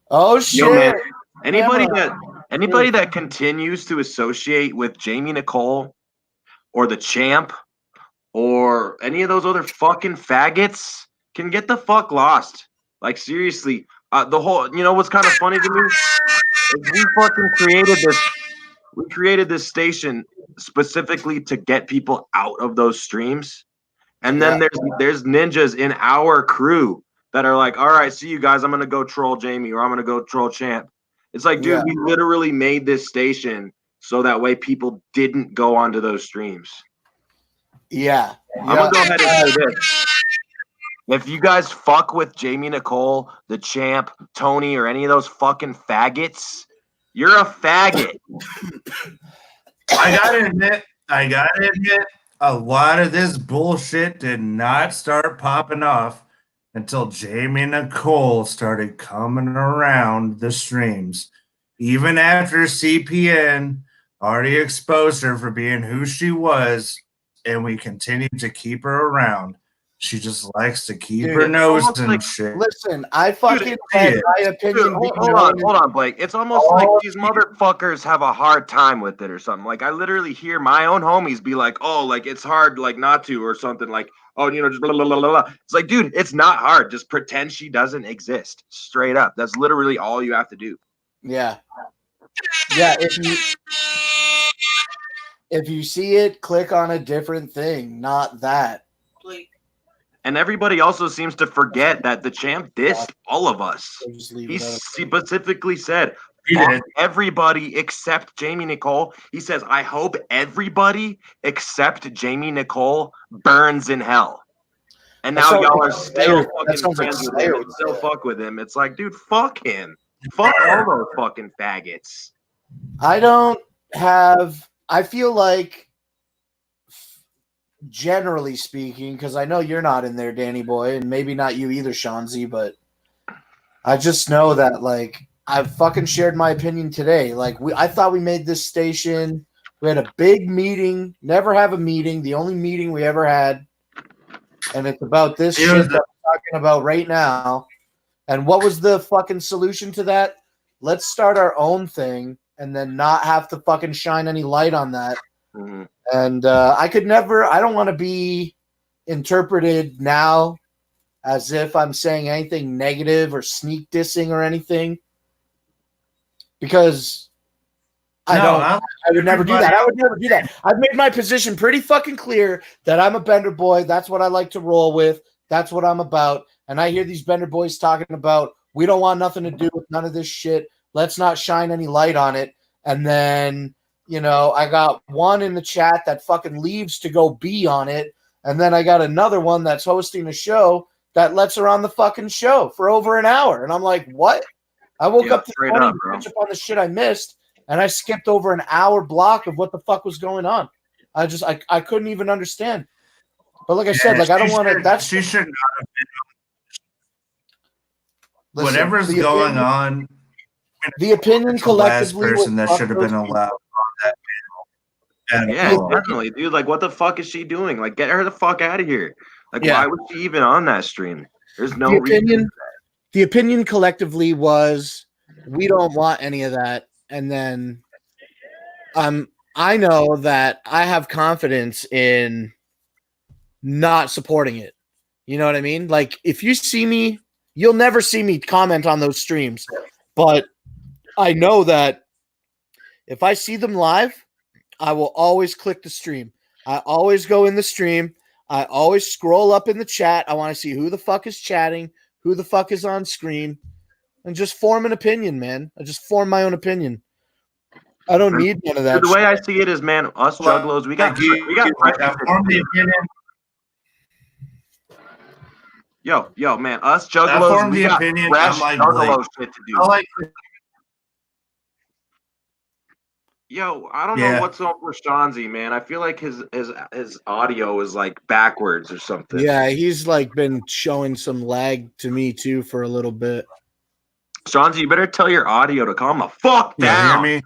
Oh shit! Yo, man, anybody Camera. that continues to associate with Jamie Nicole or the Champ or any of those other fucking faggots can get the fuck lost. Like seriously, the whole, you know what's kind of funny to me is we fucking created this station specifically to get people out of those streams. And then there's ninjas in our crew that are like, all right, see you guys, I'm gonna go troll Jamie or I'm gonna go troll Champ. It's like, dude, we literally made this station so that way people didn't go onto those streams. Yeah. I'm gonna go ahead and say this. If you guys fuck with Jamie Nicole, the Champ, Tony, or any of those fucking faggots, you're a faggot. I gotta admit, a lot of this bullshit did not start popping off until Jamie Nicole started coming around the streams. Even after CPN already exposed her for being who she was, and we continued to keep her around. She just likes to keep her nose and shit. Listen, I fucking had my opinion. Dude, hold on, Blake. It's almost like these motherfuckers have a hard time with it or something. Like I literally hear my own homies be like, "Oh, like it's hard, like not to," or something like, "Oh, you know, just blah blah blah blah." It's like, dude, it's not hard. Just pretend she doesn't exist. Straight up. That's literally all you have to do. Yeah. Yeah. If you see it, click on a different thing, not that. And everybody also seems to forget that the Champ dissed all of us. He specifically said, fuck everybody except Jamie Nicole. He says, I hope everybody except Jamie Nicole burns in hell. And now y'all are still fucking friends with him and still fuck with him. It's like, dude, fuck him. Fuck all those fucking faggots. I feel like, generally speaking, because I know you're not in there, Danny boy, and maybe not you either, Shanzi, but I just know that, like, I've fucking shared my opinion today. Like, I thought we made this station. We had a big meeting. Never have a meeting. The only meeting we ever had. And it's about this shit that we're talking about right now. And what was the fucking solution to that? Let's start our own thing and then not have to fucking shine any light on that. Mm-hmm. And I don't want to be interpreted now as if I'm saying anything negative or sneak dissing or anything. Because I would never do that. I would never do that. I've made my position pretty fucking clear that I'm a Bender boy. That's what I like to roll with. That's what I'm about. And I hear these Bender boys talking about, we don't want nothing to do with none of this shit. Let's not shine any light on it. And then, I got one in the chat that fucking leaves to go be on it. And then I got another one that's hosting a show that lets her on the fucking show for over an hour. And I'm like, what? I woke up this morning to catch up on the shit I missed. And I skipped over an hour block of what the fuck was going on. I couldn't even understand. But like I said, like I don't want to. She should not have been. Whatever's going on. The opinion collectively. The last person that should have been allowed on that panel. Yeah, definitely, dude. Like, what the fuck is she doing? Like, get her the fuck out of here. Like, why was she even on that stream? There's no reason. The opinion collectively was, we don't want any of that. And then I know that I have confidence in not supporting it. You know what I mean? Like, if you see me, you'll never see me comment on those streams. But I know that if I see them live, I will always click the stream. I always go in the stream. I always scroll up in the chat. I want to see who the fuck is chatting, who the fuck is on screen. And just form an opinion, man. I just form my own opinion. I don't need none of that. The way I see it is, man, us juggalos, we got form the opinion. Yo, man, us juggalos, we got fresh juggalo shit to do. Yo, I don't know what's up with Shanzi, man. I feel like his audio is like backwards or something. Yeah, he's like been showing some lag to me too for a little bit. Shanzi, you better tell your audio to calm the fuck down. Hear me?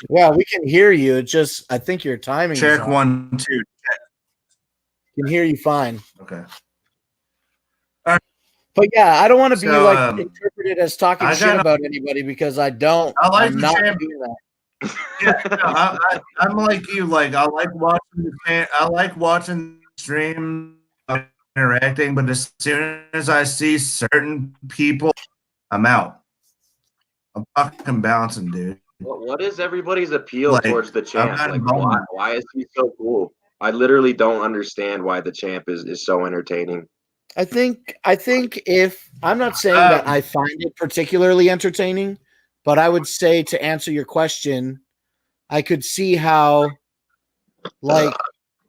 Yeah, we can hear you. It just, I think your timing. Check 1, 2. Check. Can hear you fine. Okay. But yeah, I don't want to be interpreted as talking shit about anybody because I don't. I'm not doing that. Yeah, I'm like you. Like I like watching the stream, interacting. But as soon as I see certain people, I'm out. I'm fucking bouncing, dude. What is everybody's appeal towards the champ? Like, why is he so cool? I literally don't understand why the champ is so entertaining. I think if I'm not saying that I find it particularly entertaining, but I would say to answer your question, I could see how, like,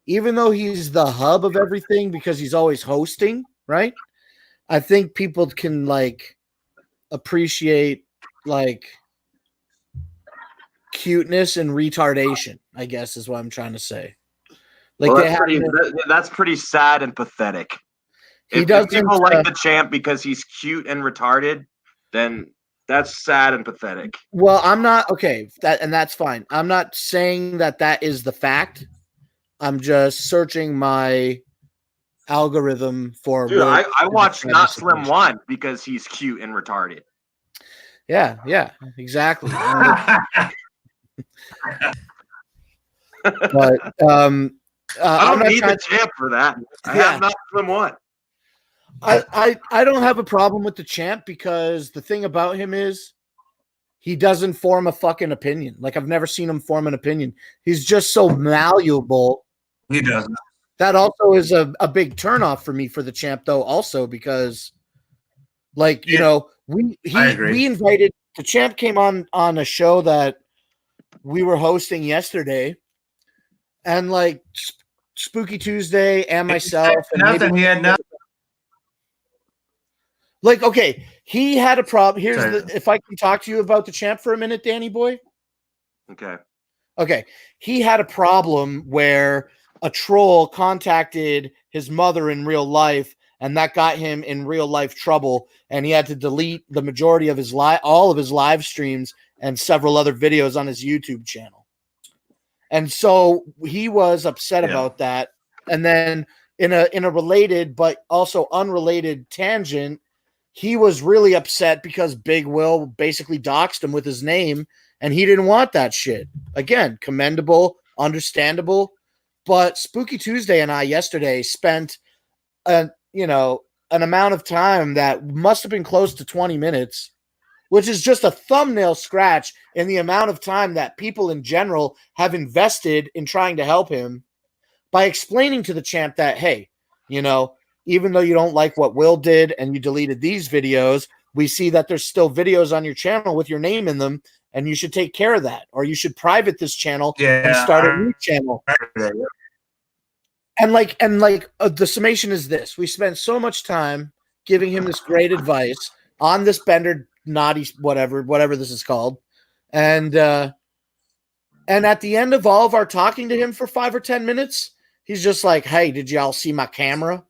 even though he's the hub of everything because he's always hosting, right? I think people can like appreciate like cuteness and retardation, I guess is what I'm trying to say. Like, well, that's pretty sad and pathetic. If people like the champ because he's cute and retarded, then that's sad and pathetic. Well, I'm not okay. That's fine. I'm not saying that is the fact. I'm just searching my algorithm for. Dude, I watched Not Slim 1 because he's cute and retarded. Yeah, exactly. But I don't need the champ for that. I have Not Slim 1. I don't have a problem with the champ because the thing about him is he doesn't form a fucking opinion. Like, I've never seen him form an opinion. He's just so malleable. He doesn't. That also is a big turnoff for me for the champ, though, also because, like, you know, we invited the champ came on a show that we were hosting yesterday, and like Spooky Tuesday and myself, and nothing. He had nothing. Like, okay, he had a problem. If I can talk to you about the champ for a minute, Danny boy. Okay. He had a problem where a troll contacted his mother in real life, and that got him in real life trouble, and he had to delete the majority of his all of his live streams and several other videos on his YouTube channel. And so he was upset about that. And then in a related but also unrelated tangent, he was really upset because Big Will basically doxed him with his name, and he didn't want that shit. Again, commendable, understandable. But Spooky Tuesday and I yesterday spent an amount of time that must have been close to 20 minutes, which is just a thumbnail scratch in the amount of time that people in general have invested in trying to help him, by explaining to the champ that, hey, even though you don't like what Will did and you deleted these videos, we see that there's still videos on your channel with your name in them, and you should take care of that, or you should private this channel and start a new channel. And the summation is this: we spent so much time giving him this great advice on this Bender naughty whatever this is called, and at the end of all of our talking to him for 5 or 10 minutes, he's just like, "Hey, did y'all see my camera?"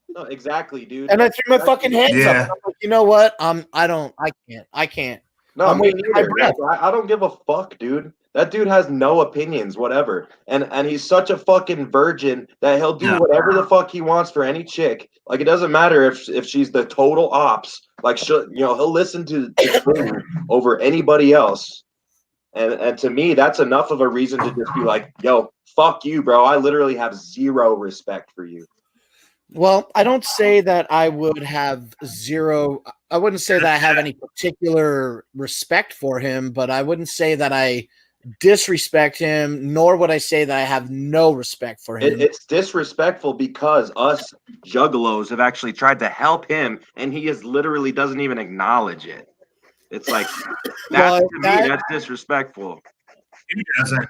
No, exactly, dude. And I threw my fucking hands up. And I'm like, you know what? I can't. No, me neither. I don't give a fuck, dude. That dude has no opinions, whatever. And he's such a fucking virgin that he'll do whatever the fuck he wants for any chick. Like, it doesn't matter if she's the total ops. Like, he'll listen to Drew over anybody else. And to me, that's enough of a reason to just be like, yo, fuck you, bro. I literally have zero respect for you. Well, I don't say that I would have zero. I wouldn't say that I have any particular respect for him, but I wouldn't say that I disrespect him, nor would I say that I have no respect for him. It's disrespectful because us juggalos have actually tried to help him, and he literally doesn't even acknowledge it. It's like, that's disrespectful. He doesn't.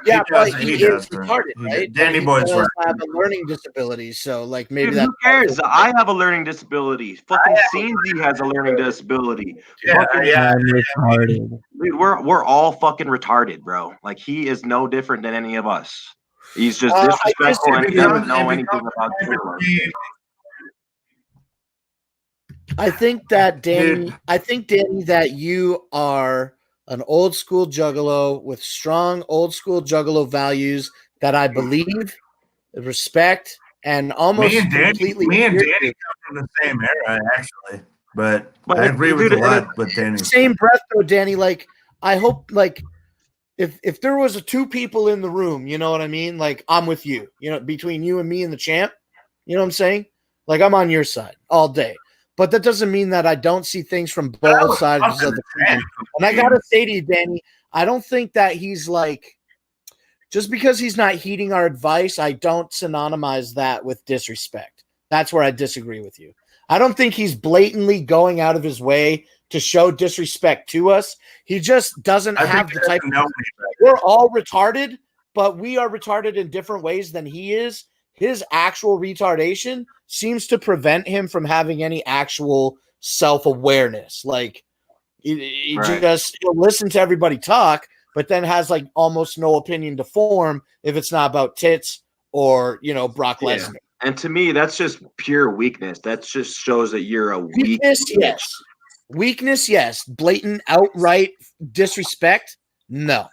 Yeah, he is doesn't. retarded, right? Danny But Boy's he does right. have a learning disability, so like maybe Dude, that. who cares? I have a learning disability. Fucking Seenzy has a learning disability. I'm retarded. Dude, we're all fucking retarded, bro. Like, he is no different than any of us. He's just disrespectful and he doesn't know anything about it. I think Danny, that you are an old school juggalo with strong old school juggalo values that I believe, respect, and almost completely. Me and Danny come from the same era, actually. But I agree with a lot with Danny. Same breath, though, Danny. Like, I hope, like, if there was two people in the room, you know what I mean? Like, I'm with you. Between you and me and the champ, you know what I'm saying? Like, I'm on your side all day. But that doesn't mean that I don't see things from both sides of the coin. And I gotta say to you, Danny, I don't think that he's like, just because he's not heeding our advice, I don't synonymize that with disrespect. That's where I disagree with you. I don't think he's blatantly going out of his way to show disrespect to us. He just doesn't have the type of. We're all retarded, but we are retarded in different ways than he is. His actual retardation seems to prevent him from having any actual self-awareness. Like, he just he'll listen to everybody talk, but then has like almost no opinion to form if it's not about tits or, Brock Lesnar. And to me, that's just pure weakness. That just shows that you're a weak bitch. Weakness, yes. Blatant, outright disrespect, no.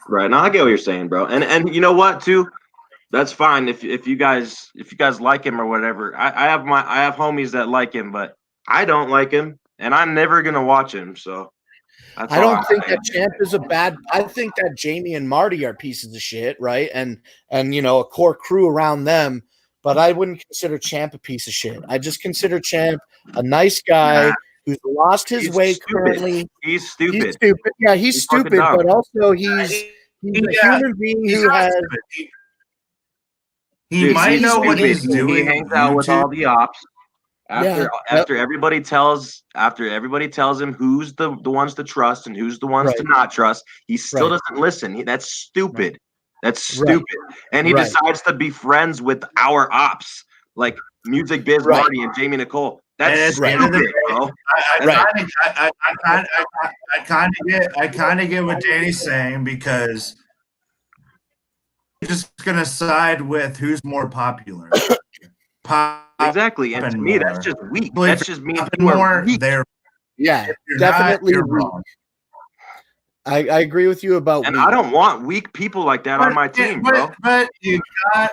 Right. Now I get what you're saying, bro. And you know what, too? That's fine if you guys like him or whatever. I have homies that like him, but I don't like him, and I'm never gonna watch him. So I don't think that Champ is a bad. I think that Jamie and Marty are pieces of shit, right? And a core crew around them. But I wouldn't consider Champ a piece of shit. I just consider Champ a nice guy who's lost his way currently. He's stupid. He's stupid. Yeah, he's stupid, but also he's a human being who has. He might know what he's doing. He hangs out with all the ops. After everybody tells him who's the ones to trust and who's the ones to not trust, he still doesn't listen. That's stupid. That's stupid. And he decides to be friends with our ops, like Music Biz Marty and Jamie Nicole. That's stupid, bro. I kind of get what Danny's saying, because you're just gonna side with who's more popular. Exactly, and to me, that's just weak. That's just me more there. Yeah, you're definitely. not, you're wrong. I agree with you about. And I don't want weak people like that on my team, bro. But you got.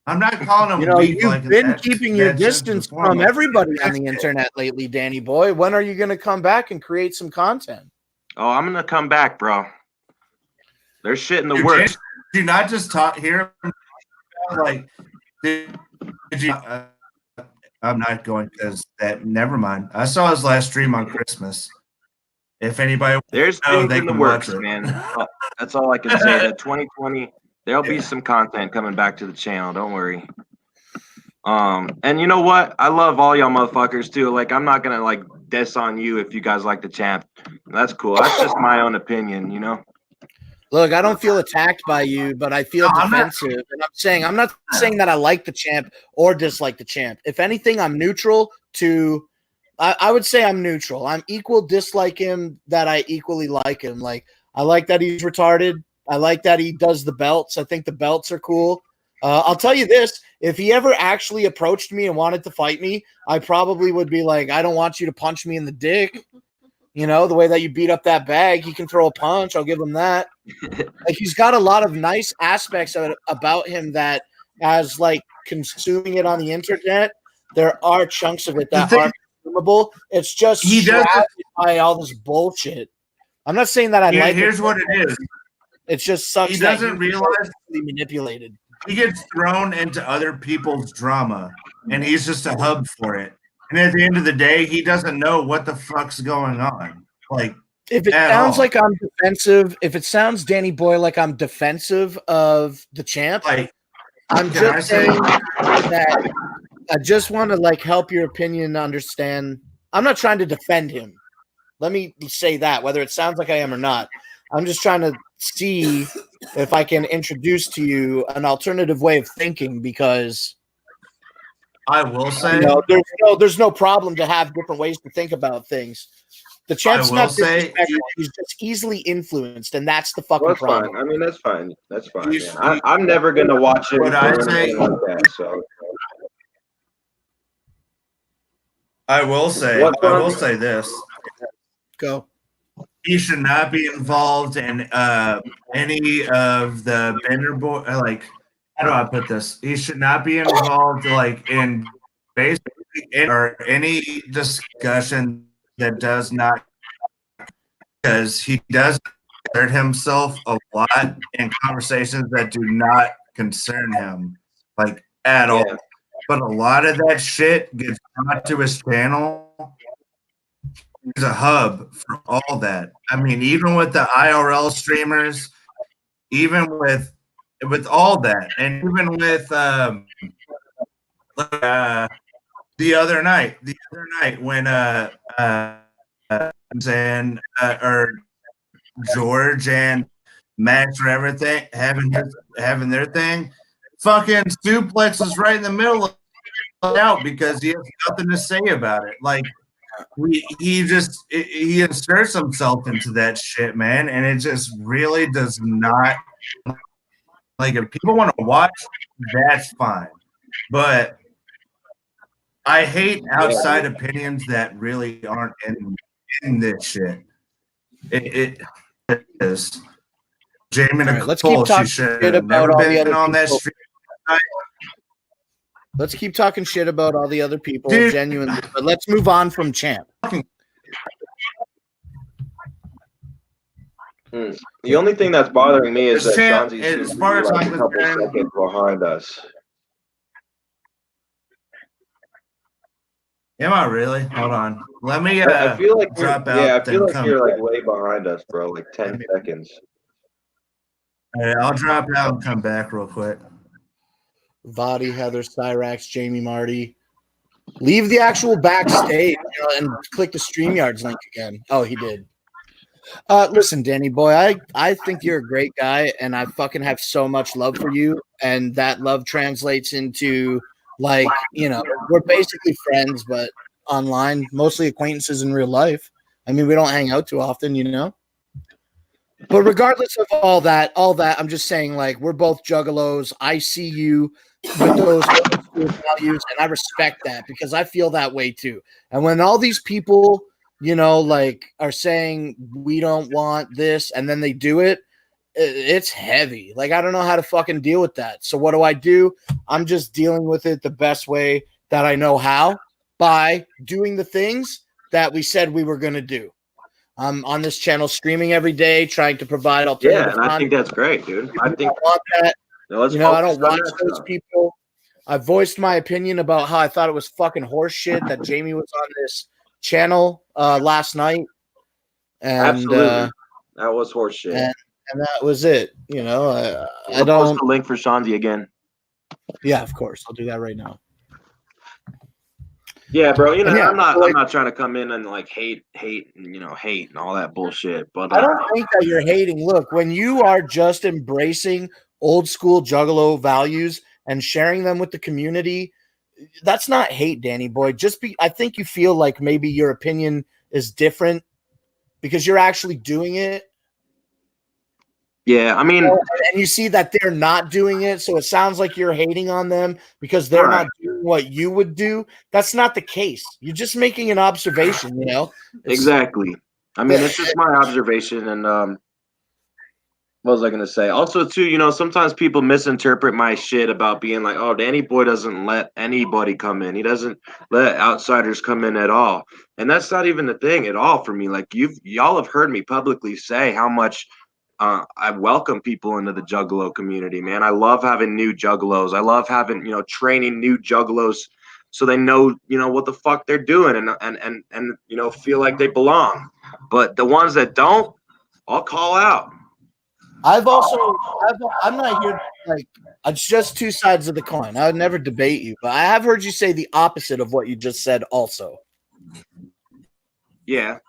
I'm not calling them. You know, weak, you've like been keeping your distance from everybody on the internet lately, Danny boy. When are you going to come back and create some content? Oh, I'm gonna come back, bro. There's shit in the works. Do not just talk here. Like, did you? I'm not going, because that. Never mind. I saw his last stream on Christmas. If anybody, there's things in the works, man. That's all I can say. That 2020, there'll be some content coming back to the channel. Don't worry. And you know what? I love all y'all motherfuckers too. Like, I'm not gonna like diss on you if you guys like the champ. That's cool. That's just my own opinion, you know. Look, I don't feel attacked by you, but I feel defensive. And I'm not saying that I like the champ or dislike the champ. If anything, I'm neutral to. I would say I'm neutral. I'm equal dislike him that I equally like him. Like, I like that he's retarded. I like that he does the belts. I think the belts are cool. I'll tell you this. If he ever actually approached me and wanted to fight me, I probably would be like, I don't want you to punch me in the dick. You know, the way that you beat up that bag, he can throw a punch. I'll give him that. Like, he's got a lot of nice aspects about him that, as like consuming it on the internet, there are chunks of it that are consumable. It's just he does by all this bullshit. I'm not saying that I like. Here's what it is. It just sucks. He doesn't realize manipulated. He gets thrown into other people's drama, and he's just a hub for it. And at the end of the day, he doesn't know what the fuck's going on. Like, if it sounds like I'm defensive, if it sounds, Danny boy, like I'm defensive of the champ, like, I'm just saying that I just want to like help your opinion understand. I'm not trying to defend him. Let me say that, whether it sounds like I am or not. I'm just trying to see if I can introduce to you an alternative way of thinking, because I will say, there's no problem to have different ways to think about things. The champ's not disrespectful. He's just easily influenced, and that's the fucking problem. Fine. I mean, that's fine. That's fine. I'm never gonna watch it. What I say, like that, so. I will say this. Go. He should not be involved in any of the Bender boy. Like, how do I put this? He should not be involved, like, in basically or any discussion that does not, because he does hurt himself a lot in conversations that do not concern him, like, at all. But a lot of that shit gets brought to his channel. He's a hub for all that. I mean, even with the IRL streamers, even with all that, and even with the other night when or George and Max or everything having their thing, fucking Suplex is right in the middle of out because he has nothing to say about it. Like, he inserts himself into that shit, man, and it just really does not. Like, if people want to watch, that's fine, but I hate outside opinions that really aren't in this shit. It is. Jamie Nicole, let's keep talking shit about all the other on that people. street. Let's keep talking shit about all the other people, Dude. genuinely. But let's move on from champ. The only thing that's bothering me is that Champ, Shanzi as seems to be far as like I'm a couple concerned- seconds behind us. Am I really? Hold on. Let me I feel like drop out. I feel then like come you're like back. way behind us, bro. Like 10 seconds. All right, I'll drop out and come back real quick. Vadi, Heather, Cyrax, Jamie, Marty. Leave the actual backstage and click the StreamYards link again. Oh, he did. Listen, Danny boy, I think you're a great guy, and I fucking have so much love for you, and that love translates into like, we're basically friends, but online, mostly acquaintances in real life. I mean, we don't hang out too often, But regardless of all that, I'm just saying, like, we're both juggalos. I see you with those values, and I respect that because I feel that way too. And when all these people, like, are saying we don't want this, and then they do it, it's heavy. Like, I don't know how to fucking deal with that. So what do? I'm just dealing with it the best way that I know how, by doing the things that we said we were going to do. I'm on this channel streaming every day, trying to provide alternative Yeah, and I think that's great, dude. I think want that. I don't watch those stuff. people. I voiced my opinion about how I thought it was fucking horse shit that Jamie was on this channel last night. And Absolutely. That was horse shit. And that was it. I I'll don't post the link for Shanzi again. Yeah, of course. I'll do that right now. Yeah, bro. Yeah, I'm not trying to come in and like hate and hate and all that bullshit. But I don't think that you're hating. Look, when you are just embracing old school juggalo values and sharing them with the community, that's not hate, Danny boy. I think you feel like maybe your opinion is different because you're actually doing it. Yeah, I mean, and you see that they're not doing it, so it sounds like you're hating on them because they're not doing what you would do. That's not the case. You're just making an observation, Exactly. I mean, it's just my observation. And what was I gonna say? Also, too, sometimes people misinterpret my shit about being like, "Oh, Danny boy doesn't let anybody come in. He doesn't let outsiders come in at all." And that's not even the thing at all for me. Like y'all have heard me publicly say how much I welcome people into the juggalo community, man. I love having new juggalos. I love having, training new juggalos so they know, what the fuck they're doing and feel like they belong. But the ones that don't, I'll call out. I'm not here like it's just two sides of the coin. I would never debate you, but I have heard you say the opposite of what you just said also. Yeah.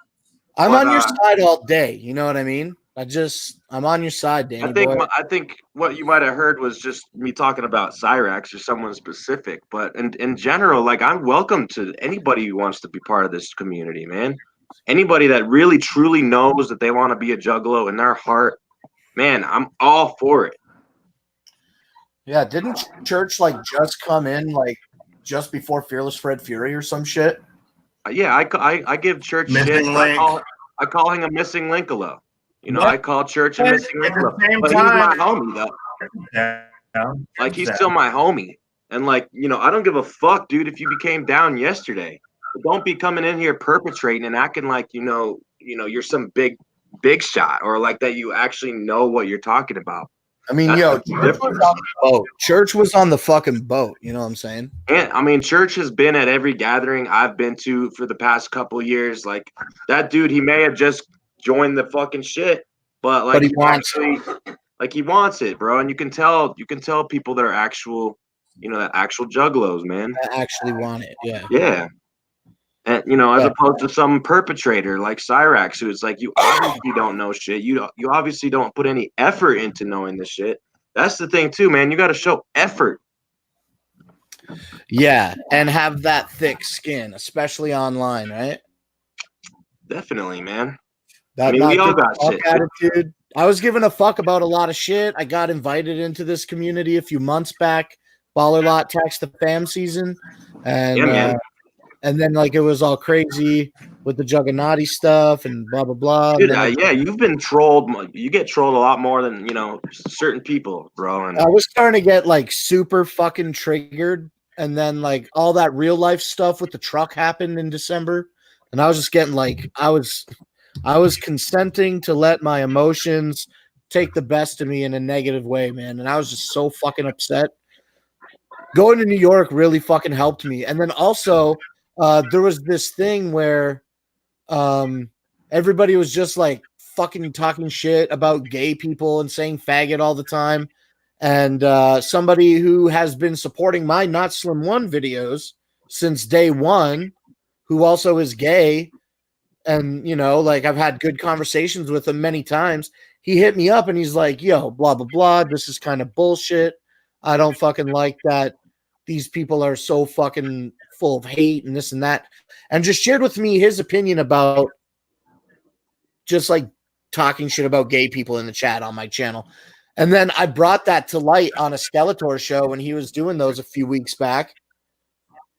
I'm on your side all day. You know what I mean? I'm on your side, Danny boy. I think what you might have heard was just me talking about Cyrax or someone specific, but in general, like, I'm welcome to anybody who wants to be part of this community, man. Anybody that really truly knows that they want to be a juggalo in their heart, man, I'm all for it. Yeah, didn't Church like just come in like just before Fearless Fred Fury or some shit? Yeah, I give Church shit. I call him a missing link-a-lo. I call Church a missing link-a-lo. But he's my homie, though. Yeah. Like, he's still my homie. And, like, I don't give a fuck, dude, if you became down yesterday. But don't be coming in here perpetrating and acting like, you're some big shot or like that you actually know what you're talking about. I mean, Church was on the boat. Church was on the fucking boat. You know what I'm saying? Yeah, I mean, Church has been at every gathering I've been to for the past couple years. Like, that dude, he may have just joined the fucking shit, but he wants he wants it, bro. And you can tell people that are actual, that actual juggalos, man. I actually want it. Yeah. Yeah. And as opposed to some perpetrator like Cyrax, who is like, you obviously don't know shit. You obviously don't put any effort into knowing this shit. That's the thing too, man. You got to show effort. Yeah, and have that thick skin, especially online, right? Definitely, man. That we all got shit. Attitude. I was giving a fuck about a lot of shit. I got invited into this community a few months back. Baller Lot text the fam season, and yeah, man. And then like it was all crazy with the Juggernaut stuff and blah blah blah. Dude, yeah, you've been trolled. You get trolled a lot more than certain people, bro. And I was starting to get like super fucking triggered, and then like all that real life stuff with the truck happened in December, and I was just getting like I was consenting to let my emotions take the best of me in a negative way, man, and I was just so fucking upset. Going to New York really fucking helped me, and then also. There was this thing where everybody was just like fucking talking shit about gay people and saying faggot all the time. And somebody who has been supporting my Not Slim One videos since day one, who also is gay, and you know, like I've had good conversations with him many times. He hit me up and he's like, yo, blah blah blah, this is kind of bullshit. I don't fucking like that these people are so fucking full of hate and this and that, and just shared with me his opinion about just like talking shit about gay people in the chat on my channel. And then I brought that to light on a Skeletor show when he was doing those a few weeks back.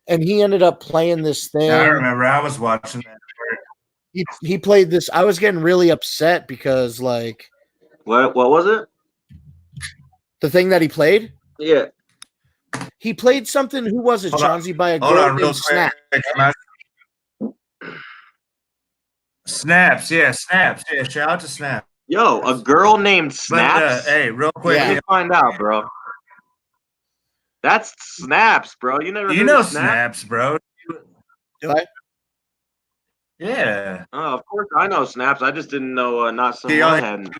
And he ended up playing this thing. I remember I was watching that. He played this. I was getting really upset because, like, what was it? The thing that he played? Yeah. He played something. Who was it, Chauncey? By a Hold girl on, real named Snap. Snaps, yeah, Snaps. Yeah, shout out to Snap. Yo, a girl named Snaps? Hey, real quick. Let me find out, bro. That's Snaps, bro. You never heard of Snaps, bro. Do I? Yeah. Oh, of course I know Snaps. I just didn't know Not Someone hadn't.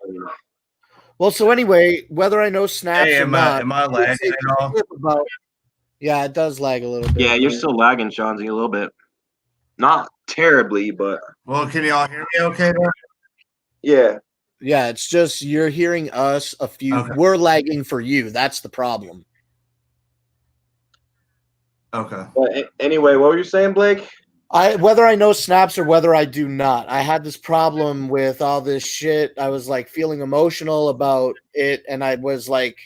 Well, so anyway, whether I know Snaps Hey, or not, am I lagging at all? Yeah, it does lag a little bit. Yeah, you're still lagging, Chauncey, a little bit. Not terribly, but well, can y'all hear me okay though? Yeah. Yeah, it's just you're hearing us a few. Okay. We're lagging for you. That's the problem. Okay. But anyway, what were you saying, Blake? Whether I know Snaps or whether I do not, I had this problem with all this shit. I was like feeling emotional about it, and I was like,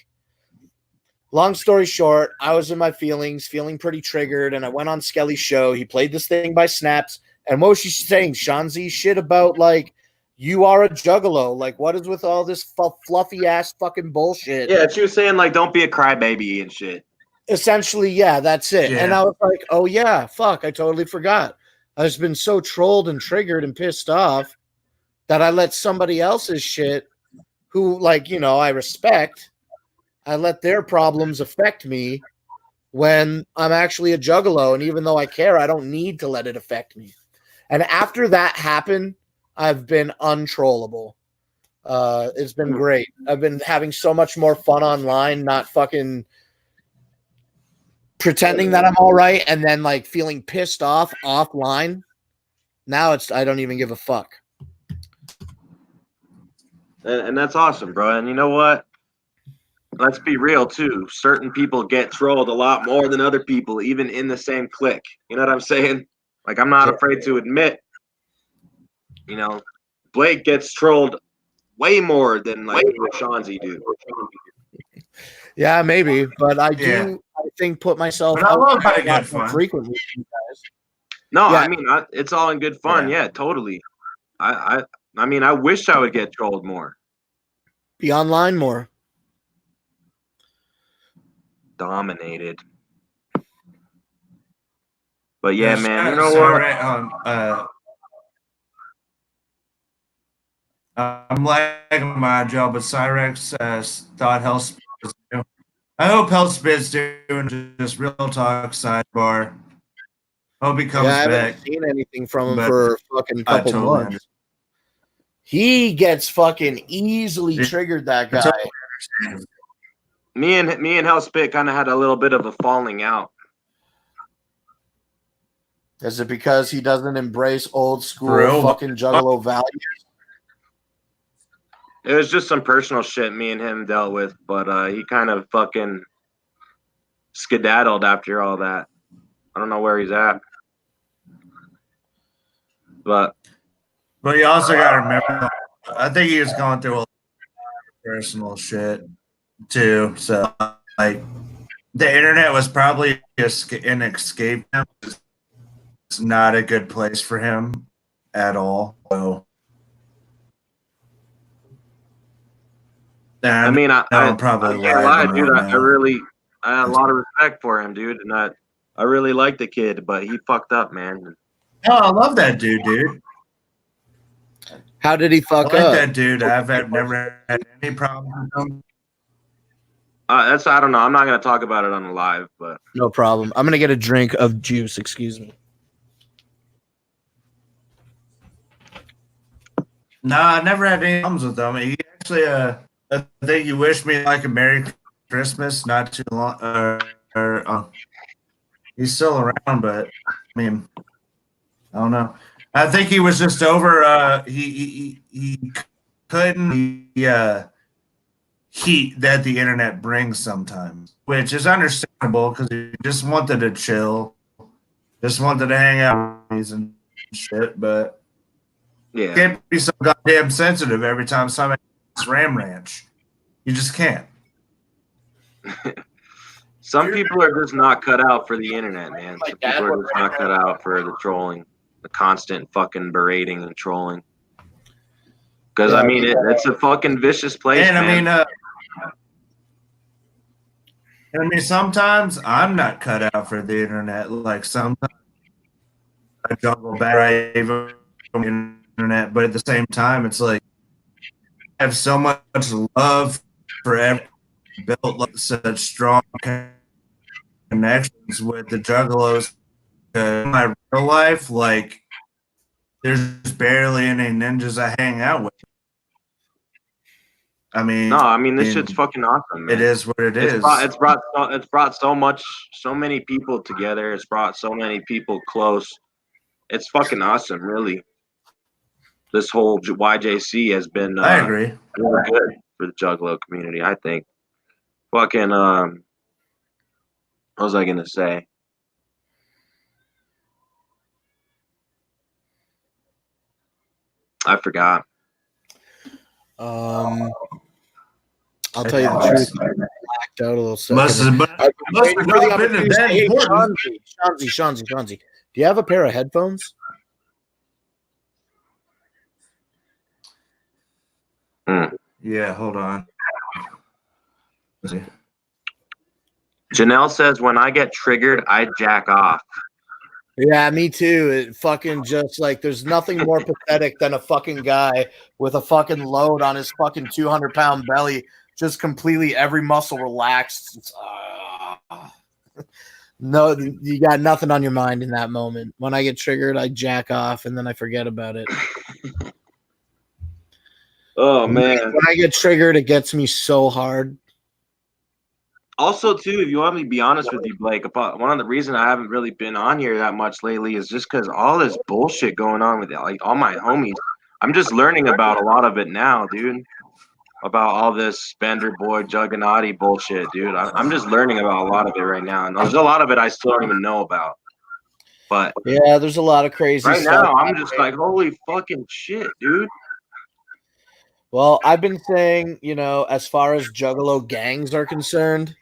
long story short, I was in my feelings, feeling pretty triggered, and I went on Skelly's show. He played this thing by Snaps, and what was she saying? Shanzi shit about like, you are a juggalo. Like, what is with all this fluffy ass fucking bullshit? Yeah, she was saying like, don't be a crybaby and shit. Essentially, yeah, that's it. Yeah. And I was like, oh yeah, fuck, I totally forgot. I've just been so trolled and triggered and pissed off that I let somebody else's shit, who, like, you know, I respect, I let their problems affect me when I'm actually a juggalo. And even though I care, I don't need to let it affect me. And after that happened, I've been untrollable. It's been great. I've been having so much more fun online, not fucking pretending that I'm all right and then like feeling pissed off offline. Now I don't even give a fuck. And that's awesome, bro. And you know what? Let's be real too. Certain people get trolled a lot more than other people, even in the same clique. You know what I'm saying? Like, I'm not afraid to admit, you know, Blake gets trolled way more than like Shanzi do. Yeah, maybe, but I do. I think put myself But I out love there having a lot good more fun. frequently with you guys. No, Yeah. I mean, it's all in good fun. Yeah, totally. I mean, I wish I would get trolled more. Be online more. Dominated. But yeah, Yes, man, you know sorry, what? I'm lagging my job, but Cyrex thought Hellspit's new. I hope Hellspit's doing just real talk sidebar. Hope he comes Yeah, I haven't back. seen anything from him But for a fucking I couple totally months. He gets fucking easily triggered, that guy. Me and Hellspit kind of had a little bit of a falling out. Is it because he doesn't embrace old school Bro. fucking juggalo values? It was just some personal shit me and him dealt with, but he kind of fucking skedaddled after all that. I don't know where he's at. But you also got to remember, I think he was going through a lot of personal shit too. So, like, the internet was probably just an escape. It's not a good place for him at all. So, I mean, I probably can't lie, lagging dude. right now. I had a lot of respect for him, dude, and I really like the kid, but he fucked up, man. Oh, I love that dude. How did he fuck I like up? that dude. I've never had any problem with him. I don't know. I'm not gonna talk about it on the live, but No problem. I'm gonna get a drink of juice. Excuse me. No, I never had any problems with him. He actually, I think he wished me like a Merry Christmas not too long. He's still around, but I mean, I don't know. I think he was just over. He couldn't heat that the internet brings sometimes, which is understandable because he just wanted to chill, just wanted to hang out and shit. But yeah, can't be so goddamn sensitive every time somebody Ram Ranch. You just can't. Some people are just not cut out for the internet, man. Some people are just not cut out for the trolling, the constant fucking berating and trolling. Because I mean, it's a fucking vicious place, And man. I mean, sometimes I'm not cut out for the internet. Like sometimes I juggle back from the internet, but at the same time, it's like I have so much love for everyone, built like such strong connections with the Juggalos. In my real life, like there's barely any ninjas I hang out with. I mean, No, I mean this shit's fucking awesome, man. It is what it is. It's brought so many people together. It's brought so many people close. It's fucking awesome, really. This whole YJC has been I agree. really good for the Juggalo community, I think. Fucking what was I gonna say? I forgot. I'll tell you the truth. I blacked out a little second. Must have not been that important. Shanzi, do you have a pair of headphones? Yeah, hold on. Janelle says, when I get triggered, I jack off. Yeah, me too. It fucking just like there's nothing more pathetic than a fucking guy with a fucking load on his fucking 200-pound belly, just completely every muscle relaxed. No, you got nothing on your mind in that moment. When I get triggered, I jack off and then I forget about it. Oh man. When I get triggered, it gets me so hard. Also, too, if you want me to be honest with you, Blake, one of the reasons I haven't really been on here that much lately is just because all this bullshit going on with like all my homies. I'm just learning about a lot of it now, dude. About all this Bender Boy Juggernaut bullshit, dude. I'm just learning about a lot of it right now, and there's a lot of it I still don't even know about. But yeah, there's a lot of crazy right stuff. now, I'm just like, holy fucking shit, dude. Well, I've been saying, as far as Juggalo gangs are concerned,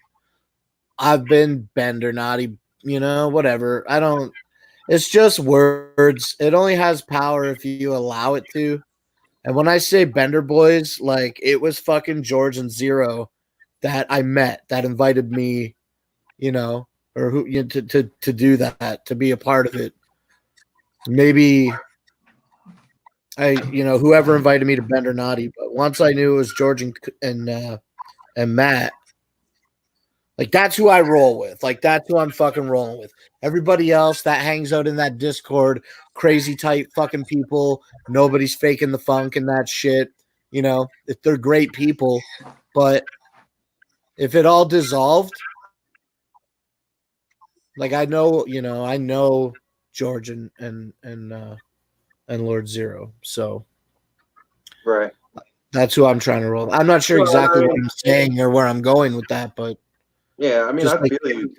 I've been Bender naughty, whatever. It's just words. It only has power if you allow it to. And when I say Bender Boys, like it was fucking George and Zero that I met that invited me, or who to do that, to be a part of it. Maybe whoever invited me to Bender Naughty, but once I knew it was George and Matt, like that's who I roll with. Like that's who I'm fucking rolling with. Everybody else that hangs out in that Discord, crazy tight fucking people. Nobody's faking the funk and that shit. If they're great people, but if it all dissolved, like I know George and Lord Zero. So right. That's who I'm trying to roll. I'm not sure exactly what I'm saying or where I'm going with that, but yeah, I mean, I feel you.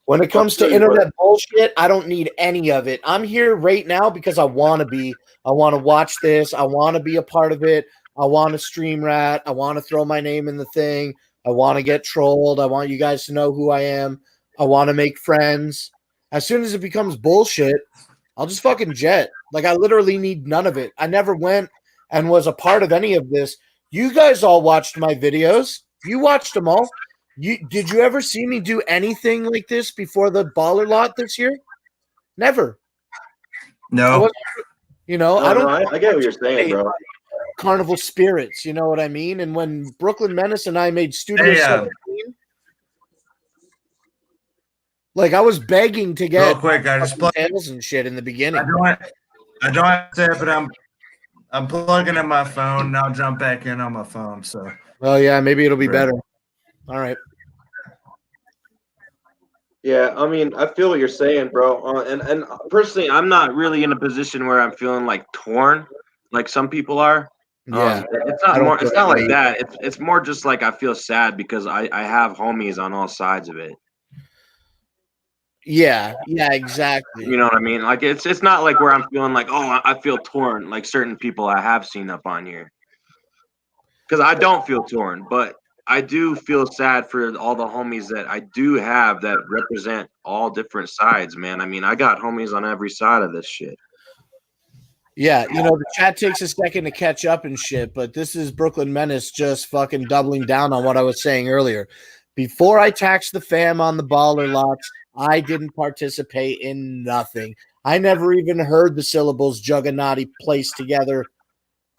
When it comes to internet bullshit, I don't need any of it. I'm here right now because I want to be. I want to watch this. I want to be a part of it. I want to stream rat. I want to throw my name in the thing. I want to get trolled. I want you guys to know who I am. I want to make friends. As soon as it becomes bullshit, I'll just fucking jet. Like, I literally need none of it. I never went and was a part of any of this. You guys all watched my videos. You watched them all. Did you ever see me do anything like this before the baller lot this year? Never. No. I get what you're saying, bro. Carnival spirits, you know what I mean? And when Brooklyn Menace and I made Studio 17, like I was begging to get real quick, I just panels and shit in the beginning. I don't have to, but I'm plugging in my phone and I'll jump back in on my phone. So yeah, maybe it'll be better. All right. Yeah, I mean, I feel what you're saying, bro. And personally, I'm not really in a position where I'm feeling like torn, like some people are. Yeah, It's I not don't more. feel It's not that way like that. It's more just like I feel sad because I have homies on all sides of it. Yeah, exactly. You know what I mean? Like it's not like where I'm feeling like, oh, I feel torn, like certain people I have seen up on here. Because I don't feel torn, but I do feel sad for all the homies that I do have that represent all different sides, man. I mean, I got homies on every side of this shit. Yeah, the chat takes a second to catch up and shit, but this is Brooklyn Menace just fucking doubling down on what I was saying earlier. Before I taxed the fam on the baller lots, I didn't participate in nothing. I never even heard the syllables Juggernaut placed together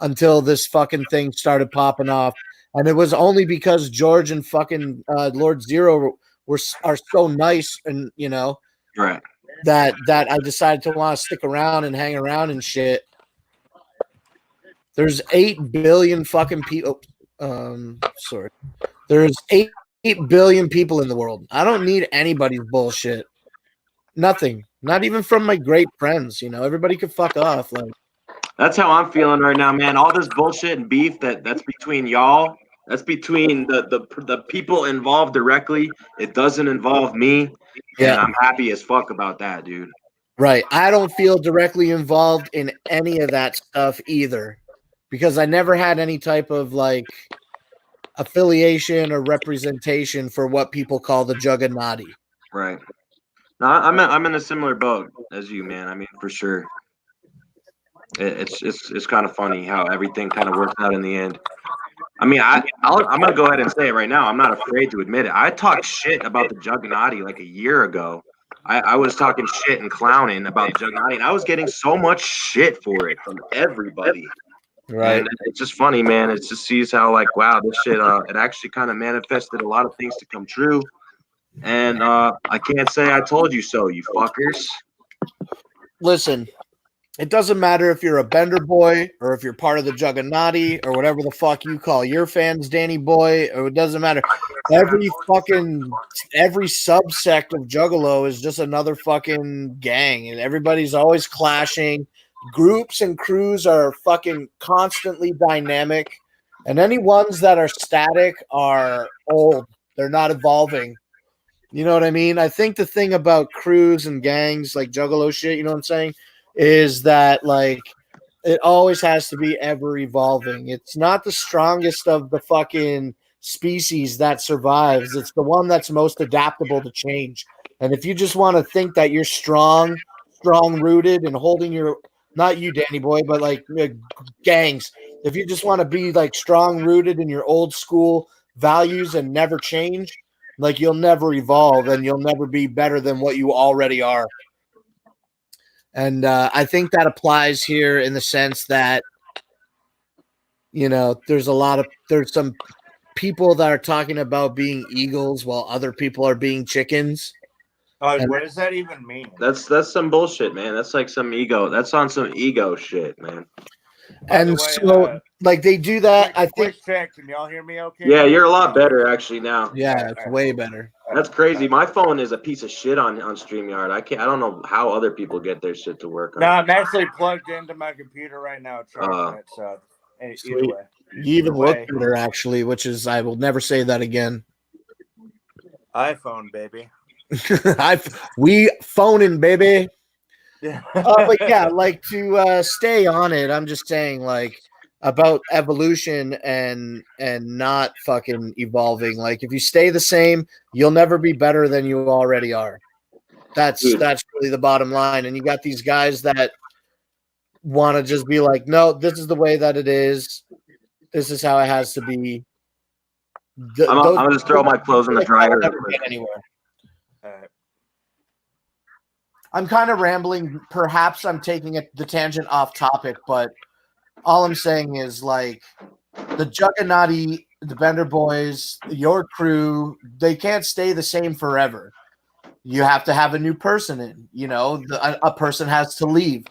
until this fucking thing started popping off. And it was only because George and fucking Lord Zero are so nice and, right, that I decided to want to stick around and hang around and shit. There's 8 billion fucking people. Sorry. There's 8 billion people in the world. I don't need anybody's bullshit. Nothing. Not even from my great friends. Everybody could fuck off. Like, that's how I'm feeling right now, man. All this bullshit and beef that's between y'all. That's between the people involved directly. It doesn't involve me. Yeah. And I'm happy as fuck about that, dude. Right. I don't feel directly involved in any of that stuff either, because I never had any type of like affiliation or representation for what people call the Juggernaut. Right. No, I'm in a similar boat as you, man. I mean, for sure. It's kind of funny how everything kind of works out in the end. I mean, I'm gonna go ahead and say it right now. I'm not afraid to admit it. I talked shit about the Juggernaut like a year ago. I was talking shit and clowning about the Juggernaut, and I was getting so much shit for it from everybody. Right. And it's just funny, man. It just sees how like, wow, this shit it actually kind of manifested a lot of things to come true. And I can't say I told you so, you fuckers. Listen, it doesn't matter if you're a Bender boy or if you're part of the Juggernaut or whatever the fuck you call your fans, Danny Boy, or it doesn't matter. Every subsect of Juggalo is just another fucking gang, and everybody's always clashing. Groups and crews are fucking constantly dynamic, and any ones that are static are old. They're not evolving. You know what I mean? I think the thing about crews and gangs like Juggalo shit, you know what I'm saying, is that like it always has to be ever evolving. It's not the strongest of the fucking species that survives. It's the one that's most adaptable to change. And if you just want to think that you're strong rooted and holding your, not you, Danny Boy, but like gangs, if you just want to be like strong rooted in your old school values and never change, like you'll never evolve and you'll never be better than what you already are. And I think that applies here in the sense that, there's some people that are talking about being eagles while other people are being chickens. What does that even mean? That's some bullshit, man. That's like some ego. That's on some ego shit, man. And so, like, they do that. I think. Check. Can y'all hear me? Okay. Yeah, you're a lot better actually now. Yeah, it's way better. That's crazy. My phone is a piece of shit on StreamYard. I don't know how other people get their shit to work. No, I'm actually plugged into my computer right now. Charging it. So either way. You even look better, actually, which is, I will never say that again. iPhone, baby. We phoning, baby. But yeah, like to stay on it, I'm just saying, like, about evolution and not fucking evolving. Like, if you stay the same, you'll never be better than you already are. That's really the bottom line. And you got these guys that want to just be like, no, this is the way that it is. This is how it has to be. I'm gonna just throw my clothes in the dryer. Never get anywhere. I'm kind of rambling. Perhaps I'm taking the tangent off topic, but all I'm saying is, like, the Juggernaut, the Bender Boys, your crew, they can't stay the same forever. You have to have a new person in. A person has to leave.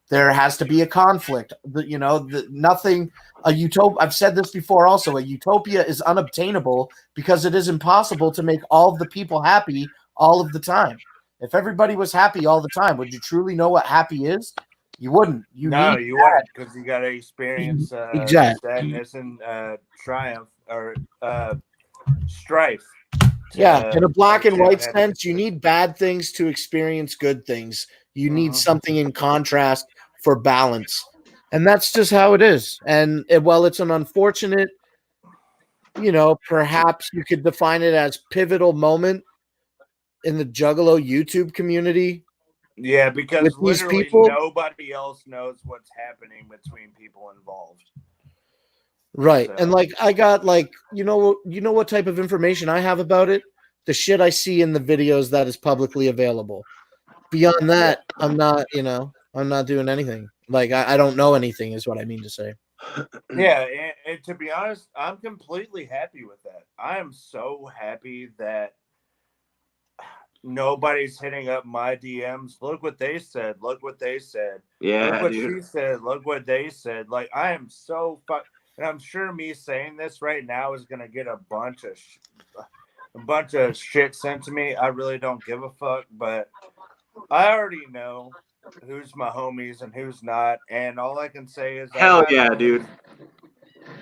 There has to be a conflict. Nothing. A utopia. I've said this before. Also, a utopia is unobtainable because it is impossible to make all of the people happy all of the time. If everybody was happy all the time, would you truly know what happy is? You wouldn't. You No, need you that. wouldn't, because you got to experience Exactly. sadness and triumph or strife. Yeah, in a black and achieve white happiness. sense, you need bad things to experience good things. You need Mhm. something in contrast for balance. And that's just how it is. And while it's an unfortunate, perhaps you could define it as pivotal moment in the Juggalo YouTube community. Yeah, because With these literally people? nobody else knows what's happening between people involved. Right. So- And I got you know what type of information I have about it? The shit I see in the videos that is publicly available. Beyond that, I'm not doing anything. I don't know anything is what I mean to say. Yeah, and to be honest, I'm completely happy with that. I am so happy that nobody's hitting up my DMs. Look what they said. Look what they said. Yeah, look what dude. she said. Look what they said. I am so and I'm sure me saying this right now is gonna get a bunch of shit sent to me. I really don't give a fuck, but I already know who's my homies and who's not, and all I can say is Hell yeah, dude.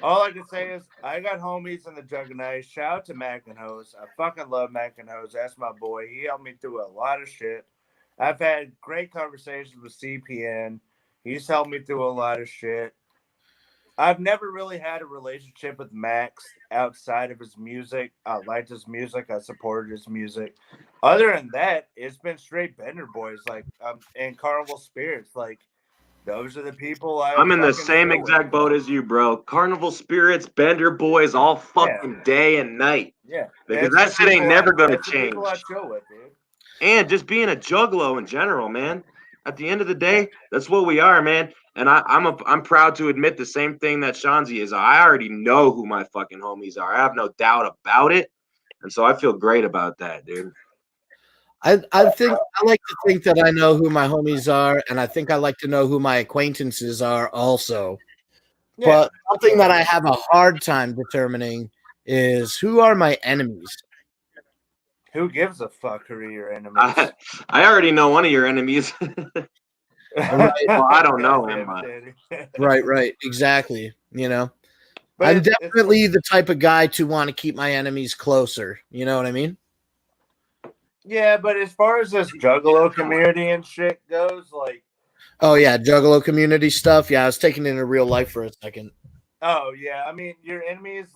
All I can say is I got homies in the Juggernaut. Shout out to Mac and Hose. I fucking love Mac and Hose. That's my boy. He helped me through a lot of shit. I've had great conversations with CPN. He's helped me through a lot of shit. I've never really had a relationship with Max outside of his music. I liked his music. I supported his music. Other than that, it's been straight Bender Boys, and Carnival Spirits. Those are the people I'm in the fucking same chill with. exact boat as you, bro. Carnival Spirits, Bender Boys, all fucking day and night. Yeah. Because That's that the shit ain't people never gonna that's the change. people I chill with, dude. And just being a juggalo in general, man. At the end of the day, that's what we are, man. And I'm proud to admit the same thing that Shanzi is. I already know who my fucking homies are. I have no doubt about it. And so I feel great about that, dude. I like to think that I know who my homies are, and I think I like to know who my acquaintances are also. Yeah. But something that I have a hard time determining is who are my enemies. Who gives a fuck who are your enemies? I already know one of your enemies. Right. Well, I don't know him. Right, exactly. But I'm it's definitely the type of guy to want to keep my enemies closer. You know what I mean? Yeah, but as far as this Juggalo community and shit goes, Oh yeah, Juggalo community stuff. Yeah, I was taking it into real life for a second. oh yeah, I mean your enemies.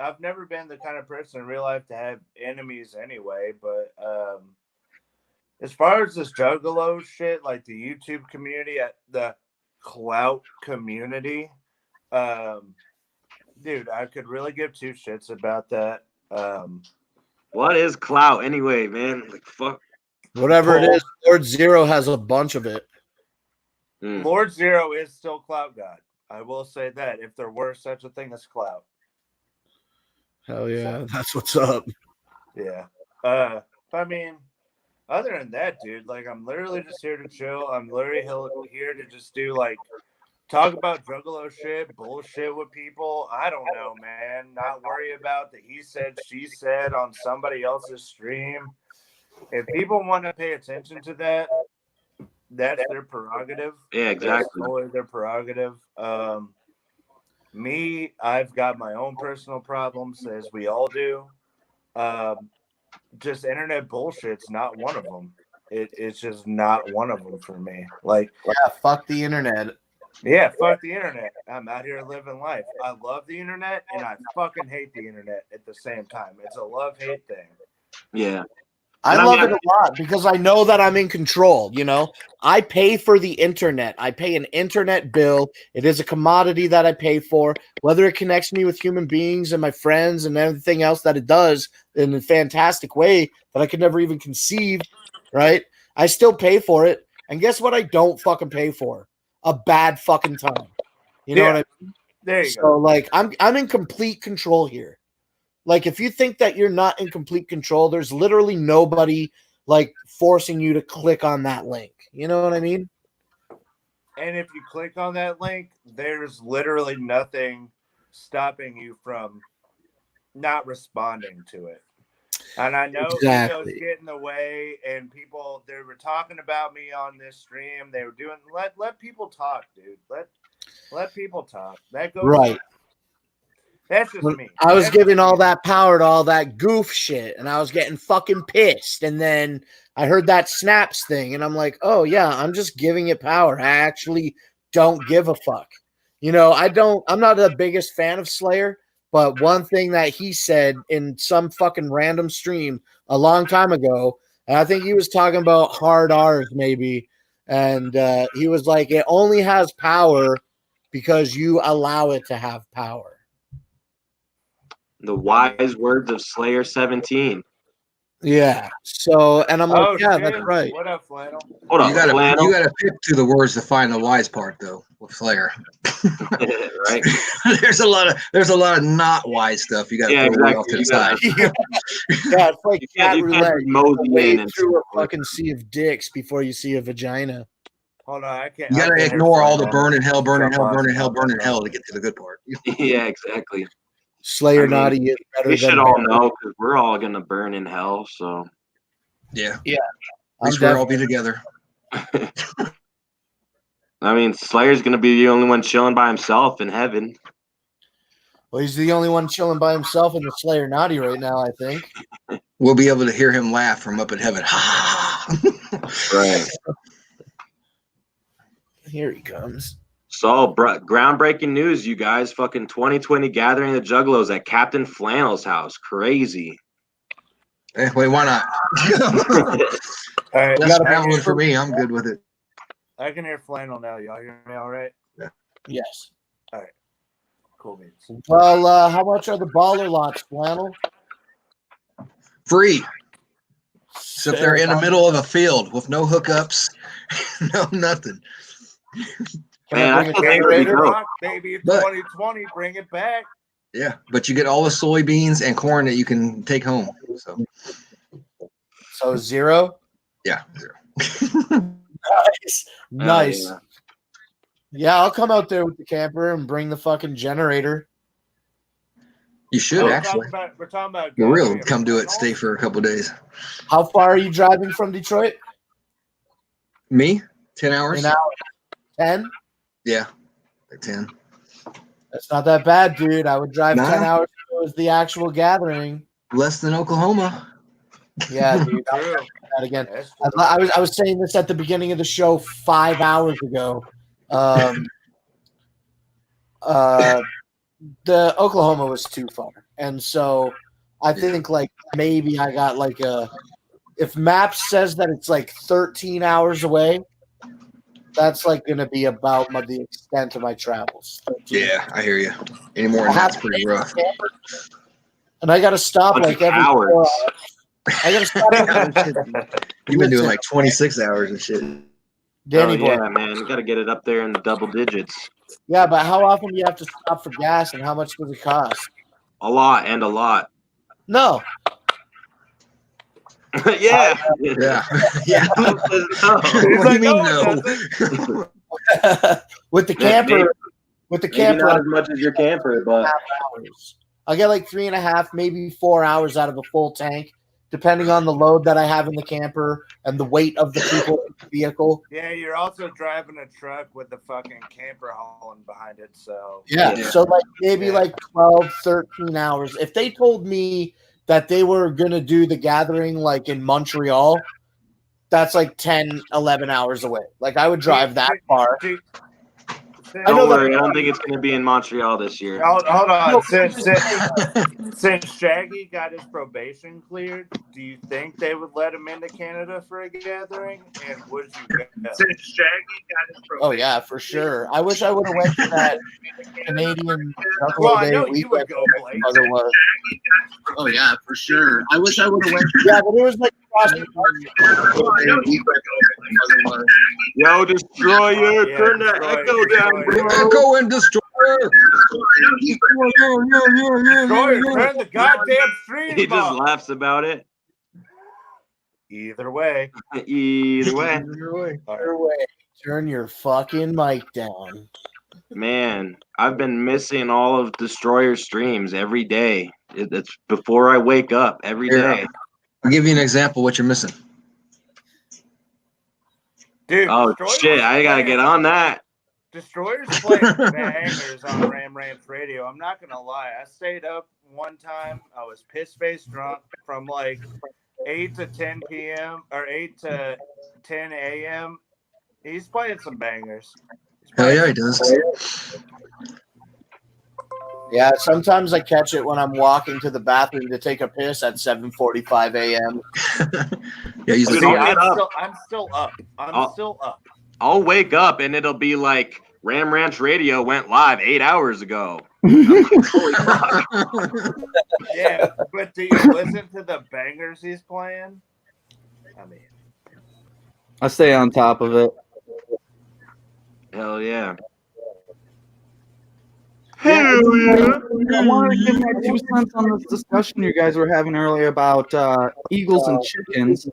I've never been the kind of person in real life to have enemies anyway. But as far as this Juggalo shit, the YouTube community, the clout community, dude, I could really give two shits about that. What is clout anyway, man? Fuck. Whatever it is, Lord Zero has a bunch of it. Lord Zero is still clout god. I will say that if there were such a thing as clout. Hell yeah, that's what's up. Yeah. I mean, other than that, dude, I'm literally just here to chill. I'm literally here to just do talk about Juggalo shit, bullshit with people. I don't know, man. Not worry about the he said, she said on somebody else's stream. If people want to pay attention to that, that's their prerogative. Yeah, exactly. That's totally their prerogative. Me, I've got my own personal problems, as we all do. Just internet bullshit's not one of them. It's just not one of them for me. Yeah, fuck the internet. Yeah, fuck the internet. I'm out here living life. I love the internet and I fucking hate the internet at the same time. It's a love-hate thing. Yeah. I love it a lot because I know that I'm in control. I pay for the internet. I pay an internet bill. It is a commodity that I pay for, whether it connects me with human beings and my friends and everything else that it does in a fantastic way that I could never even conceive, right? I still pay for it. And guess what I don't fucking pay for? A bad fucking time. You know what I mean? There you go. So I'm in complete control here. If you think that you're not in complete control, there's literally nobody forcing you to click on that link. You know what I mean? And if you click on that link, there's literally nothing stopping you from not responding to it. And I know Exactly. egos get in the way, and people they were talking about me on this stream. They were doing let people talk, dude. Let people talk. That goes Right. That's just me. I was That's giving all that power to all that goof shit, and I was getting fucking pissed. And then I heard that snaps thing, and I'm like, oh yeah, I'm just giving it power. I actually don't give a fuck. You know, I'm not the biggest fan of Slayer, but one thing that he said in some fucking random stream a long time ago, and I think he was talking about hard R's maybe, and he was like, it only has power because you allow it to have power. The wise words of Slayer 17. Yeah. So, and I'm like, yeah, that's right. What up, Flannel? Hold You up, gotta Flannel. you gotta pick to the words to find the wise part though with Slayer. Right? there's a lot of not wise stuff you gotta throw way off to the side. Yeah, it's like cat you can't roulette. just mosey You wade in and through a fucking sea of dicks before you see a vagina. Hold on, I can't. You gotta ignore all the burning hell to get to the good part. Yeah, exactly. Slayer naughty is better We than should all Barry. know because we're all gonna burn in hell. So yeah, yeah. At least we'll all be together. I mean, Slayer's gonna be the only one chilling by himself in heaven. Well, he's the only one chilling by himself in the Slayer naughty right now, I think. We'll be able to hear him laugh from up in heaven. Right. Here he comes. So, groundbreaking news, you guys. Fucking 2020 Gathering of the Juggalos at Captain Flannel's house. Crazy. Wait, why not? All right, That's traveling for me. I'm good with it. I can hear Flannel now. Y'all hear me all right? Yeah. Yes. All right. Cool beans. Well, how much are the baller lots, Flannel? Free. So if they're in the middle of a field with no hookups, no nothing. Man, I Bring think it that'd be dope. rock, baby. It's 2020. Bring it back. Yeah, but you get all the soybeans and corn that you can take home. So 0? Yeah, 0. Nice. yeah. Yeah, I'll come out there with the camper and bring the fucking generator. You should actually. We're talking about For real, come do it. Stay for a couple days. How far are you driving from Detroit? Me? 10 hours? An hour. 10? Yeah, like 10. That's not that bad, dude. I would drive Nah. 10 hours if it was the actual gathering. Less than Oklahoma. Yeah, dude. I'll do that again. I was saying this at the beginning of the show 5 hours ago. The Oklahoma was too far, and so I think like maybe I got like if Maps says that it's like 13 hours away, that's like going to be about the extent of my travels. 13. Yeah, I hear you. Any more than that's pretty rough. And I got to stop like every 4 hours. I got to stop. You've been doing like 26 hours and shit. Danny boy. Yeah, man, you got to get it up there in the double digits. Yeah, but how often do you have to stop for gas, and how much does it cost? A lot and a lot. No. Yeah. Yeah. What do you mean no? With the camper, not as much as your camper, but I'll get like 3.5, maybe 4 hours out of a full tank, depending on the load that I have in the camper and the weight of the people in the vehicle. Yeah, you're also driving a truck with the fucking camper hauling behind it. So Yeah. So like maybe like 12, 13 hours. If they told me that they were going to do the gathering like in Montreal, that's like 10, 11 hours away. Like I would drive that far. Don't worry, I don't think it's going to be in Montreal this year. Hold on. Since Shaggy got his probation cleared, do you think they would let him into Canada for a gathering? And would you go? Since Shaggy got his probation. Oh yeah, for sure. I wish I would have went to that Canadian Well, I Day know you weekend would go, Blake. otherwise. Oh yeah, for sure. I wish I would have went. Yeah, but it was like across the Yo, Destroyer, turn that echo down, bro. Echo and Destroyer. Destroyer, turn the goddamn stream He just off. laughs about it. Either way. Either way. Either way. Turn your fucking mic down. Man, I've been missing all of Destroyer streams every day. It's before I wake up every day. I'll give you an example. What you're missing. Dude, Oh Destroyer's shit! I gotta playing- get on that. Destroyer's playing bangers on Ram Ranch Radio. I'm not gonna lie. I stayed up one time. I was piss-face drunk from like 8 to 10 p.m. or 8 to 10 a.m. He's playing some bangers. Hell yeah, he does. Yeah, sometimes I catch it when I'm walking to the bathroom to take a piss at 7:45 a.m. Yeah, he's Dude, like, I'm still up. I'm still up. I'll wake up and it'll be like Ram Ranch Radio went live 8 hours ago. I'm like, holy fuck. Yeah, but do you listen to the bangers he's playing? I mean, I stay on top of it. Hell yeah. Hell yeah. I wanted to give my 2 cents on this discussion you guys were having earlier about eagles and chickens.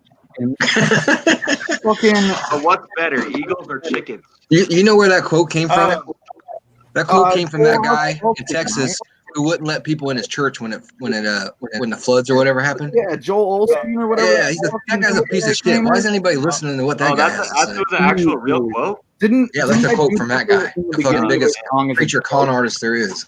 Fucking. So what's better, eagles or chickens? You know where that quote came from? That quote came from that guy in Texas who wouldn't let people in his church when the floods or whatever happened. Yeah, Joel Osteen or whatever. Yeah, that guy's a piece of shit. Why is anybody listening to what that guy has to say? That was an actual real quote? Yeah, that's a quote from that guy. The fucking biggest preacher con artist there is.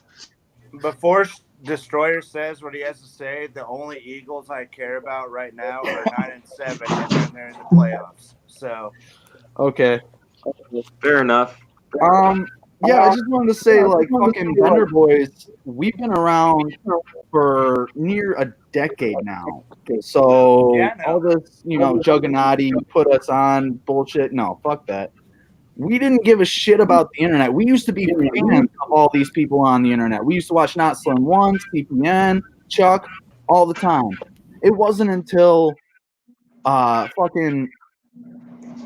before Destroyer says what he has to say, the only Eagles I care about right now are 9-7, and then they're in the playoffs. So, okay, fair enough. Yeah, I just wanted to say, like, fucking Bender Boys, we've been around for near a decade now. So all this, Juggernaut put us on bullshit. No, fuck that. We didn't give a shit about the internet. We used to be fans of all these people on the internet. We used to watch Not Slim One, CPN, Chuck, all the time. It wasn't until fucking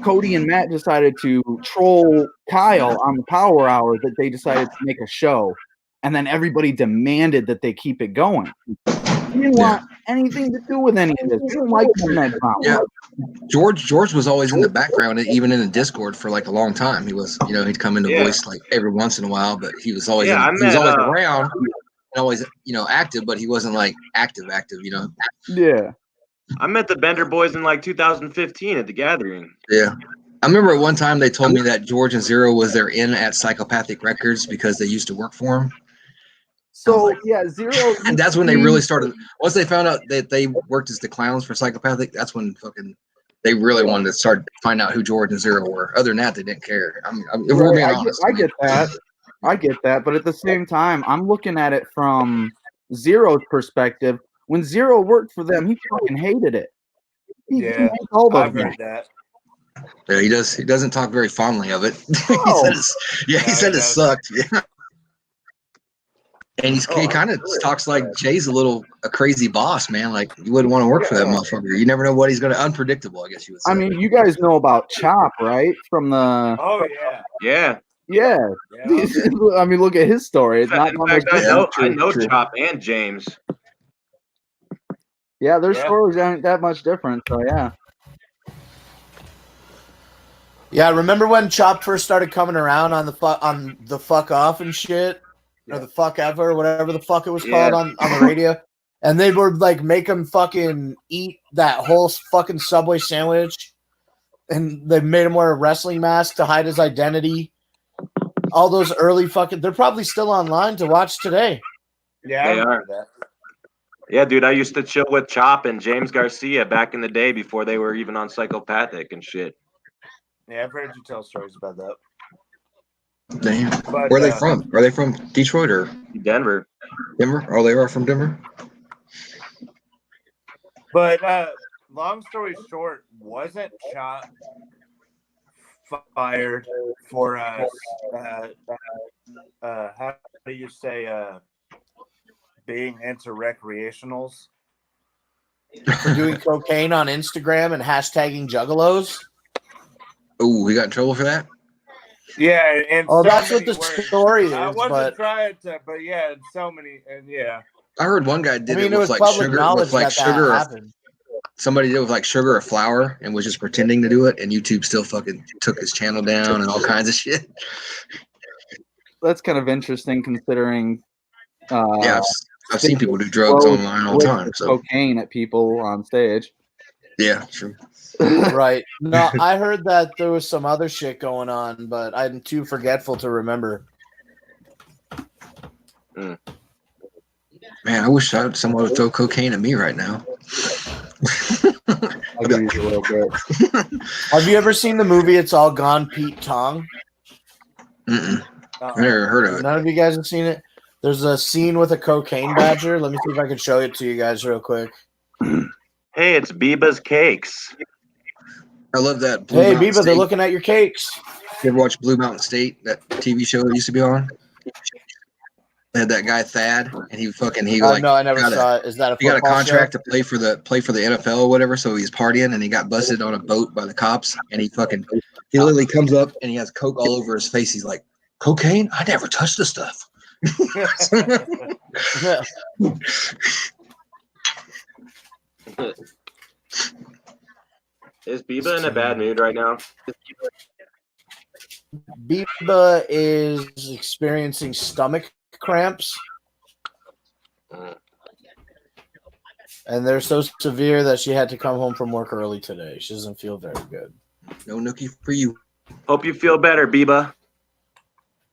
Cody and Matt decided to troll Kyle on the Power Hour that they decided to make a show, and then everybody demanded that they keep it going. We didn't want anything to do with any of this. We didn't like internet drama. Yeah, George was always in the background, even in the Discord for like a long time. He was, he'd come into voice like every once in a while, but he was always he was always around and always active, but he wasn't like active. Yeah. I met the Bender Boys in like 2015 at the Gathering. Yeah. I remember at one time they told me that George and Zero was their in at Psychopathic Records because they used to work for him. So yeah, Zero, and that's when they really started. Once they found out that they worked as the clowns for Psychopathic, that's when fucking they really wanted to start find out who George and Zero were. Other than that, they didn't care. If we're being honest, I get that, but at the same time, I'm looking at it from Zero's perspective. When Zero worked for them, he fucking hated it. I've heard that. Yeah, he does. He doesn't talk very fondly of it. He said it sucked. Yeah. And he kind of talks like Jay's a crazy boss, man. Like you wouldn't want to work for that motherfucker. You never know what he's gonna. Unpredictable, I guess you would say. I mean, you guys know about Chop, right? From the. Oh yeah. Yeah. I mean, look at his story. It's not I know Chop and James. Yeah, their stories aren't that much different. So yeah. Yeah, remember when Chop first started coming around on the fuck off and shit, or the fuck ever, whatever the fuck it was called on the radio, and they would like make him fucking eat that whole fucking Subway sandwich, and they made him wear a wrestling mask to hide his identity. All those early they're probably still online to watch today. Yeah, I remember that. Yeah, dude, I used to chill with Chop and James Garcia back in the day before they were even on Psychopathic and shit. Yeah, I've heard you tell stories about that. Damn. But, Where are they from? Are they from Detroit or Denver? Denver? Oh, they are from Denver. But long story short, wasn't Chop fired for how do you say being into recreationals? For doing cocaine on Instagram and hashtagging juggalos? Oh, he got in trouble for that? Yeah, and that's what the story is. I wasn't but trying to, but yeah, so many, and yeah. I heard one guy did it it with was like public sugar, knowledge with like that sugar. happened. Somebody did it with like sugar or flour and was just pretending to do it, and YouTube still fucking took his channel down and all kinds of shit. That's kind of interesting considering. Yeah, I've seen people do drugs online all the time. So cocaine at people on stage. Yeah, true. Right. No, I heard that there was some other shit going on, but I'm too forgetful to remember. Man, I wish someone would throw cocaine at me right now. I'll give you a little bit. Have you ever seen the movie It's All Gone, Pete Tong? Mm-mm. I've never heard of it. None of you guys have seen it? There's a scene with a cocaine badger. Let me see if I can show it to you guys real quick. Hey, it's Biba's Cakes. I love that. Hey, Biba, they're looking at your cakes. You ever watch Blue Mountain State, that TV show that used to be on? They had that guy Thad, and no, I never saw it. Is that a he got a football contract show? to play for the NFL or whatever? So he's partying, and he got busted on a boat by the cops, and he literally comes up and he has coke all over his face. He's like, "Cocaine? I never touched the stuff." Is Biba in a bad mood right now? Biba is experiencing stomach cramps. And they're so severe that she had to come home from work early today. She doesn't feel very good. No nookie for you. Hope you feel better, Biba.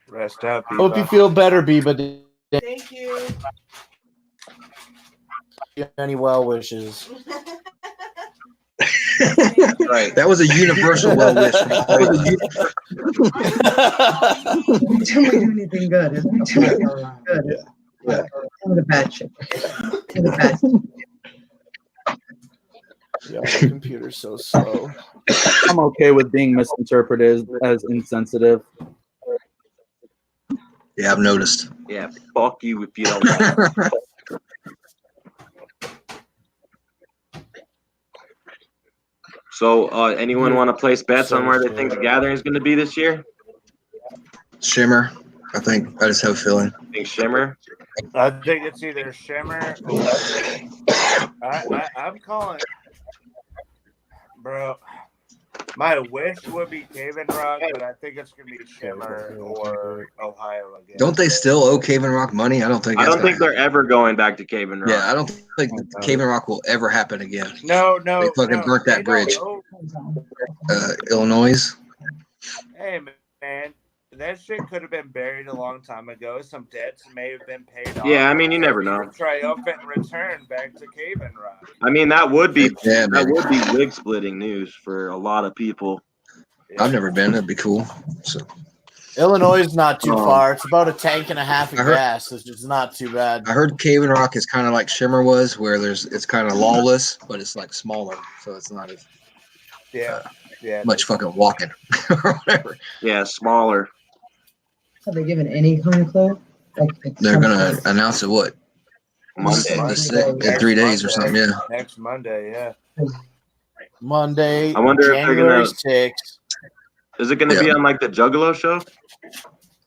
Rest up, Biba. Hope you feel better, Biba. Thank you. Any well wishes. Right. That was a universal well wish. Tell me do anything good. Good. Yeah. Tell me the bad shit. Tell me the bad shit. Yeah, my computer's so slow. I'm okay with being misinterpreted as insensitive. Yeah, I've noticed. Yeah, fuck you if you don't like. So, anyone want to place bets on where they think the gathering is going to be this year? Shimmer, I think. I just have a feeling. I think Shimmer. I think it's either Shimmer or I'm calling, bro. My wish would be Cave and Rock, but I think it's gonna be Shimmer or Ohio again. Don't they still owe Cave and Rock money? I don't think. I don't think they're ever going back to Cave and Rock. Yeah, I don't think Cave and Rock will ever happen again. No, They fucking burnt that bridge. Illinois. Hey man, that shit could have been buried a long time ago. Some debts may have been paid off. Yeah, I mean, you never know. Triumphant return back to Cave and Rock. I mean, that would be wig splitting news for a lot of people. I've never been. That'd be cool. So Illinois is not too far. It's about a tank and a half of gas. It's just not too bad. I heard Cave and Rock is kind of like Shimmer was, where it's kind of lawless, but it's like smaller, so it's not as much fucking walking or whatever. Yeah, smaller. Have they given any kind of clue? They're gonna announce it what? Monday. In 3 days or something. Yeah. Next Monday, yeah. Monday. I wonder if they're gonna. January 6th. Is it gonna be on like the Juggalo show?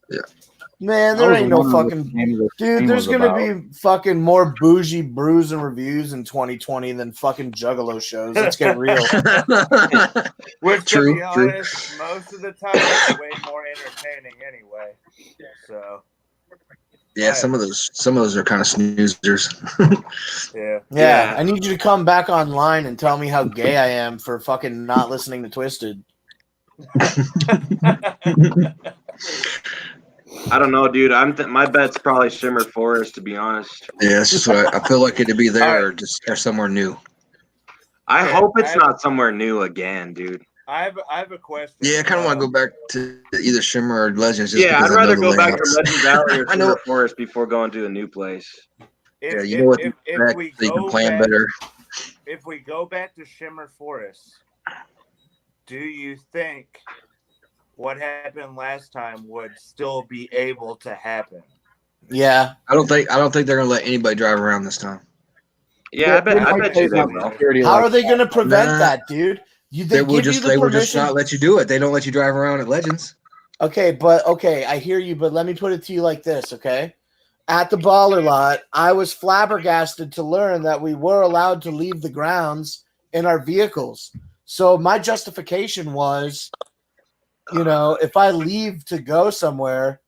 Yeah. Man, there ain't no fucking dude. There's gonna be fucking more bougie brews and reviews in 2020 than fucking Juggalo shows. Let's get real. Which, True, to be honest, most of the time it's way more entertaining anyway. So Yeah, some of those are kind of snoozers. yeah. I need you to come back online and tell me how gay I am for fucking not listening to Twisted. I don't know, dude. My bet's probably Shimmer Forest, to be honest. Yeah, it's just what I feel like it'd be there or somewhere new. I hope it's not somewhere new again, dude. I have a question. Yeah, I kind of want to go back to either Shimmer or Legends. Just Yeah, I'd because rather I know the go back layouts. to Legend Valley or Shimmer Forest before going to a new place. Yeah, you know what? So you can plan better. If we go back to Shimmer Forest, do you think what happened last time would still be able to happen? Yeah, I don't think they're gonna let anybody drive around this time. Yeah, I bet you they will. How are they going to prevent that, dude? They will just not let you do it. They don't let you drive around at Legends. Okay, I hear you, but let me put it to you like this, okay? At the Baller Lot, I was flabbergasted to learn that we were allowed to leave the grounds in our vehicles. So my justification was, if I leave to go somewhere,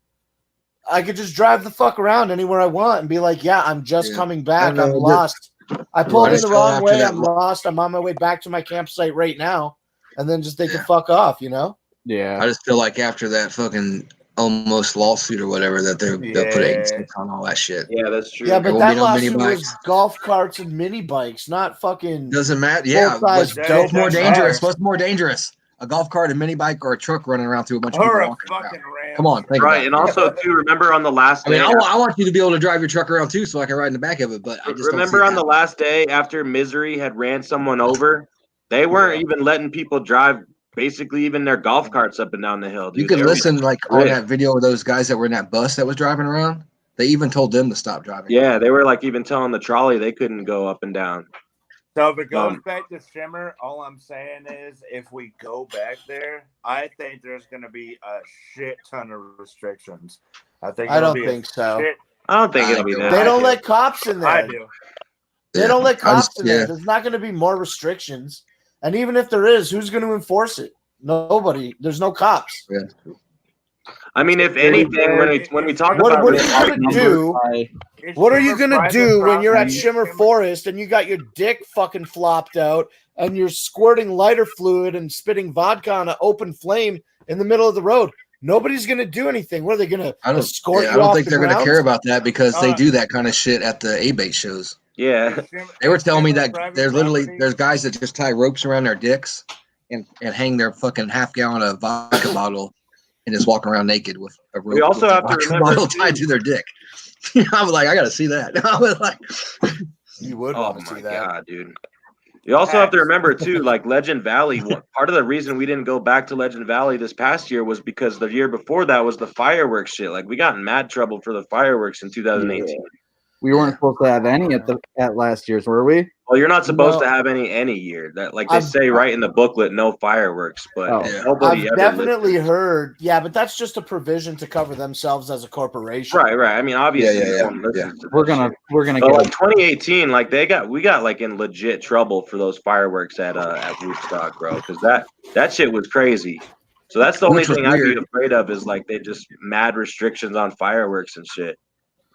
I could just drive the fuck around anywhere I want and be like, yeah, I'm just coming back. I'm lost. I pulled in the wrong way. that I'm lost. I'm on my way back to my campsite right now, and then just they can fuck off. You know? Yeah. I just feel like after that fucking almost lawsuit or whatever that they'll put 86 on all that shit. Yeah, that's true. Yeah, There but won't be that no mini lawsuit was bikes. golf carts and mini bikes, not fucking. Doesn't matter. Yeah, but full-size what's more dope dangerous? cars. What's more dangerous? A golf cart, a mini bike, or a truck running around through a bunch of Or people a walking fucking around? ram. Come on, think Right, and about it. also too, remember on the last I mean, day. I want you to be able to drive your truck around too, so I can ride in the back of it. But I just Remember don't see on the last day after Misery had ran someone over, they weren't even letting people drive basically even their golf carts up and down the hill. Dude. You can They were listen like on strict. that video of those guys that were in that bus that was driving around. They even told them to stop driving. Yeah, they were like even telling the trolley they couldn't go up and down. So if it goes back to Shimmer, all I'm saying is if we go back there, I think there's going to be a shit ton of restrictions. I don't think so. I don't think it'll be that. They don't let cops in there. I do. They don't let cops in there. yeah. There's not going to be more restrictions. And even if there is, who's going to enforce it? Nobody. There's no cops. Yeah. I mean, if anything, when we talk What about are you going to do? What are you going to do when you're at Shimmer Forest and you got your dick fucking flopped out and you're squirting lighter fluid and spitting vodka on an open flame in the middle of the road? Nobody's going to do anything. What are they going to escort you I don't off think the they're going to grounds? care about that because they do that kind of shit at the A-bait shows. Yeah. They were telling me that there's guys that just tie ropes around their dicks and hang their fucking half-gallon of vodka bottle and just walk around naked with a rope. We also with a have to vodka remember, bottle tied to their dick. I was like, I got to see that. I was like, you would want to see that. Oh my god, dude. You also have to remember too, like Legend Valley. Part of the reason we didn't go back to Legend Valley this past year was because the year before that was the fireworks shit. Like we got in mad trouble for the fireworks in 2018. Yeah. We weren't supposed to have any at last year's, were we? Well, you're not supposed to have any year. That like they say right in the booklet, no fireworks. But nobody I've ever definitely heard. Yeah, but that's just a provision to cover themselves as a corporation. Right. I mean, obviously, Yeah. We're gonna but get like 2018, like we got like in legit trouble for those fireworks at Woodstock, bro, because that shit was crazy. So that's the only Which was thing I'd be weird. afraid of is like they just mad restrictions on fireworks and shit.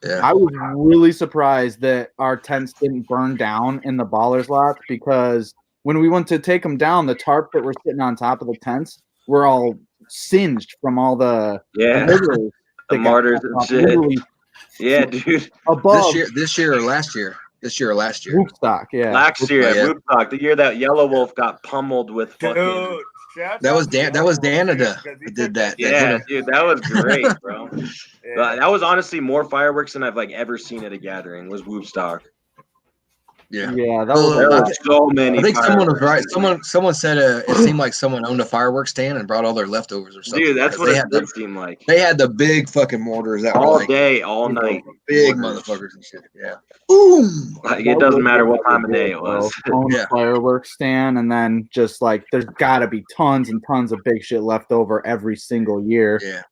Yeah. I was really surprised that our tents didn't burn down in the ballers lot because when we went to take them down, the tarp that were sitting on top of the tents were all singed from all the the martyrs and shit. Literally Yeah, dude. above This year or last year? This year or last year? Woodstock, yeah. Last year at Woodstock, the year that Yellow Wolf got pummeled with fucking. That was Danada that did that. Yeah, dude, that was great, bro. That was honestly more fireworks than I've like ever seen at a gathering. Was Woodstock. Yeah, that was. There were so many. I think someone was right. fireworks. Someone said it seemed like someone owned a fireworks stand and brought all their leftovers or something. Dude, that's what they it did seem like. They had the big fucking mortars that All were like, day, all night. big motherfuckers and shit. Yeah. Boom. Like it doesn't matter what time of day it was. Own a fireworks stand, and then just like there's got to be tons and tons of big shit left over every single year. Yeah.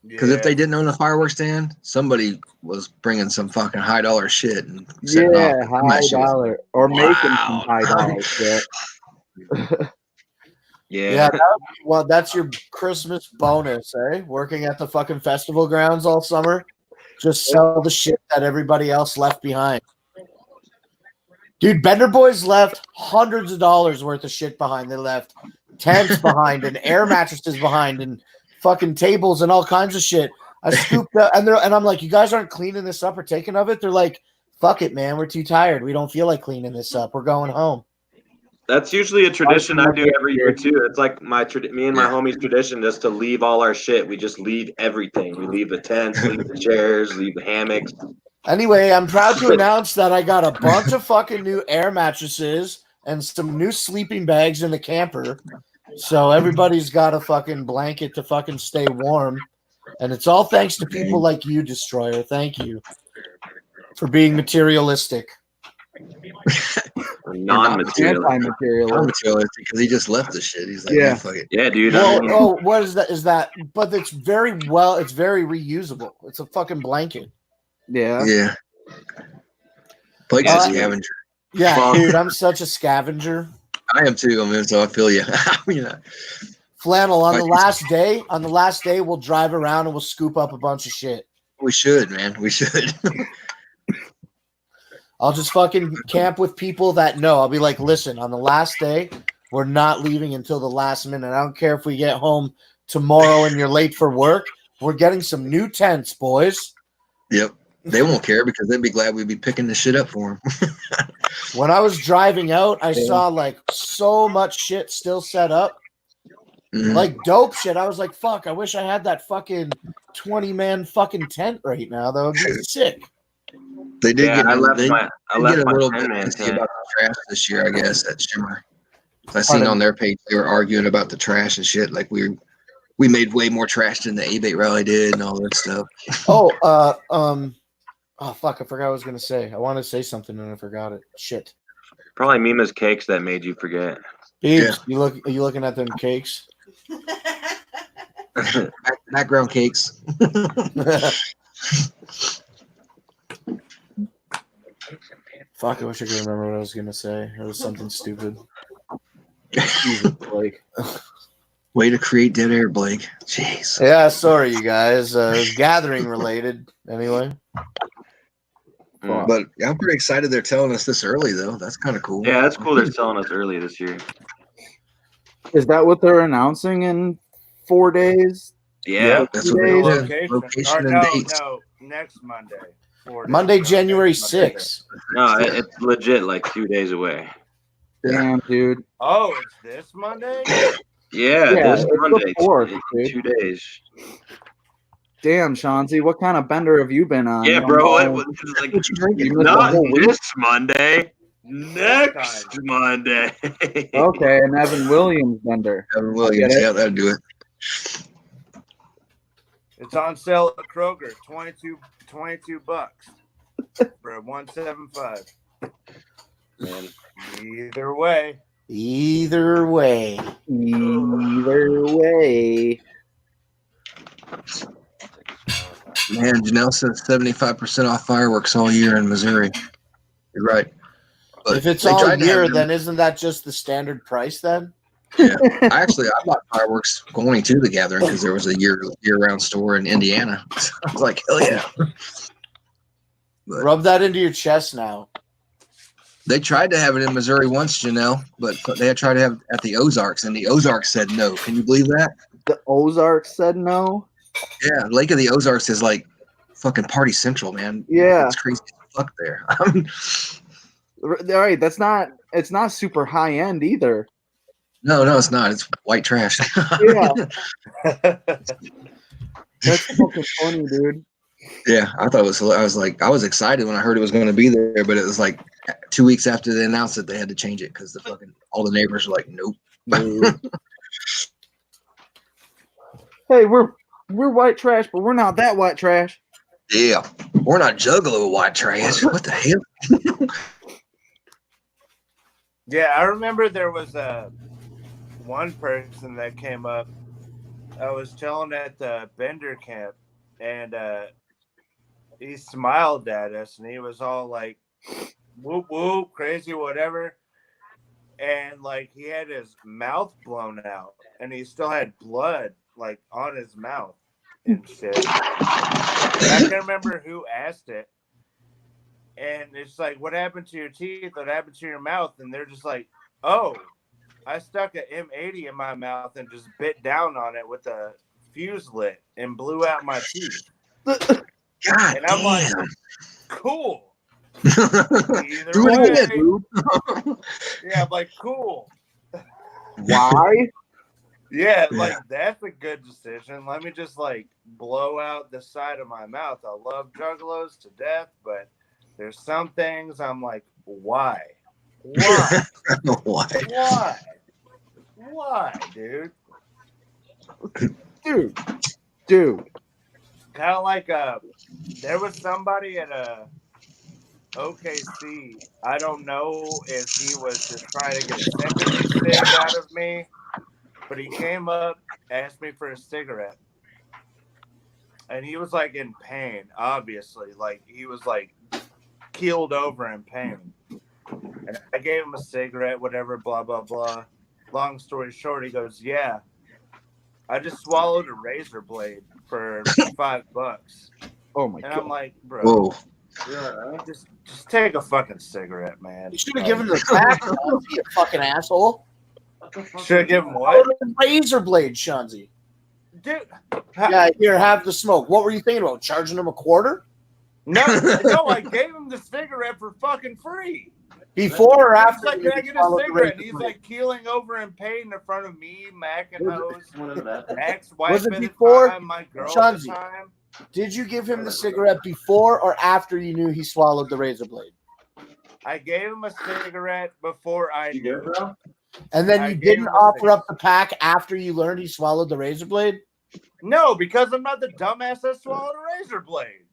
Because if they didn't own a fireworks stand, somebody was bringing some fucking high dollar shit and setting off. High dollar or making some high dollar shit. Yeah. Well, that's your Christmas bonus, eh? Working at the fucking festival grounds all summer. Just sell the shit that everybody else left behind. Dude, Bender Boys left hundreds of dollars worth of shit behind. They left tents behind and air mattresses behind and fucking tables and all kinds of shit. I scooped up and I'm like, you guys aren't cleaning this up or taking of it? They're like, fuck it, man. We're too tired. We don't feel like cleaning this up. We're going home. That's usually a tradition I do every year too. It's like me and my homies' tradition just to leave all our shit. We just leave everything. We leave the tents, leave the chairs, leave the hammocks. Anyway, I'm proud to announce that I got a bunch of fucking new air mattresses and some new sleeping bags in the camper. So everybody's got a fucking blanket to fucking stay warm. And it's all thanks to people like you, Destroyer. Thank you for being materialistic. Non-materialistic because he just left the shit. He's like, yeah, fuck it. Yeah, dude. Well, what is that? Is that? But it's very reusable. It's a fucking blanket. Yeah. Yeah. Blake's a scavenger. Yeah, dude, I'm such a scavenger. I am too, man. So I feel you. Flannel on the last day. On the last day, we'll drive around and we'll scoop up a bunch of shit. We should, man. We should. I'll just fucking camp with people that know. I'll be like, listen, on the last day, we're not leaving until the last minute. I don't care if we get home tomorrow and you're late for work. We're getting some new tents, boys. Yep. They won't care because they'd be glad we'd be picking this shit up for them. When I was driving out, I saw like so much shit still set up. Like dope shit. I was like, fuck, I wish I had that fucking 20-man fucking tent right now. That would be sick. They did get I left they my get a little 10-man bit tent. about the trash this year, I guess, at Shimmer. I seen on their page they were arguing about the trash and shit. Like we made way more trash than the A-Bait rally did and all that stuff. Oh fuck, I forgot what I was gonna say. I wanted to say something and I forgot it. Shit. Probably Mima's cakes that made you forget. Beebs, are you looking at them cakes? Background cakes. Fuck, I wish I could remember what I was gonna say. It was something stupid. Blake. Way to create dead air, Blake. Jeez. Yeah, sorry, you guys. It was gathering related. Anyway. But I'm pretty excited they're telling us this early, though. That's kind of cool. Yeah, that's cool. They're telling us early this year. Is that what they're announcing in 4 days? Yeah, that's what they Location. Location Or and dates. no, next Monday. 4 days Monday, ago, January next Monday. 6th. No, it's legit like 2 days away. Damn, dude. Oh, it's this Monday? Yeah, Yeah, this it's the Monday. 4th, It's dude. 2 days. Damn, Chauncey, what kind of bender have you been on? Yeah, bro. What, like, what you drinking? You missed not the whole week? this Monday. Next Monday. Okay, and Evan Williams bender. Evan Williams, yeah, that'll do it. It's on sale at Kroger, $22 for a 175. Man. Either way. Either way. Man, Janelle says 75% off fireworks all year in Missouri. You're right. But If it's they all tried to year, have then isn't that just the standard price then? Yeah, I bought fireworks going to the gathering because there was a year-round store in Indiana. I was like, hell yeah! But Rub that into your chest now. they tried to have it in Missouri once, Janelle, but they had tried to have it at the Ozarks, and the Ozarks said no. Can you believe that? The Ozarks said no? Yeah, Lake of the Ozarks is like fucking party central, man. Yeah. It's crazy as fuck there. All right, it's not super high end either. No, it's not. It's white trash. Yeah. That's fucking funny, dude. Yeah, I thought it was. I was excited when I heard it was going to be there, but it was like 2 weeks after they announced it, they had to change it because all the neighbors were like, nope. Hey, we're white trash, but we're not that white trash. Yeah, we're not juggalo white trash. What the hell? Yeah, I remember there was one person that came up. I was chilling at the Bender camp, and he smiled at us, and he was all like, whoop, whoop, crazy, whatever. And, like, he had his mouth blown out, and he still had blood, like, on his mouth and shit. And I can't remember who asked it. And it's like, what happened to your teeth? What happened to your mouth? And they're just like, oh, I stuck an M80 in my mouth and just bit down on it with a fuse lit and blew out my teeth. God and I'm like, damn. cool. Either Do it way. again, dude. Yeah, I'm like, cool. Why? Yeah, like, that's a good decision. Let me just, like, blow out the side of my mouth. I love juggalos to death, but there's some things I'm like, why? Why? Why? Why? Why, dude? Dude. Kind of like there was somebody at OKC. I don't know if he was just trying to get a sympathy stick out of me, but he came up, asked me for a cigarette, and he was like in pain. Obviously, like he was like keeled over in pain. And I gave him a cigarette, whatever, blah, blah, blah. Long story short, he goes, yeah, I just swallowed a razor blade for $5. Oh, my God. And I'm like, bro. Whoa. Just take a fucking cigarette, man. You should have given the pack, Chauncey, you fucking asshole. Should have given what? Razor blade, Chauncey. Dude. Yeah, here, have the smoke. What were you thinking about? Charging him a quarter? No, I gave him the cigarette for fucking free. Before or after? He's like, can I get a cigarette? He's like keeling over in pain in front of me, Mac and Hose, ex-wife Was it at the before? time, my girl at Chauncey, the time. did you give him the cigarette before or after you knew he swallowed the razor blade? I gave him a cigarette before I knew. And then you didn't offer up the pack after you learned he swallowed the razor blade? No, because I'm not the dumbass that swallowed a razor blade.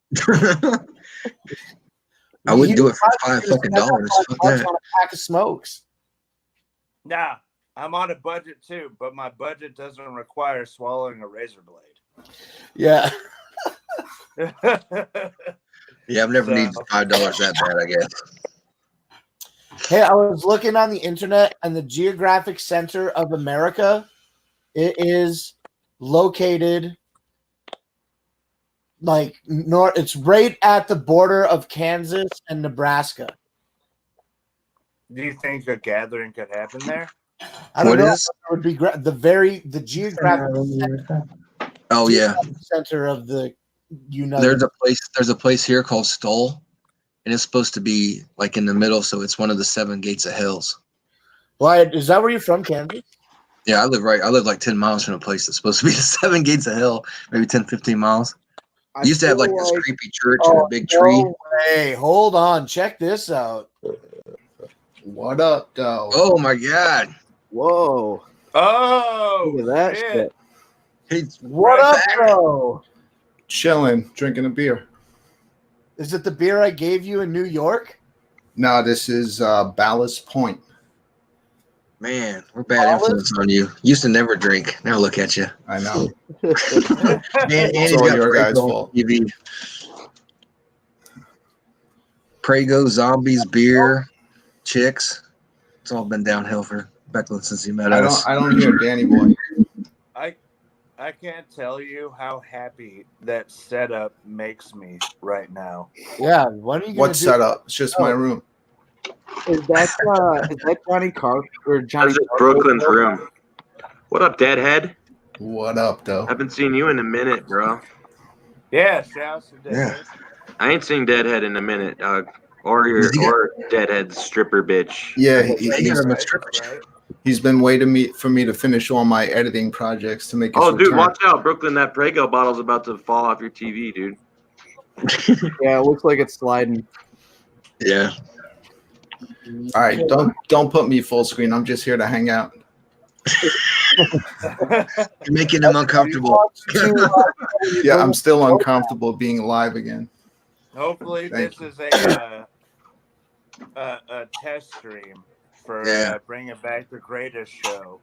I wouldn't do it for $5 fucking dollars. Fuck that. On a pack of smokes. Nah, I'm on a budget too, but my budget doesn't require swallowing a razor blade. Yeah. Yeah, I've never needed $5 that bad, I guess. Hey, I was looking on the internet, and the geographic center of America, it is located like north. It's right at the border of Kansas and Nebraska. Do you think a gathering could happen there? I don't know. It would be the geographic center, Oh yeah, center of the United. There's a place here called Stoll, and it's supposed to be like in the middle, so it's one of the 7 gates of hells. Why is that where you're from, Kansas? Yeah, I live like 10 miles from a place that's supposed to be the 7 gates of hell, maybe 10, 15 miles. I used to have like this creepy church and a big tree. Hey, hold on. Check this out. What up, though? Oh my God. Whoa. Oh, look at that shit. shit. What up, bro? Chilling, drinking a beer. Is it the beer I gave you in New York? No, this is Ballast Point. Man, we're bad influence on you. Used to never drink. Now look at you. I know. Man, It's all your guys' fault. TV. Prego, zombies, beer, chicks. It's all been downhill for Becklin since he met us. I don't hear Danny Boy. I can't tell you how happy that setup makes me right now. Yeah, what are you? What setup? It's just my room. Is that Johnny Carp or Johnny? That's Brooklyn's room. What up, Deadhead? What up, though? Haven't seen you in a minute, bro. Yeah, shouts to Deadhead. I ain't seen Deadhead in a minute, dog. Or Deadhead's stripper bitch. Yeah, he's been waiting for me to finish all my editing projects to make. Oh, dude, watch out, Brooklyn! That Prego bottle's about to fall off your TV, dude. Yeah, it looks like it's sliding. Yeah. All right, don't put me full screen. I'm just here to hang out. You're making him uncomfortable. Yeah, I'm still uncomfortable being live again. Hopefully, Thank this is a test stream for bringing back the greatest show.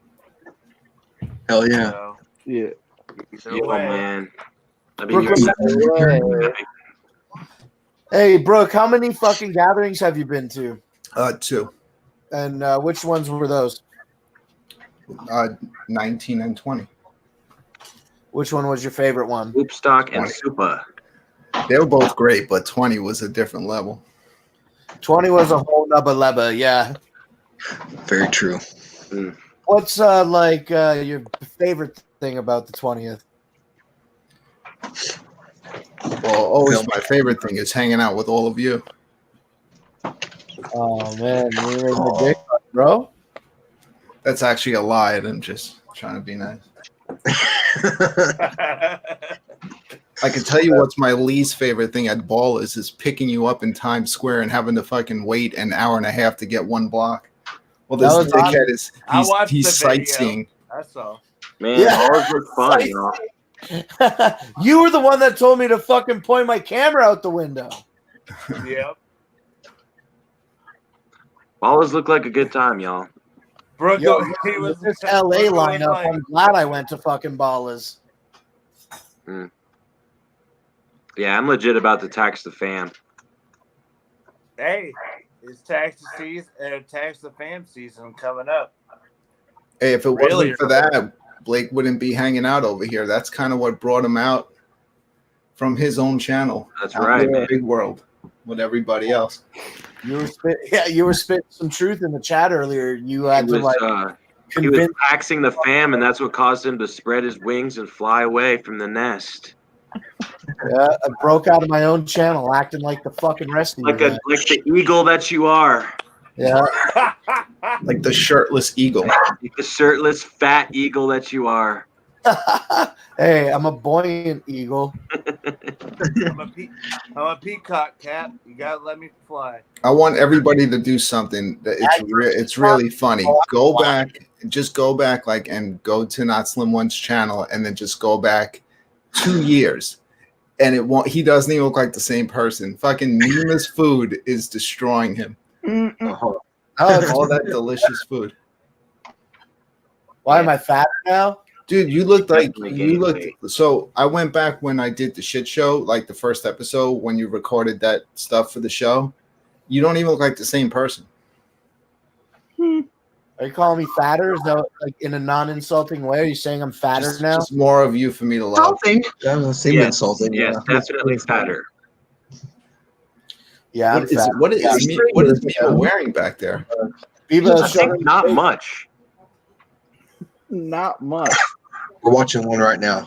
Hell yeah. So, yeah. Oh man. Hey, Brooke, how many fucking gatherings have you been to? 2. And which ones were those? 19 and 20. Which one was your favorite one? Hoopstock and Supa. They were both great, but 20 was a different level. 20 was a whole nubba lebba, yeah. Very true. What's your favorite thing about the 20th? Well, always my favorite thing is hanging out with all of you. Oh man, you're in the dick, bro. That's actually a lie, and I'm just trying to be nice. I can tell you what's my least favorite thing at Ballers is picking you up in Times Square and having to fucking wait an hour and a half to get one block. Well, this dickhead he's sightseeing. That's all. Man, Ballers look fun, you know. You were the one that told me to fucking point my camera out the window. Yep. Ballers look like a good time, y'all. Brooke, Yo, he was this LA lineup. I'm glad I went to fucking Ballers. Yeah, I'm legit about to tax the fam. Hey, it's tax the fam season coming up. Hey, if it wasn't for that, Blake wouldn't be hanging out over here. That's kind of what brought him out from his own channel. That's right, in the man. big world. with everybody else. You were spitting some truth in the chat earlier. You had He to like he was taxing the fam, and that's what caused him to spread his wings and fly away from the nest. Yeah, I broke out of my own channel, acting like the fucking rest of you guys. Like the eagle that you are. Yeah. Like the shirtless eagle. Like the shirtless fat eagle that you are. Hey, I'm a buoyant eagle. I'm a peacock, Cap. You gotta let me fly. I want everybody to do something that it's really funny. Go back, just go back, like, and go to Not Slim One's channel, and then just go back 2 years, and it won't. He doesn't even look like the same person. Fucking Nima's food is destroying him. Oh, all that delicious food. Why am I fatter now? Dude, you looked like you looked. So I went back when I did the shit show, like the first episode when you recorded that stuff for the show. You don't even look like the same person. Are you calling me fatter? Is that like in a non-insulting way? Are you saying I'm fatter now? Just more of you for me to love. Insulting. Yes, definitely fatter. Yeah, What is Biba wearing back there? I think not much. Not much. We're watching one right now.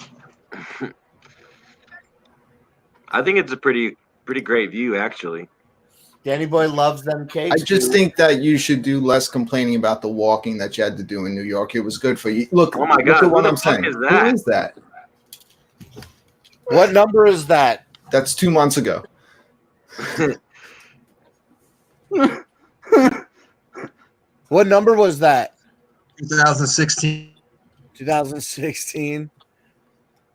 I think it's a pretty great view, actually. Danny Boy loves them cakes. I just think that you should do less complaining about the walking that you had to do in New York. It was good for you. Look, oh my look God, at what who I'm the fuck saying. is that? Who is that? What number is that? That's 2 months ago. What number was that? 2016. 2016.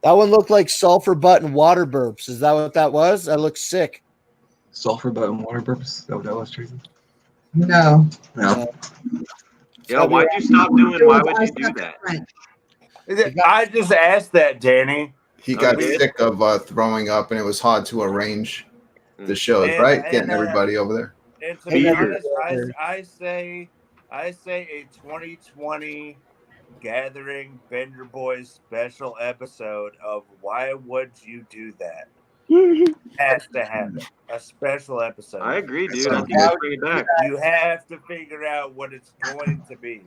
That one looked like sulfur button water burps. Is that what that was? That looks sick. Sulfur button water burps? Is that what that was, Tracy? No. No. Yo, why'd you stop doing? Why would you do that? I just asked that, Danny. He got sick of throwing up, and it was hard to arrange the shows, right? Getting everybody over there. And to be honest, I say a 2020 Gathering Bender Boys special episode of Why Would You Do That? Has to happen. A special episode. I agree, dude. I think let's bring it back. You have to figure out what it's going to be.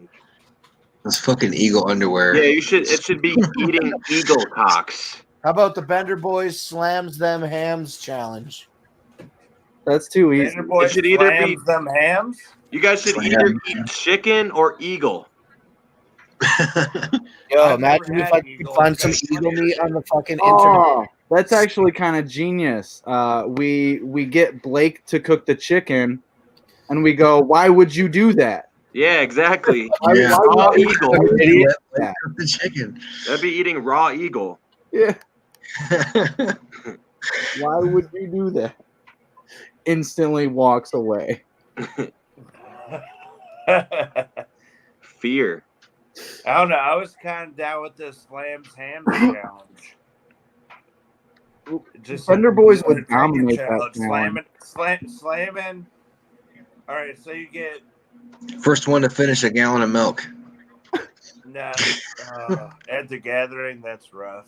That's fucking eagle underwear. Yeah, you should. It should be eating eagle cocks. How about the Bender Boys slams them hams challenge? That's too easy. Bender Boys It should either be slams them hams. You guys should either eat chicken or eagle. Yo, imagine if I could find some eagle meat on the fucking internet. That's actually kind of genius. We get Blake to cook the chicken, and we go, "Why would you do that?" Yeah, exactly. Yeah. Raw eagle. The chicken. That'd be eating raw eagle. Yeah. Why would you do that? Instantly walks away. Fear. I don't know. I was kind of down with the slams hams challenge. Just Thunder Boys would dominate that challenge. Slamming. All right, so you get First one to finish a gallon of milk. at the gathering. That's rough.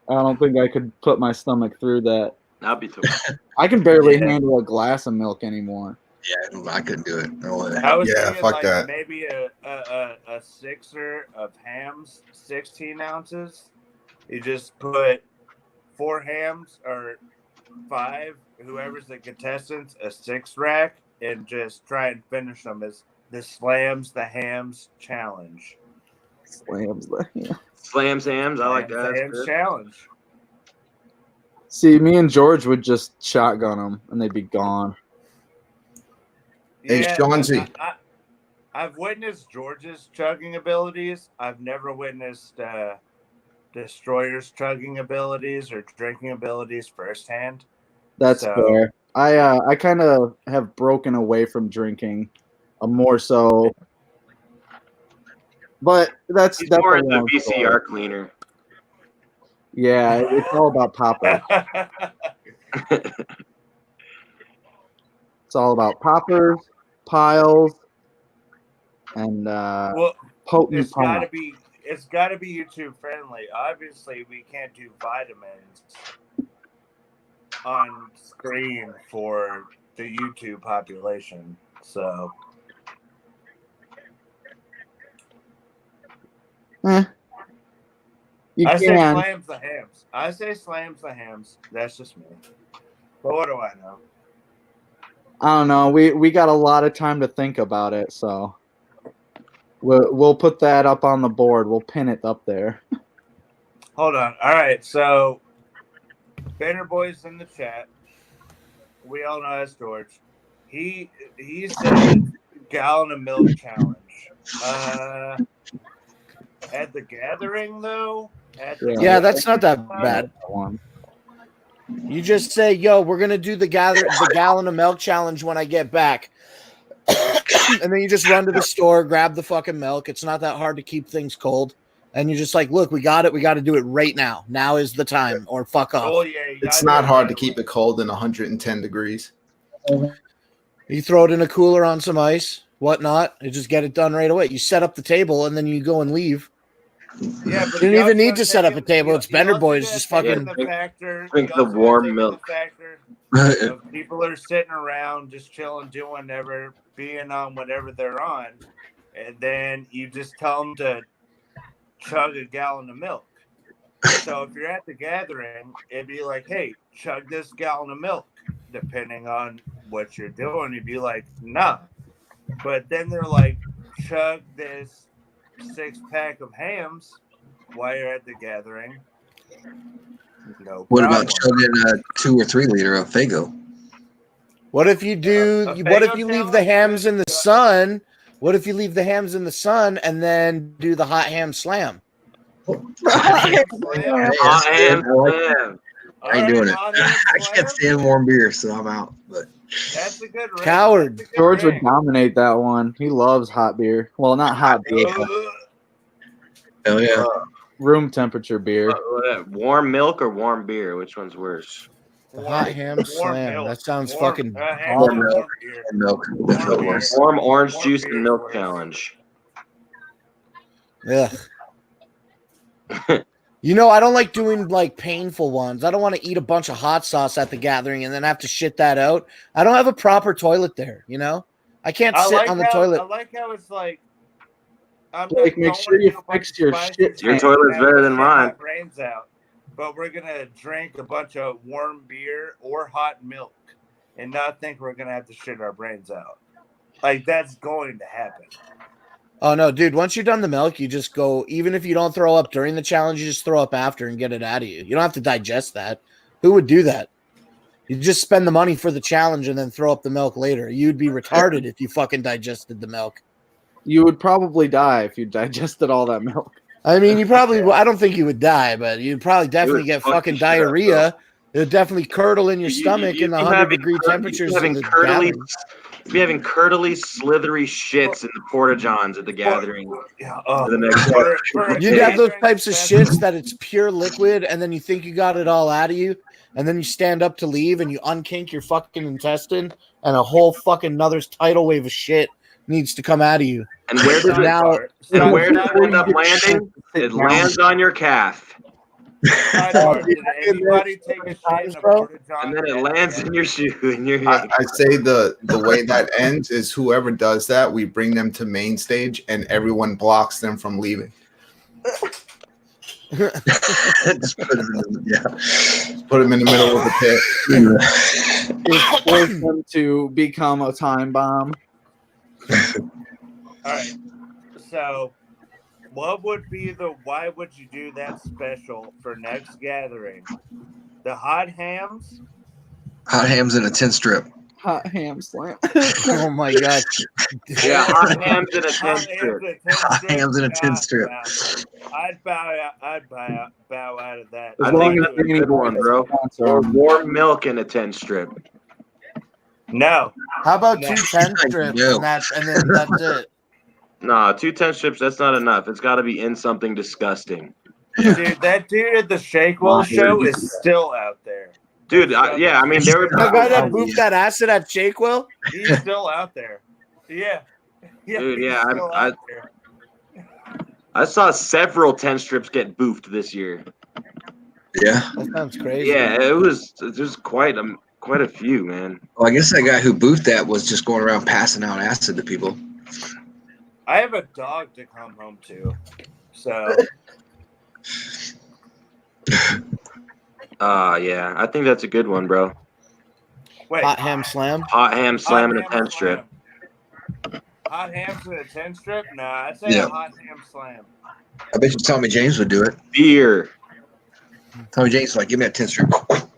I don't think I could put my stomach through that. That'd be too. I can barely handle a glass of milk anymore. Yeah, I couldn't do it. No way. I was thinking fuck like that. maybe a sixer of hams, 16 ounces. You just put 4 hams or 5, whoever's the contestants, a 6 rack, and just try and finish them as the slams the hams challenge. Slams the ham. Slams hams. I like that. Slams That's hams good. challenge. See, me and George would just shotgun them, and they'd be gone. Hey, Seanzy. I've witnessed George's chugging abilities. I've never witnessed Destroyer's chugging abilities or drinking abilities firsthand. That's fair. I kind of have broken away from drinking, more so. But that's He's more a into long VCR story. cleaner. Yeah, it's all about Papa. It's all about poppers, piles, and potent it's gotta pump. be YouTube friendly. Obviously, we can't do vitamins. on screen for the YouTube population. So You I say can. slams the hams. I say slams the hams. That's just me. But what do I know? I don't know. We got a lot of time to think about it, so we'll put that up on the board. We'll pin it up there. Hold on. All right. So Banner Boy's in the chat. We all know that's George. He said gallon of milk challenge. At the gathering though. Yeah, that's not that bad. You just say, "Yo, we're gonna do the gallon of milk challenge when I get back," and then you just run to the store, grab the fucking milk. It's not that hard to keep things cold, and you're just like, "Look, we got it. We got to do it right now. Now is the time, or fuck off." Oh yeah, It's not hard to keep it cold in 110 degrees. You throw it in a cooler on some ice, whatnot. You just get it done right away. You set up the table, and then you go and leave. Yeah, You don't even need to set up a table. It's Bender Boys. Just fucking drink the warm milk. If people are sitting around just chilling, doing whatever, being on whatever they're on, and then you just tell them to chug a gallon of milk. So if you're at the gathering, it'd be like, hey, chug this gallon of milk. Depending on what you're doing, you'd be like, nah. But then they're like, chug this 6-pack of hams while you're at the gathering. No What problem. about chugging a 2 or 3 liter of Fago? What if you do? What if you leave the hams in the sun? What if you leave the hams in the sun and then do the hot ham slam? Hot ham slam. I ain't doing it. I can't stand warm beer, so I'm out. But that's a good coward. George would dominate that one. He loves hot beer. Well, not hot beer. Hell yeah. Room temperature beer. Warm milk or warm beer? Which one's worse? The hot ham slam. milk. That sounds Warm- fucking Warm awful. milk. Warm orange juice and milk challenge. Ugh. You know, I don't like doing like painful ones. I don't want to eat a bunch of hot sauce at the gathering and then have to shit that out. I don't have a proper toilet there, you know? I can't sit on the toilet. I like how it's like, Like, make sure you fix your shit. Your toilet's better than mine. Brains out, but we're gonna drink a bunch of warm beer or hot milk and not think we're gonna have to shit our brains out. Like that's going to happen. Oh no, dude! Once you're done the milk, you just go. Even if you don't throw up during the challenge, you just throw up after and get it out of you. You don't have to digest that. Who would do that? You just spend the money for the challenge and then throw up the milk later. You'd be retarded if you fucking digested the milk. You would probably die if you digested all that milk. I mean, you probably. I don't think you would die, but you'd probably definitely get fucking diarrhea. It would definitely curdle in your stomach in the 100-degree temperatures. You'd be having curdly, slithery shits in the porta johns at the gathering. You'd have those types of shits that it's pure liquid, and then you think you got it all out of you, and then you stand up to leave, and you unkink your fucking intestine, and a whole fucking another tidal wave of shit needs to come out of you. And where does it end up landing? It lands on your calf. Anybody take a shit in a porta john? And then it lands in your shoe. I say the way that ends is whoever does that, we bring them to main stage and everyone blocks them from leaving. Just put them in the middle of the pit. Just force them to become a time bomb. All right. So, what would be why would you do that special for next gathering? The hot hams? Hot hams in a 10 strip. Hot ham slam. Oh my god. Yeah, hot hams in a 10 strip. Hot hams in a 10 strip. I'd bow out of that. I think that's a good one, bro. Or warm milk in a 10 strip. No. How about 2 10 strips and then that's it? No, 2 10 strips, that's not enough. It's got to be in something disgusting. Dude, that dude at the Shakewell show is still out there. Dude, yeah, I mean, there were the guy that booped that acid at Shakewell? He's still out there. Yeah. Dude, yeah, I saw several 10 strips get boofed this year. Yeah. That sounds crazy. Yeah, there's quite a few, man. Well, I guess that guy who boofed that was just going around passing out acid to people. I have a dog to come home to, so. Yeah, I think that's a good one, bro. Wait, Hot ham slam. Hot ham slam and a 10 strip. Hot hams and a 10 strip? Nah, I'd say a hot ham slam. I bet you Tommy James would do it. Beer. Tommy James is like, give me that 10 strip.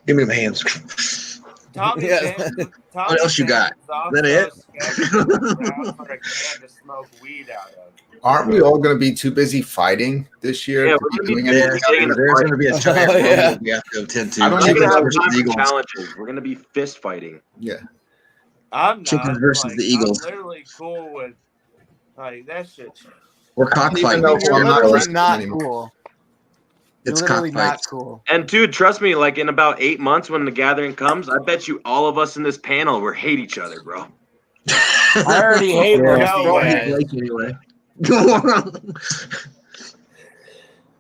Give me them hands. Tommy James. What else you got? Is that it? For a can to smoke weed out of. Aren't we all going to be too busy fighting this year? Yeah, to we're be gonna doing be anything? There's going to be a giant rumble we have to attend to. I don't We're even gonna have versus the Eagles. challenges. We're gonna be fist fighting. Yeah. I'm not. Chickens versus the Eagles. I'm literally cool with like that shit. We're cockfighting. You're literally not cool. It's You're literally cockfight. not cool. And dude, trust me, like in about 8 months when the gathering comes, I bet you all of us in this panel will hate each other, bro. I already hate anyway.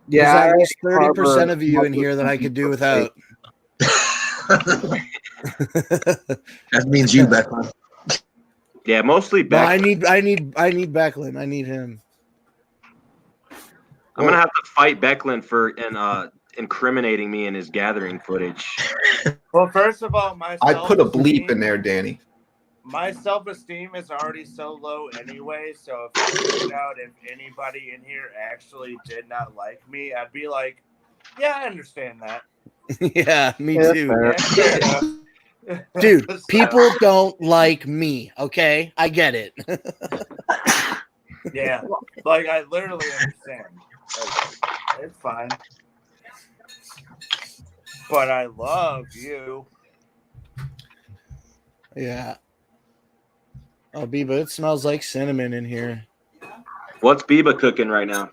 Yeah, at least 30% of you in here that I could do without. That means you, Becklin. Yeah, mostly No, I Becklin. need Becklin. I need him. I'm gonna have to fight Becklin for incriminating me in his gathering footage. Well, first of all, my I put a bleep in there, Danny. My self-esteem is already so low anyway, so if I found out if anybody in here actually did not like me, I'd be like, yeah, I understand that. Yeah, me too. Yeah. Dude, people don't like me, okay? I get it. Yeah, like I literally understand. Like, it's fine. But I love you. Yeah. Oh, Biba, it smells like cinnamon in here. What's Biba cooking right now?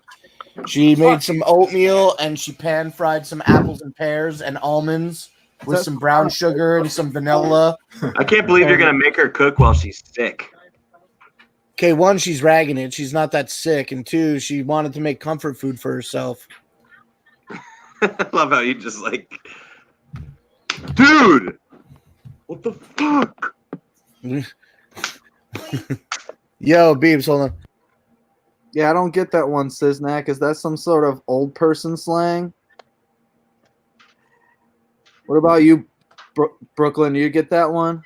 She made some oatmeal and she pan-fried some apples and pears and almonds with some brown sugar and some vanilla. I can't believe you're gonna make her cook while she's sick. Okay, one, she's ragging it. She's not that sick. And two, she wanted to make comfort food for herself. I love how you just like, dude, what the fuck? Yo, Beebs, hold on. Yeah, I don't get that one, Siznak. Is that some sort of old person slang? What about you, Brooklyn? Do you get that one?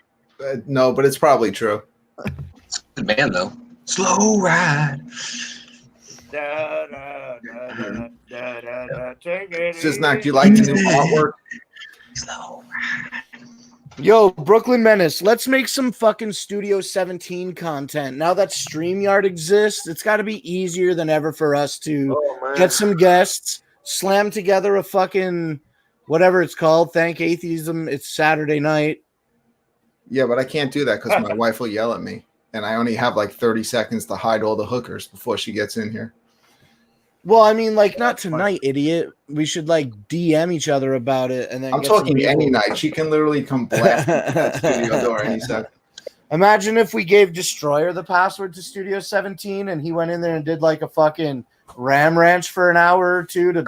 No, but it's probably true. Good man, though. Slow ride. Siznak, do you like the new artwork? Slow ride. Yo, Brooklyn Menace, let's make some fucking Studio 17 content. Now that StreamYard exists, it's got to be easier than ever for us to get some guests, slam together a fucking whatever it's called. Thank Atheism. It's Saturday night. Yeah, but I can't do that because my wife will yell at me. And I only have like 30 seconds to hide all the hookers before she gets in here. Well, I mean, like, not tonight, idiot. We should, like, DM each other about it. And then I'm talking any night. She can literally come blast that studio door any second. Imagine if we gave Destroyer the password to Studio 17 and he went in there and did, like, a fucking Ram Ranch for an hour or two to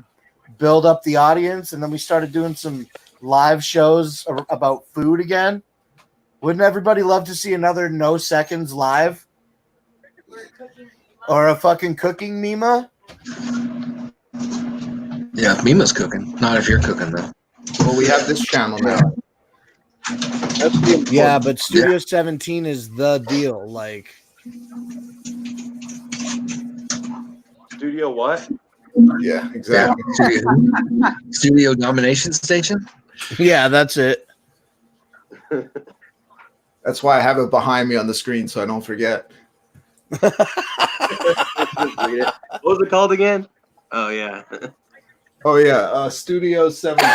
build up the audience. And then we started doing some live shows about food again. Wouldn't everybody love to see another No Seconds live? Or a fucking cooking Mima? Yeah, Mima's cooking. Not if you're cooking, though. Well, we have this channel now. Yeah, but Studio 17 is the deal. Like, Studio what? Yeah, exactly. Studio Domination Station? Yeah, that's it. That's why I have it behind me on the screen so I don't forget. What was it called again? Oh, yeah. Oh, yeah. Studio 17.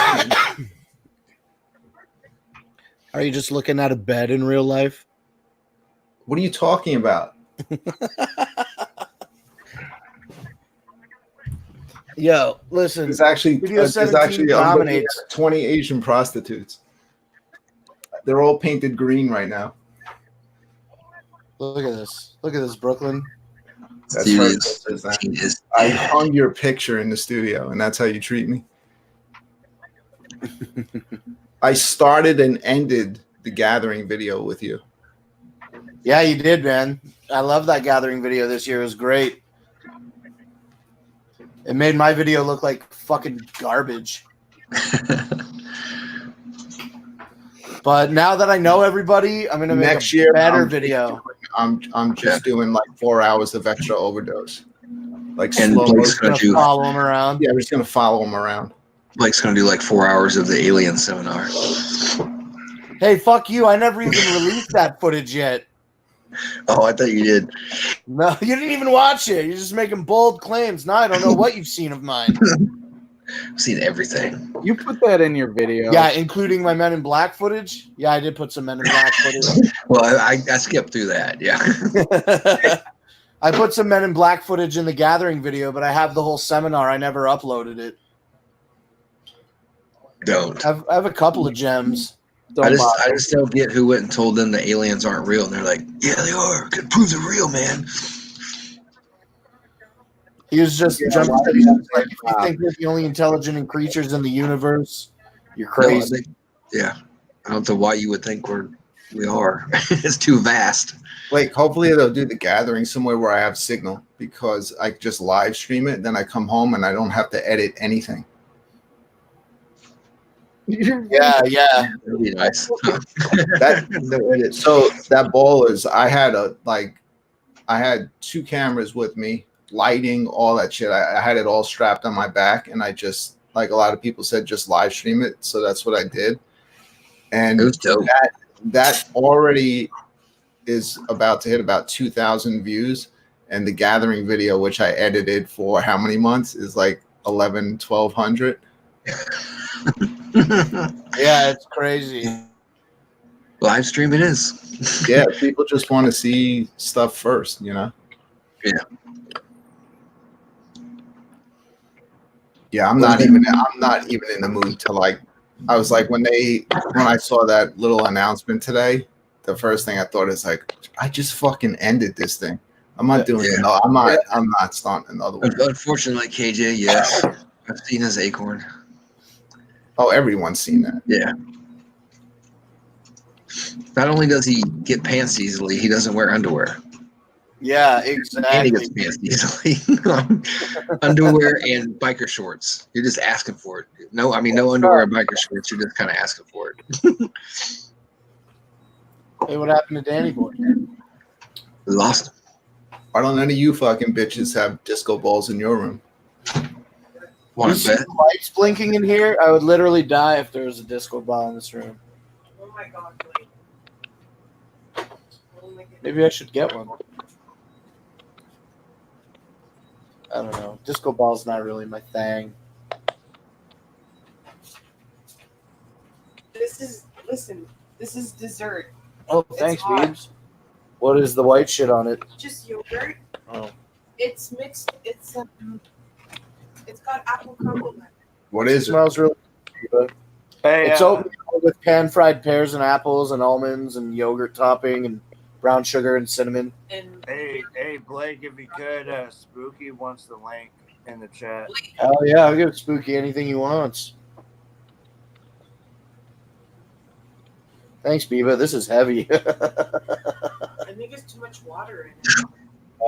Are you just looking at a bed in real life? What are you talking about? Yo, listen. There's actually dominates 20 Asian prostitutes. They're all painted green right now. Look at this. Look at this, Brooklyn. That's right. I hung your picture in the studio, and that's how you treat me. I started and ended the gathering video with you. Yeah, you did, man. I love that gathering video this year. It was great. It made my video look like fucking garbage. But now that I know everybody, I'm gonna make Next a year better video. I'm just doing like 4 hours of extra overdose. Like And slow Blake's motion. gonna do follow him around. Yeah, we're just gonna follow him around. Blake's gonna do like 4 hours of the alien seminar. Hey, fuck you! I never even released that footage yet. Oh, I thought you did. No, you didn't even watch it. You're just making bold claims. Now I don't know what you've seen of mine. I've seen everything. You put that in your video. Yeah, including my Men in Black footage. Yeah, I did put some Men in Black footage. Well, I skipped through that. Yeah. I put some Men in Black footage in the gathering video, but I have the whole seminar. I never uploaded it. Don't. I have a couple of gems. I just don't get who went and told them the aliens aren't real, and they're like, "Yeah, they are. Can prove they're real, man." He was just jumping. He was like, if you think we're the only intelligent creatures in the universe, you're crazy. Yeah, I don't know why you would think we are. It's too vast. Like, hopefully they'll do the gathering somewhere where I have signal, because I just live stream it. Then I come home and I don't have to edit anything. Yeah. That'd be nice. So that ball is. I had 2 cameras with me, lighting, all that shit. I had it all strapped on my back, and I just, like a lot of people said, just live stream it. So that's what I did. And it was dope. That already is about to hit about 2,000 views. And the gathering video, which I edited for how many months, is like 1,200. Yeah, it's crazy. Live stream it is. Yeah, people just want to see stuff first, you know? Yeah. Yeah, I'm not even in the mood to, like, I was like, when I saw that little announcement today, the first thing I thought is like, I just fucking ended this thing. I'm not doing it. No, I'm not starting another one. Unfortunately, KJ, yes. I've seen his acorn. Oh, everyone's seen that. Yeah. Not only does he get pants easily, he doesn't wear underwear. Yeah, exactly. And he gets pants easily. Underwear and biker shorts. You're just asking for it. No underwear and biker shorts. You're just kind of asking for it. Hey, what happened to Danny Boy? We lost him. Why don't any of you fucking bitches have disco balls in your room? You see the lights blinking in here? I would literally die if there was a disco ball in this room. Oh my god, wait. Maybe I should get one. I don't know. Disco ball's not really my thing. This is dessert. Oh, thanks, Beebs. What is the white shit on it? Just yogurt. Oh. It's mixed. It's got apple crumble in it. What is it? Smells really good. Hey, it's oatmeal with pan-fried pears and apples and almonds and yogurt topping and brown sugar and cinnamon. Hey, Blake, if you could, Spooky wants the link in the chat. Hell yeah, I'll give Spooky anything he wants. Thanks, Biba. This is heavy. I think there's too much water in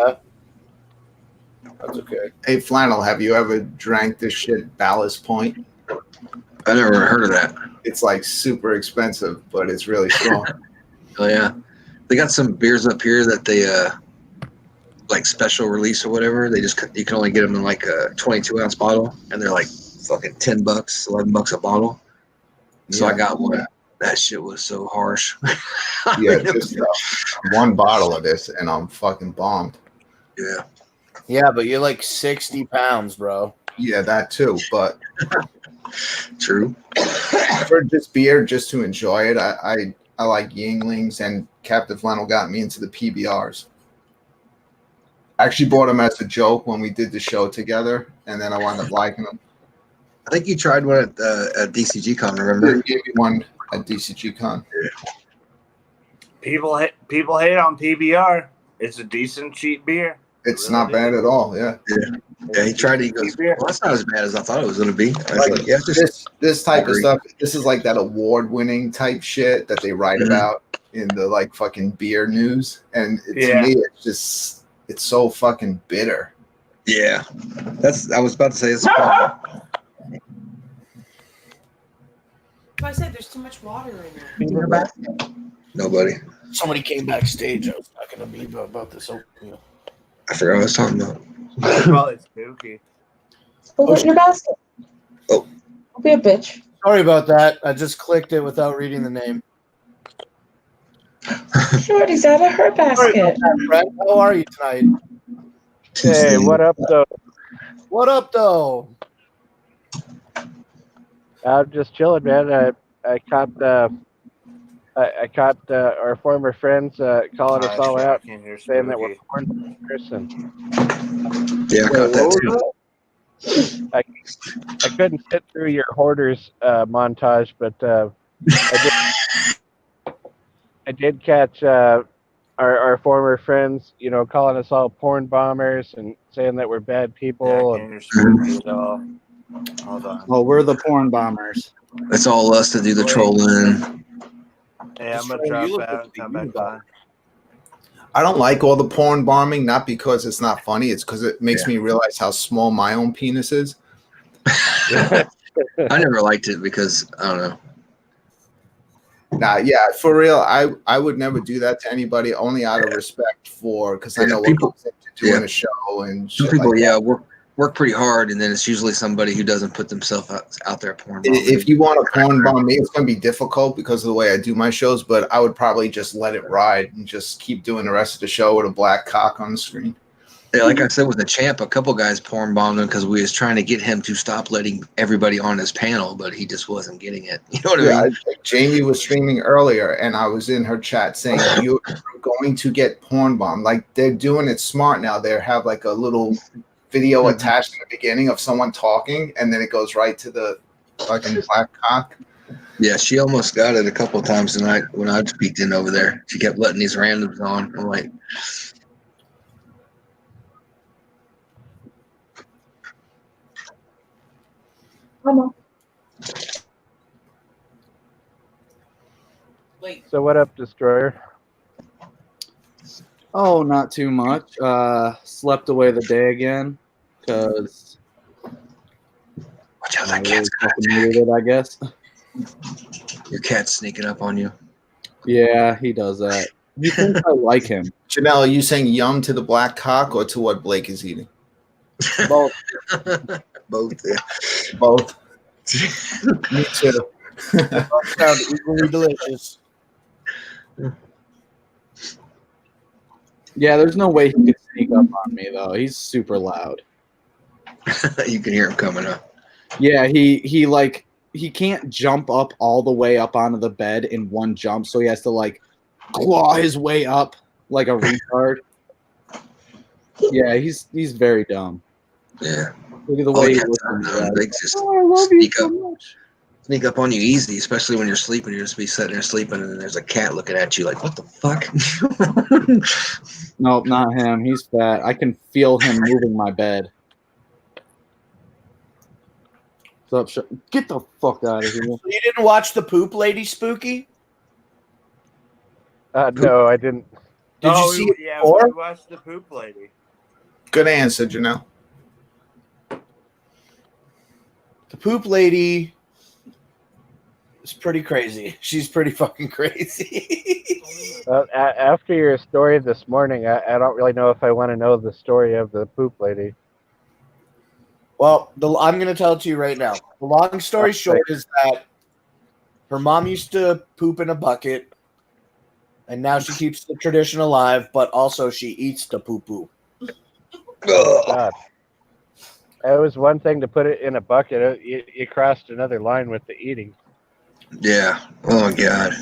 it. That's okay. Hey, Flannel, have you ever drank this shit Ballast Point? I never heard of that. It's like super expensive, but it's really strong. Oh yeah, they got some beers up here that they like special release or whatever. You can only get them in like a 22-ounce bottle, and they're like fucking $10, $11 a bottle. So I got one. That shit was so harsh. Yeah, just one bottle of this, and I'm fucking bombed. Yeah. Yeah, but you're like 60 pounds, bro. Yeah, that too, but true. For just beer, just to enjoy it, I like Yinglings, and Captain Flannel got me into the PBRs. I actually bought them as a joke when we did the show together, and then I wound up liking them. I think you tried one at DCG Con, remember? You gave me one at DCG Con. Yeah. People hate on PBR. It's a decent, cheap beer. It's not bad at all, yeah. Yeah, he tried to. He goes, well, that's not as bad as I thought it was going to be. I was like, yeah, this type of stuff. This is like that award-winning type shit that they write about in the like fucking beer news, and to me, it's so fucking bitter. Yeah, I was about to say it's a problem. I said there's too much water in there. Nobody. Somebody came backstage. I was talking to me about this oatmeal. I forgot what I was talking about. Probably spooky. Put it in your basket. Oh. Don't be a bitch. Sorry about that. I just clicked it without reading the name. Shorty's out of her basket. Brett, how are you tonight? Hey, what up, though? What up, though? I'm just chilling, man. I caught our former friends calling us all out, saying that we're porn person. Yeah, I caught that too. I couldn't sit through your hoarders montage, but I did catch our former friends, calling us all porn bombers and saying that we're bad people. Hold on. Well, we're the porn bombers. It's all us to do the trolling. Yeah, I'm gonna drop out and come back on. I don't like all the porn bombing, not because it's not funny. It's because it makes me realize how small my own penis is. I never liked it because I don't know. Nah, yeah, for real. I would never do that to anybody, only out of respect for because I know what goes into doing a show and some shit people, like that. work pretty hard, and then it's usually somebody who doesn't put themselves out there porn bombing. If you want to porn bomb me, it's going to be difficult because of the way I do my shows. But I would probably just let it ride and just keep doing the rest of the show with a black cock on the screen. Yeah, like I said with the champ, a couple guys porn bombed him because we was trying to get him to stop letting everybody on his panel, but he just wasn't getting it. You know what I mean? Jamie was streaming earlier, and I was in her chat saying, "You're going to get porn bombed." Like they're doing it smart now. They have like a little video attached in the beginning of someone talking, and then it goes right to the fucking black cock. Yeah, she almost got it a couple of times tonight when I peeked in over there. She kept letting these randoms on. I'm like, So what up, Destroyer? Oh, not too much. Slept away the day again because watch out, that cat's it, I guess. Your cat's sneaking up on you. Yeah, he does that. He thinks I like him. Janelle, are you saying yum to the black cock or to what Blake is eating? Both. Both. Yeah. Both. Me too. Both sound equally delicious. Yeah, there's no way he could sneak up on me though. He's super loud. You can hear him coming up. Yeah, he can't jump up all the way up onto the bed in one jump, so he has to like claw his way up like a retard. Yeah, he's very dumb. Yeah. Look at the way he looks. They just I love you so much. Sneak up on you easy, especially when you're sleeping. You're just be sitting there sleeping, and then there's a cat looking at you like, "What the fuck?" Nope, not him. He's fat. I can feel him moving my bed. What's up? Get the fuck out of here! You didn't watch the Poop Lady Spooky? No, I didn't. Did you see it Yeah, before? we watched the Poop Lady. Good answer, Janelle. The Poop Lady is pretty crazy. She's pretty fucking crazy. After your story this morning, I don't really know if I want to know the story of the Poop Lady. Well, I'm going to tell it to you right now. The long story short is that her mom used to poop in a bucket, and now she keeps the tradition alive, but also she eats the poo-poo. Oh, God. It was one thing to put it in a bucket. You crossed another line with the eating. Yeah. Oh, my God.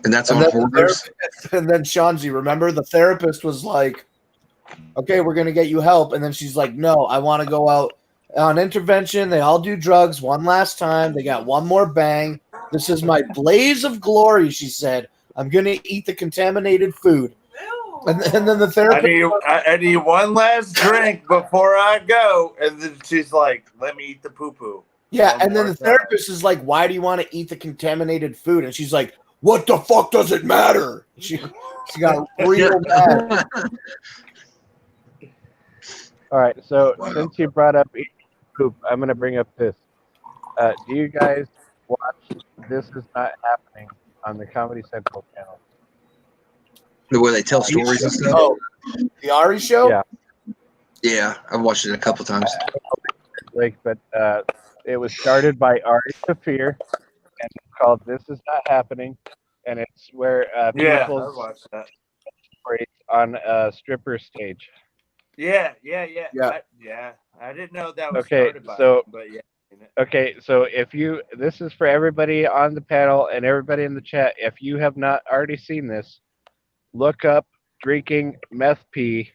And that's on hoarders? And then Shanzi, remember? The therapist was like, okay, we're going to get you help. And then she's like, no, I want to go out on intervention. They all do drugs one last time. They got one more bang. This is my blaze of glory, she said. I'm going to eat the contaminated food. And then the therapist. I need one last drink before I go. And then she's like, let me eat the poo-poo. Yeah, and then the therapist is like, why do you want to eat the contaminated food? And she's like, what the fuck does it matter? She got real mad. All right, so since you brought up eating poop, I'm going to bring up this. Do you guys watch This Is Not Happening on the Comedy Central channel? The way they tell stories and stuff? Oh, the Ari show? Yeah. Yeah, I've watched it a couple times. But it was started by Ari Shafir, and it's called This Is Not Happening, and it's where Yeah, I people watched that. operate on a stripper stage. Yeah. Yeah. I didn't know that was Okay, started by so him, but yeah. okay, so this is for everybody on the panel and everybody in the chat. If you have not already seen this, look up drinking meth pee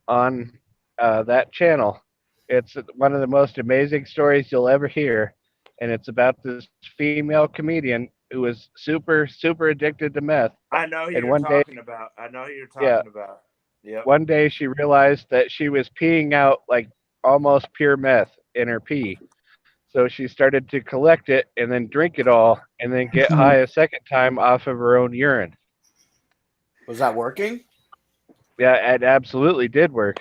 on that channel. It's one of the most amazing stories you'll ever hear, and it's about this female comedian who was super, super addicted to meth. I know who And you're talking about. I know who you're talking about. Yep. One day she realized that she was peeing out like almost pure meth in her pee. So she started to collect it and then drink it all and then get high a second time off of her own urine. Was that working? Yeah, it absolutely did work.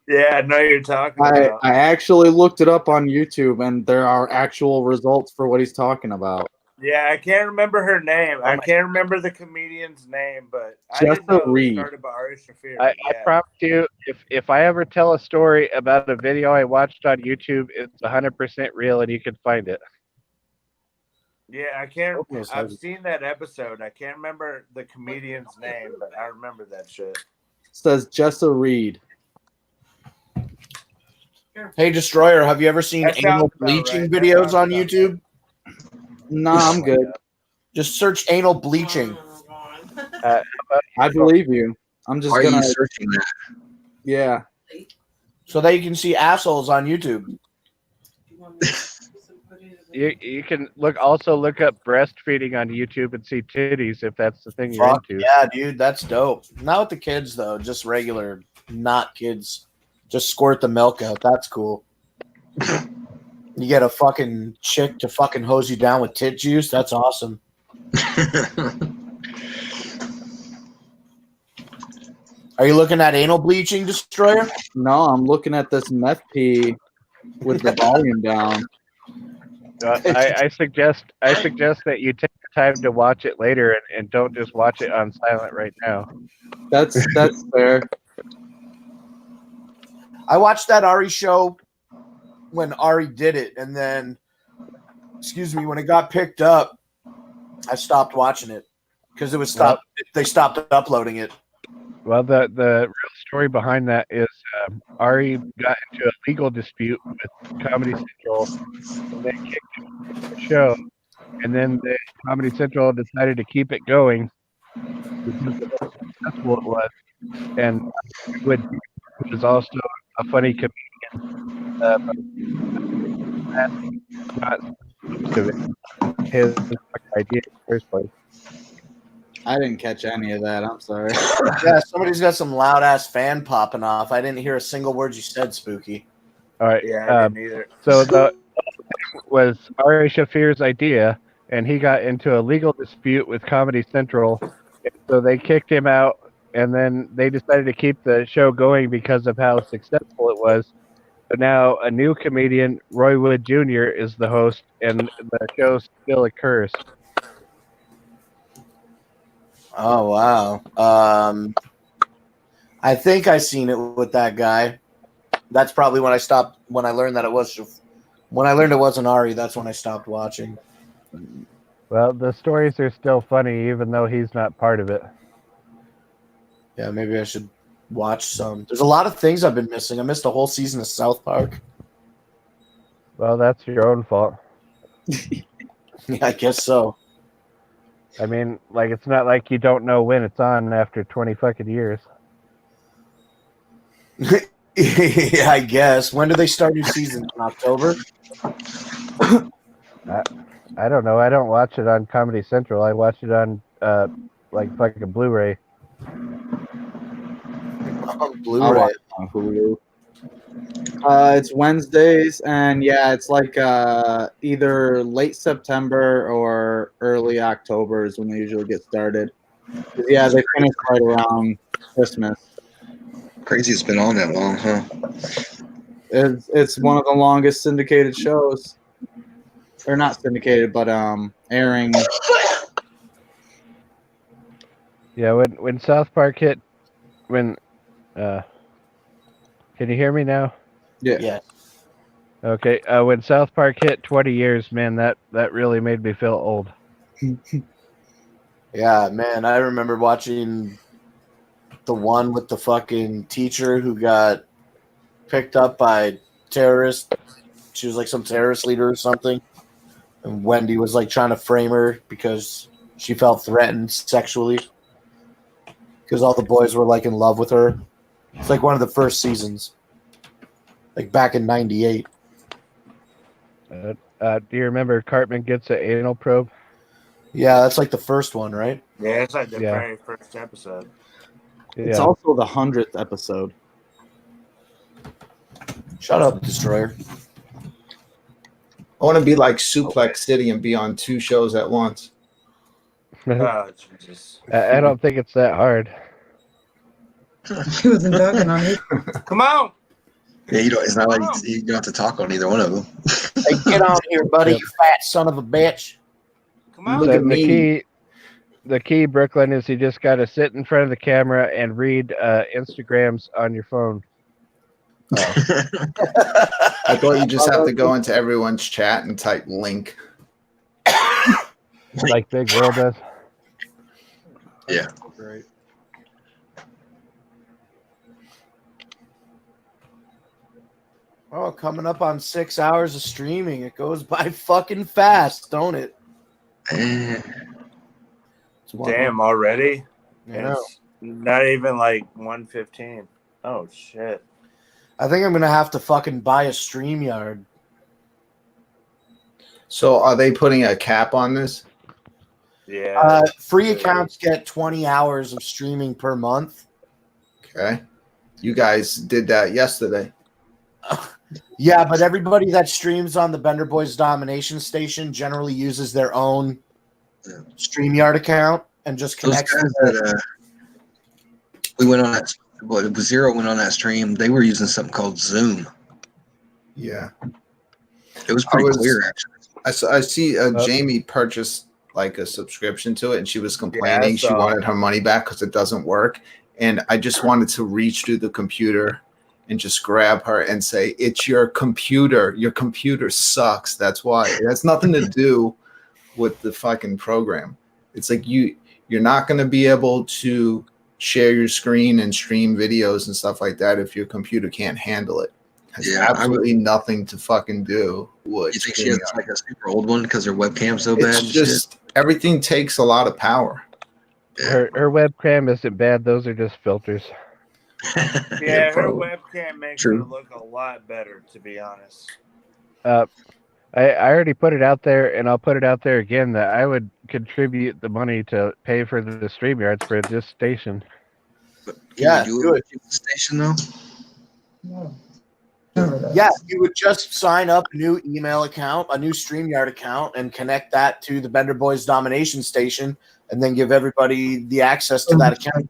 Yeah, I know you're talking I about. actually looked it up on YouTube, and there are actual results for what he's talking about. Yeah, I can't remember her name. I can't remember the comedian's name, but I didn't know it was started by Ari Shafir. I promise you, if I ever tell a story about a video I watched on YouTube, it's 100% real and you can find it. Yeah, I can't. I've seen that episode. I can't remember the comedian's name, but I remember that shit. It says Jessa Reed. Hey, Destroyer, have you ever seen anal bleaching videos on YouTube? No, I'm good. Just search anal bleaching. I believe you. I'm just Why are gonna you searching that? Yeah. So that you can see assholes on YouTube. You can look up breastfeeding on YouTube and see titties if that's the thing you're Fuck into. yeah, dude, that's dope. Not with the kids though, just regular, not kids. Just squirt the milk out. That's cool. You get a fucking chick to fucking hose you down with tit juice. That's awesome. Are you looking at anal bleaching, Destroyer? No, I'm looking at this meth pee with the volume down. I suggest that you take the time to watch it later and don't just watch it on silent right now. That's fair. I watched that Ari show when Ari did it, and then, when it got picked up, I stopped watching it because it was stopped. They stopped uploading it. Well, the real story behind that is Ari got into a legal dispute with Comedy Central, and they kicked him from the show. And then the Comedy Central decided to keep it going because of how successful it was. And Wood was also a funny comedian. That's not most of it. His idea in the first place. I didn't catch any of that. I'm sorry. Yeah, somebody's got some loud ass fan popping off. I didn't hear a single word you said, Spooky. All right. Yeah, I didn't either. So the was Ari Shafir's idea, and he got into a legal dispute with Comedy Central. So they kicked him out, and then they decided to keep the show going because of how successful it was. But now a new comedian, Roy Wood Jr., is the host, and the show still occurs. Oh wow! I think I seen it with that guy. That's probably when I stopped. When I learned that it was, when I learned it wasn't Ari, that's when I stopped watching. Well, the stories are still funny, even though he's not part of it. Yeah, maybe I should watch some. There's a lot of things I've been missing. I missed a whole season of South Park. Well, that's your own fault. Yeah, I guess so. I mean, like, it's not like you don't know when it's on after 20 fucking years. Yeah, I guess. When do they start new season? In October? I don't know. I don't watch it on Comedy Central. I watch it on, like, fucking Blu-ray. Blu-ray. watch it on Hulu. It's Wednesdays, and yeah, it's like either late September or early October is when they usually get started. 'Cause, yeah, they finish right around Christmas. Crazy it's been on that long, huh? It's one of the longest syndicated shows, or not syndicated, but airing. Yeah, when South Park hit, can you hear me now? Yeah. Okay. When South Park hit 20 years, man, that really made me feel old. Yeah, man, I remember watching the one with the fucking teacher who got picked up by terrorists. She was like some terrorist leader or something. And Wendy was like trying to frame her because she felt threatened sexually. Because all the boys were like in love with her. It's like one of the first seasons. Like back in '98. Do you remember Cartman gets an anal probe? Yeah, that's like the first one, right? Yeah, it's like the Yeah. very first episode. It's Yeah. also the 100th episode. Shut up, Destroyer. I want to be like Suplex City and be on 2 shows at once. Oh, Jesus. I don't think it's that hard. He wasn't talking on it. Come on. Yeah, you don't. It's not like you don't have to talk on either one of them. Hey, get on here, buddy, you fat son of a bitch. Come on. Look at me. The key, Brooklyn, is you just got to sit in front of the camera and read Instagrams on your phone. I thought you just have to go into everyone's chat and type link. Like Big Will does. Yeah. Great. Oh, coming up on 6 hours of streaming. It goes by fucking fast, don't it? Damn, already? Yeah. It's not even like 1:15. Oh, shit. I think I'm going to have to fucking buy a StreamYard. So are they putting a cap on this? Yeah. Free accounts get 20 hours of streaming per month. Okay. You guys did that yesterday. Yeah, but everybody that streams on the Bender Boys Domination Station generally uses their own StreamYard account and just Those connects guys to their... that we went on that. Well, Zero went on that stream. They were using something called Zoom. Yeah. It was pretty clear, actually. I see Jamie purchased like a subscription to it, and she was complaining Yeah, she wanted her money back because it doesn't work. And I just wanted to reach through the computer and just grab her and say, "It's your computer. Your computer sucks. That's why." It has nothing to do with the fucking program. It's like you're not going to be able to share your screen and stream videos and stuff like that if your computer can't handle it. It has absolutely nothing to fucking do with. You think she has like a super old one because her webcam's so bad? It's just everything takes a lot of power. Her webcam isn't bad. Those are just filters. Yeah, her webcam makes her look a lot better, to be honest. I already put it out there, and I'll put it out there again that I would contribute the money to pay for the StreamYards for this station. Yeah, do it with the station though. Yeah, you would just sign up a new email account, a new StreamYard account, and connect that to the Bender Boys Domination Station, and then give everybody the access to that account.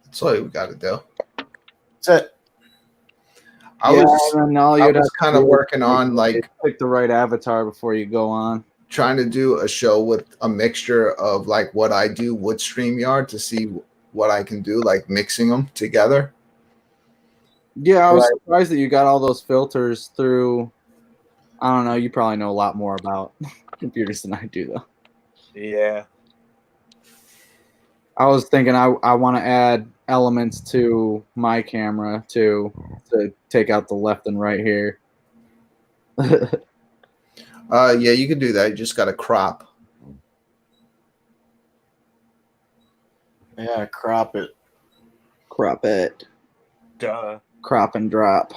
That's all we got to do. That's it. I was kind of working on like pick the right avatar before you go on. Trying to do a show with a mixture of like what I do with StreamYard to see what I can do, like mixing them together. Yeah, I was surprised that you got all those filters through. I don't know. You probably know a lot more about computers than I do, though. Yeah. I was thinking I want to add elements to my camera to take out the left and right here. Yeah, you can do that. You just got to crop. Yeah, crop it. Crop it. Duh. Crop and drop.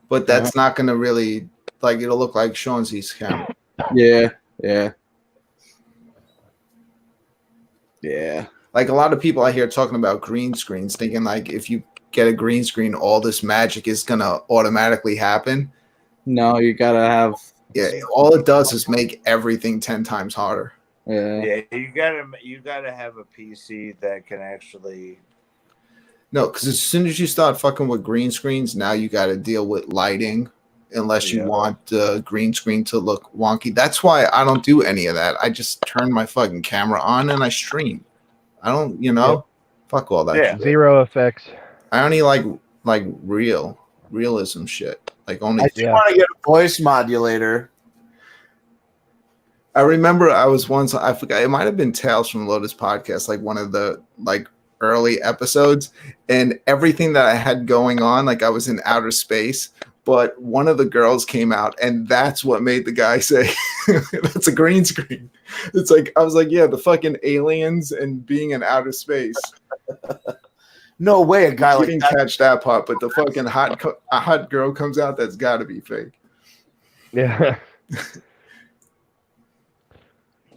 But that's not going to really, like, it'll look like Sean's camera. Yeah, yeah. Yeah. Like a lot of people I hear talking about green screens, thinking like if you get a green screen, all this magic is gonna automatically happen. No, you gotta have. Yeah, all it does is make everything 10 times harder. Yeah, you gotta have a PC that can actually. No, because as soon as you start fucking with green screens, now you got to deal with lighting, unless you want the green screen to look wonky. That's why I don't do any of that. I just turn my fucking camera on and I stream. I don't, fuck all that. Yeah. Zero effects. I only like realism shit. Like only. I do want to get a voice modulator. I remember I was once, I forgot, it might have been Tales from Lotus podcast, like one of the early episodes, and everything that I had going on, like I was in outer space, but one of the girls came out, and that's what made the guy say, that's a green screen. It's like, I was like, yeah, the fucking aliens and being in outer space. No way a guy like that. Didn't catch that part, but the fucking hot girl comes out, that's got to be fake. Yeah.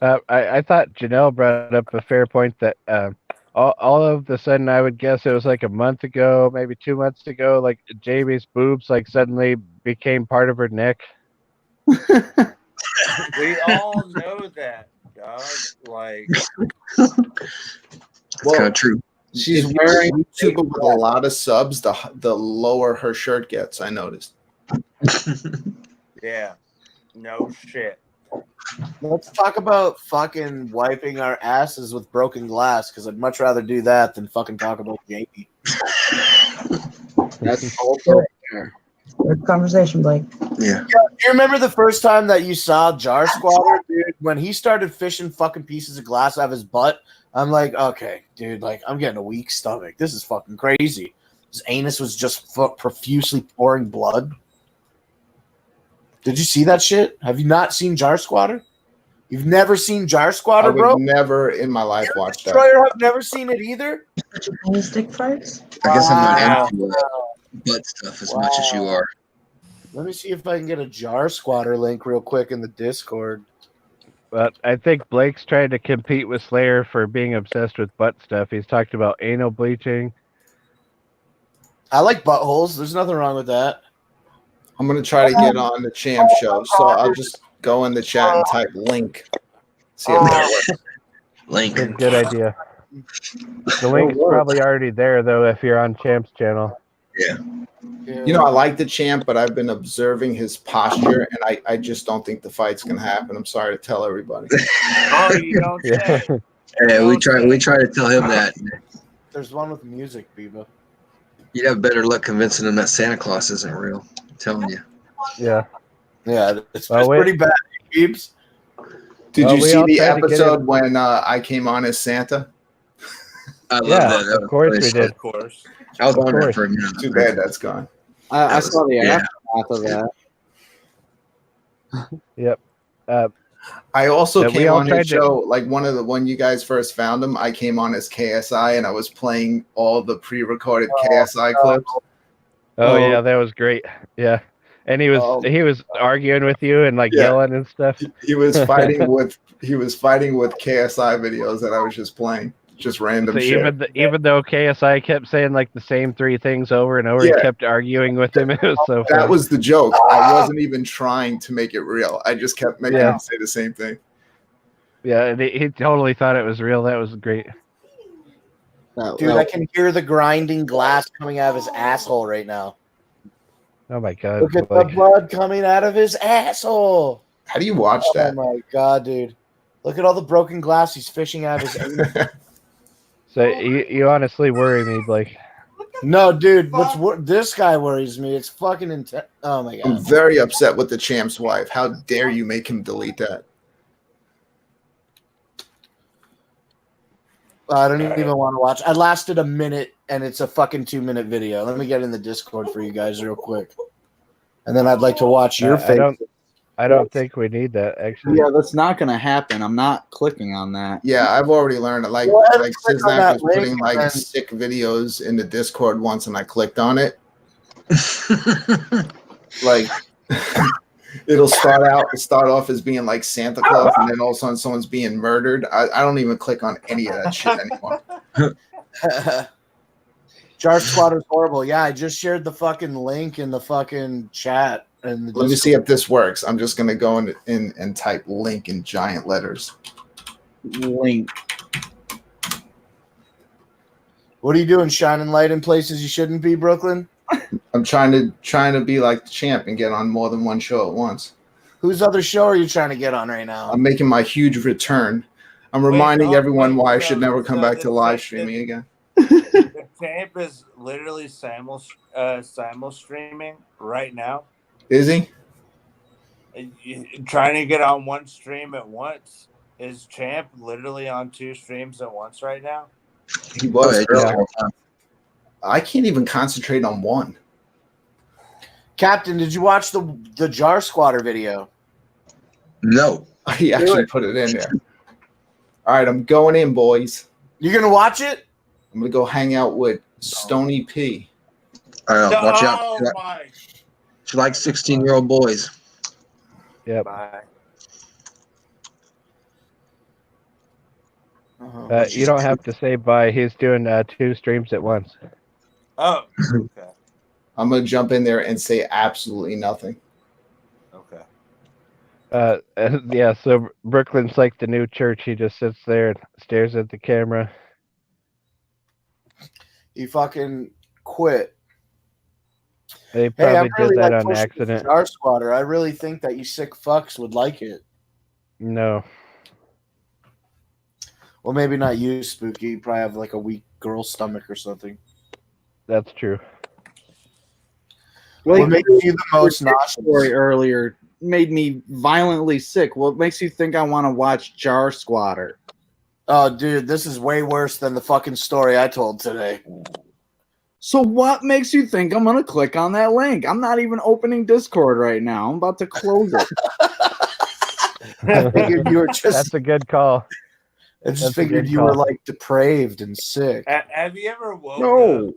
I thought Janelle brought up a fair point that all of a sudden I would guess it was like a month ago, maybe 2 months ago, like Jamie's boobs like suddenly became part of her neck. We all know that, dog. Like, it's kind of true. She's wearing YouTube with a lot of subs. The lower her shirt gets, I noticed. Yeah, no shit. Let's talk about fucking wiping our asses with broken glass, because I'd much rather do that than fucking talk about Jamie. That's also fair. Good conversation, Blake. Yeah. Do you remember the first time that you saw Jar Squatter, dude? When he started fishing fucking pieces of glass out of his butt, I'm like, okay, dude, like I'm getting a weak stomach. This is fucking crazy. His anus was just profusely pouring blood. Did you see that shit? Have you not seen Jar Squatter? You've never seen Jar Squatter, bro? Never in my life watched that. Destroyer have never seen it either? Stick farts? I guess I'm not into butt stuff as much as you are. Let me see if I can get a Jar Squatter link real quick in the Discord. But I think Blake's trying to compete with Slayer for being obsessed with butt stuff. He's talked about anal bleaching. I like buttholes. There's nothing wrong with that. I'm going to try to get on the champ show, so I'll just go in the chat and type link. See if that works. Link. Good idea. The link's probably already there, though, if you're on Champ's channel. Yeah. I like the champ, but I've been observing his posture, and I just don't think the fight's going to happen. I'm sorry to tell everybody. Oh, you don't say. Yeah, we try to tell him that. There's one with music, Biba. You'd have better luck convincing him that Santa Claus isn't real. I'm telling you. Yeah. Yeah, it's pretty bad, Beebs. Did you see the episode when I came on as Santa? I love that. Of course we did. Of course. I was on there for a minute. Too bad that's gone. I saw the aftermath of that. Yep. I also came on his to- show, like when you guys first found him, I came on as KSI and I was playing all the pre-recorded KSI clips. Oh yeah, that was great. Yeah. And he was arguing with you and yelling and stuff. He was fighting with KSI videos that I was just playing. Just random shit. Even though KSI kept saying the same three things over and over, he kept arguing with him. It was so funny. That was the joke. I wasn't even trying to make it real. I just kept making him say the same thing. Yeah, and he totally thought it was real. That was great. Dude, I can hear the grinding glass coming out of his asshole right now. Oh my god. Look at the blood coming out of his asshole. How do you watch that? Oh my god, dude. Look at all the broken glass he's fishing out of his anus. So you honestly worry me, Blake. No, dude, this guy worries me. It's fucking intense. Oh my god. I'm very upset with the champ's wife. How dare you make him delete that? I don't even want to watch. I lasted a minute, and it's a fucking 2-minute video. Let me get in the Discord for you guys real quick, and then I'd like to watch your face. I don't think we need that, actually. Yeah, that's not going to happen. I'm not clicking on that. Yeah, I've already learned it. Like Siznak was putting sick videos in the Discord once, and I clicked on it. It'll start off as being like Santa Claus, and then all of a sudden someone's being murdered. I don't even click on any of that shit anymore. Jar Squatter is horrible. Yeah, I just shared the fucking link in the fucking chat. And Let me see if this works. I'm just gonna go in and type link in giant letters. Link. What are you doing? Shining light in places you shouldn't be, Brooklyn? I'm trying to be like the champ and get on more than one show at once. Whose other show are you trying to get on right now? I'm making my huge return. I'm reminding everyone why I should never come back to live streaming again. The champ is literally simul streaming right now. Is he? Trying to get on one stream at once. Is champ literally on 2 streams at once right now? He was. I can't even concentrate on one. Captain, did you watch the Jar Squatter video? No. He actually put it in there. All right, I'm going in, boys. You gonna watch it? I'm gonna go hang out with Stony P. Watch out. She likes 16-year-old boys. Yep. Bye. You don't have to say bye. He's doing 2 streams at once. Oh, okay. I'm gonna jump in there and say absolutely nothing. Okay. Yeah, so Brooklyn's like the new church. He just sits there and stares at the camera. He fucking quit. They probably did that on pushing accident. Jar Squatter. I really think that you sick fucks would like it. No. Well, maybe not you, Spooky. You probably have like a weak girl stomach or something. That's true. What makes you the most nauseous? Story earlier made me violently sick. What makes you think I want to watch Jar Squatter? Oh, dude, this is way worse than the fucking story I told today. So what makes you think I'm going to click on that link? I'm not even opening Discord right now. I'm about to close it. I figured you were just... That's a good call. I just figured you were like depraved and sick. Have you ever woke up?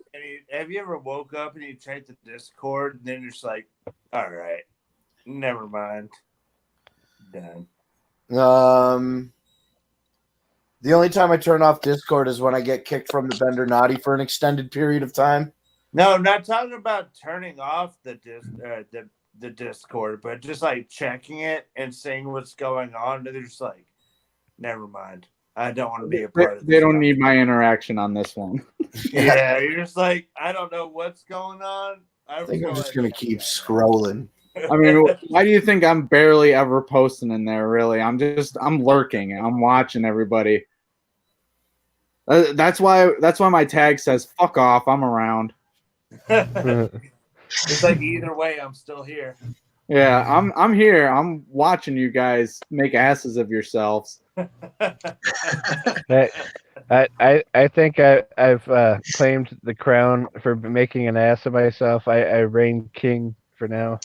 Have you ever woke up and you checked the Discord and then you're just like, all right, never mind, done. The only time I turn off Discord is when I get kicked from the Bender Naughty for an extended period of time. No, I'm not talking about turning off the Discord, but just like checking it and seeing what's going on. And they're just like, never mind. I don't want to be a part of this. They don't need my interaction on this one. Yeah, you're just like, I don't know what's going on. I think I'm just going to keep scrolling. I mean, why do you think I'm barely ever posting in there, really? I'm lurking. I'm watching everybody. That's why my tag says, fuck off, I'm around. It's like either way, I'm still here. Yeah, I'm here. I'm watching you guys make asses of yourselves. I think I've claimed the crown for making an ass of myself. I reign king for now.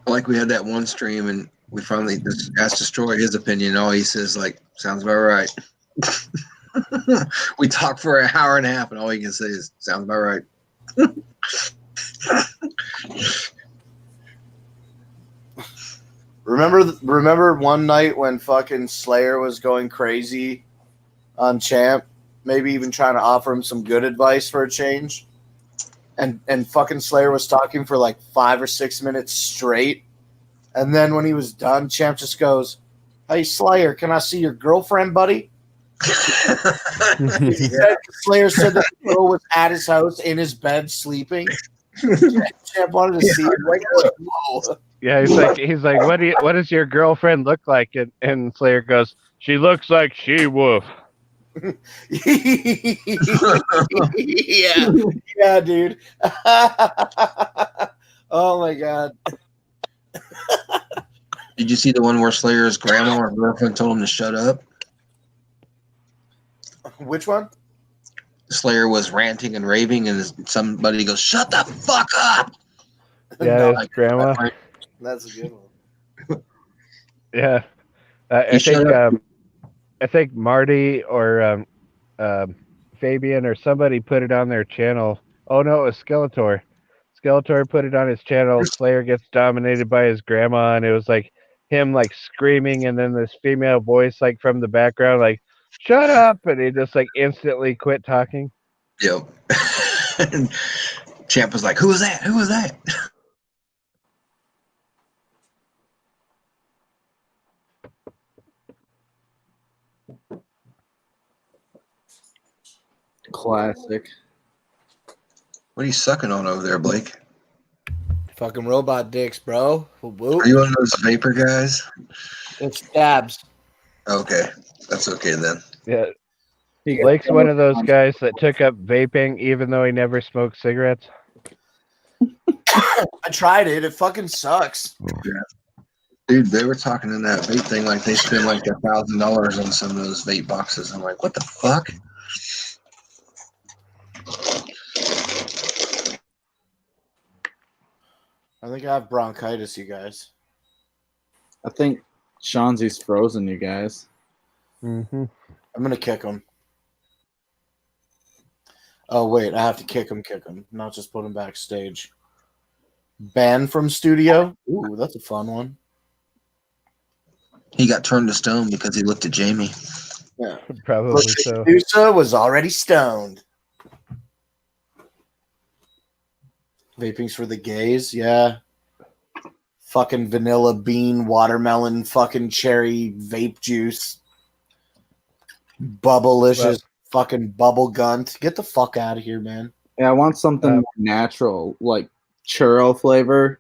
Like we had that one stream and we finally asked Destroy his opinion. And all he says like, sounds about right. We talked for an hour and a half and all he can say is sounds about right. Remember one night when fucking Slayer was going crazy on Champ, maybe even trying to offer him some good advice for a change, and fucking Slayer was talking for like 5 or 6 minutes straight, and then when he was done, Champ just goes, "Hey Slayer, can I see your girlfriend, buddy?" Slayer said that the girl was at his house in his bed sleeping. Champ wanted to see her. Like, whoa. Yeah, he's like, what does your girlfriend look like? And Slayer goes, she looks like She-Wolf. yeah, dude. Oh my god. Did you see the one where Slayer's grandma or girlfriend told him to shut up? Which one? Slayer was ranting and raving, and somebody goes, "Shut the fuck up!" Yeah, his grandma. That's a good one. Yeah, I think Marty or Fabian or somebody put it on their channel. Oh no, it was Skeletor. Skeletor put it on his channel. Slayer gets dominated by his grandma, and it was like him like screaming, and then this female voice like from the background like, "Shut up!" and he just like instantly quit talking. Yep. Champ was like, "Who was that? Who was that?" Classic. What are you sucking on over there, Blake? Fucking robot dicks, bro. Are you one of those vapor guys? It's dabs. Okay, that's okay then. Yeah. Blake's one of those guys that took up vaping even though he never smoked cigarettes. I tried it. It fucking sucks. Yeah. Dude, they were talking in that vape thing like they spent like $1,000 on some of those vape boxes. I'm like, what the fuck? I think I have bronchitis, you guys. I think Shanzi's frozen, you guys. Mm-hmm. I'm gonna kick him. Oh wait, I have to kick him, not just put him backstage. Ban from studio? Ooh, that's a fun one. He got turned to stone because he looked at Jamie. Yeah, probably so. Medusa was already stoned. Vaping's for the gays, yeah. Fucking vanilla bean, watermelon, fucking cherry vape juice. Bubblicious, fucking bubble gunt. Get the fuck out of here, man. Yeah, I want something more natural, like churro flavor.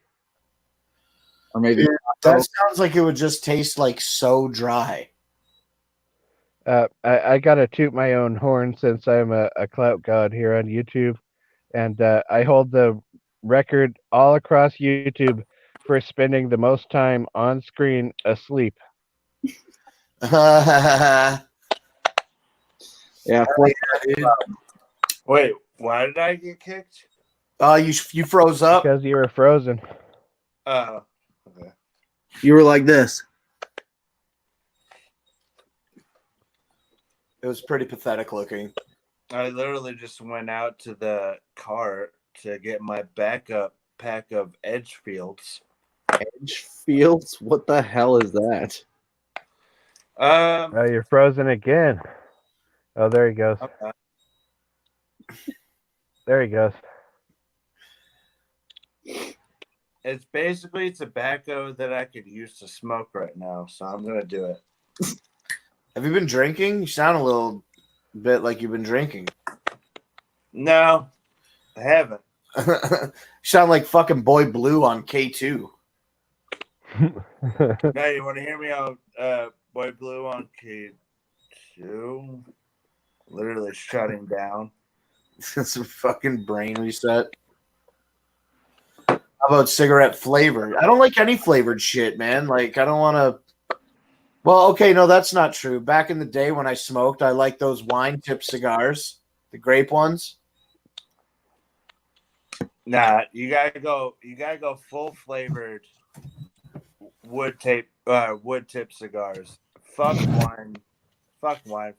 Or maybe that sounds like it would just taste like so dry. I gotta toot my own horn since I'm a clout god here on YouTube, and I hold the record all across YouTube for spending the most time on screen asleep. Yeah. Wait, why did I get kicked? You froze up because you were frozen. Oh, okay. You were like this. It was pretty pathetic looking. I literally just went out to the cart to get my backup pack of Edgefields. Edgefields? What the hell is that? Oh, you're frozen again. Oh, there he goes. Okay. There he goes. It's basically tobacco that I could use to smoke right now, so I'm gonna do it. Have you been drinking? You sound a little bit like you've been drinking. No, I haven't. You sound like fucking Boy Blue on K2. Now you want to hear me on Boy Blue on K2? Literally shutting down. Some fucking brain reset. How about cigarette flavor? I don't like any flavored shit, man. Like, I don't want to. Well, okay, no, that's not true. Back in the day when I smoked, I liked those wine tip cigars, the grape ones. Nah, you gotta go full flavored wood tip cigars. Fuck wine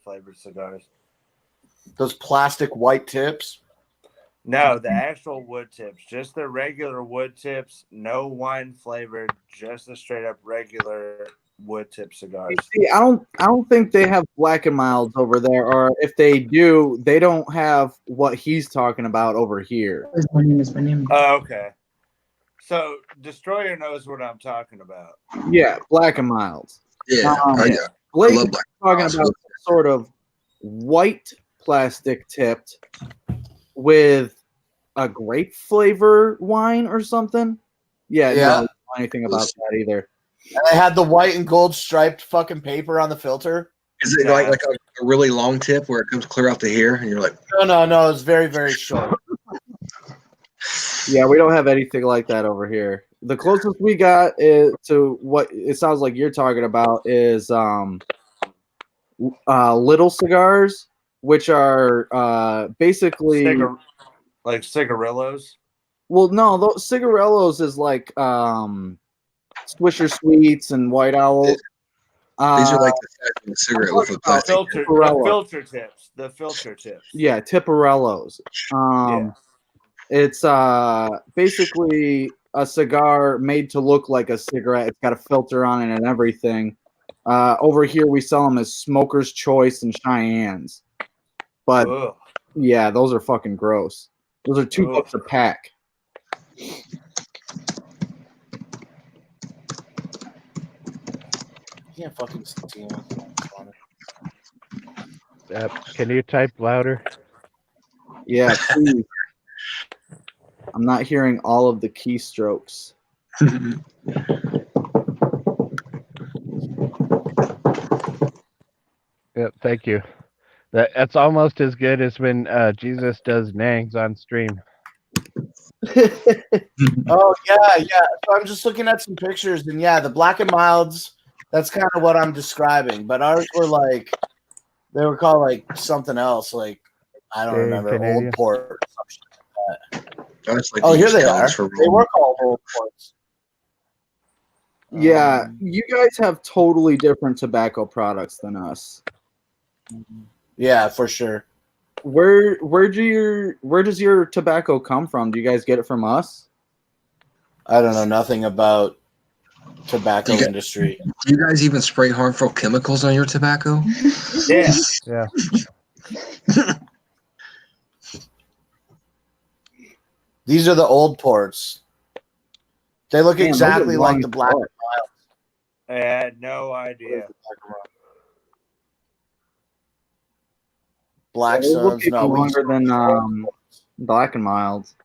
flavored cigars. Those plastic white tips? No, the actual wood tips. Just the regular wood tips, no wine flavored, just the straight up regular wood tip cigars. See, I don't think they have Black and Milds over there, or if they do, they don't have what he's talking about over here. Oh, okay. So Destroyer knows what I'm talking about. Yeah, Black and Milds. Yeah, Blake I love is Black talking Milds. about sort of white plastic tipped with a grape flavor wine or something. Yeah. No, I don't know anything about that either. And they had the white and gold striped fucking paper on the filter. Is it like a really long tip where it comes clear out to here, and you're like, No, it's very, very short. Yeah, we don't have anything like that over here. The closest we got is to what it sounds like you're talking about is little cigars, which are basically like cigarillos. Well, no, those cigarillos is like Swisher Sweets and White Owls. these are like the cigarette with a plastic. The filter tips. Yeah, Tipperellos. It's basically a cigar made to look like a cigarette. It's got a filter on it and everything. Over here, we sell them as Smoker's Choice and Cheyennes. But Ugh. yeah, those are fucking gross. Those are $2 a pack. You can't fucking see him. Can you type louder? Yeah, please. I'm not hearing all of the keystrokes. Yeah, thank you. That's almost as good as when Jesus does nangs on stream. Oh yeah. So I'm just looking at some pictures, and yeah, the Black and Milds. That's kind of what I'm describing. But ours were like, they were called like something else. Like I don't remember. Canadian. Old Port. Or something like that. That's like Oh, they here use they are. calories for They were called Old Ports. Yeah, you guys have totally different tobacco products than us. Yeah, for sure. Where does your tobacco come from? Do you guys get it from us? I don't know nothing about tobacco industry. Do you guys even spray harmful chemicals on your tobacco? Yeah. Yeah. These are the Old Ports. They look Damn, those are exactly like long the Black dark. Mild. I had no idea. Black They look Suns. even No, we longer than Black and Milds.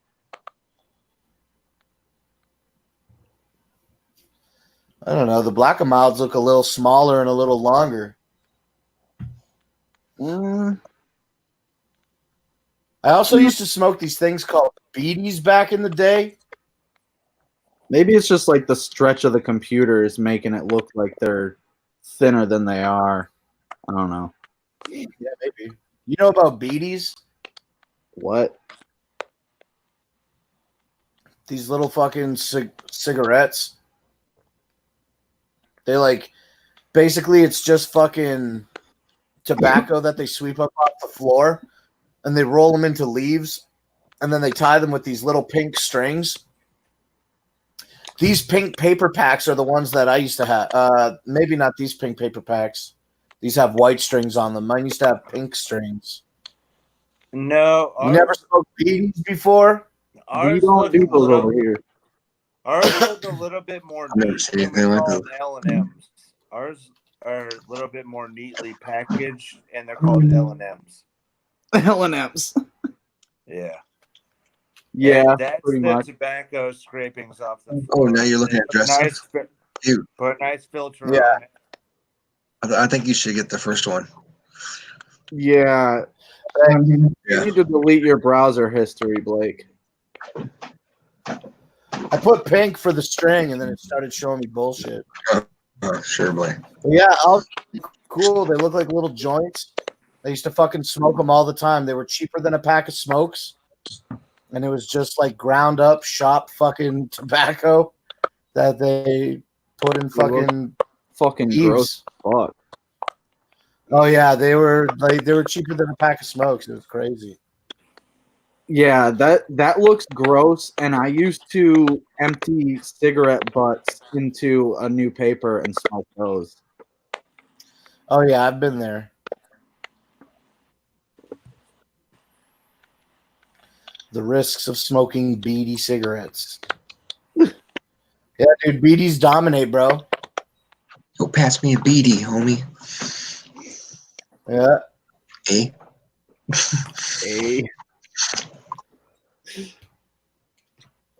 I don't know. The Black and Milds look a little smaller and a little longer. I also used to smoke these things called beaties back in the day. Maybe it's just like the stretch of the computer is making it look like they're thinner than they are. I don't know. Yeah, maybe. You know about beaties? What? These little fucking cigarettes. They like, basically it's just fucking tobacco that they sweep up off the floor, and they roll them into leaves, and then they tie them with these little pink strings. These pink paper packs are the ones that I used to have. Maybe not these pink paper packs. These have white strings on them. Mine used to have pink strings. No. You never smoked beaties before? We don't do those over here. Ours look a little bit more I've never neat. seen anything like Called that. L&M's. Ours are a little bit more neatly packaged, and they're called L&M's. L&M's. Yeah. Yeah, And that's pretty the much. tobacco scrapings off the Oh, floor. now you're looking at dressings? Dude, Put a nice filter Yeah. on it. I think you should get the first one. Yeah. You need to delete your browser history, Blake. I put pink for the string, and then it started showing me bullshit. Sure, Blake. But yeah, cool. They look like little joints. I used to fucking smoke them all the time. They were cheaper than a pack of smokes, and it was just like ground up shop fucking tobacco that they put in fucking heaps. gross. Fuck. Oh yeah, they were cheaper than a pack of smokes. It was crazy. Yeah, that looks gross, and I used to empty cigarette butts into a new paper and smoke those. Oh yeah, I've been there. The risks of smoking beady cigarettes. Yeah, dude, beadies dominate, bro. Go pass me a beady, homie. Yeah. Eh?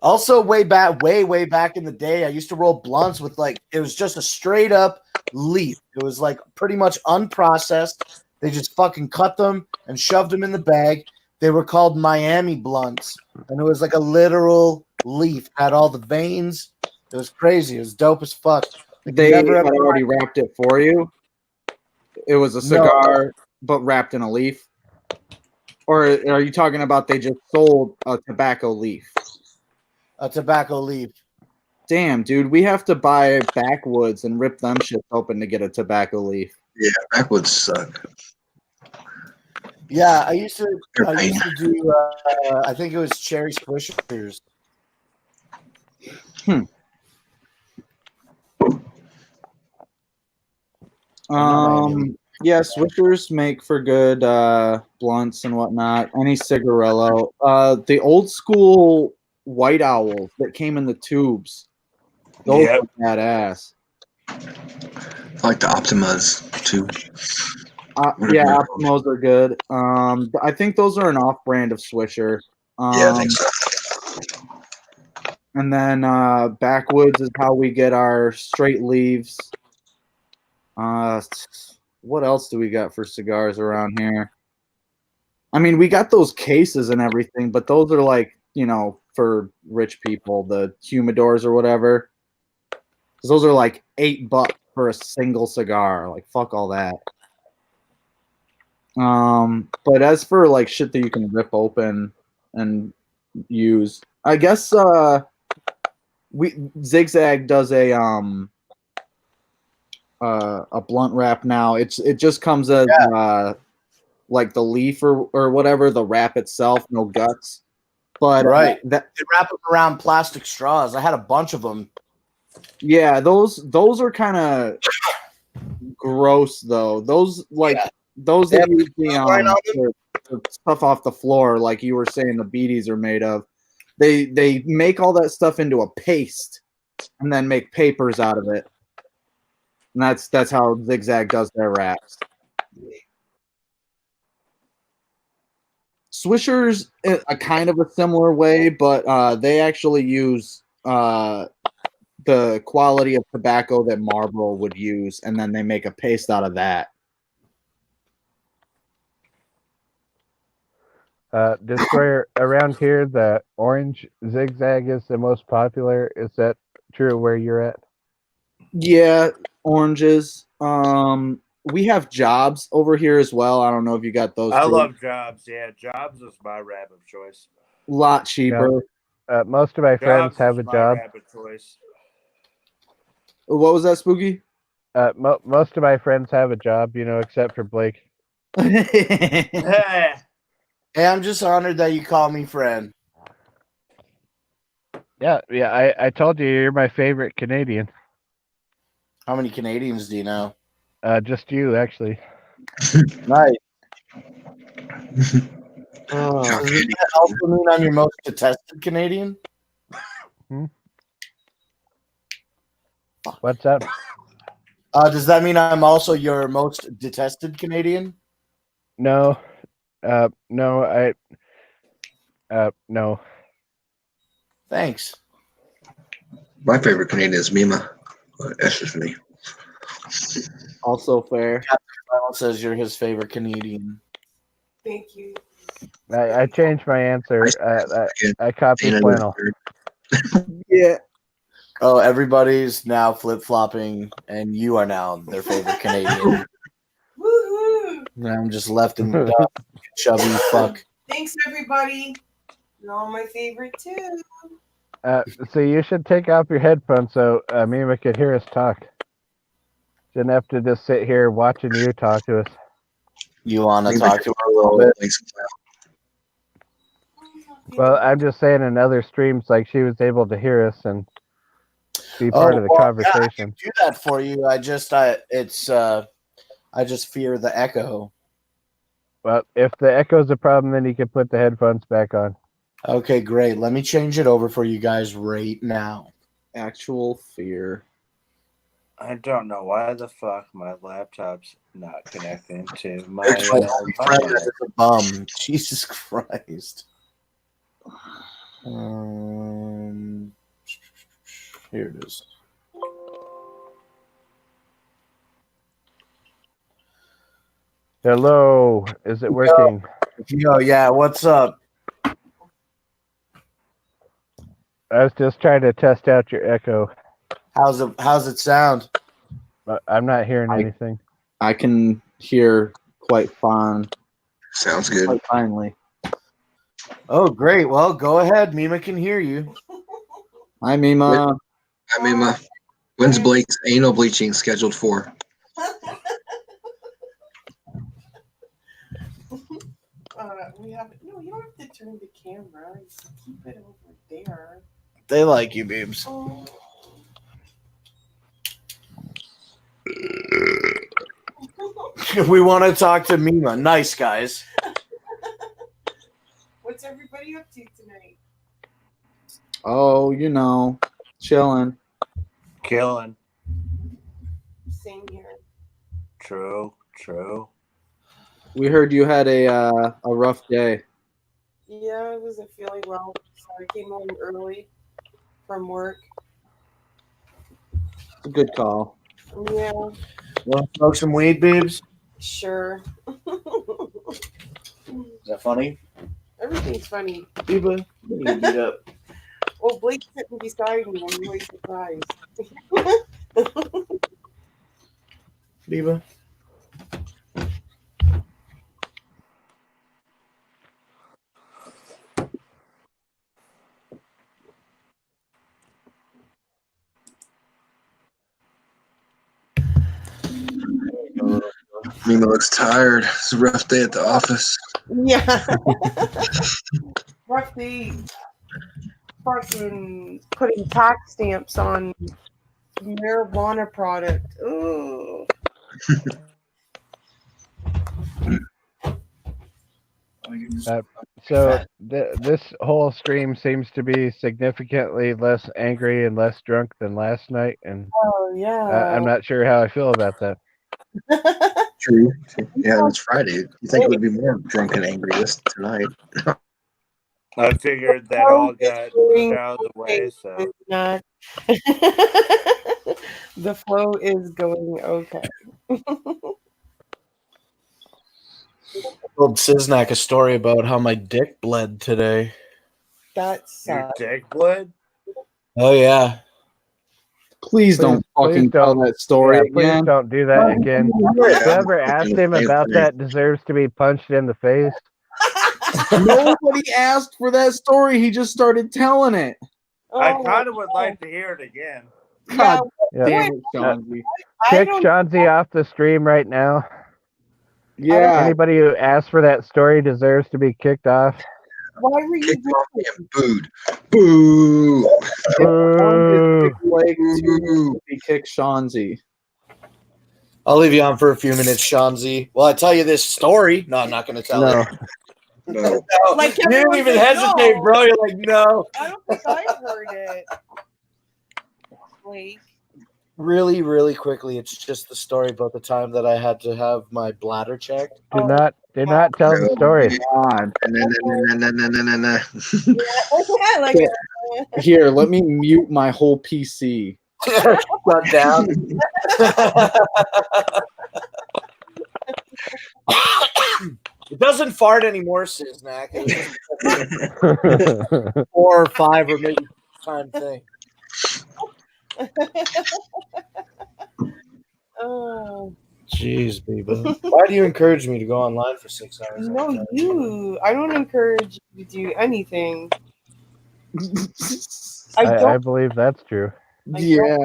Also, way back in the day, I used to roll blunts with it was just a straight up leaf. It was like pretty much unprocessed. They just fucking cut them and shoved them in the bag. They were called Miami blunts, and it was like a literal leaf. Had all the veins. It was crazy. It was dope as fuck. They had already wrapped it for you. It was a cigar, but wrapped in a leaf. Or are you talking about they just sold a tobacco leaf? A tobacco leaf. Damn, dude, we have to buy backwoods and rip them shit open to get a tobacco leaf. Yeah, backwoods suck. Yeah, I used to do. I think it was cherry squishers. Yeah, Swishers make for good blunts and whatnot. Any cigarillo. The old school White Owls that came in the tubes. Those Yep. were badass. I like the Optimas too. Yeah, Optimos are good. I think those are an off-brand of Swisher. Yeah, I think so. And then Backwoods is how we get our straight leaves. What else do we got for cigars around here? I mean, we got those cases and everything, but those are like, for rich people, the humidors or whatever. 'Cause those are like $8 for a single cigar. Like, fuck all that. But as for like shit that you can rip open and use, I guess Zigzag does a blunt wrap now. It just comes as like the leaf or whatever, the wrap itself, no guts. But Right. They wrap them around plastic straws. I had a bunch of them. Yeah, those are kind of gross though. Those those that use the stuff off the floor, like you were saying, the beaties are made of. They make all that stuff into a paste and then make papers out of it. And that's how Zigzag does their wraps. Swishers a kind of a similar way, but they actually use the quality of tobacco that Marlboro would use, and then they make a paste out of that. Destroyer, around here, the orange Zigzag is the most popular. Is that true where you're at? Yeah, oranges. We have Jobs over here as well. I don't know if you got those. I too. love Jobs. Yeah, Jobs is my wrap of choice. A lot cheaper. Most of my friends have a my job. wrap of choice. What was that, Spooky? Most of my friends have a job, except for Blake. Hey, I'm just honored that you call me friend. Yeah. I told you you're my favorite Canadian. How many Canadians do you know? Just you, actually. Nice. Does that also mean I'm your most detested Canadian? What's up? Does that mean I'm also your most detested Canadian? No. No. No. Thanks. My favorite Canadian is Mima. That's just me. Also fair. Captain Final says you're his favorite Canadian. Thank you. I changed my answer. I copied flannel. Yeah. Oh, everybody's now flip-flopping, and you are now their favorite Canadian. Woohoo! And I'm just left in the dust, chubby fuck. Thanks, everybody. You're all my favorite too. So you should take off your headphones so Mima could hear us talk. Shouldn't have to just sit here watching you talk to us. You want to talk to her a little bit? Well, I'm just saying in other streams, like she was able to hear us and be part of the conversation. Yeah, I can do that for you. I just fear the echo. Well, if the echo's a problem, then you can put the headphones back on. Okay, great. Let me change it over for you guys right now. Actual fear. I don't know why the fuck my laptop's not connecting to my. Friend is a bum. Jesus Christ. Here it is. Hello, is it working? Yo, yeah, what's up? I was just trying to test out your echo. How's it sound? I'm not hearing anything. I can hear quite fine. Sounds good. Quite finely. Oh, great. Well, go ahead. Mima can hear you. Hi, Mima. Hi, Mima. When's Blake's anal bleaching scheduled for? We have no. You don't have to turn the camera. Just keep it over there. They like you, babes. Oh. We want to talk to Mima. Nice, guys. What's everybody up to tonight? Oh, you know, chilling. Killing. Same here. True. We heard you had a rough day. Yeah, I wasn't feeling well, so I came home early from work. It's a good call. Yeah, Want to smoke some weed, babes? sure. Is that funny? Everything's funny. Biba, you beat up. Well, Blake's sitting beside me. I'm really surprised. Biba. Mima looks tired. It's a rough day at the office. Yeah. Rough day. Fucking putting tax stamps on marijuana product. Ooh. This whole stream seems to be significantly less angry and less drunk than last night, and Oh yeah. I'm not sure how I feel about that. True. Yeah, it's Friday. You think it would be more drunk and angry this tonight? I figured that all got out of the way, so Not. The flow is going okay. Told Siznak a story about how my dick bled today. That's your dick bled? Oh yeah. Please don't fucking tell that story Yeah, again. please don't do that again. Whoever asked him about that deserves to be punched in the face. Nobody asked for that story. He just started telling it. I kind of would like to hear it again. God Yeah. damn it, Sean. Kick Chauncey off the stream right now. Yeah. Anybody who asked for that story deserves to be kicked off. Why were you booed? Boo! Like to kick Seanzy. I'll leave you on for a few minutes, Shanzi. Well, I tell you this story. No, I'm not going to tell No. it. No. Like You didn't even like, hesitate, no. bro. You're like, no. I don't think I've heard it. Blake. Really, really quickly, it's just the story about the time that I had to have my bladder checked. Do not tell the story. God. Yeah, like Here, let me mute my whole PC. Shut down. It doesn't fart anymore, Siznak. It was just 4 or 5 or maybe time thing. Oh. Jeez, Biba. Why do you encourage me to go online for 6 hours? No, you. I don't encourage you to do anything. I believe that's true. Yeah.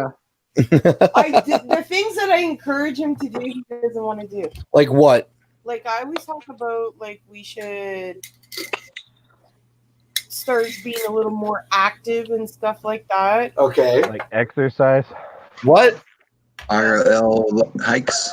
The things that I encourage him to do, he doesn't want to do. Like what? Like I always talk about, like we should start being a little more active and stuff like that. Okay. Like exercise. What? IRL hikes.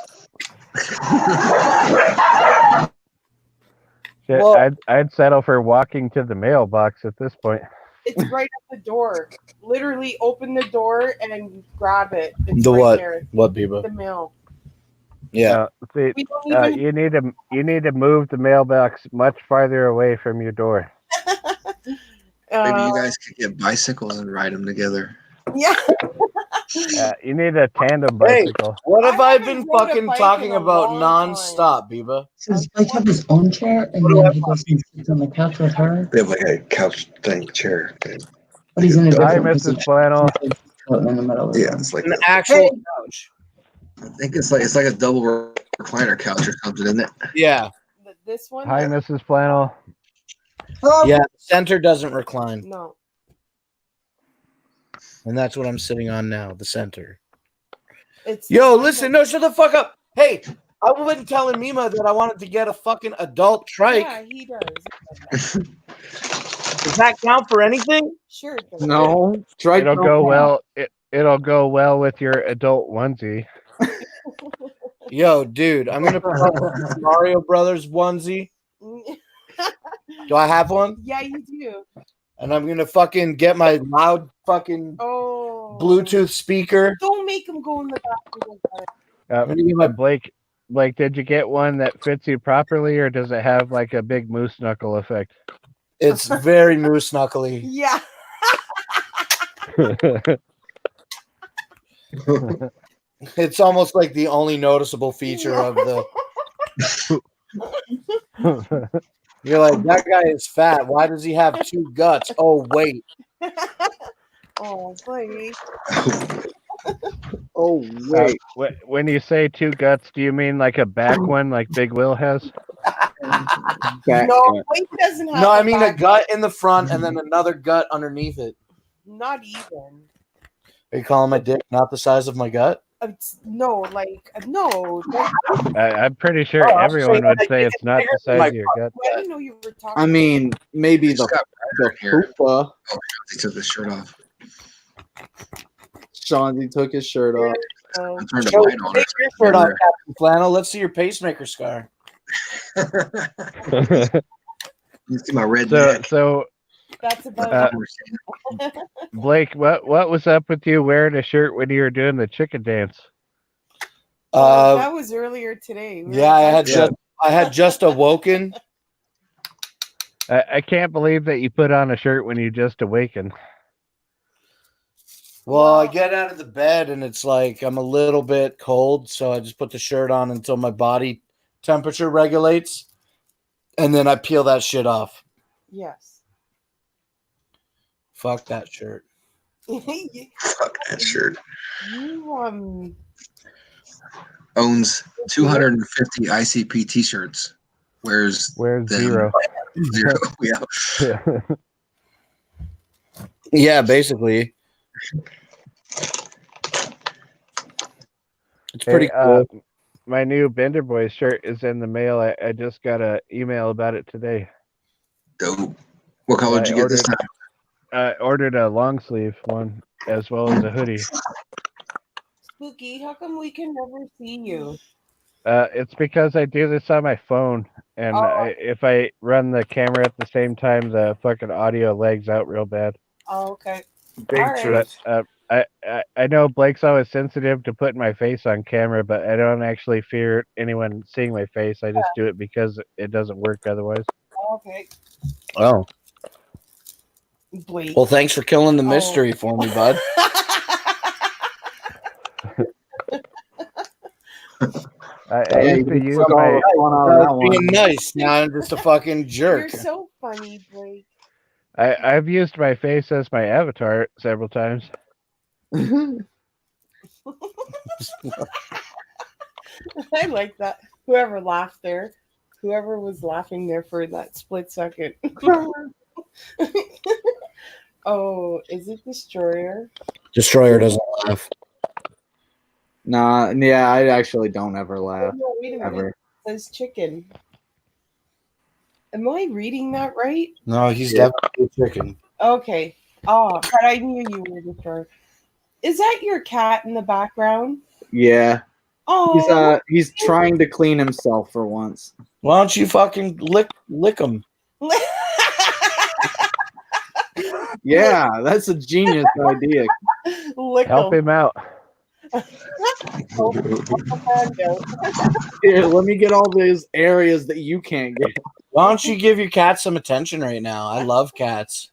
Shit, Well- I'd settle for walking to the mailbox at this point. It's right at the door. Literally, open the door and grab it. It's The right what? there. What, Biba? The mail. Yeah. See, We don't even- you need to move the mailbox much farther away from your door. Maybe you guys could get bicycles and ride them together. Yeah. You need a tandem Hey, bicycle. what have I been rode a fucking bike talking in a about long nonstop, Biba? So does Blake have his own chair and then he goes and sits on the couch with her? They have like a couch thing chair. But he's in a Hi, different Mrs. position. Flannel. In the middle of the Yeah, room. it's like An actual couch. I think it's like a double recliner couch or something, isn't it? Yeah. This one? Hi, Mrs. Flannel. Yeah, the center doesn't recline. No. And that's what I'm sitting on now, the center. It's Yo, listen, no, shut the fuck up. Hey, I wasn't telling Mima that I wanted to get a fucking adult trike. Yeah, he does. Does that count for anything? Sure. No, trike. It'll go well. It'll go well with your adult onesie. Yo, dude, I'm gonna put on a Mario Brothers onesie. Do I have one? Yeah, you do. And I'm gonna fucking get my loud fucking Bluetooth speaker. Don't make him go in the bathroom. Blake, did you get one that fits you properly, or does it have like a big moose knuckle effect? It's very moose knuckly. Yeah. It's almost like the only noticeable feature of the. You're like, that guy is fat. Why does he have 2 guts? Oh, wait. Oh, boy. Oh, wait. When you say 2 guts, do you mean like a back one, like Big Will has? No, Blake doesn't have. No, I a mean a back. gut in the front and then another gut underneath it. Not even. Are you calling my dick not the size of my gut? No. I'm pretty sure everyone would say it's not the size of your gut. I didn't know you were talking. I mean, maybe the poopa. Oh, he took his shirt off. Shawnee took his shirt off. I turned the Joe, light on. take your shirt off, Captain Flannel. Let's see your pacemaker scar. You see my red neck. So That's about Blake, what was up with you wearing a shirt when you were doing the chicken dance? that was earlier today. Yeah, I had just awoken. I can't believe that you put on a shirt when you just awakened. Well, I get out of the bed and it's like I'm a little bit cold, so I just put the shirt on until my body temperature regulates, and then I peel that shit off. Yes. Fuck that shirt. Fuck that shirt. You Owns 250 ICP t-shirts. Wears them. 0. 0. Yeah. Yeah, basically. It's pretty cool. My new Bender Boys shirt is in the mail. I just got an email about it today. Dope. What color did you get this time? I ordered a long sleeve one as well as a hoodie. Spooky, how come we can never see you? It's because I do this on my phone, and if I run the camera at the same time, the fucking audio lags out real bad. Oh, okay. I know Blake's always sensitive to putting my face on camera, but I don't actually fear anyone seeing my face. I just do it because it doesn't work otherwise. Okay. Oh. Blake. Well, thanks for killing the mystery for me, bud. I used to use being nice. Now I'm just a fucking jerk. You're so funny, Blake. I've used my face as my avatar several times. I like that. Whoever laughed there, whoever was laughing there for that split second. Oh, is it Destroyer? Destroyer doesn't laugh. Nah, yeah, I actually don't ever laugh. No, wait a minute. Ever. It says chicken. Am I reading that right? No, he's definitely a chicken. Okay. Oh, but I knew you were Destroyer. Is that your cat in the background? Yeah. Oh, He's trying to clean himself for once. Why don't you fucking lick him? Yeah, that's a genius idea. Help him out. Here, let me get all these areas that you can't get. Why don't you give your cat some attention right now? I love cats.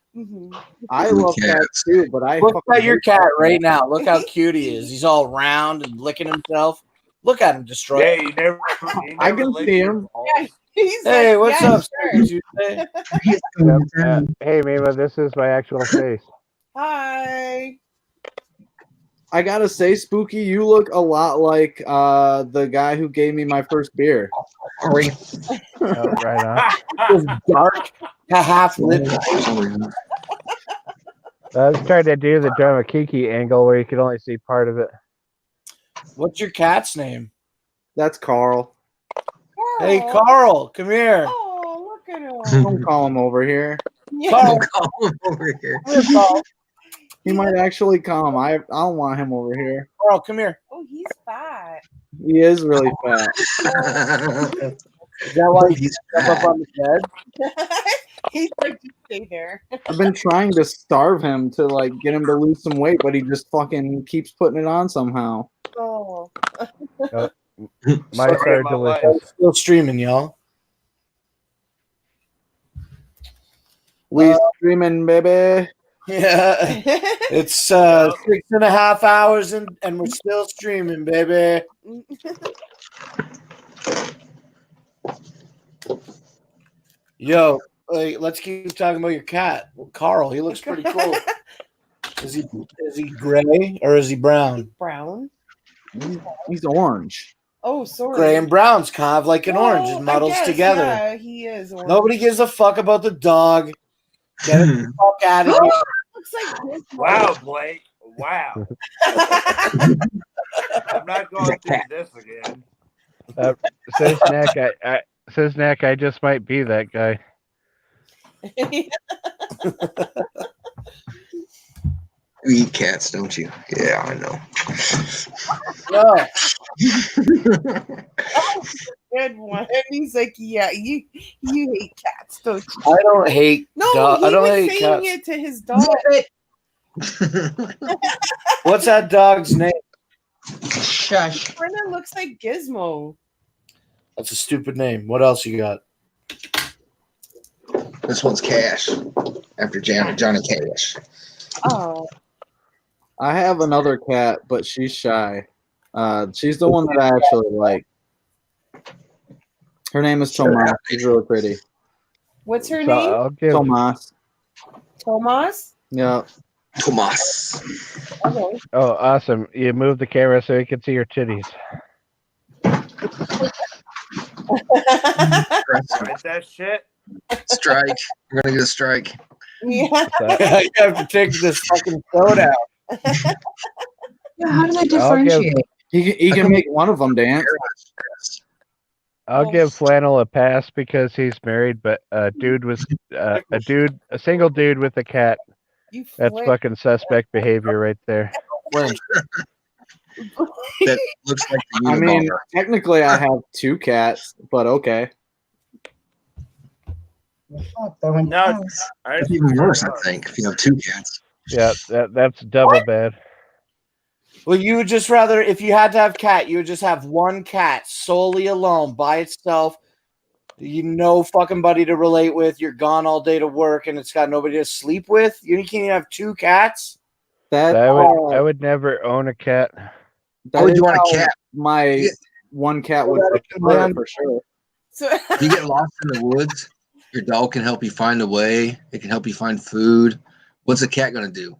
I love cats too, but I look at your cat right now. Look how cute he is. He's all round and licking himself. Look at him, Destroy. Yeah, you never I can see him. Yeah, he's Hey, like, what's yeah, up, sure. sir? Hey, Mima, this is my actual face. Hi. I gotta say, Spooky, you look a lot like the guy who gave me my first beer. Right on. It's dark, half lit. I was trying to do the Drama Kiki angle where you could only see part of it. What's your cat's name? That's Carl. Hey, Carl, come here. Oh, look at him. Don't call him over here. Carl, Call him over here. Carl. He might actually come. I don't want him over here. Carl, come here. Oh, he's fat. He is really fat. Is that why you step up on the bed? He's like, just stay there. I've been trying to starve him to like get him to lose some weight, but he just fucking keeps putting it on somehow. Oh. My are delicious. Still streaming, y'all. We streaming, baby. Yeah. It's 6.5 hours and we're still streaming, baby. Yo, let's keep talking about your cat, Carl. He looks pretty cool. Is he gray or is he brown? Brown. He's orange. Oh, sorry. Gray and brown's kind of like an orange. It muddles together. Yeah, he is orange. Nobody gives a fuck about the dog. Get it the fuck out of here. Looks like this. Wow, Blake. Wow. I'm not going through this again. Says Knack, I just might be that guy. You eat cats, don't you? Yeah, I know. Good one. And he's like, yeah, you hate cats, don't you? I don't hate No, dog. he I don't was hate saying cats. it to his dog. What's that dog's name? Shush. Brennan looks like Gizmo. That's a stupid name. What else you got? This one's Cash. After Johnny Cash. Oh. I have another cat, but she's shy. She's the one that I actually like. Her name is Tomas. She's really pretty. What's her name? Tomas. Tomas? Yeah. Tomas. Okay. Oh, awesome. You move the camera so you can see your titties. Write that shit. Strike. We're going to get a strike. Yeah. You have to take this fucking throat out. Yeah, how do I differentiate? He can make one of them dance. I'll give Flannel a pass because he's married, but a single dude with a cat. That's fucking suspect behavior right there. That looks like the I mean, Unabomber. technically I have two cats, but okay. No, That's even worse, I think, if you have two cats. Yeah, that's double bad. Well, you would just rather, if you had to have cat, you would just have one cat solely alone by itself. You no fucking buddy to relate with. You're gone all day to work, and it's got nobody to sleep with. You can't even have two cats. I would never own a cat. That would is you want a how cat? My one cat would prefer for sure. So If you get lost in the woods, your dog can help you find a way. It can help you find food. What's a cat gonna do?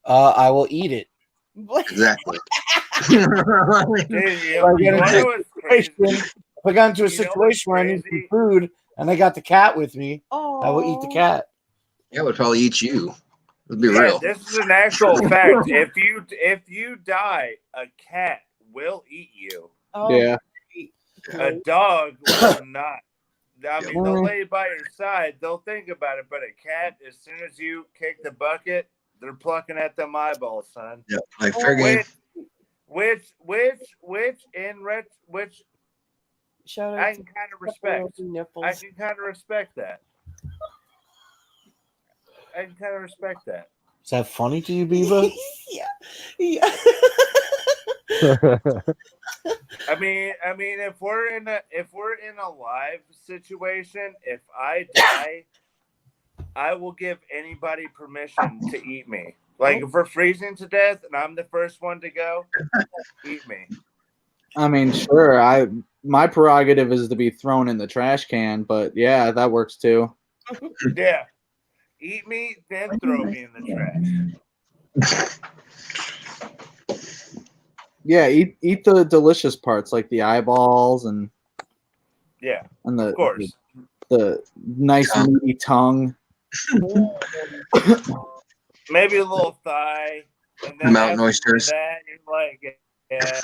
I will eat it. Exactly. If I got into a situation where I need some food and I got the cat with me, I will eat the cat. Yeah, it would probably eat you. Let's be Yeah, real. this is an actual fact. If you die, a cat will eat you. Oh. Yeah. A dog will not. I mean, they'll lay by your side. They'll think about it, but a cat, as soon as you kick the bucket, they're plucking at them eyeballs, son. Yeah, like fair game. Which Shout out I to can kind of respect. nipples. I can kind of respect that. I can kind of respect that. Is that funny to you, Biba? Yeah. I mean, if we're in a live situation, if I die, I will give anybody permission to eat me. Like if we're freezing to death and I'm the first one to go, eat me. I mean, sure. My prerogative is to be thrown in the trash can, but yeah, that works too. Yeah. Eat me, then throw me in the trash. Yeah, eat the delicious parts like the eyeballs and Of course. the nice meaty tongue. Maybe a little thigh. And The then mountain after oysters. That, you're like, yeah.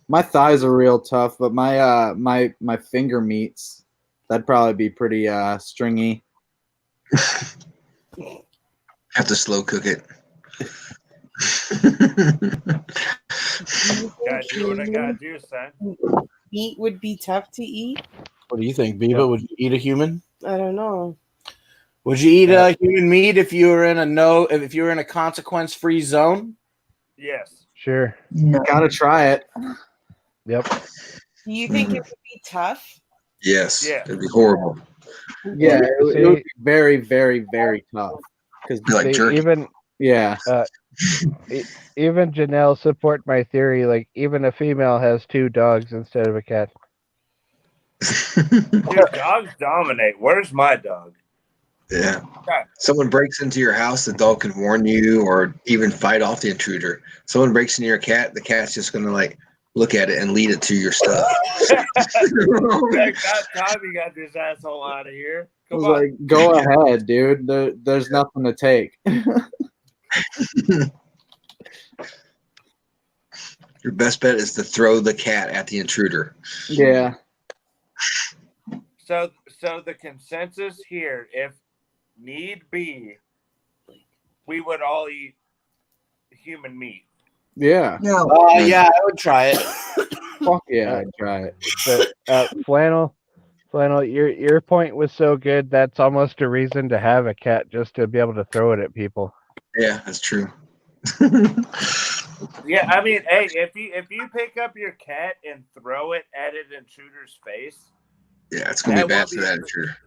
My thighs are real tough, but my finger meats, that'd probably be pretty stringy. Have to slow cook it. Gotta do what I gotta do, son. Meat would be tough to eat. What do you think, Biba? Would you eat a human? I don't know. Would you eat a human meat if you were in a consequence-free zone? Yes. Sure. No. Gotta try it. Yep. Do you think it would be tough? Yes. Yeah. It'd be horrible. Yeah, it would be very, very, very tough. Because like jerky. Even even Janelle support my theory. Like even a female has 2 dogs instead of a cat. Dude, dogs dominate. Where's my dog? Yeah. Someone breaks into your house, the dog can warn you or even fight off the intruder. Someone breaks into your cat, the cat's just gonna like look at it and lead it to your stuff. Tommy got this asshole out of here. I was like, go ahead, dude. There's nothing to take. Your best bet is to throw the cat at the intruder. Yeah. So the consensus here, if need be, we would all eat human meat. Yeah. Yeah, I would try it. Fuck yeah, I'd try it. But Flannel, your point was so good. That's almost a reason to have a cat, just to be able to throw it at people. Yeah, that's true. Yeah, I mean, hey, if you pick up your cat and throw it at an intruder's face, yeah, it's gonna be bad for that intruder.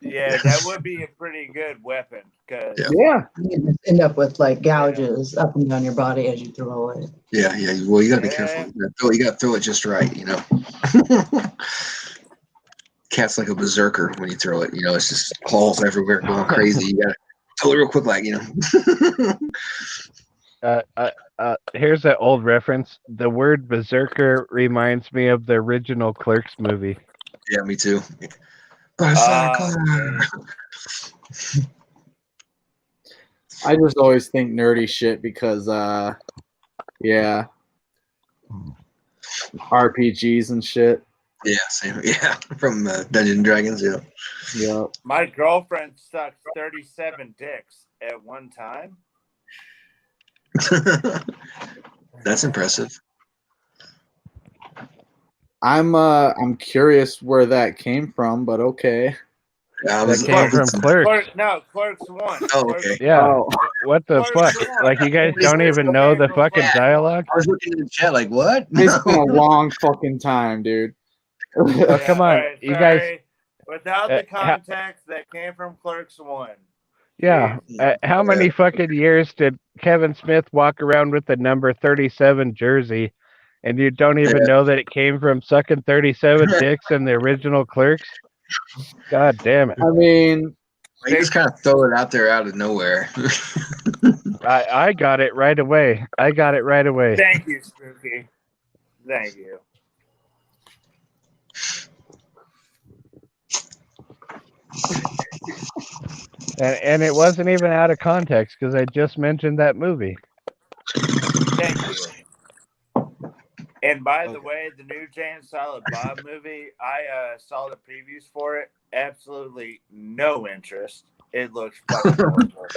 Yeah, that would be a pretty good weapon. Cause You just end up with like gouges up and down your body as you throw it. Yeah. Well, you gotta be careful. You gotta throw it just right, you know. Cat's like a berserker when you throw it. You know, it's just claws everywhere, going crazy. You gotta throw it real quick, like, you know. Here's an old reference. The word berserker reminds me of the original Clerks movie. Yeah, me too. Berserker. I just always think nerdy shit because, yeah, RPGs and shit. Yeah, same. Yeah, from Dungeons and Dragons. Yeah. Yeah. my girlfriend sucked 37 dicks at one time. That's impressive. I'm curious where that came from, but okay. That came from Clerks. Clerks 1. Oh, okay. Yeah. What the fuck? Like, you guys don't even know the fucking dialogue? I was looking in the chat like, what? It's been a long fucking time, dude. Oh, come on. Sorry, you guys. Without the context, that came from Clerks 1. Yeah. How many fucking years did Kevin Smith walk around with the number 37 jersey, and you don't even know that it came from sucking 37 dicks in the original Clerks? God damn it. I mean, they just kind of throw it out there out of nowhere. I got it right away. Thank you, Spooky. Thank you. And it wasn't even out of context because I just mentioned that movie. Thank you. And by the way, the new Jay and Silent Bob movie, I saw the previews for it. Absolutely no interest. It looks fucking horrible.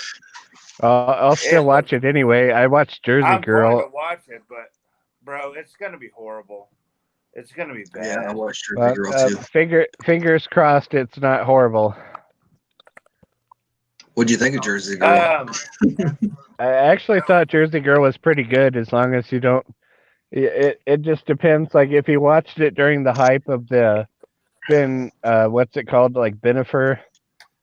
I'll still watch it anyway. I watched Jersey Girl. I'm going to watch it, but bro, it's gonna be horrible. It's gonna be bad. Yeah, I watched Jersey Girl too. Fingers crossed, it's not horrible. What'd you think of Jersey Girl? I actually thought Jersey Girl was pretty good, as long as you don't. It just depends. Like if you watched it during the hype of the what's it called, like Benifer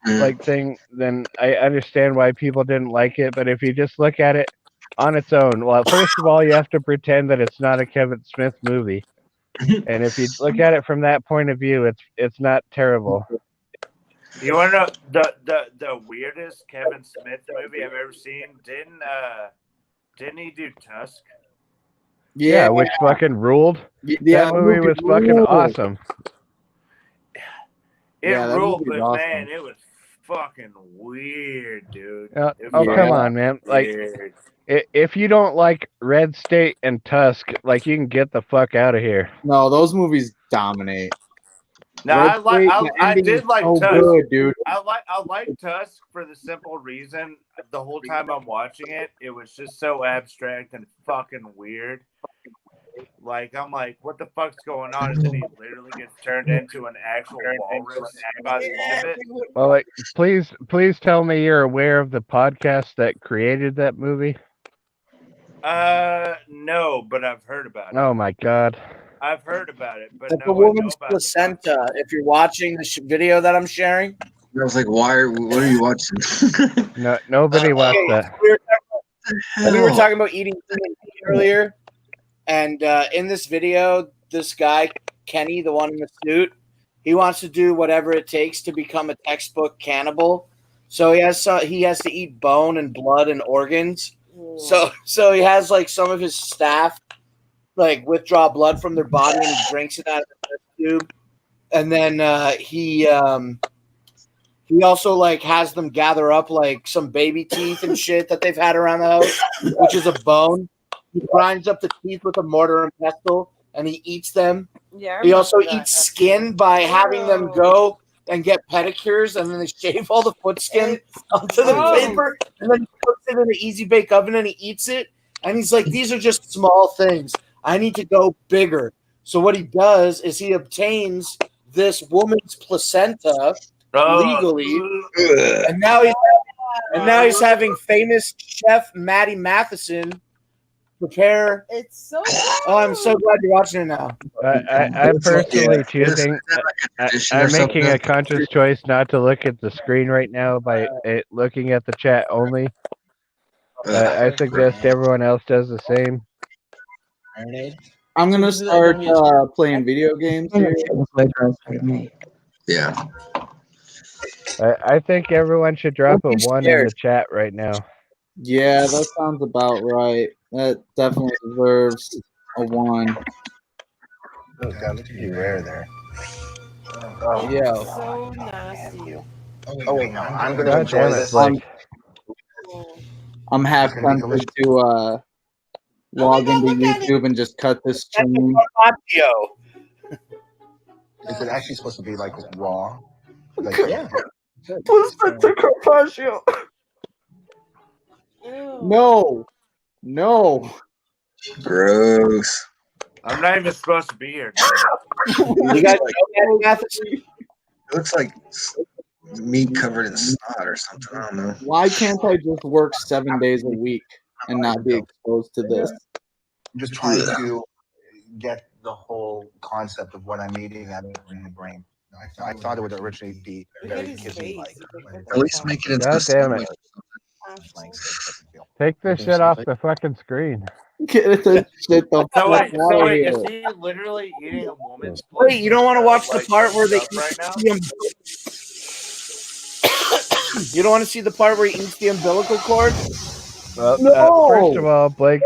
like thing, then I understand why people didn't like it. But if you just look at it on its own, well, first of all, you have to pretend that it's not a Kevin Smith movie, and if you look at it from that point of view, it's not terrible. You want to know the weirdest Kevin Smith movie I've ever seen? Didn't he do Tusk? Yeah, which fucking ruled. That movie was fucking awesome. It ruled, but man, it was fucking weird, dude. Oh, come on, man! Weird. Like, if you don't like Red State and Tusk, like, you can get the fuck out of here. No, those movies dominate. No, I did like so Tusk, good, dude. I like Tusk for the simple reason the whole time I'm watching it, it was just so abstract and fucking weird. Like, I'm like, what the fuck's going on? And then he literally gets turned into an actual walrus by the end of it. Well, like, please tell me you're aware of the podcast that created that movie. No, but I've heard about it. Oh my god. I've heard about it, but It's no, the I know woman's about placenta. If you're watching the video that I'm sharing, I was like, what are you watching? No, nobody watched that. We were talking about eating earlier, and in this video, this guy Kenny, the one in the suit, he wants to do whatever it takes to become a textbook cannibal. So he has to eat bone and blood and organs. So he has like some of his staff like withdraw blood from their body and he drinks it out of the tube, and then he also like has them gather up like some baby teeth and shit that they've had around the house, which is a bone. He grinds up the teeth with a mortar and pestle and he eats them. Yeah, he also eats skin by having them go and get pedicures, and then they shave all the foot skin onto the paper, and then he puts it in an easy bake oven and he eats it. And he's like, these are just small things. I need to go bigger. So what he does is he obtains this woman's placenta legally, and now he's having famous chef Maddie Matheson prepare. It's so. Oh, I'm so glad you're watching it now. I'm personally choosing. I'm making a conscious choice not to look at the screen right now by looking at the chat only. I suggest everyone else does the same. I'm gonna start playing video games here. Yeah. I think everyone should drop a 1 in the chat right now. Yeah, that sounds about right. That definitely deserves a 1. Oh god, look at you rare there. Yeah. So nasty. Oh wait, no, I'm gonna enjoy this. I'm half tempted to log into YouTube and just cut this stream. Is it actually supposed to be like raw? Like, yeah. Placenta carpaccio. No. Gross. I'm not even supposed to be here. You guys know Matheson? It looks like meat covered in snot or something. I don't know. Why can't I just work 7 days a week and not be exposed to this? I'm just trying to get the whole concept of what I'm eating out of my brain. I thought it would originally be very kissing-like. At least make it into God a damn it. sandwich. Take this shit off the fucking screen. Get the shit the So wait, fuck out of is here. he literally eating a woman's Wait, you don't want to watch the part where they eat right now? You don't want to see the part where he eats the umbilical cord? Well, No! First of all, Blake,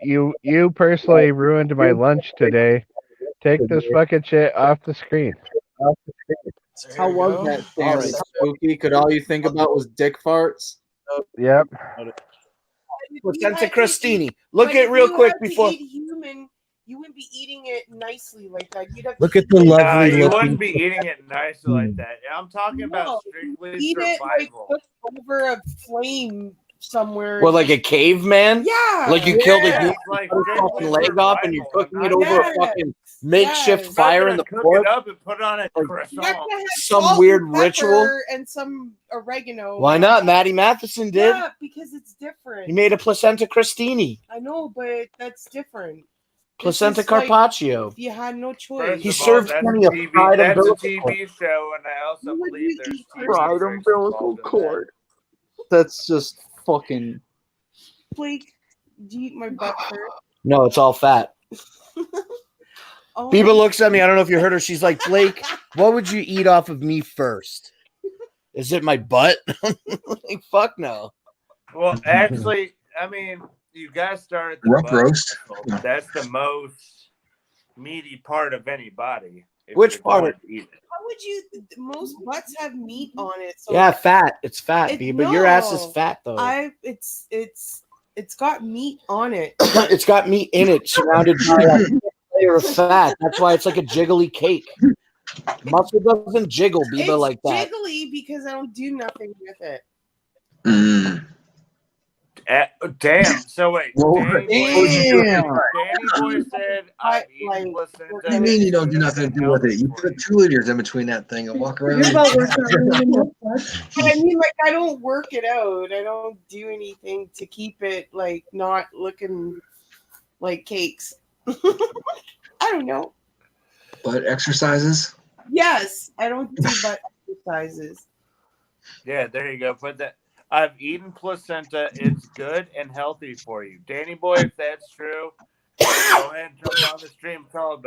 you personally ruined my lunch today. Take this fucking shit off the screen. How was that sandwich, Spooky? Could all you think about was dick farts? Yep. Placenta crostini. Look at real quick before. Human, you wouldn't be eating it nicely like that. You'd have Look to at the eat it- lovely You looking. wouldn't be eating it nicely like that. I'm talking about strictly eat it like survival. put over a flame somewhere. Well, like a caveman? Yeah. Like you killed a Yeah, human, like cut a fucking leg off, and you're cooking it over a Yes. fucking makeshift Yes. fire in the Cook forest? it up and put it on a You have croissant. to have Some salt weird and ritual? pepper and some oregano. Why not? Maddie Matheson did. Yeah, because it's different. He made a placenta crostini. I know, but that's different. Placenta This is like carpaccio. if you had no choice. First He of all, served that's plenty of TV fried That's a umbilical TV show, and I also believe there's Fried umbilical cord. That's just fucking. Blake, do you eat my butt first? No, it's all fat. Oh. Biba looks at me. I don't know if you heard her. She's like, Blake, what would you eat off of me first? Is it my butt? Like, fuck no. Well, actually, I mean, you guys started the Rump butt. roast. That's the most meaty part of any body. Which part? How would you? Most butts have meat on it. So Yeah, fat. It's fat, B, but your ass is fat though. It's got meat on it. It's got meat in it, surrounded by a layer of fat. That's why it's like a jiggly cake. Muscle doesn't jiggle, Biba, It's like that. jiggly because I don't do nothing with it. Damn. So wait. Danny Boy said I've eaten placenta. What do you mean you don't do nothing to do with it? You put 2 liters in between that thing and walk around. But I mean, like, I don't work it out. I don't do anything to keep it like not looking like cakes. I don't know. Butt exercises? Yes, I don't do butt exercises. Yeah, there you go. Put that. I've eaten placenta. It's good and healthy for you. Danny Boy, if that's true, go ahead and jump on the stream. Tell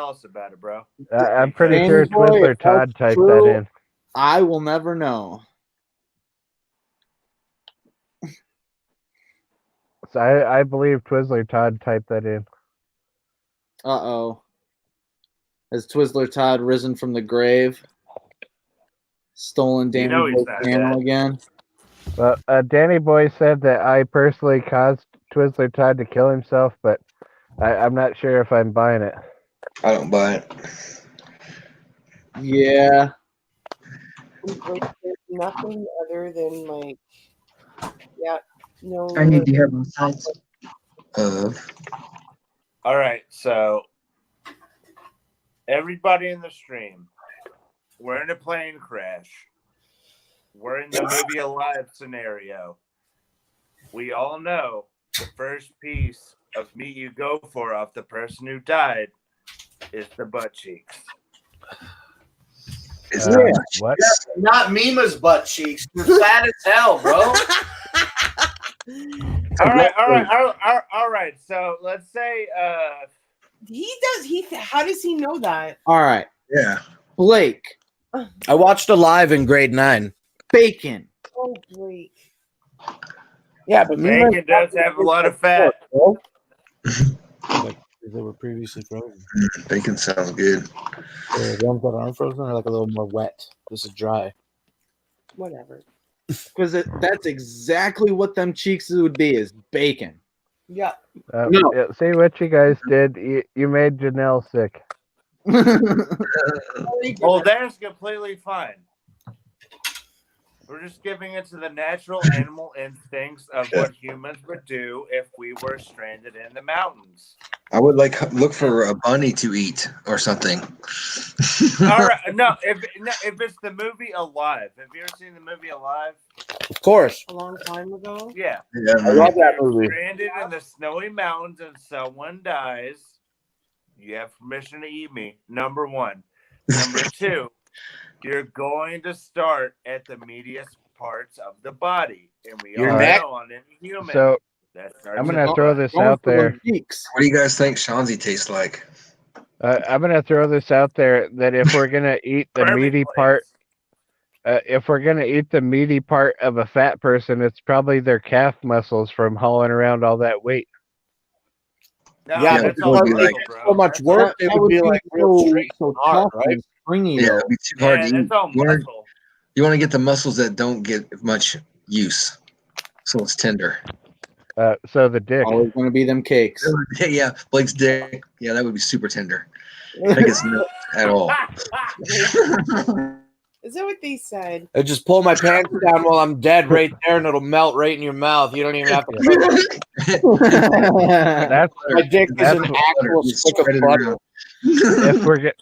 us about it, bro. I'm pretty sure Twizzler Todd typed that in. I will never know. So I believe Twizzler Todd typed that in. Uh-oh. Has Twizzler Todd risen from the grave? Stolen Danny Boy's channel again? Well, Danny Boy said that I personally caused Twizzler Todd to kill himself, but I'm not sure if I'm buying it. I don't buy it. Yeah. Like, there's nothing other than like, yeah, no. I need to hear both sides. All right, so everybody in the stream, we're in a plane crash. We're in the movie Alive scenario. We all know the first piece of meat you go for off the person who died is the butt cheeks. What? Not Mima's butt cheeks. You're fat as hell, bro. All right. So let's say how does he know that? All right. Yeah. Blake. I watched Alive in grade 9. Bacon. Oh, Blake. Yeah, but bacon does have a lot of fat. Like they were previously frozen. Bacon sounds good. The ones that aren't frozen are like a little more wet. This is dry. Whatever. Because that's exactly what them cheeks would be, is bacon. Yeah. Yeah, see what you guys did. You made Janelle sick. Well, that's completely fine. We're just giving it to the natural animal instincts of what humans would do if we were stranded in the mountains. I would look for a bunny to eat or something. All right, no, if it's the movie Alive, have you ever seen the movie Alive? Of course. A long time ago. Yeah. I love that movie. Stranded in the snowy mountains and someone dies. You have permission to eat me. Number 1. Number 2. You're going to start at the meatiest parts of the body, and we all know on any human. So I'm going to throw this out there. What do you guys think Shanzi tastes like? I'm going to throw this out there that if we're going to eat the meaty part, if we're going to eat the meaty part of a fat person, it's probably their calf muscles from hauling around all that weight. No, yeah, that's but all it would muscle, take bro. so much work. It would be like real straight so hard, tough right? and springy. Yeah, it'd be too hard to eat. That's all muscle. You want to get the muscles that don't get much use, so it's tender. So the dick. Always going to be them cakes. Yeah, Blake's dick. Yeah, that would be super tender. I think it's not at all. Is that what they said? I just pull my pants down while I'm dead right there, and it'll melt right in your mouth. You don't even have to. My dick is an actual stick of butter.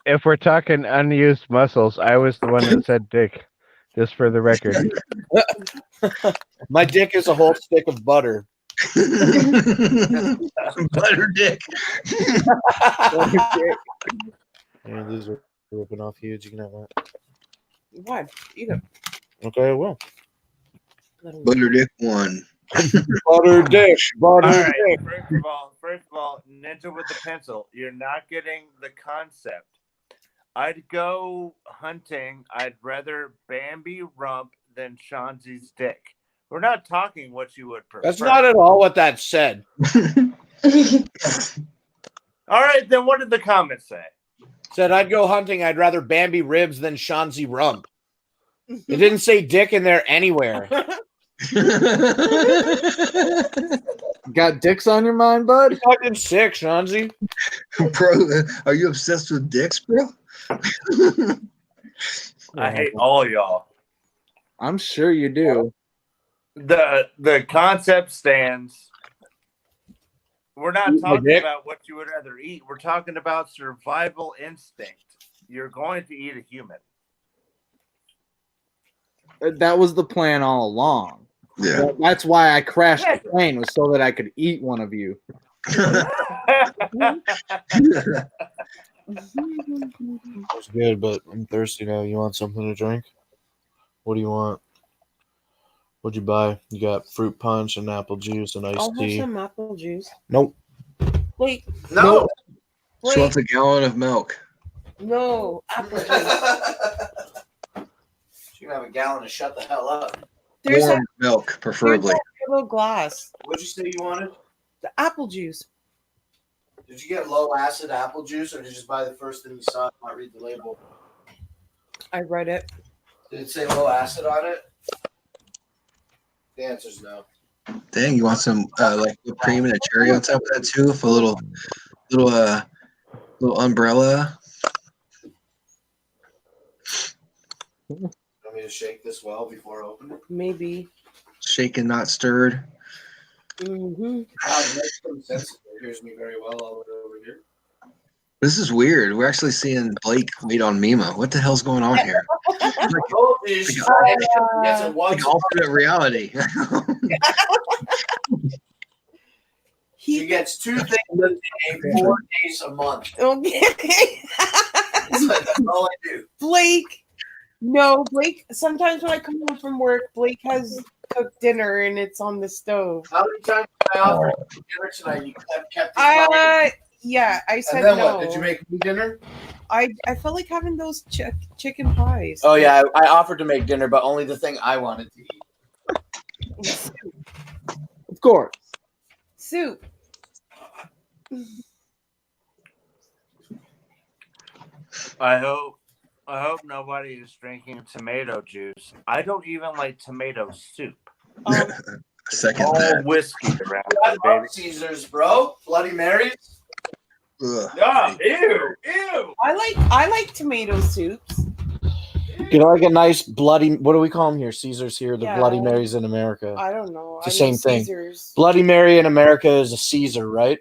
If we're talking unused muscles, I was the one that said dick, just for the record. My dick is a whole stick of butter. Butter dick. And these are ripping off huge. You can have that. What? Eat them. Okay, I will. Butter dick 1. Butter dick. Butter All right, dick. First of all, Ninja with the pencil. You're not getting the concept. I'd go hunting. I'd rather Bambi rump than Shanzi's dick. We're not talking what you would prefer. That's not at all what that said. All right, then what did the comments say? Said I'd go hunting. I'd rather Bambi ribs than Shanzi rump. It didn't say dick in there anywhere. Got dicks on your mind, bud? Fucking sick, Shanzi. Bro, are you obsessed with dicks, bro? I hate all y'all. I'm sure you do. The concept stands. We're not Eat my talking dick? about what you would rather eat. We're talking about survival instinct. You're going to eat a human. That was the plan all along. Yeah. That's why I crashed the plane, was so that I could eat one of you. It's good, but I'm thirsty now. You want something to drink? What do you want? What'd you buy? You got fruit punch and apple juice and iced I'll have tea. some apple juice. Nope. Wait. No. Wait. She wants a gallon of milk. No, apple juice. You can have a gallon and shut the hell up. There's Warm milk, preferably. a little glass. What'd you say you wanted? The apple juice. Did you get low acid apple juice, or did you just buy the first thing you saw and not read the label? I read it. Did it say low acid on it? The answer's no. Dang, you want some like whipped cream and a cherry on top of that too, with a little umbrella. Want me to shake this well before I open it? Maybe. Shaken, not stirred. Mm-hmm. Wow, it makes some sense. It hears me very well all the way over here. This is weird. We're actually seeing Blake wait on Mima. What the hell's going on here? Like alternate reality. He gets 2 things a day, 4 days a month. Okay. That's all I do. Blake. No, Blake. Sometimes when I come home from work, Blake has cooked dinner and it's on the stove. How many times did I offer dinner tonight? You kept it yeah, I said and then no. what? Did you make me dinner? I felt like having those chicken pies. Oh yeah, I offered to make dinner, but only the thing I wanted to eat. Of course. Soup. I hope nobody is drinking tomato juice. I don't even like tomato soup. Second all that. whiskey around I there, love baby. Caesars, bro. Bloody Marys. Ugh. Ah, ew. I like tomato soups. Get like a nice bloody. What do we call them here? Caesars here. The Yeah. Bloody Marys in America. I don't know. It's the same thing. Caesars. Bloody Mary in America is a Caesar, right?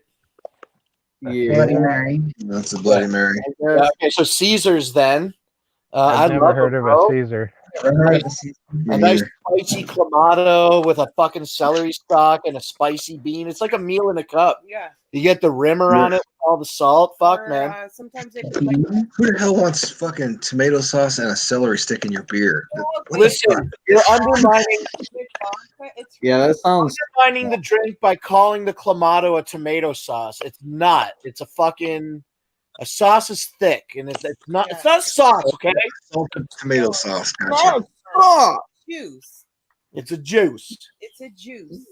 Yeah. Bloody Mary. That's a Bloody Mary. Yeah, okay, so Caesars then. I've I never love heard it, of bro. a Caesar. A nice spicy clamato with a fucking celery stalk and a spicy bean. It's like a meal in a cup. Yeah. You get the rimmer on it, with all the salt. Fuck, man. Sometimes they put like Who the hell wants fucking tomato sauce and a cellary stick in your beer? Listen, you're undermining. Yeah, that sounds. Undermining the drink by calling the clamato a tomato sauce. It's not. It's a fucking. A sauce is thick, and it's not. It's not sauce, okay? Salted tomato sauce. It's Gotcha. not sauce. juice. It's a juice. It's a juice.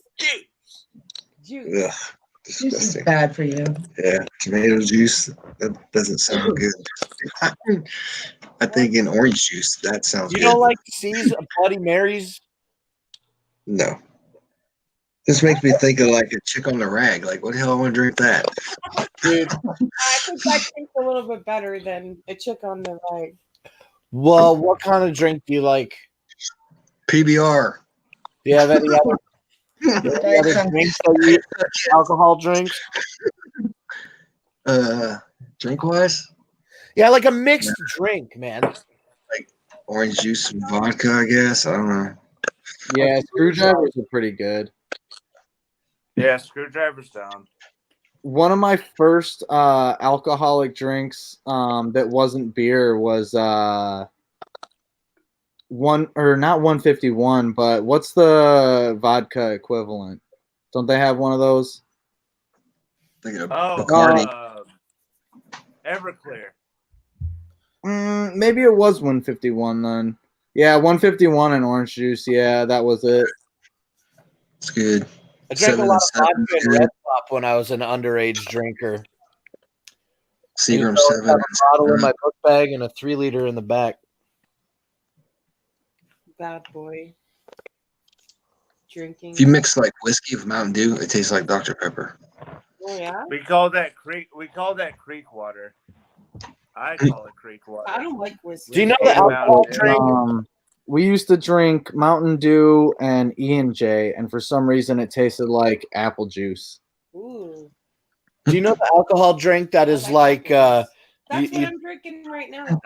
Juice. Ugh, Juice is disgusting. bad for you. Yeah, tomato juice. That doesn't sound good. I think in orange juice. That sounds You good. don't like Caesar Bloody Marys? No. This makes me think of like a chick on the rag. Like, what the hell I want to drink that? Dude. I think that tastes a little bit better than a chick on the rag. Well, what kind of drink do you like? PBR. Do you have any other, drinks that you alcohol drinks? Drink wise? Yeah, like a mixed drink, man. Like orange juice and vodka, I guess. I don't know. Yeah, screwdrivers are pretty good. Yeah, screwdriver's down. One of my first alcoholic drinks that wasn't beer was not 151, but what's the vodka equivalent? Don't they have one of those? Thinking of Bacardi. Everclear. Maybe it was 151 then. Yeah, 151 and orange juice. Yeah, that was it. It's good. I drank a 7 lot and of 7 vodka is and good. Red Pop when I was an underage drinker. Seagram I 7. have a bottle in my book bag and a 3-liter in the back. Bad boy. Drinking. If you mix like whiskey with Mountain Dew, it tastes like Dr. Pepper. Oh yeah. We call that creek water. I call it creek water. I don't like whiskey. Do you know the alcohol drink? We used to drink Mountain Dew and E&J, and for some reason it tasted like apple juice. Ooh. Do you know the alcohol drink that is like That's what I'm drinking right now.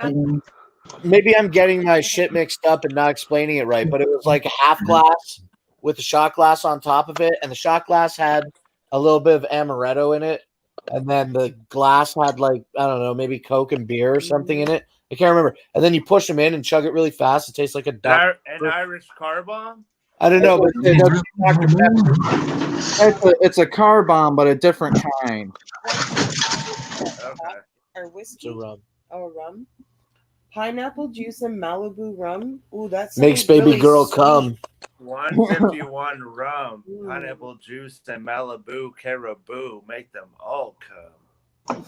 maybe I'm getting my shit mixed up and not explaining it right, but it was like a half glass with a shot glass on top of it, and the shot glass had a little bit of amaretto in it, and then the glass had like, I don't know, maybe Coke and beer or something in it. I can't remember. And then you push them in and chug it really fast. It tastes like a duck. An Irish car bomb? I don't know, but Dr. Pepper. It's a car bomb, but a different kind. Or whiskey. It's a rum. Oh, rum. Pineapple juice and Malibu rum. Ooh, that's Makes baby girl come. 151 rum, pineapple juice, and Malibu caribou make them all come.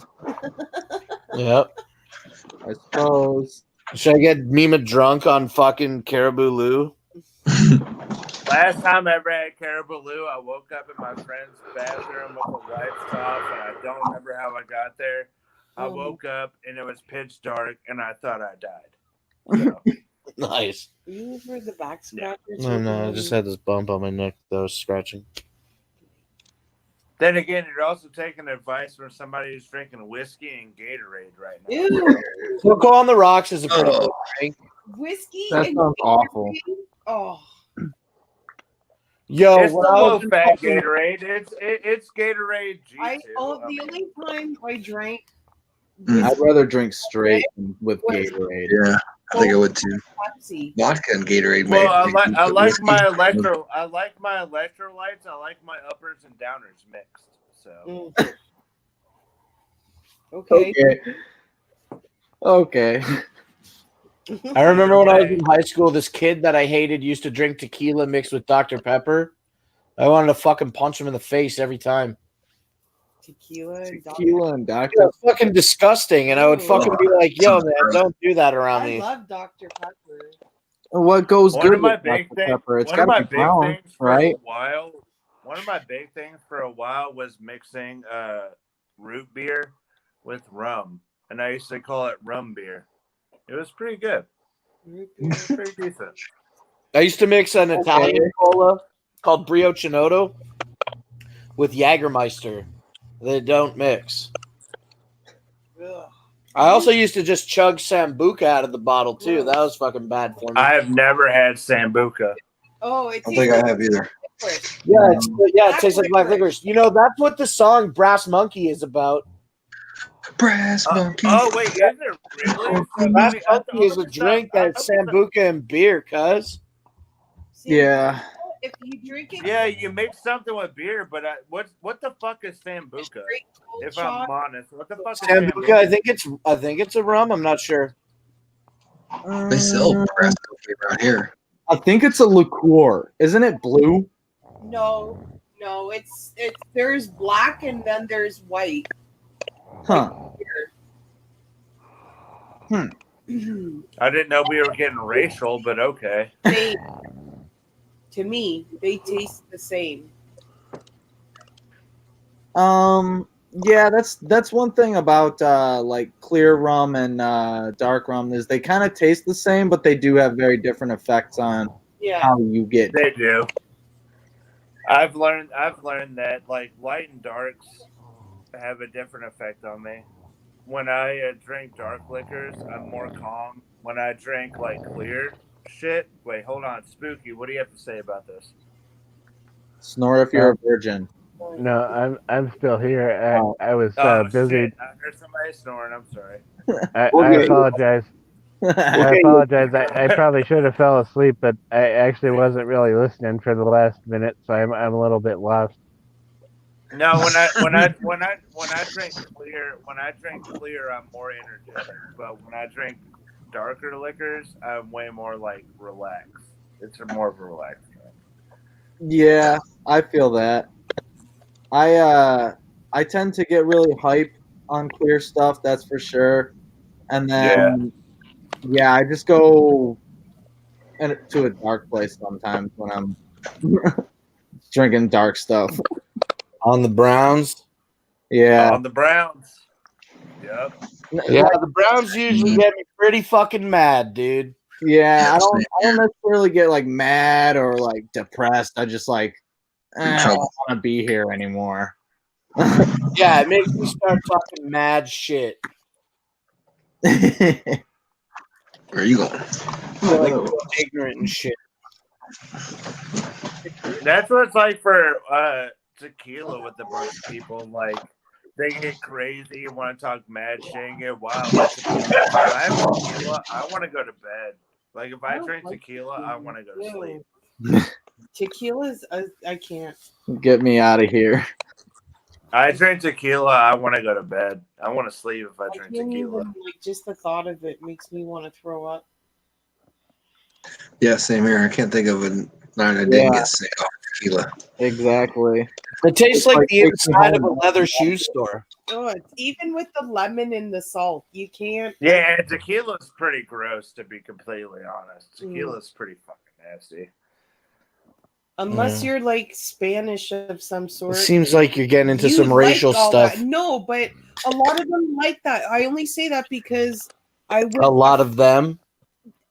Yep. I suppose. Should I get Mima drunk on fucking Caribou Lou? Last time I ever had caribou Lou, I woke up in my friend's bathroom with the lights off, and I don't remember how I got there. I woke up and it was pitch dark, and I thought I died. So. Nice. You for the back scratchers? No, I just had this bump on my neck that I was scratching. Then again, you're also taking advice from somebody who's drinking whiskey and Gatorade right now. Ew. Cocoa on the Rocks is a pretty good drink. Whiskey That and sounds awful. Oh. Yo, It's the low-fat Gatorade. It's Gatorade G2. The only time I drank I'd rather drink straight with Gatorade. Yeah, I think I would too. Pepsi. Vodka and Gatorade. Well, made I like whiskey. my electrolytes. I like my uppers and downers mixed. So. Okay. I remember when I was in high school, this kid that I hated used to drink tequila mixed with Dr. Pepper. I wanted to fucking punch him in the face every time. Tequila and Dr. Yeah, fucking disgusting. And I would fucking be like, yo, man, don't do that around I me. love Dr. Pepper. What goes One good of my with big Dr. things. Pepper? It's One of got my to be big brown, things for right? a while. One of my big things for a while was mixing root beer with rum, and I used to call it rum beer. It was pretty good. It was pretty decent. I used to mix an Italian cola called Briochinoto with Jägermeister. They don't mix. I also used to just chug Sambuca out of the bottle too. That was fucking bad for me. I have never had Sambuca. Oh, I don't think I have either. Yeah, it tastes like black licorice. You know, that's what the song Brass Monkey is about. Brass Monkey. Oh, wait, is it really? Brass Monkey is a drink that's Sambuca and beer, cuz. Yeah. If you drink it, Yeah, you mix something with beer, but what the fuck is Sambuca? If I'm honest, what the fuck is Sambuca, Sambuca? I think it's a rum. I'm not sure. They sell Brass Monkey around here. I think it's a liqueur. Isn't it blue? no, it's there's black and then there's white. Huh. I didn't know we were getting racial, but okay. To me, they taste the same. Yeah, that's one thing about like clear rum and dark rum is they kind of taste the same, but they do have very different effects on how you get. They do. I've learned that like light and darks have a different effect on me. When I drink dark liquors, I'm more calm. When I drink like clear shit, wait, hold on, Spooky, what do you have to say about this? Snore if you're a virgin. No, I'm still here. I was busy. Shit. I heard somebody snoring. I'm sorry. I apologize. I apologize. I probably should have fell asleep, but I actually wasn't really listening for the last minute, so I'm a little bit lost. No, when I drink clear, I'm more energetic. But when I drink darker liquors, I'm way more like relaxed. It's more of a relaxed drink. Yeah, I feel that. I tend to get really hype on clear stuff, that's for sure. And then, yeah, I just go to a dark place sometimes when I'm drinking dark stuff. On the Browns? Yeah. On the Browns. Yep. Yeah, the Browns usually get me pretty fucking mad, dude. Yeah, I don't necessarily get like mad or like depressed. I just like I don't want to be here anymore. Yeah, it makes me start talking mad shit. Where are you going? Like ignorant and shit. That's what it's like for tequila with a bunch of people. Like, they get crazy and want to talk mad shit and get wild. Like, tequila. If I have tequila, I want to go to bed. Like, if I drink tequila, I want to go to sleep. Tequila's, I can't. Get me out of here. I drink tequila, I want to go to bed. I want to sleep if I drink Can't tequila. even, like, just the thought of it makes me want to throw up. Yeah, same here. I can't think of a night I didn't get sick off tequila. Exactly. It tastes like the takes me inside of a home. leather shoe store. Oh, it's even with the lemon and the salt, you can't. Yeah, tequila's pretty gross, to be completely honest. Tequila's pretty fucking nasty. Unless you're like Spanish of some It sort. seems like you're getting into You some racial like all stuff. that. No, but a lot of them like that. I only say that because A lot of them.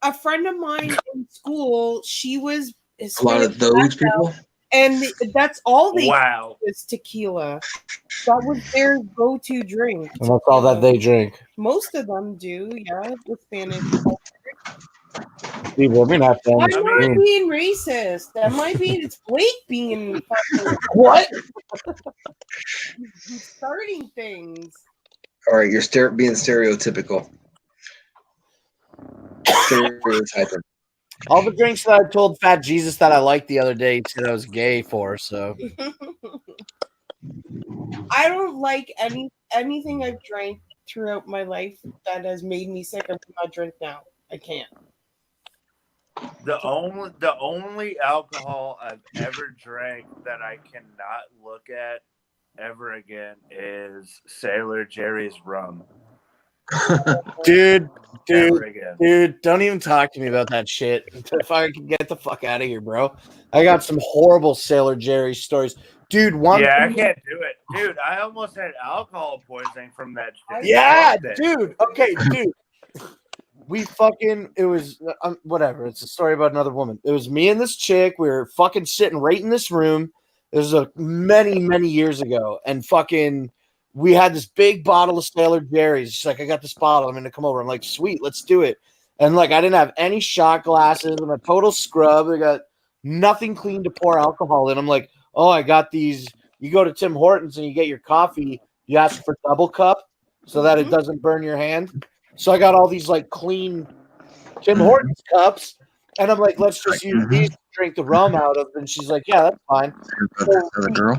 a friend of mine in school, she was A lot of those people. and that's all they Wow. did was tequila. That was their go-to drink. And that's all that they drink. Most of them do, yeah, the Spanish. People, we're not I'm fans. not being racist. Am I being? It's Blake being fucking What? starting things. All right, you're being stereotypical. Stereotyping. All the drinks that I told Fat Jesus that I liked the other day, he said I was gay for. So I don't like anything I've drank throughout my life that has made me sick. I will not drink now. I can't. The only alcohol I've ever drank that I cannot look at ever again is Sailor Jerry's rum. dude, Never again. don't even talk to me about that shit. If I can get the fuck out of here, bro. I got some horrible Sailor Jerry stories. Dude, I can't do it. Dude, I almost had alcohol poisoning from that shit. Yeah, dude. Okay, dude. It was whatever. It's a story about another woman. It was me and this chick. We were fucking sitting right in this room. It was many, many years ago. And fucking, we had this big bottle of Sailor Jerry's. She's like, I got this bottle. I'm going to come over. I'm like, sweet, let's do it. And like, I didn't have any shot glasses. I'm a total scrub. I got nothing clean to pour alcohol in. I'm like, oh, I got these. You go to Tim Hortons and you get your coffee. You ask for double cup so that it doesn't burn your hand. So I got all these like clean Tim Hortons cups, and I'm like, let's just use these to drink the rum out of. And she's like, yeah, that's fine. So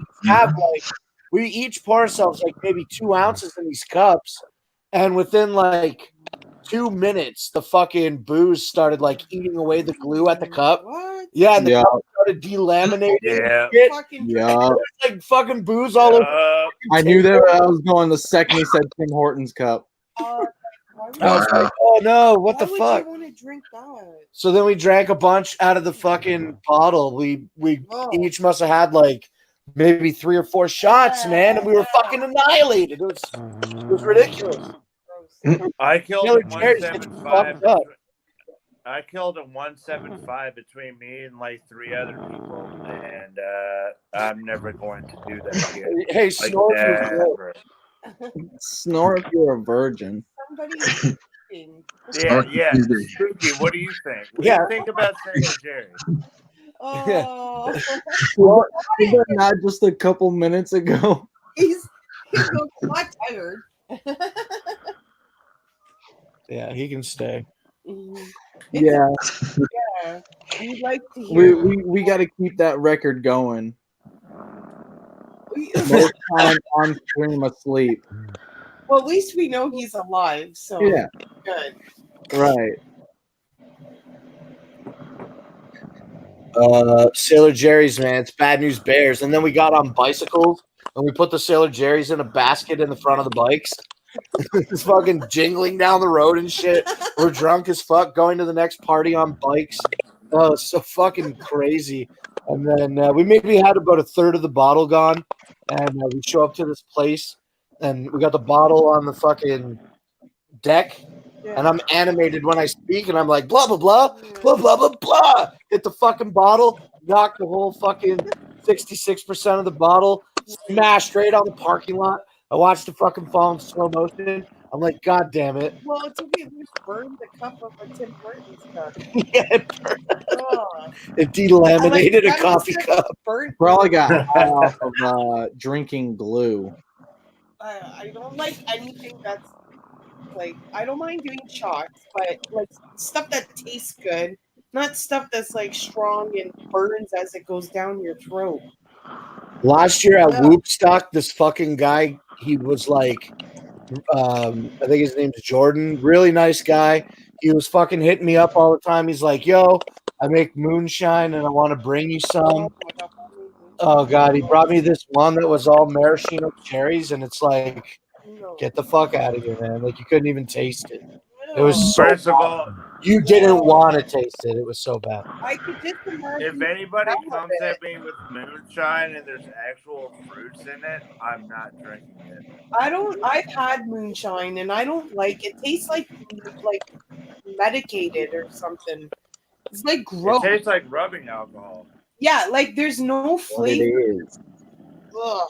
we each pour ourselves like maybe 2 ounces in these cups, and within like 2 minutes, the fucking booze started like eating away the glue at the cup. What? Yeah, and the cup started delaminating. Yeah. Yeah. Like fucking booze all over. I knew that I was going the second he said Tim Hortons cup. I was like, oh no, what the fuck? I want to drink that. So then we drank a bunch out of the fucking bottle. We each must have had like maybe 3 or 4 shots, man, and we were fucking annihilated. It was ridiculous. I killed Sailor a Jerry's 175. fucked up. I killed a 175 between me and like 3 other people, and I'm never going to do that again. Hey, Like, snore if you're never. Snore if you're a virgin. Yeah. Spooky, what do you think? What do you think about Sailor Jerry? Oh, Well, not just a couple minutes ago. he's not tired. Yeah, he can stay. Yeah, Yeah, we'd like to hear. we got to keep that record going. Most time on stream asleep. Well, at least we know he's alive. So Yeah. good. Right. Sailor Jerry's, man, it's Bad News Bears. And then we got on bicycles and we put the Sailor Jerry's in a basket in the front of the bikes. It's fucking jingling down the road and shit. We're drunk as fuck, going to the next party on bikes. Oh, it's so fucking crazy. And then we maybe had about a third of the bottle gone, and we show up to this place, and we got the bottle on the fucking deck. And I'm animated when I speak, and I'm like, blah, blah, blah, blah, blah, blah, blah. Hit the fucking bottle, knock the whole fucking 66% of the bottle, smash straight on the parking lot. I watched the fucking fall in slow motion. I'm like, God damn it. Well, it's okay. We just burned the cup of a Tim Hortons cup. It delaminated a coffee cup. Probably got high off of drinking glue. I don't like anything that's like, I don't mind doing shots, but like stuff that tastes good, not stuff that's like strong and burns as it goes down your throat. Last year at Whoopstock, this fucking guy, he was like, I think his name's Jordan, really nice guy. He was fucking hitting me up all the time. He's like, yo, I make moonshine and I want to bring you some. Oh, God, he brought me this one that was all maraschino cherries, and it's like, get the fuck out of here, man. Like, you couldn't even taste it. It was so First of bad. all, You didn't want to taste it. It was so bad. I could just imagine. if anybody comes at me with moonshine and there's actual fruits in it, I'm not drinking it. I've had moonshine and I don't like it. Tastes like medicated or something. It's like gross. It tastes like rubbing alcohol. Yeah, like there's no flavor. It is. Ugh.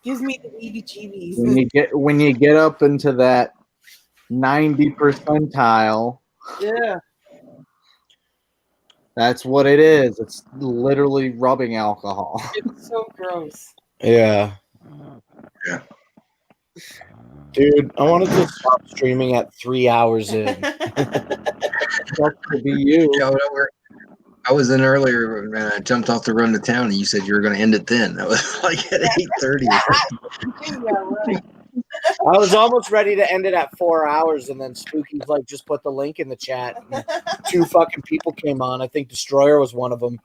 Gives me the heebie-jeebies. When you get up into that 90 percentile, Yeah. that's what it is. It's literally rubbing alcohol. It's so gross. Yeah. Dude, I wanted to stop streaming at 3 hours in. That could be you. Yeah, I was in earlier and I jumped off the run to town, and you said you were going to end it then. That was like at 8:30. Yeah, right. I was almost ready to end it at 4 hours, and then Spooky's like, just put the link in the chat. And 2 fucking people came on. I think Destroyer was one of them.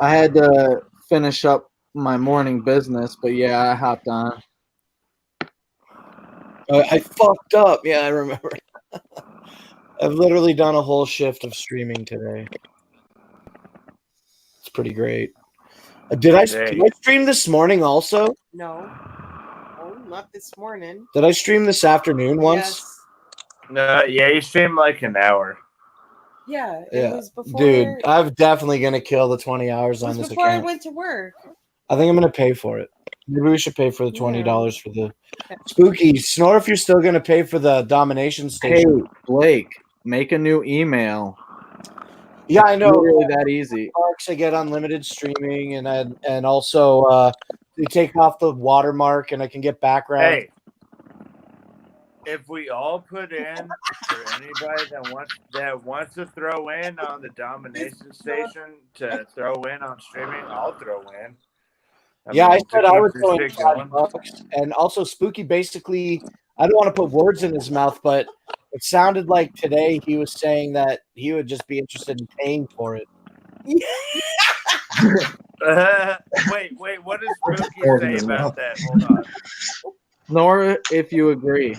I had to finish up my morning business, but yeah, I hopped on. I fucked up. Yeah, I remember. I've literally done a whole shift of streaming today. It's pretty great. Did I stream this morning also? No. Oh, not this morning. Did I stream this afternoon once? Yes. No, yeah, you streamed like an hour. Yeah, it was before. Dude, I'm definitely gonna kill the 20 hours on this before I account. went to work. I think I'm gonna pay for it. Maybe we should pay for the $20 for the Spooky. Snore if you're still gonna pay for the domination station. Hey, Blake, make a new email. Yeah, I know. Literally that easy. Marks, I get unlimited streaming, and also they take off the watermark, and I can get background. Hey, if we all put in for anybody that wants to throw in on the domination station to throw in on streaming, I'll throw in. I said I was going $5, and also Spooky basically. I don't want to put words in his mouth, but it sounded like today he was saying that he would just be interested in paying for it. Wait, what does Spooky say about that? Hold on. Nor if you agree.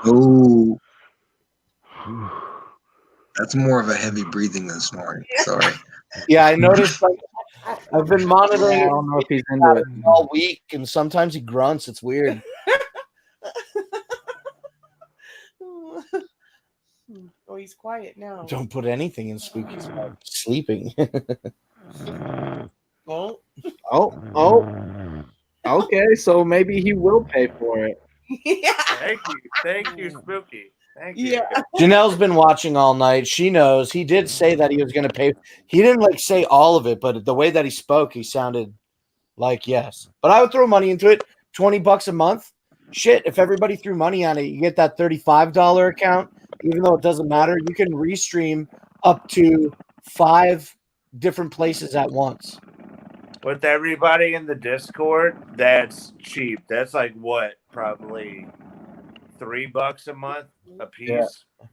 Oh, that's more of a heavy breathing than snoring. Sorry. Yeah, I noticed. I've been monitoring. I don't know if he's into it all week, and sometimes he grunts. It's weird. Oh, he's quiet now. Don't put anything in Spooky's mouth. Sleeping. Oh. Okay, so maybe he will pay for it. Yeah. Thank you, Spooky. Thank you. Yeah. Janelle's been watching all night. She knows. He did say that he was going to pay. He didn't say all of it, but the way that he spoke, he sounded like yes. But I would throw money into it. $20 a month. Shit, if everybody threw money on it, you get that $35 account. Even though it doesn't matter, you can restream up to 5 different places at once. With everybody in the Discord, that's cheap. That's like what? Probably $3 a month a piece. Yeah.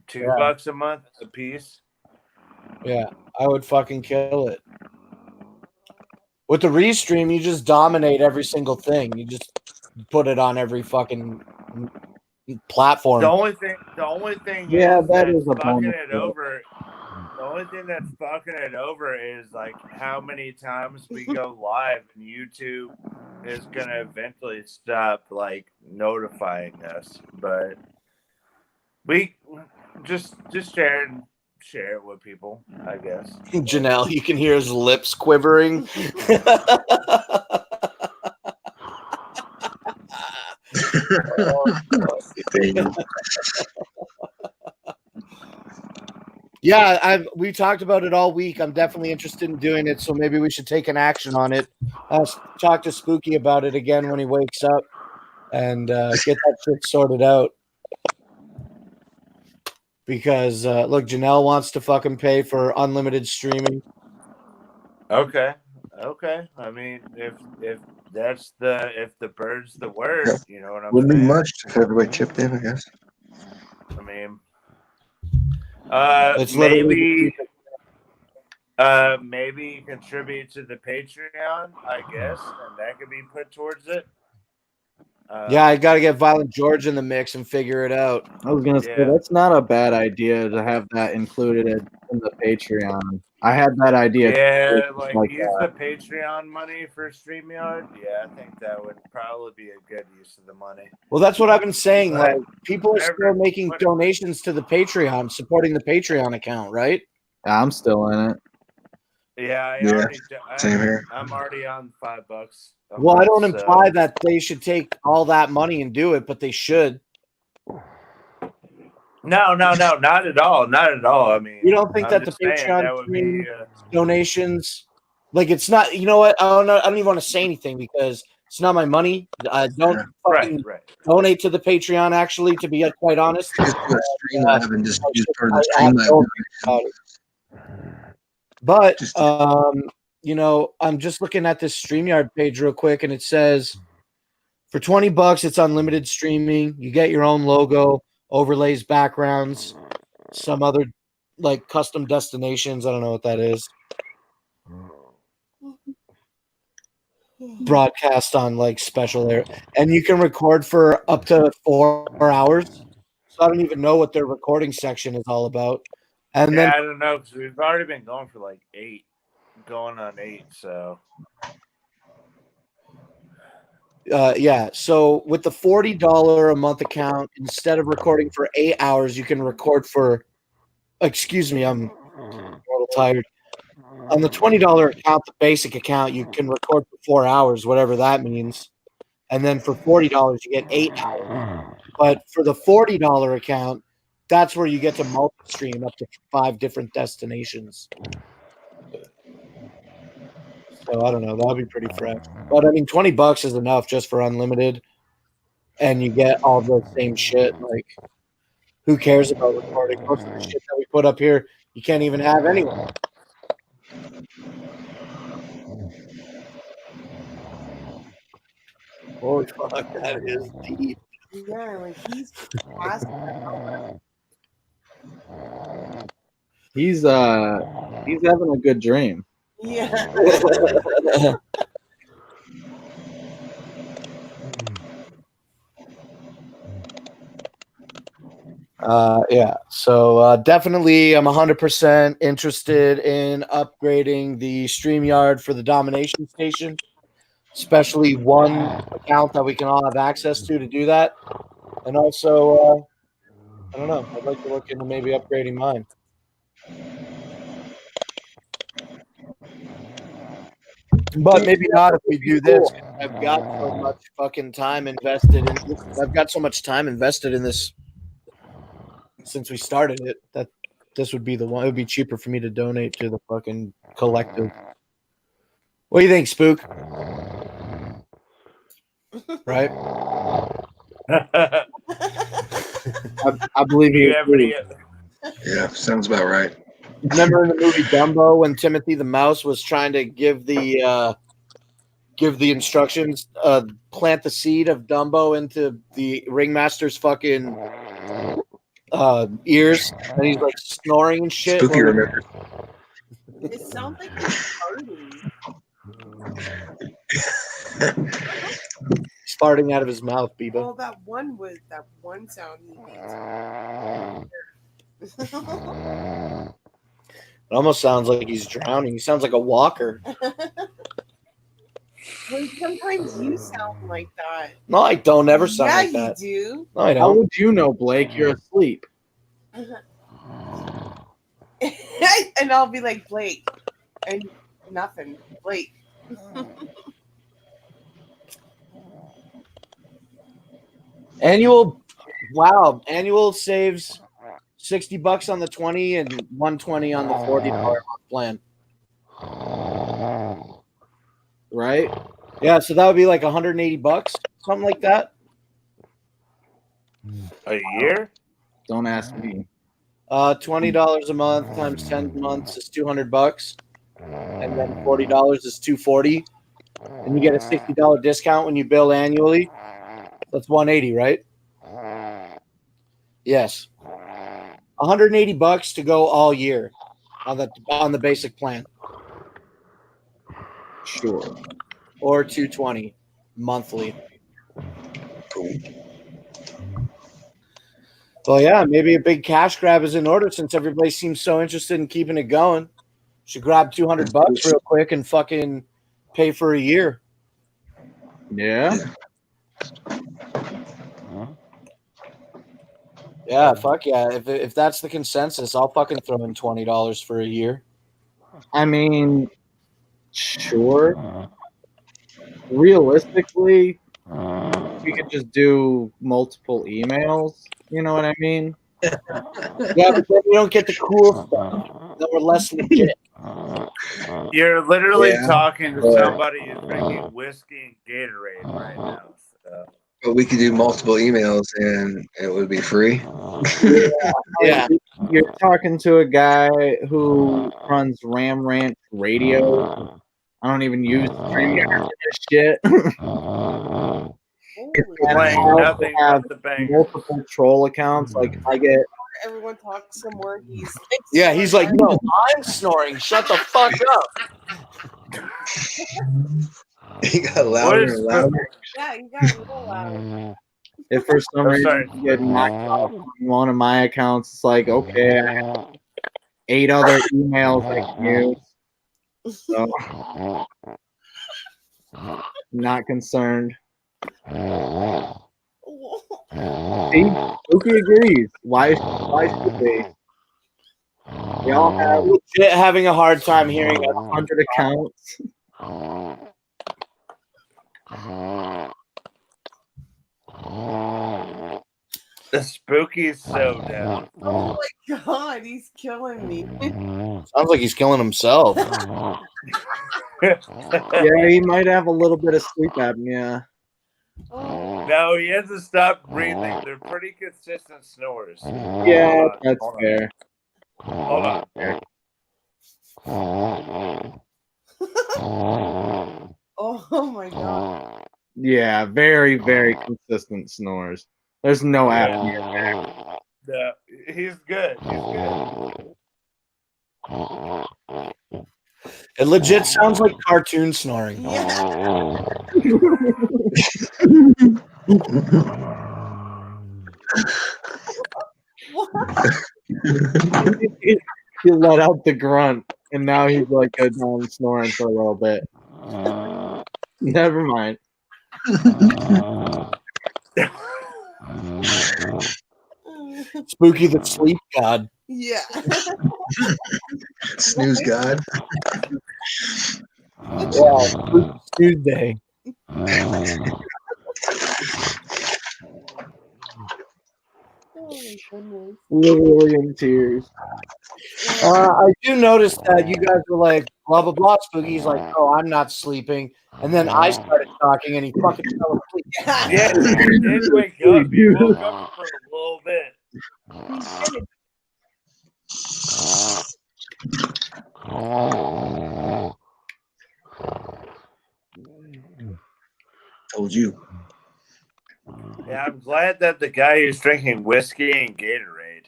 $2 a month a piece. Yeah, I would fucking kill it. With the restream, you just dominate every single thing. You just put it on every fucking platform. The only thing Yeah, is that that's is a fucking bonus. it over. The only thing that's fucking it over is like how many times we go live, and YouTube is gonna eventually stop like notifying us. But we just share it with people, I guess. Janelle, you can hear his lips quivering. Yeah, we talked about it all week. I'm definitely interested in doing it, so maybe we should take an action on it. I'll talk to Spooky about it again when he wakes up and get that shit sorted out. Because look, Janelle wants to fucking pay for unlimited streaming. Okay. I mean, if the bird's the word, you know what I'm Wouldn't be saying? much if everybody chipped in, I guess. I mean, It's literally maybe contribute to the Patreon, I guess, and that could be put towards it. Yeah, I got to get Violent George in the mix and figure it out. I was gonna say that's not a bad idea to have that included in the Patreon. I had that idea. Yeah, like use that. the Patreon money for StreamYard. Yeah, I think that would probably be a good use of the money. Well, that's what I've been saying. But Like, people are still making donations to the Patreon, supporting the Patreon account, right? Yeah, I'm still in it. Yeah, same here. I'm already on $5. Well, I don't imply that they should take all that money and do it, but they should. No, not at all. Not at all. I mean, You don't think that the Patreon donations, like, it's not, you know what? I don't even want to say anything because it's not my money. I don't fucking donate to the Patreon, actually, to be quite honest. Just do a Streamlab and just use part of the Streamlab. But, you know, I'm just looking at this StreamYard page real quick, and it says for $20, it's unlimited streaming. You get your own logo, overlays, backgrounds, some other like custom destinations. I don't know what that is. Broadcast on like special air, and you can record for up to 4 hours. So I don't even know what their recording section is all about. And then I don't know because we've already been going for like 8, going on 8. So yeah. So with the $40 a month account, instead of recording for 8 hours, you can record for. Excuse me, I'm a little tired. On the $20 account, the basic account, you can record for 4 hours, whatever that means. And then for $40, you get 8 hours. But for the $40 account, that's where you get to multi-stream up to 5 different destinations. So I don't know. That'll be pretty fresh. But I mean, $20 is enough just for unlimited, and you get all the same shit. Like, who cares about recording? Most of the shit that we put up here, you can't even have anyway. Holy fuck, that is deep. Yeah, like he's awesome. He's having a good dream. Yeah. Yeah. So definitely, I'm 100% interested in upgrading the StreamYard for the Domination Station, especially one account that we can all have access to do that. And also, I don't know. I'd like to look into maybe upgrading mine. But maybe not if we do this. I've got so much fucking time invested in this. I've got so much time invested in this since we started it that this would be the one. It would be cheaper for me to donate to the fucking collective. What do you think, Spook? Right? I believe you. Yeah, sounds about right. Remember in the movie Dumbo when Timothy the Mouse was trying to give the instructions, plant the seed of Dumbo into the ringmaster's fucking ears, and he's like snoring and shit. Spooky remembers. It sounds like he's partying. Farting out of his mouth, Biba. Well, that one sound he made. It almost sounds like he's drowning. He sounds like a walker. Well, sometimes you sound like that. No, I don't ever sound like that. Yeah, you No, I How don't. would you know, Blake? You're asleep. do. And I'll be like, Blake. And nothing. Blake. Annual saves $60 on the 20 and $120 on the $40 plan. Right? Yeah, so that would be like $180, something like that. A year? Don't ask me. $20 a month times 10 months is $200, and then $40 is $240, and you get a $60 discount when you bill annually. That's $180, right? Yes. $180 to go all year on the basic plan. Sure. Or $220 monthly. Well, yeah, maybe a big cash grab is in order since everybody seems so interested in keeping it going. Should grab $200 real quick and fucking pay for a year. Yeah. Yeah, fuck yeah. If that's the consensus, I'll fucking throw in $20 for a year. I mean, sure. Realistically, we could just do multiple emails. You know what I mean? Yeah, but then you don't get the cool stuff that were less legit. You're literally Yeah. talking to somebody who's drinking whiskey and Gatorade right now. So. But we could do multiple emails and it would be free. Yeah. You're talking to a guy who runs Ram Ranch Radio. I don't even use StreamYard for this shit. Playing nothing have but the bangers. multiple troll accounts. Like I get. Everyone talks some more. He's like, no, I'm snoring. Shut the fuck up. He got louder and louder. Yeah, you got real loud. If for some reason you get knocked off on one of my accounts, it's like, okay, I have 8 other emails I can use. So, not concerned. See, Spooky agrees. Why should they? We all have legit having a hard time hearing 100 accounts. The Spooky's so down. Oh my god, he's killing me. Sounds like he's killing himself. Yeah, he might have a little bit of sleep apnea. No, he has to stop breathing. They're pretty consistent snores. Yeah, that's fair. Hold on. Oh my god. Yeah, very, very consistent snores. There's no apnea there. No, he's good. It legit sounds like cartoon snoring. He let out the grunt, and now he's like down snoring for a little bit. Never mind. Spooky the sleep god. Yeah. Snooze god. Yeah, Spooky Tuesday. Literally in tears. I do notice that you guys were like, blah, blah, blah. Spooky's like, oh, I'm not sleeping. And then I started talking and he fucking fell asleep. Yeah, he did wake up. He woke up for a little bit. Told you. Yeah, I'm glad that the guy who's drinking whiskey and Gatorade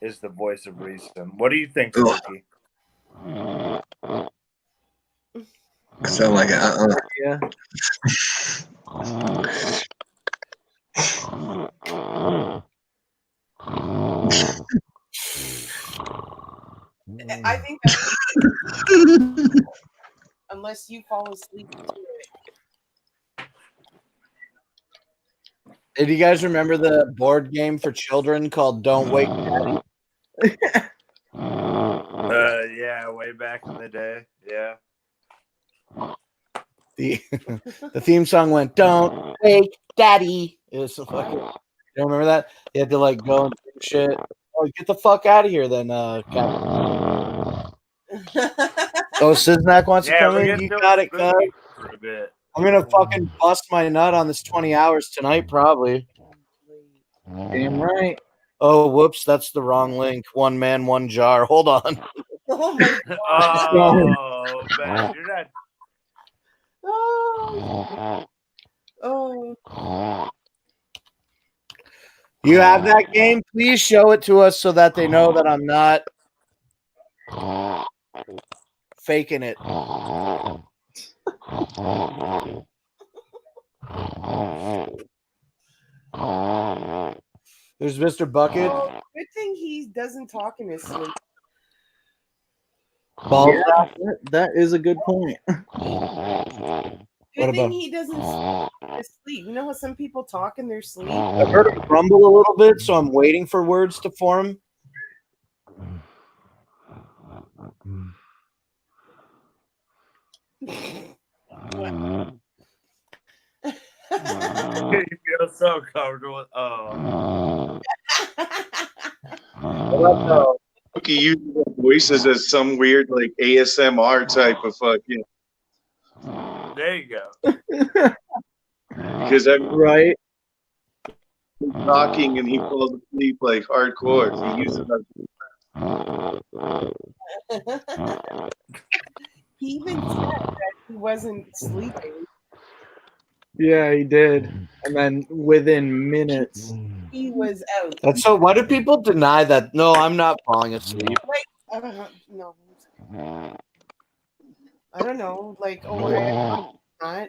is the voice of reason. What do you think, Spooky? Sound like it. Yeah. I think that's unless you fall asleep to it. Do you guys remember the board game for children called Don't Wake Daddy? Yeah, way back in the day. Yeah. The theme song went "Don't Wake Daddy." It was so fucking. You don't remember that? You had to like go and do shit. Oh, get the fuck out of here, then, Captain. Oh, Siznak wants to come in. You got it, cuz. For a bit. I'm gonna fucking bust my nut on this 20 hours tonight, probably. Damn right. Oh, whoops, that's the wrong link. One man, one jar. Hold on. Oh my Oh, man, you're not. Oh. You have that game? Please show it to us so that they know that I'm not faking it. There's Mr. Bucket. Oh, good thing he doesn't talk in his sleep. Yeah, that is a good point. Good thing he doesn't sleep. You know how some people talk in their sleep? I've heard him grumble a little bit, so I'm waiting for words to form. You feel so comfortable. Oh. Cookie uses their voices as some weird like ASMR type of fucking. There you go. Because I'm right talking and he falls asleep like hardcore. He uses that. He even said that he wasn't sleeping. Yeah, he did. And then within minutes, He was out. That's so. Why do people deny that? No, I'm not falling asleep. Like, no. I don't know. Like, oh, I'm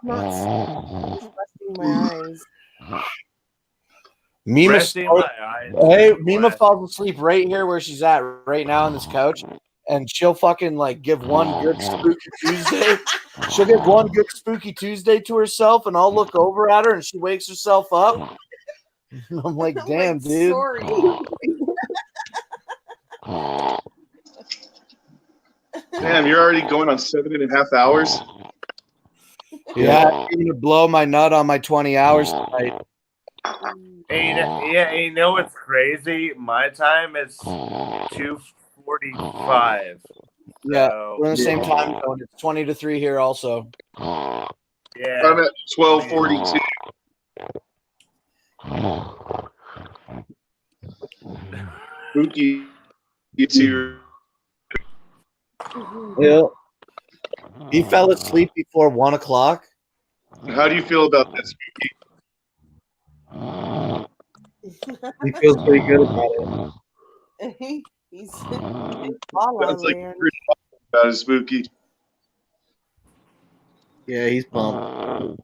not resting my eyes. Mima, Resting my eyes. hey, Mima falls asleep right here where she's at right now on this couch, and she'll fucking like give one good spooky Tuesday. She'll give one good spooky Tuesday to herself, and I'll look over at her, and she wakes herself up. I'm like, damn, dude. Sorry. Damn, you're already going on 7.5 hours. Yeah, I'm gonna blow my nut on my 20 hours tonight. Yeah, you know what's crazy? My time is 2:45. Yeah, So, we're in the same time zone. It's 20 to 3 here also. Yeah. I'm at 12:42. Spooky, it's here. Yeah. He fell asleep before 1 o'clock. How do you feel about that, Spooky? he feels pretty good about it. He's Sounds like you're pretty pumped about it, Spooky. Yeah, he's pumped.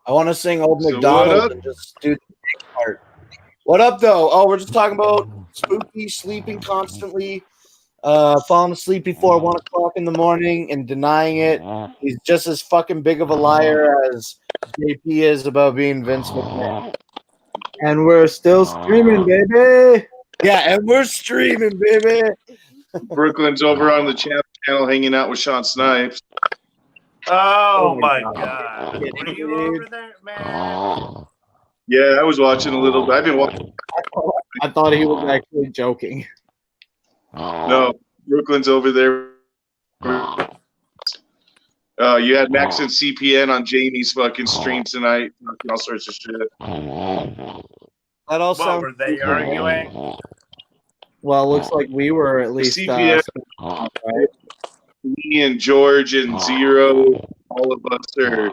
I want to sing Old So McDonald what up? and just do the big part. What up, though? Oh, we're just talking about Spooky sleeping constantly, falling asleep before 1 o'clock in the morning and denying it. He's just as fucking big of a liar as JP is about being Vince McMahon. And we're still streaming, baby. Yeah, and we're streaming, baby. Brooklyn's over on the channel hanging out with Sean Snipes. Oh my god. Were you over there, man? Yeah, I was watching a little bit. I've been watching. I thought he was actually joking. No, Brooklyn's over there. You had Max and CPN on Jamie's fucking stream tonight. All sorts of shit. That all What were they arguing? Well, it looks like we were at least. CPN, right? me and George and Zero, all of us are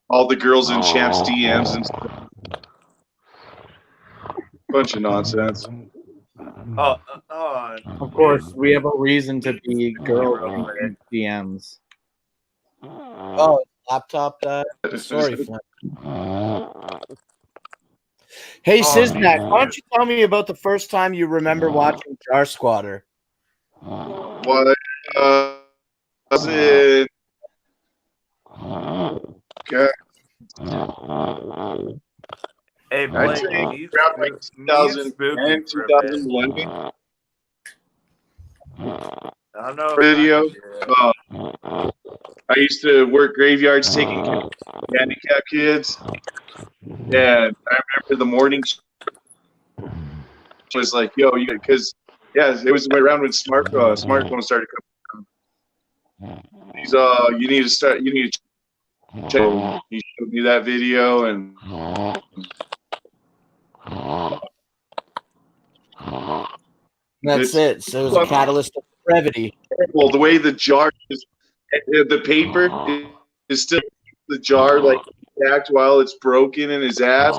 all the girls in Champs DMs and stuff. Bunch of nonsense. Of course, we have a reason to be girls in DMs. Oh, laptop died. Sorry, Flint. Hey, Siznak, why don't you tell me about the first time you remember watching Jar Squatter? What was it? Okay. Hey, I'd Blake, say mute, around like mute Spooky 2010, for a bit. 2011. I don't know if Video. I can do it. I used to work graveyards taking care of handicapped kids. And I remember the morning was like, yo, because, yeah, it was around when smartphones started coming. He's, you need to check. He showed me that video and. That's it. So it was a catalyst of brevity. Well, the way the jar is, the paper is still the jar like intact while it's broken in his ass.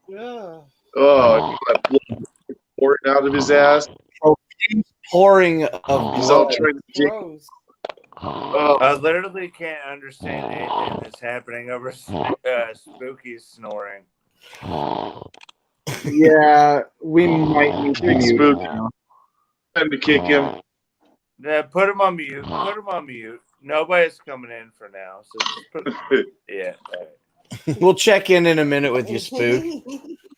Yeah. Oh, blood pouring out of his ass. Pouring of He's all blood. trying to dig. I literally can't understand anything that's happening over Spooky snoring. Yeah, we might need to mute him now. Time to kick him. Yeah, put him on mute. Put him on mute. Nobody's coming in for now. So just put. Yeah. All right. We'll check in a minute with you, Spook.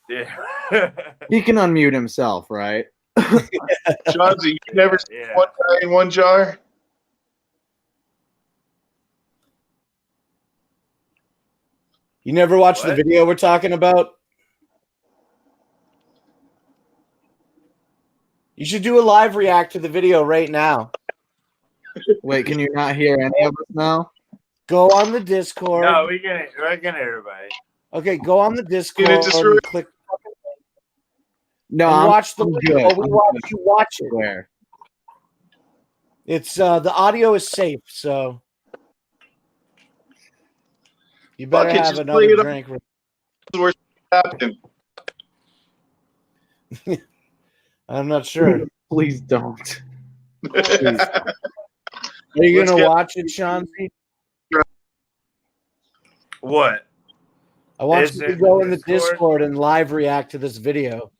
Yeah. He can unmute himself, right? Chauncey, you never seen one guy in one jar? You never watched the video we're talking about? You should do a live react to the video right now. Wait, can you not hear any of us now? Go on the Discord. No, we can everybody. Okay, go on the Discord just and click. No, and I'm watch the good. video. You watch it. Where? It's the audio is safe, so you better have another drink. I'm not sure. Please don't. Please. Are you gonna watch it, Chauncey? What? I want you to go in the Discord and live react to this video.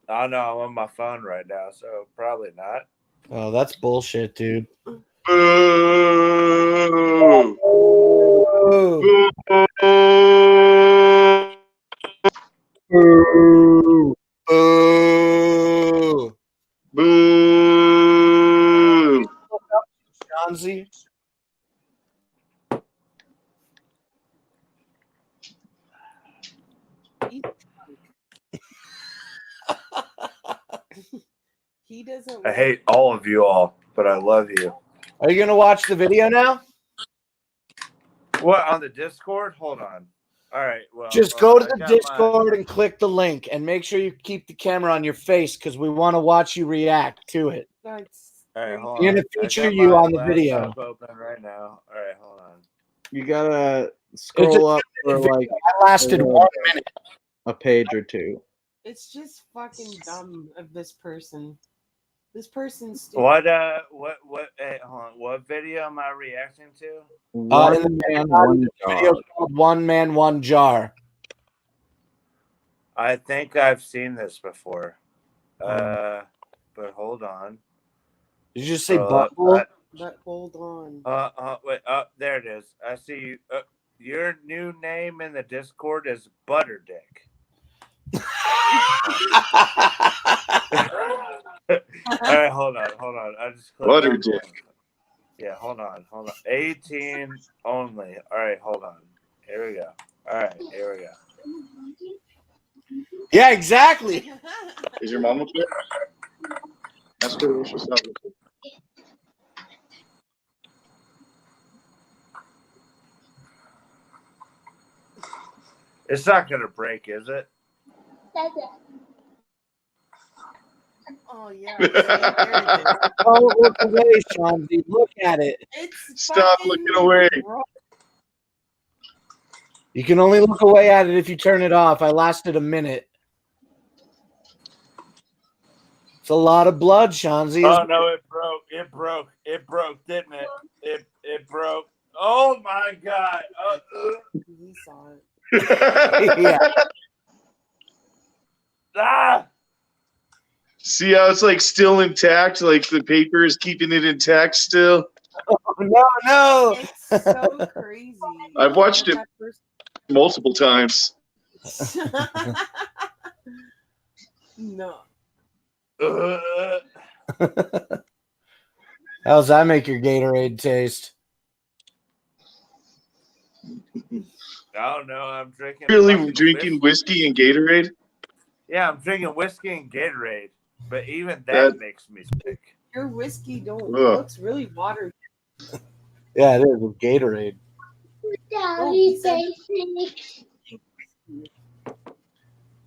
Oh no, I'm on my phone right now, so probably not. Oh, that's bullshit, dude. Boo. Boo. Boo. Boo. Chauncey. He doesn't. I hate all of you all, but I love you. Are you gonna watch the video now? What, on the Discord? Hold on. All right. Well, Just go to the Discord and click the link, and make sure you keep the camera on your face because we want to watch you react to it. That's all right, hold We're on. gonna feature I got you my on the video. laptop open right now. All right, hold on. You gotta scroll up for like that lasted 1 minute, a page or two. It's just fucking dumb of this person. This person's stupid. What hey, hold on. What video am I reacting to? One man, one video jar. called One Man, One Jar. I think I've seen this before. But hold on. Did you just say butthole? But hold on. Wait, there it is. I see you. Your new name in the Discord is Butterdick. All right, hold on. I just clicked Butterdick. Yeah, hold on. 18 only. All right, hold on. Here we go. All right, here we go. Yeah, exactly. Is your mom okay? That's good. She's not okay. It's not gonna break, is it? Oh yeah. Oh, look away, Chauncey. Look at it. It's Stop looking away. You can only look away at it if you turn it off. I lasted a minute. It's a lot of blood, Shanzi. Oh no, it broke. It broke. It broke, didn't it? It broke. Oh my god. He saw it. Yeah. Ah! See how it's like still intact? Like the paper is keeping it intact still? Oh, no. It's so crazy. I've watched it multiple times. No. How's that make your Gatorade taste? I don't know. I'm drinking. Really drinking whiskey and Gatorade? Yeah, I'm drinking whiskey and Gatorade, but even that makes me sick. Your whiskey Ugh. looks really watery. Yeah, it is with Gatorade.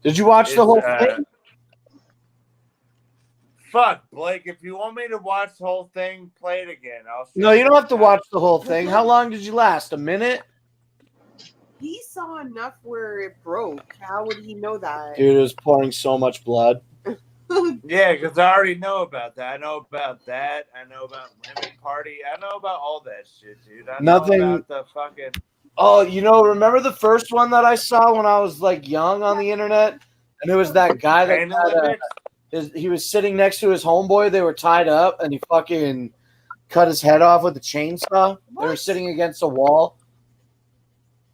Did you watch the whole thing? Fuck, Blake. If you want me to watch the whole thing, play it again. No, you don't have to watch the whole thing. How long did you last? A minute? He saw enough where it broke. How would he know that? Dude, it was pouring so much blood. Yeah, because I already know about that. I know about that. I know about Lemon Party. I know about all that shit, dude. I Nothing- know about the fucking. Oh, remember the first one that I saw when I was like young on the internet? And it was that guy that Pain had he was sitting next to his homeboy. They were tied up and he fucking cut his head off with a chainsaw. They were sitting against a wall.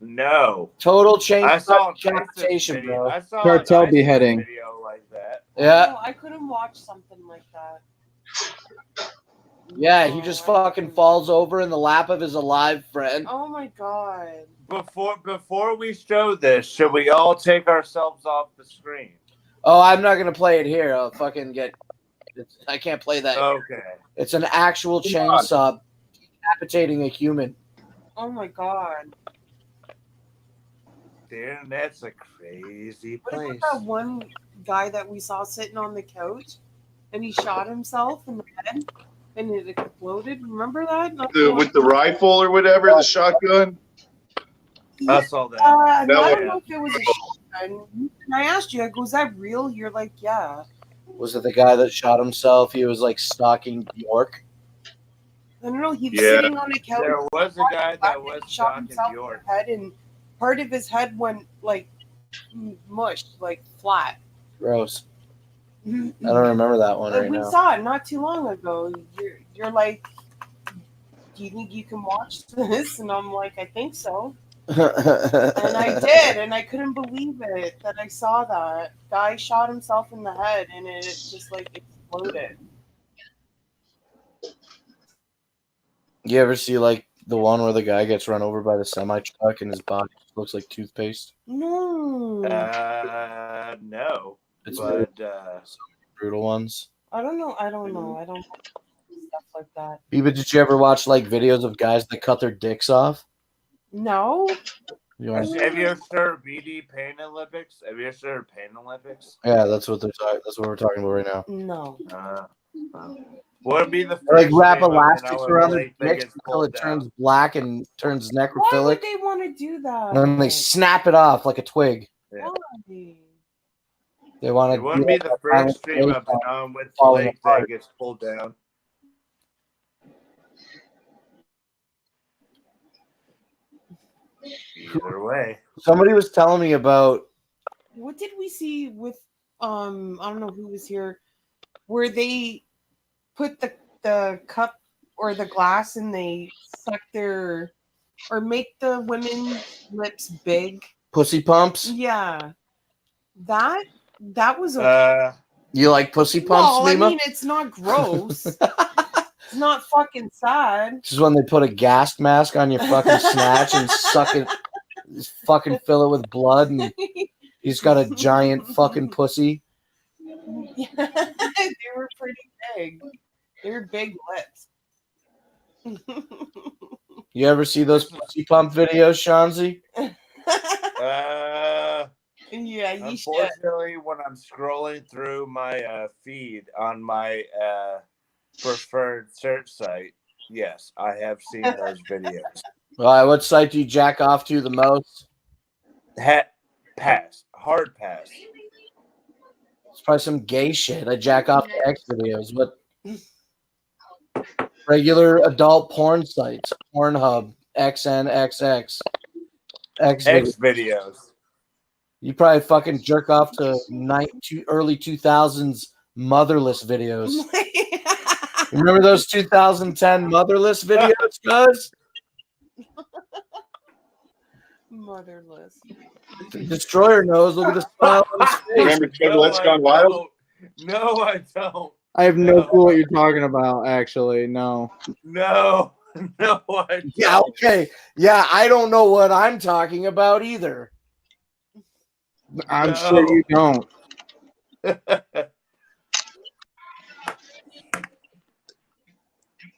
No. Total I chainsaw saw a decapitation, video. bro. I saw Cartel an beheading. video like that. Yeah. No, I couldn't watch something like that. Yeah, he just fucking falls over in the lap of his alive friend. Oh my god. Before we show this, should we all take ourselves off the screen? Oh, I'm not gonna play it here. I'll fucking get. I can't play that. Okay. It's an actual chainsaw decapitating a human. Oh my god. The internet's a crazy What place. about that one guy that we saw sitting on the couch and he shot himself in the head and it exploded? Remember that? With the rifle or whatever, the shotgun? I saw that. I That don't one. know if it was a shotgun. And I asked you, I go, is that real? You're like, yeah. Was it the guy that shot himself? He was like stalking York. I don't know. He was Yeah. sitting on a couch. There was a guy that was shot shot in himself York. in the head, and part of his head went like mush, like flat. Gross. I don't remember that one right we now. saw it not too long ago. You're like, do you think you can watch this? And I'm like, I think so. And I did, and I couldn't believe it that I saw that guy shot himself in the head, and it just like exploded. You ever see like the one where the guy gets run over by the semi truck and his body looks like toothpaste? No, No. It's But some brutal ones. I don't know. I don't stuff like that. But did you ever watch like videos of guys that cut their dicks off? No. You wanna- have you ever heard BD Pain Olympics? Have you ever heard Pain Olympics? Yeah, that's what they're talking. That's what we're talking about right now. No. What would be the They, like first wrap thing elastics when around their Blake dicks gets until pulled it turns black and turns Why would necrophilic, they want to do that? and then they snap it off like a twig. Yeah. They want It to. wouldn't be the first stream I've been on with falling Blake apart. that gets pulled down. Either way. Somebody was telling me about. What did we see with I don't know who was here, where they put the cup or the glass and they suck their or make the women's lips big. Pussy pumps. Yeah. That was okay. You like pussy pumps, Well, Lima? I mean, it's not gross. It's not fucking sad. This is when they put a gas mask on your fucking snatch and suck it, just fucking fill it with blood, and he's got a giant fucking pussy. Yeah, they were pretty big. They were big lips. You ever see those pussy pump videos, Shanzi? Yeah, you should. Unfortunately, when I'm scrolling through my feed on my preferred search site, yes, I have seen those videos. All right, what site do you jack off to the most? Pass. Hard pass. It's probably some gay shit. I jack off to X videos. What? Regular adult porn sites. Pornhub. XNXX. X videos. You probably fucking jerk off to early 2000s motherless videos. Remember those 2010 motherless videos, guys? Motherless. Destroyer knows. Look at the smile on his face. Remember Kevin Let's Gone Wild? No, I don't. I have no clue what you're talking about, actually. No. No, I don't. Yeah, okay. Yeah, I don't know what I'm talking about either. I'm sure you don't.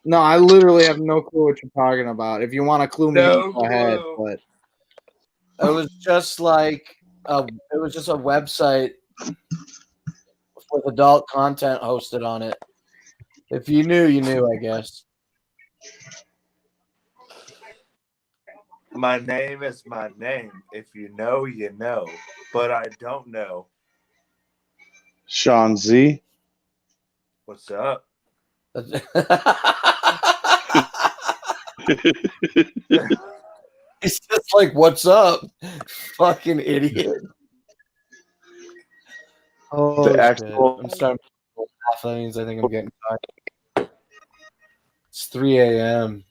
No, I literally have no clue what you're talking about. If you want to clue me, go ahead. But it was just like it was just a website with adult content hosted on it. If you knew, you knew, I guess. My name is my name. If you know, you know. But I don't know. Sean Z. What's up? It's just like, what's up? Fucking idiot. Oh, The shit. actual- I'm starting to laugh. That means I think I'm getting tired. It's 3 a.m.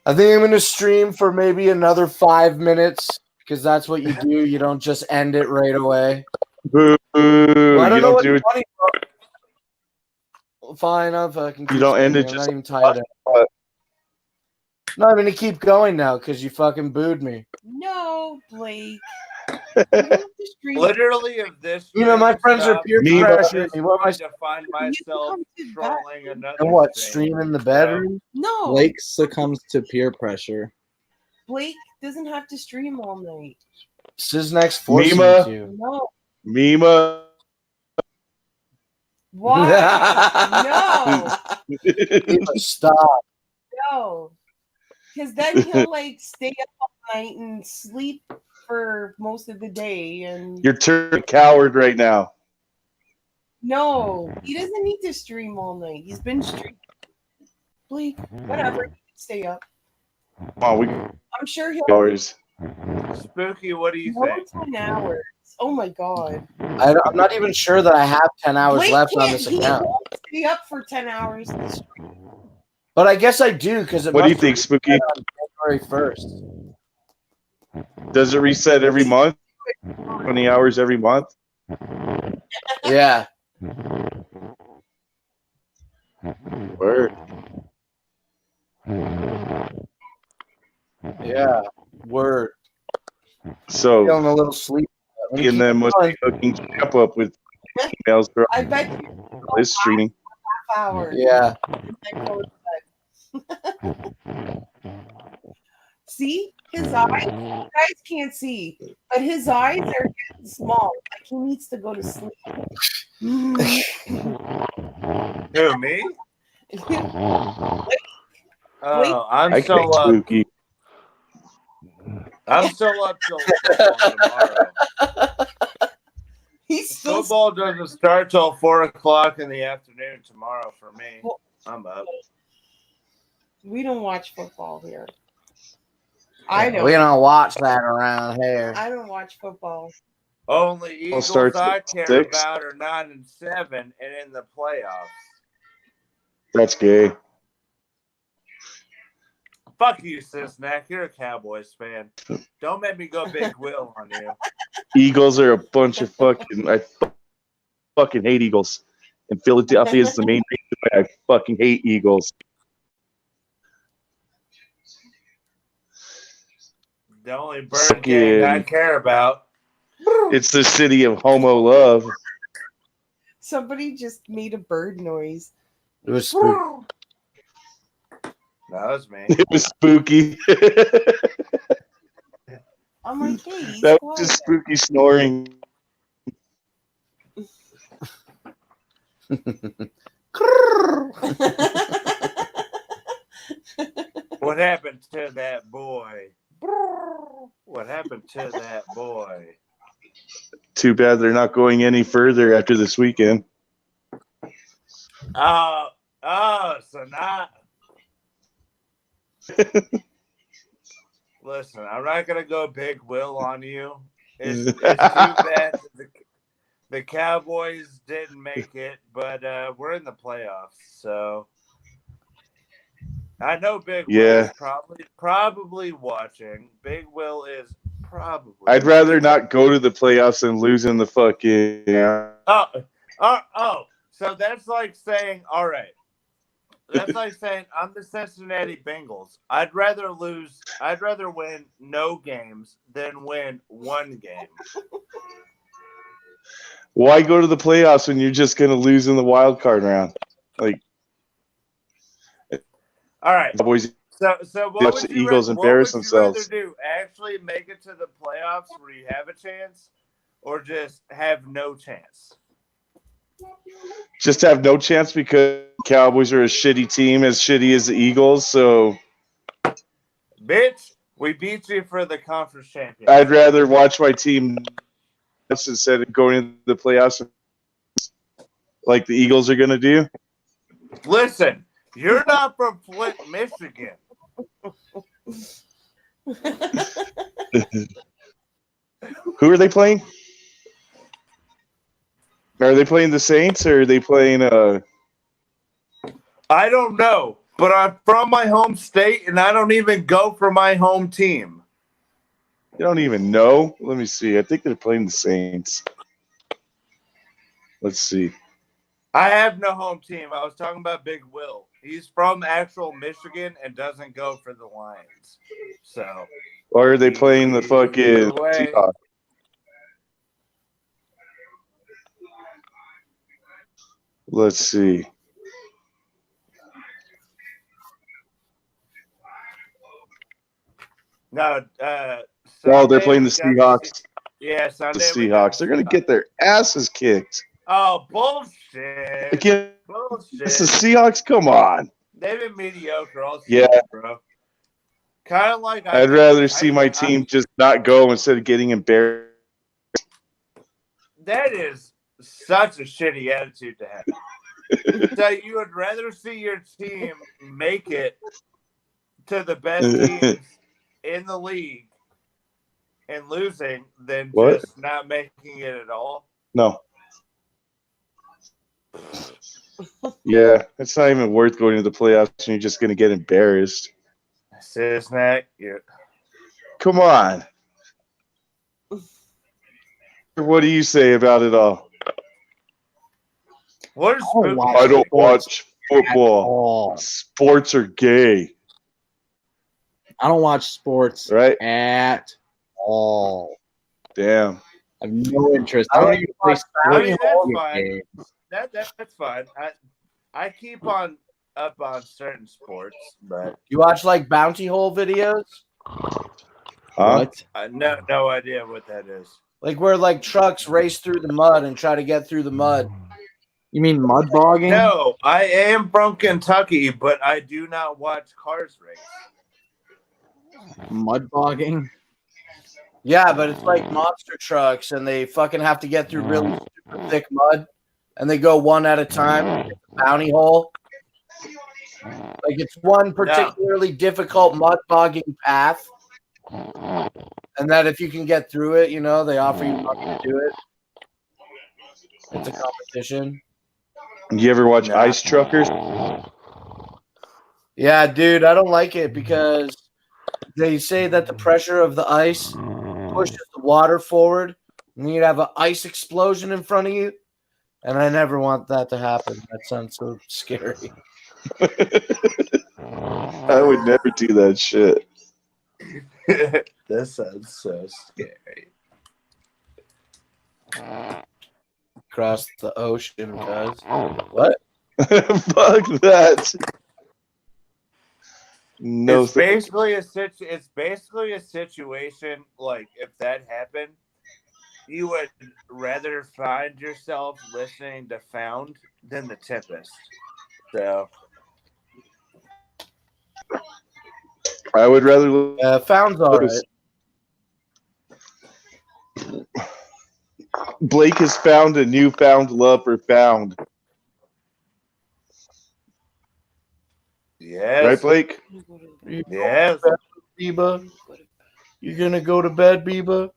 I think I'm going to stream for maybe another 5 minutes because that's what you do. You don't just end it right away. Boo. Well, I don't You know don't what's do it. funny, bro. Fine, I'm fucking. You don't end it I'm just. not even tired. No, I'm gonna keep going now because you fucking booed me. No, Blake. You don't have to stream. Literally, if this. You know, my friends are peer pressuring me. What am I to find myself trolling another. And what? stream. Stream in the bedroom? No. Blake succumbs to peer pressure. Blake doesn't have to stream all night. Siznex forcing you Mima. to. No. Mima. Why? Mima, stop. No. Because then he'll like stay up all night and sleep for most of the day. And You're turning coward right now. no, he doesn't need to stream all night. He's been streaming. Blake, whatever. He can stay up. Come on, I'm sure he'll. hours. Spooky, what do you More think? 10 hours. Oh my god. I'm not even sure that I have 10 hours Blake left on can't- this he account. won't stay up for 10 hours to stream. But I guess I do because What do you think, Spooky? on January 1st. Does it reset every month? 20 hours every month? Yeah. Word. Yeah. Word. So, Feeling a little sleep. and then must be hooking Champ up with emails for I bet you this streaming. half hours. Yeah. See his eyes. You guys can't see, but his eyes are getting small. Like he needs to go to sleep. Who, me? Oh, I'm still up. Spooky. I'm still up till football tomorrow. He's still Football doesn't start till 4 o'clock in the afternoon tomorrow for me. I'm up. We don't watch football here. I know. We don't watch that around here. I don't watch football. Only Eagles starts I at care 6. about are 9 and 7 and in the playoffs. That's gay. Fuck you, Cisnack. You're a Cowboys fan. Don't make me go Big Will on you. Eagles are a bunch of fucking. I fucking hate Eagles. And Philadelphia is the main reason why I fucking hate Eagles. The only bird gang I care about. It's the city of homo love. Somebody just made a bird noise. It was spooky. That was me. It was spooky. I'm like, hey, he's That quiet. was just spooky snoring. What happened to that boy? What happened to that boy? Too bad they're not going any further after this weekend. So now. Listen, I'm not gonna go Big Will on you. It's too bad the Cowboys didn't make it, but we're in the playoffs, so I know Big Will is probably watching. Big Will is probably. I'd rather not go to the playoffs than losing the fucking. So that's like saying, all right. That's like saying I'm the Cincinnati Bengals. I'd rather win no games than win one game. Why go to the playoffs when you're just going to lose in the wild card round? Like, all right, boys. So what would the Eagles you embarrass rather themselves. do? Actually make it to the playoffs where you have a chance, or just have no chance? Just have no chance because Cowboys are a shitty team, as shitty as the Eagles. So, bitch, we beat you for the conference championship. I'd rather watch my team instead of going into the playoffs like the Eagles are going to do. Listen, you're not from Flint, Michigan. Who are they playing? Are they playing the Saints or are they playing I don't know, but I'm from my home state and I don't even go for my home team. You don't even know? Let me see. I think they're playing the Saints. Let's see. I have no home team. I was talking about Big Will. He's from actual Michigan and doesn't go for the Lions. So, or are they playing the fucking Seahawks? Let's see. No, well, they're playing the Seahawks. Sunday. The Seahawks. They're going to get their asses kicked. Oh, bullshit. Again, bullshit. It's the Seahawks. Come on. They've been mediocre all season, bro. Kind of like I'd rather see my team just not go instead of getting embarrassed. That is such a shitty attitude to have. So you would rather see your team make it to the best teams in the league and losing than just not making it at all? No. Yeah, it's not even worth going to the playoffs and you're just going to get embarrassed. Cisnack, come on. What do you say about it all? What is I don't watch football. Sports are gay. I don't watch sports at all. Damn. I have no interest. I don't even play sports. That's fine. I keep on up on certain sports, but you watch like bounty hole videos? What? No idea what that is. Like where like trucks race through the mud and try to get through the mud. You mean mud bogging? No, I am from Kentucky, but I do not watch cars race. Mud bogging? Yeah, but it's like monster trucks and they fucking have to get through really super thick mud and they go one at a time. Bounty hole. Like it's one particularly difficult mud bogging path. And that if you can get through it, you know, they offer you money to do it. It's a competition. You ever watch Ice Truckers? Yeah, dude, I don't like it because they say that the pressure of the ice pushes the water forward and you'd have an ice explosion in front of you. And I never want that to happen. That sounds so scary. I would never do that shit. That sounds so scary. Across the ocean, cuz. What? Fuck that. No, it's basically a situation like if that happened, you would rather find yourself listening to Found than The Tempest. So I would rather Found's all right. Blake has found a newfound love for found. Yes. Right, Blake? Yes. Biba, you gonna go to bed, Biba?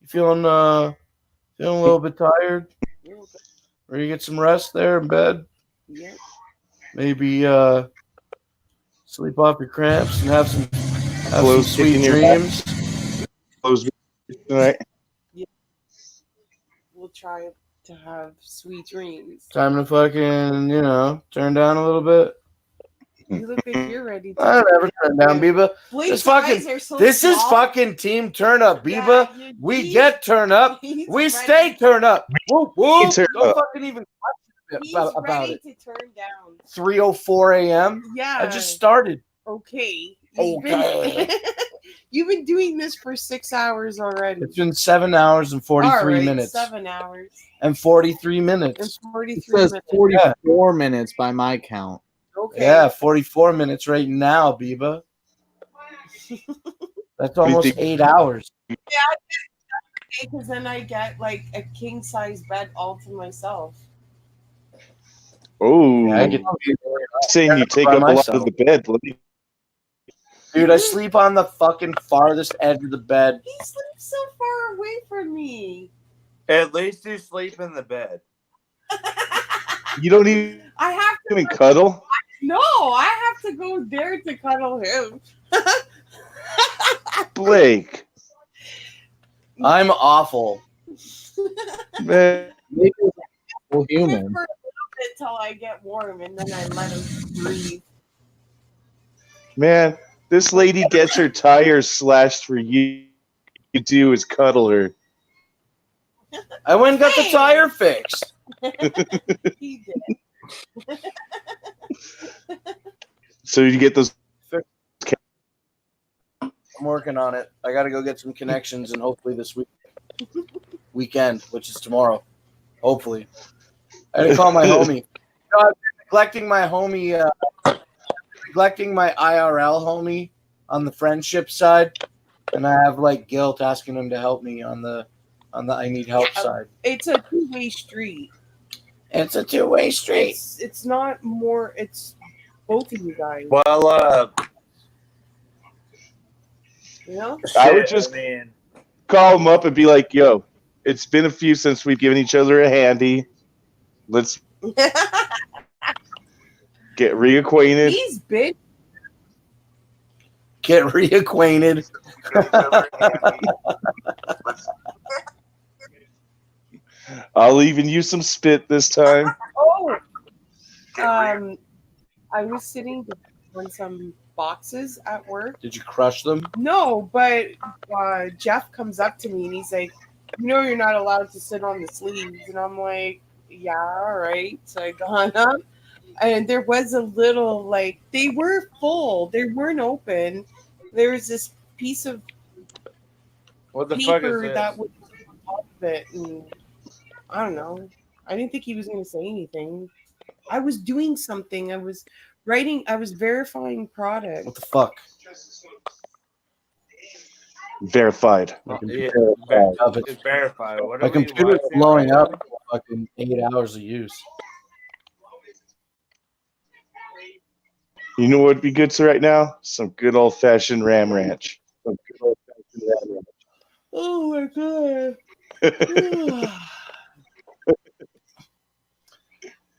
You feeling a little bit tired? Or you get some rest there in bed? Yeah. Maybe sleep off your cramps and have some Close sweet kicking your back. dreams. Close tonight. Yeah. We'll try to have sweet dreams. Time to fucking, turn down a little bit. You look like you're ready to. I don't ever turn down, Biba. Blake's eyes are so This is small. fucking team turn up, Biba. Yeah, we get turn up. We stay turn up. Whoop, whoop. turn Don't up. fucking even He's about ready it. to turn down. 3:04 a.m. Yeah. I just started. Okay. Okay. You've been doing this for 6 hours already. It's been 7 hours and 43 All right, minutes. 7 hours. And 43 minutes. And 43 It says minutes. 44 minutes by my count. Okay. Yeah, 44 minutes right now, Biba. That's almost 8 hours. Yeah, because then I get like a king size bed all to myself. Oh, I get saying you take by up a lot myself. of the bed, Blake. Dude, I sleep on the fucking farthest edge of the bed. He sleeps so far away from me. At least you sleep in the bed. You don't even I have to cuddle? No, I have to go there to cuddle him. Blake. I'm awful. Man. Well, human. For a little bit till I get warm, and then I let him breathe. Man, this lady gets her tires slashed for you. You do is cuddle her. I went and got the tire fixed. He did. So you get those. I'm working on it. I got to go get some connections, and hopefully this weekend, which is tomorrow. Hopefully, I had to call my homie. I've been neglecting my homie, neglecting my IRL homie on the friendship side, and I have like guilt asking him to help me on the I need help side. It's a two-way street. It's a two-way street. It's not more. It's both of you guys. Well, you know? I would just call him up and be like, "Yo, it's been a few since we've given each other a handy. Let's get reacquainted." He's big. Get reacquainted. I'll even use some spit this time. Oh, I was sitting on some boxes at work. Did you crush them? No, but Jeff comes up to me and he's like, you're not allowed to sit on the sleeves. And I'm like, yeah, all right. So I got up and there was a little, like, they were full. They weren't open. There was this piece of what the fuck is paper this? that was on top of it. And I don't know. I didn't think he was going to say anything. I was doing something. I was writing. I was verifying product. What the fuck? Verified. Yeah, Verified. it's verified. What My are we computer's watching blowing right up now? for fucking 8 hours of use. You know what would be good to right now? Some good old fashioned Ram Ranch. Some good old fashioned Ram Ranch. Oh my god.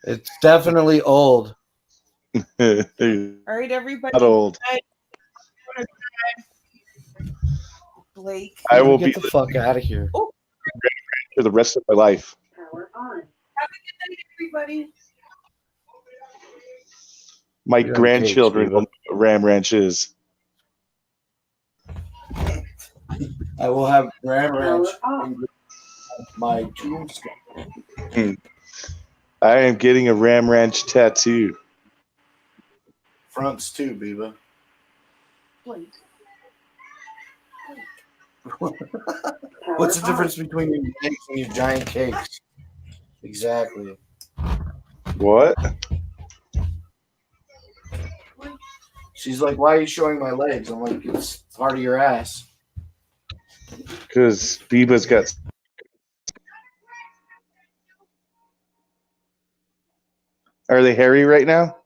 It's definitely old. All right, everybody. Not old. Blake. I will Get be the fuck out of here. Oh, for the rest of my life. have a good night, everybody. My You're grandchildren engaged, will know what Ram Ranch is. I will have Ram Ranch in my tombstone. I am getting a Ram Ranch tattoo. Fronts too, Biba. Blake. What's the difference between your cakes and your giant cakes? Exactly. What? She's like, "Why are you showing my legs?" I'm like, "It's part of your ass." Because Biba's got. Are they hairy right now?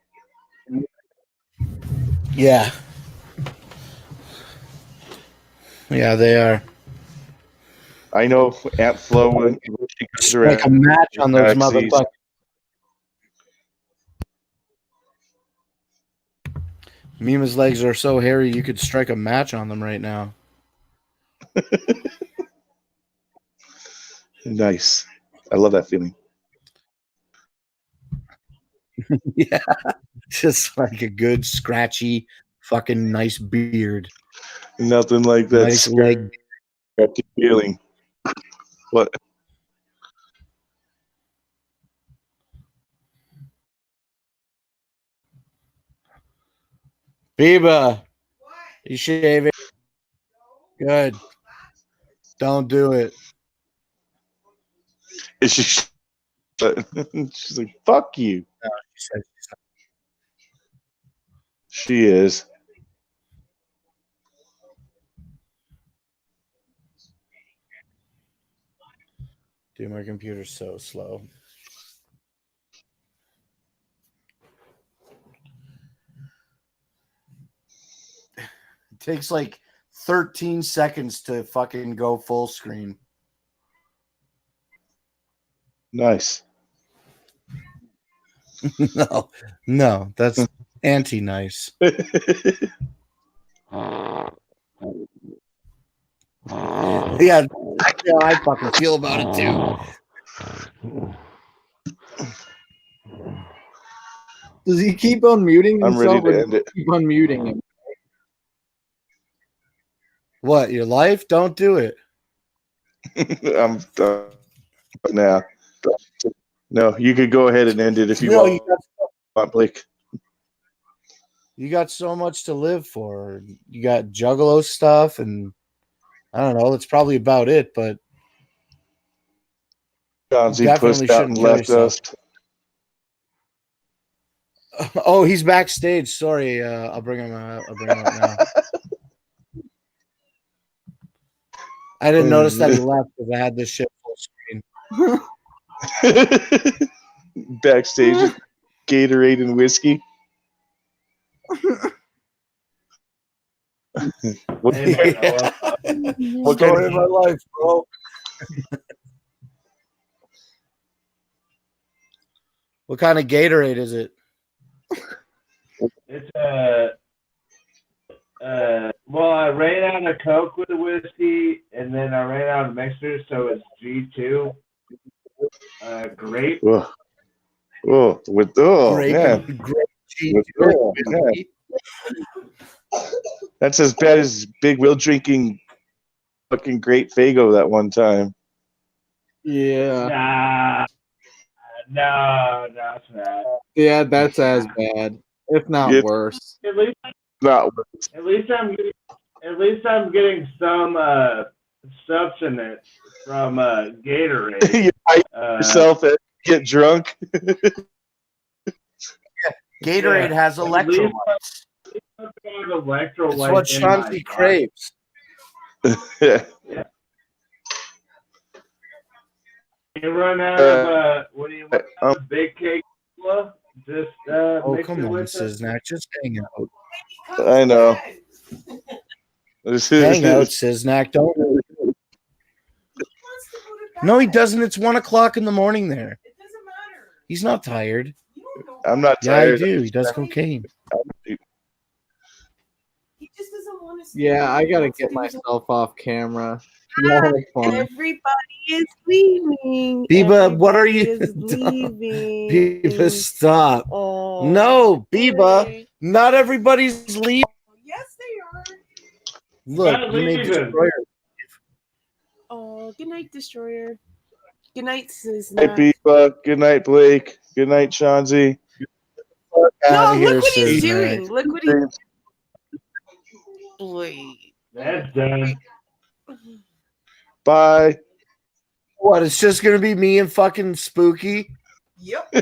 Yeah. Yeah, they are. I know Aunt Flo when she goes around. Like a match on those motherfuckers. Mima's legs are so hairy you could strike a match on them right now. Nice. I love that feeling. Yeah. Just like a good, scratchy, fucking nice beard. Nothing like that. Nice leg. Feeling. What? Biba, you shaving? Good. Don't do it. Is she? She's like, "Fuck you." No, she said she is. Dude, my computer's so slow. It takes like 13 seconds to fucking go full screen. Nice. No, that's anti-nice. Yeah, I fucking feel about it too. Does he keep on muting I'm himself? ready to or end it. Keep on muting him. What, your life? Don't do it. I'm done now. No, you could go ahead and end it if you No, want, Blake. You got so much to live for. You got Juggalo stuff, and I don't know. That's probably about it. But Johnzy definitely pushed out shouldn't and kill left yourself. us. Oh, he's backstage. Sorry, I'll bring him. I'll bring him up now. I didn't notice that he left because I had this shit full screen. Backstage, Gatorade and whiskey. What Story of my life, bro. What kind of Gatorade is it? It's well, I ran out of Coke with the whiskey, and then I ran out of mixers, so it's G2. Grape. Grape, man. Grape Oh, man. That's as bad as Big Will drinking fucking Great Fago that one time. Yeah. No, it's not. Yeah, that's as bad, if not It's worse. At least not worse. At least I'm getting some substance from Gatorade. You hype yourself and get drunk. Gatorade has electrolytes. Electrolytes. It's what Chauncey craves. Yeah. You run out of what do you want? Big cake? Just Oh, mix come it on, with it. Siznak. Just hang out. I know. Hang out, Siznak. Don't. No, he doesn't. It's 1 o'clock in the morning there. It doesn't matter. He's not tired. I'm not Yeah, tired. I do. He does cocaine. He just doesn't want to. Yeah, I gotta get myself off camera. Y'all are fun. Everybody is leaving. Biba, what are you leaving? Biba, stop. Oh, No, Biba, not everybody's leaving. yes, they are. Look, Not you made leaving. Destroyer. Oh, good night, Destroyer. Good night, Good Siznak. night, Biba. Good night, Blake. Good night, Chauncey. No, Outta here, look what he's Siznak. doing. Look what he's doing. That's done. Bye. What? It's just gonna be me and fucking Spooky. Yep.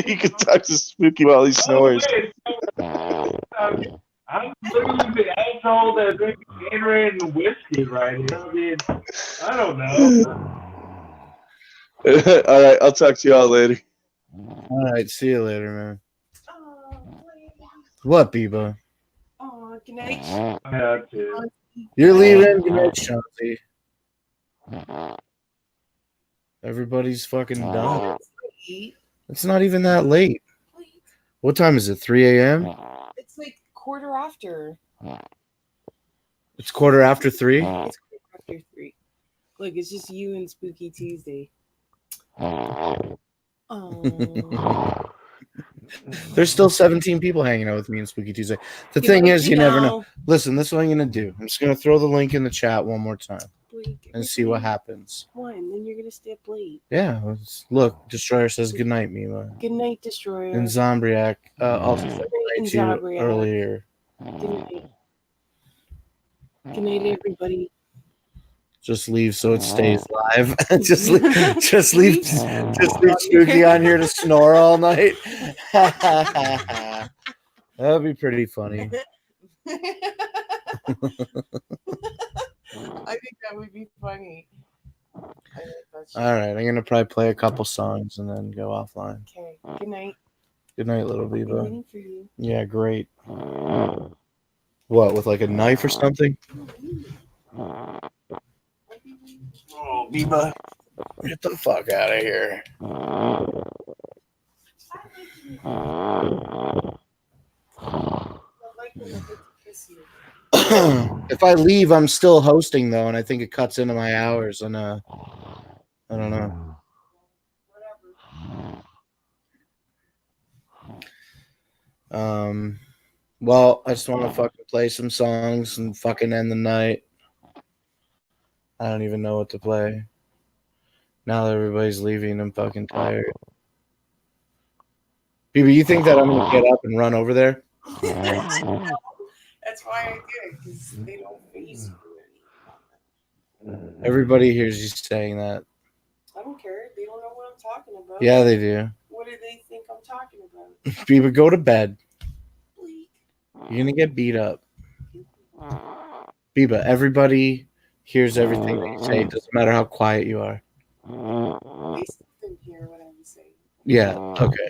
You can talk to Spooky while he snores. I'm literally the asshole that drinks Gatorade and whiskey right here. I mean, I don't know. All right, I'll talk to y'all later. All right, see you later, man. What, Biba? Oh, good night. You're leaving? Good night, Shanti. Everybody's fucking done. It's not even that late. What time is it? 3 a.m.? It's like quarter after. It's quarter after 3? It's quarter after 3. Look, it's just you and Spooky Tuesday. Oh. There's still 17 people hanging out with me on Spooky Tuesday. The thing is, you never know. Listen, this is what I'm going to do. I'm just going to throw the link in the chat one more time and see what happens. One, then you're going to stay up late. Yeah. Look, Destroyer says good night, Mima. Good night, Destroyer. And Zombriac also said good night to you earlier. Good night. Good night, everybody. Just leave so it stays live. just leave Spooky on here to snore all night. That'd be pretty funny. I think that would be funny. All right, I'm gonna probably play a couple songs and then go offline. Okay. Good night. Good night, little Biba. waiting for you. Yeah, great. What, with like a knife or something? Oh, Biba, get the fuck out of here. If I leave, I'm still hosting though, and I think it cuts into my hours. And I don't know. Well, I just want to fucking play some songs and fucking end the night. I don't even know what to play. Now that everybody's leaving, I'm fucking tired. People, you think that I'm gonna get up and run over there? That's why I did it, because they don't face you. Everybody hears you saying that. I don't care. They don't know what I'm talking about. Yeah, they do. What do they think I'm talking about? People, go to bed. You're gonna get beat up. Biba, everybody hears everything that you say. It doesn't matter how quiet you are. They still didn't hear what I was saying. Yeah, okay.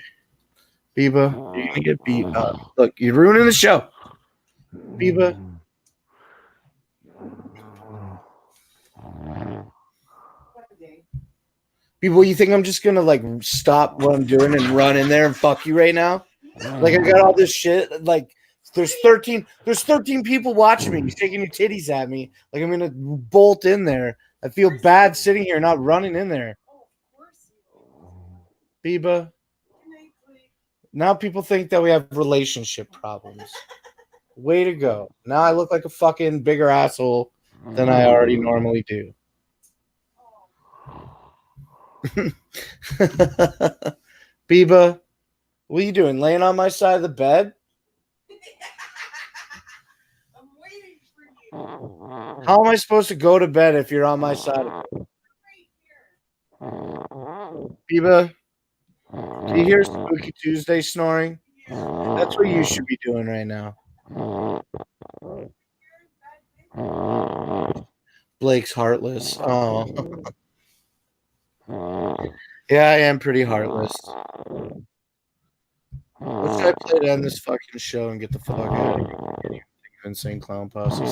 Biba, you're gonna get beat up. Look, you're ruining the show. Biba. People, you think I'm just gonna like stop what I'm doing and run in there and fuck you right now? Like I got all this shit. Like there's 13 people watching me. You're shaking your titties at me. Like I'm gonna bolt in there. I feel bad sitting here not running in there. Biba. Now people think that we have relationship problems. Way to go. Now I look like a fucking bigger asshole than I already normally do. Biba, what are you doing? Laying on my side of the bed? I'm waiting for you. How am I supposed to go to bed if you're on my side of the bed? Biba, do you hear Spooky Tuesday snoring? That's what you should be doing right now. Blake's heartless. Oh. Yeah, I am pretty heartless. What should I play to end this fucking show and get the fuck out of here? Insane Clown Posse.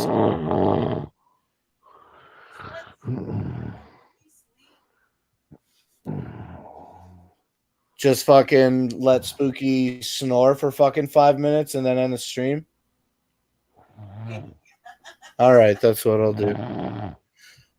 Just fucking let Spooky snore for fucking 5 minutes and then end the stream? All right, that's what I'll do.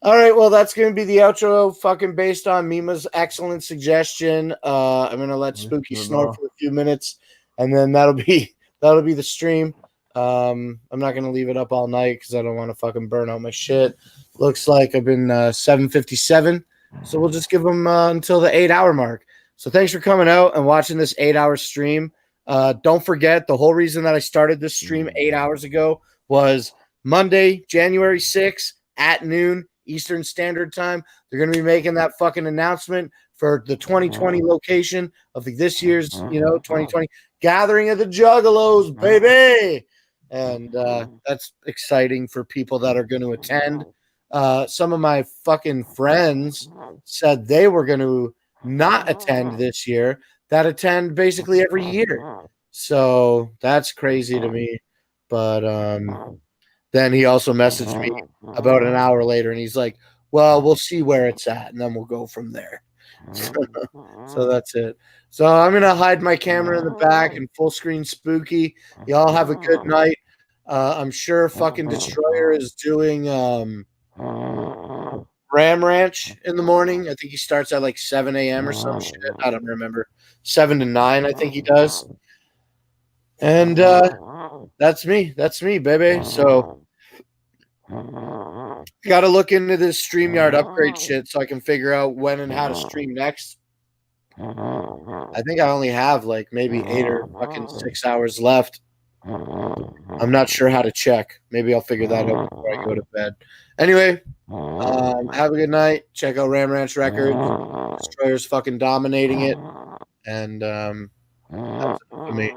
All right, well, that's going to be the outro fucking based on Mima's excellent suggestion. I'm going to let Spooky snore for a few minutes, and then that'll be the stream. I'm not going to leave it up all night because I don't want to fucking burn out my shit. Looks like I've been 7:57, so we'll just give them until the 8-hour mark. So thanks for coming out and watching this 8-hour stream. Don't forget, the whole reason that I started this stream 8 hours ago was Monday, January 6th at noon Eastern Standard Time. They're going to be making that fucking announcement for the 2020 location of this year's, 2020 Gathering of the Juggalos, baby. And that's exciting for people that are going to attend. Some of my fucking friends said they were going to not attend this year, that attend basically every year. So that's crazy to me. But then he also messaged me about an hour later, and he's like, well, we'll see where it's at, and then we'll go from there. So that's it. So I'm going to hide my camera in the back and full screen spooky. Y'all have a good night. I'm sure fucking Destroyer is doing Ram Ranch in the morning. I think he starts at like 7 a.m. or some shit. I don't remember. 7 to 9, I think he does. And that's me. That's me, baby. So got to look into this StreamYard upgrade shit so I can figure out when and how to stream next. I think I only have like maybe 8 or fucking 6 hours left. I'm not sure how to check. Maybe I'll figure that out before I go to bed. Anyway, have a good night. Check out Ram Ranch Records. Destroyer's fucking dominating it. And that's it for me.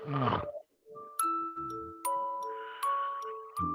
Ugh.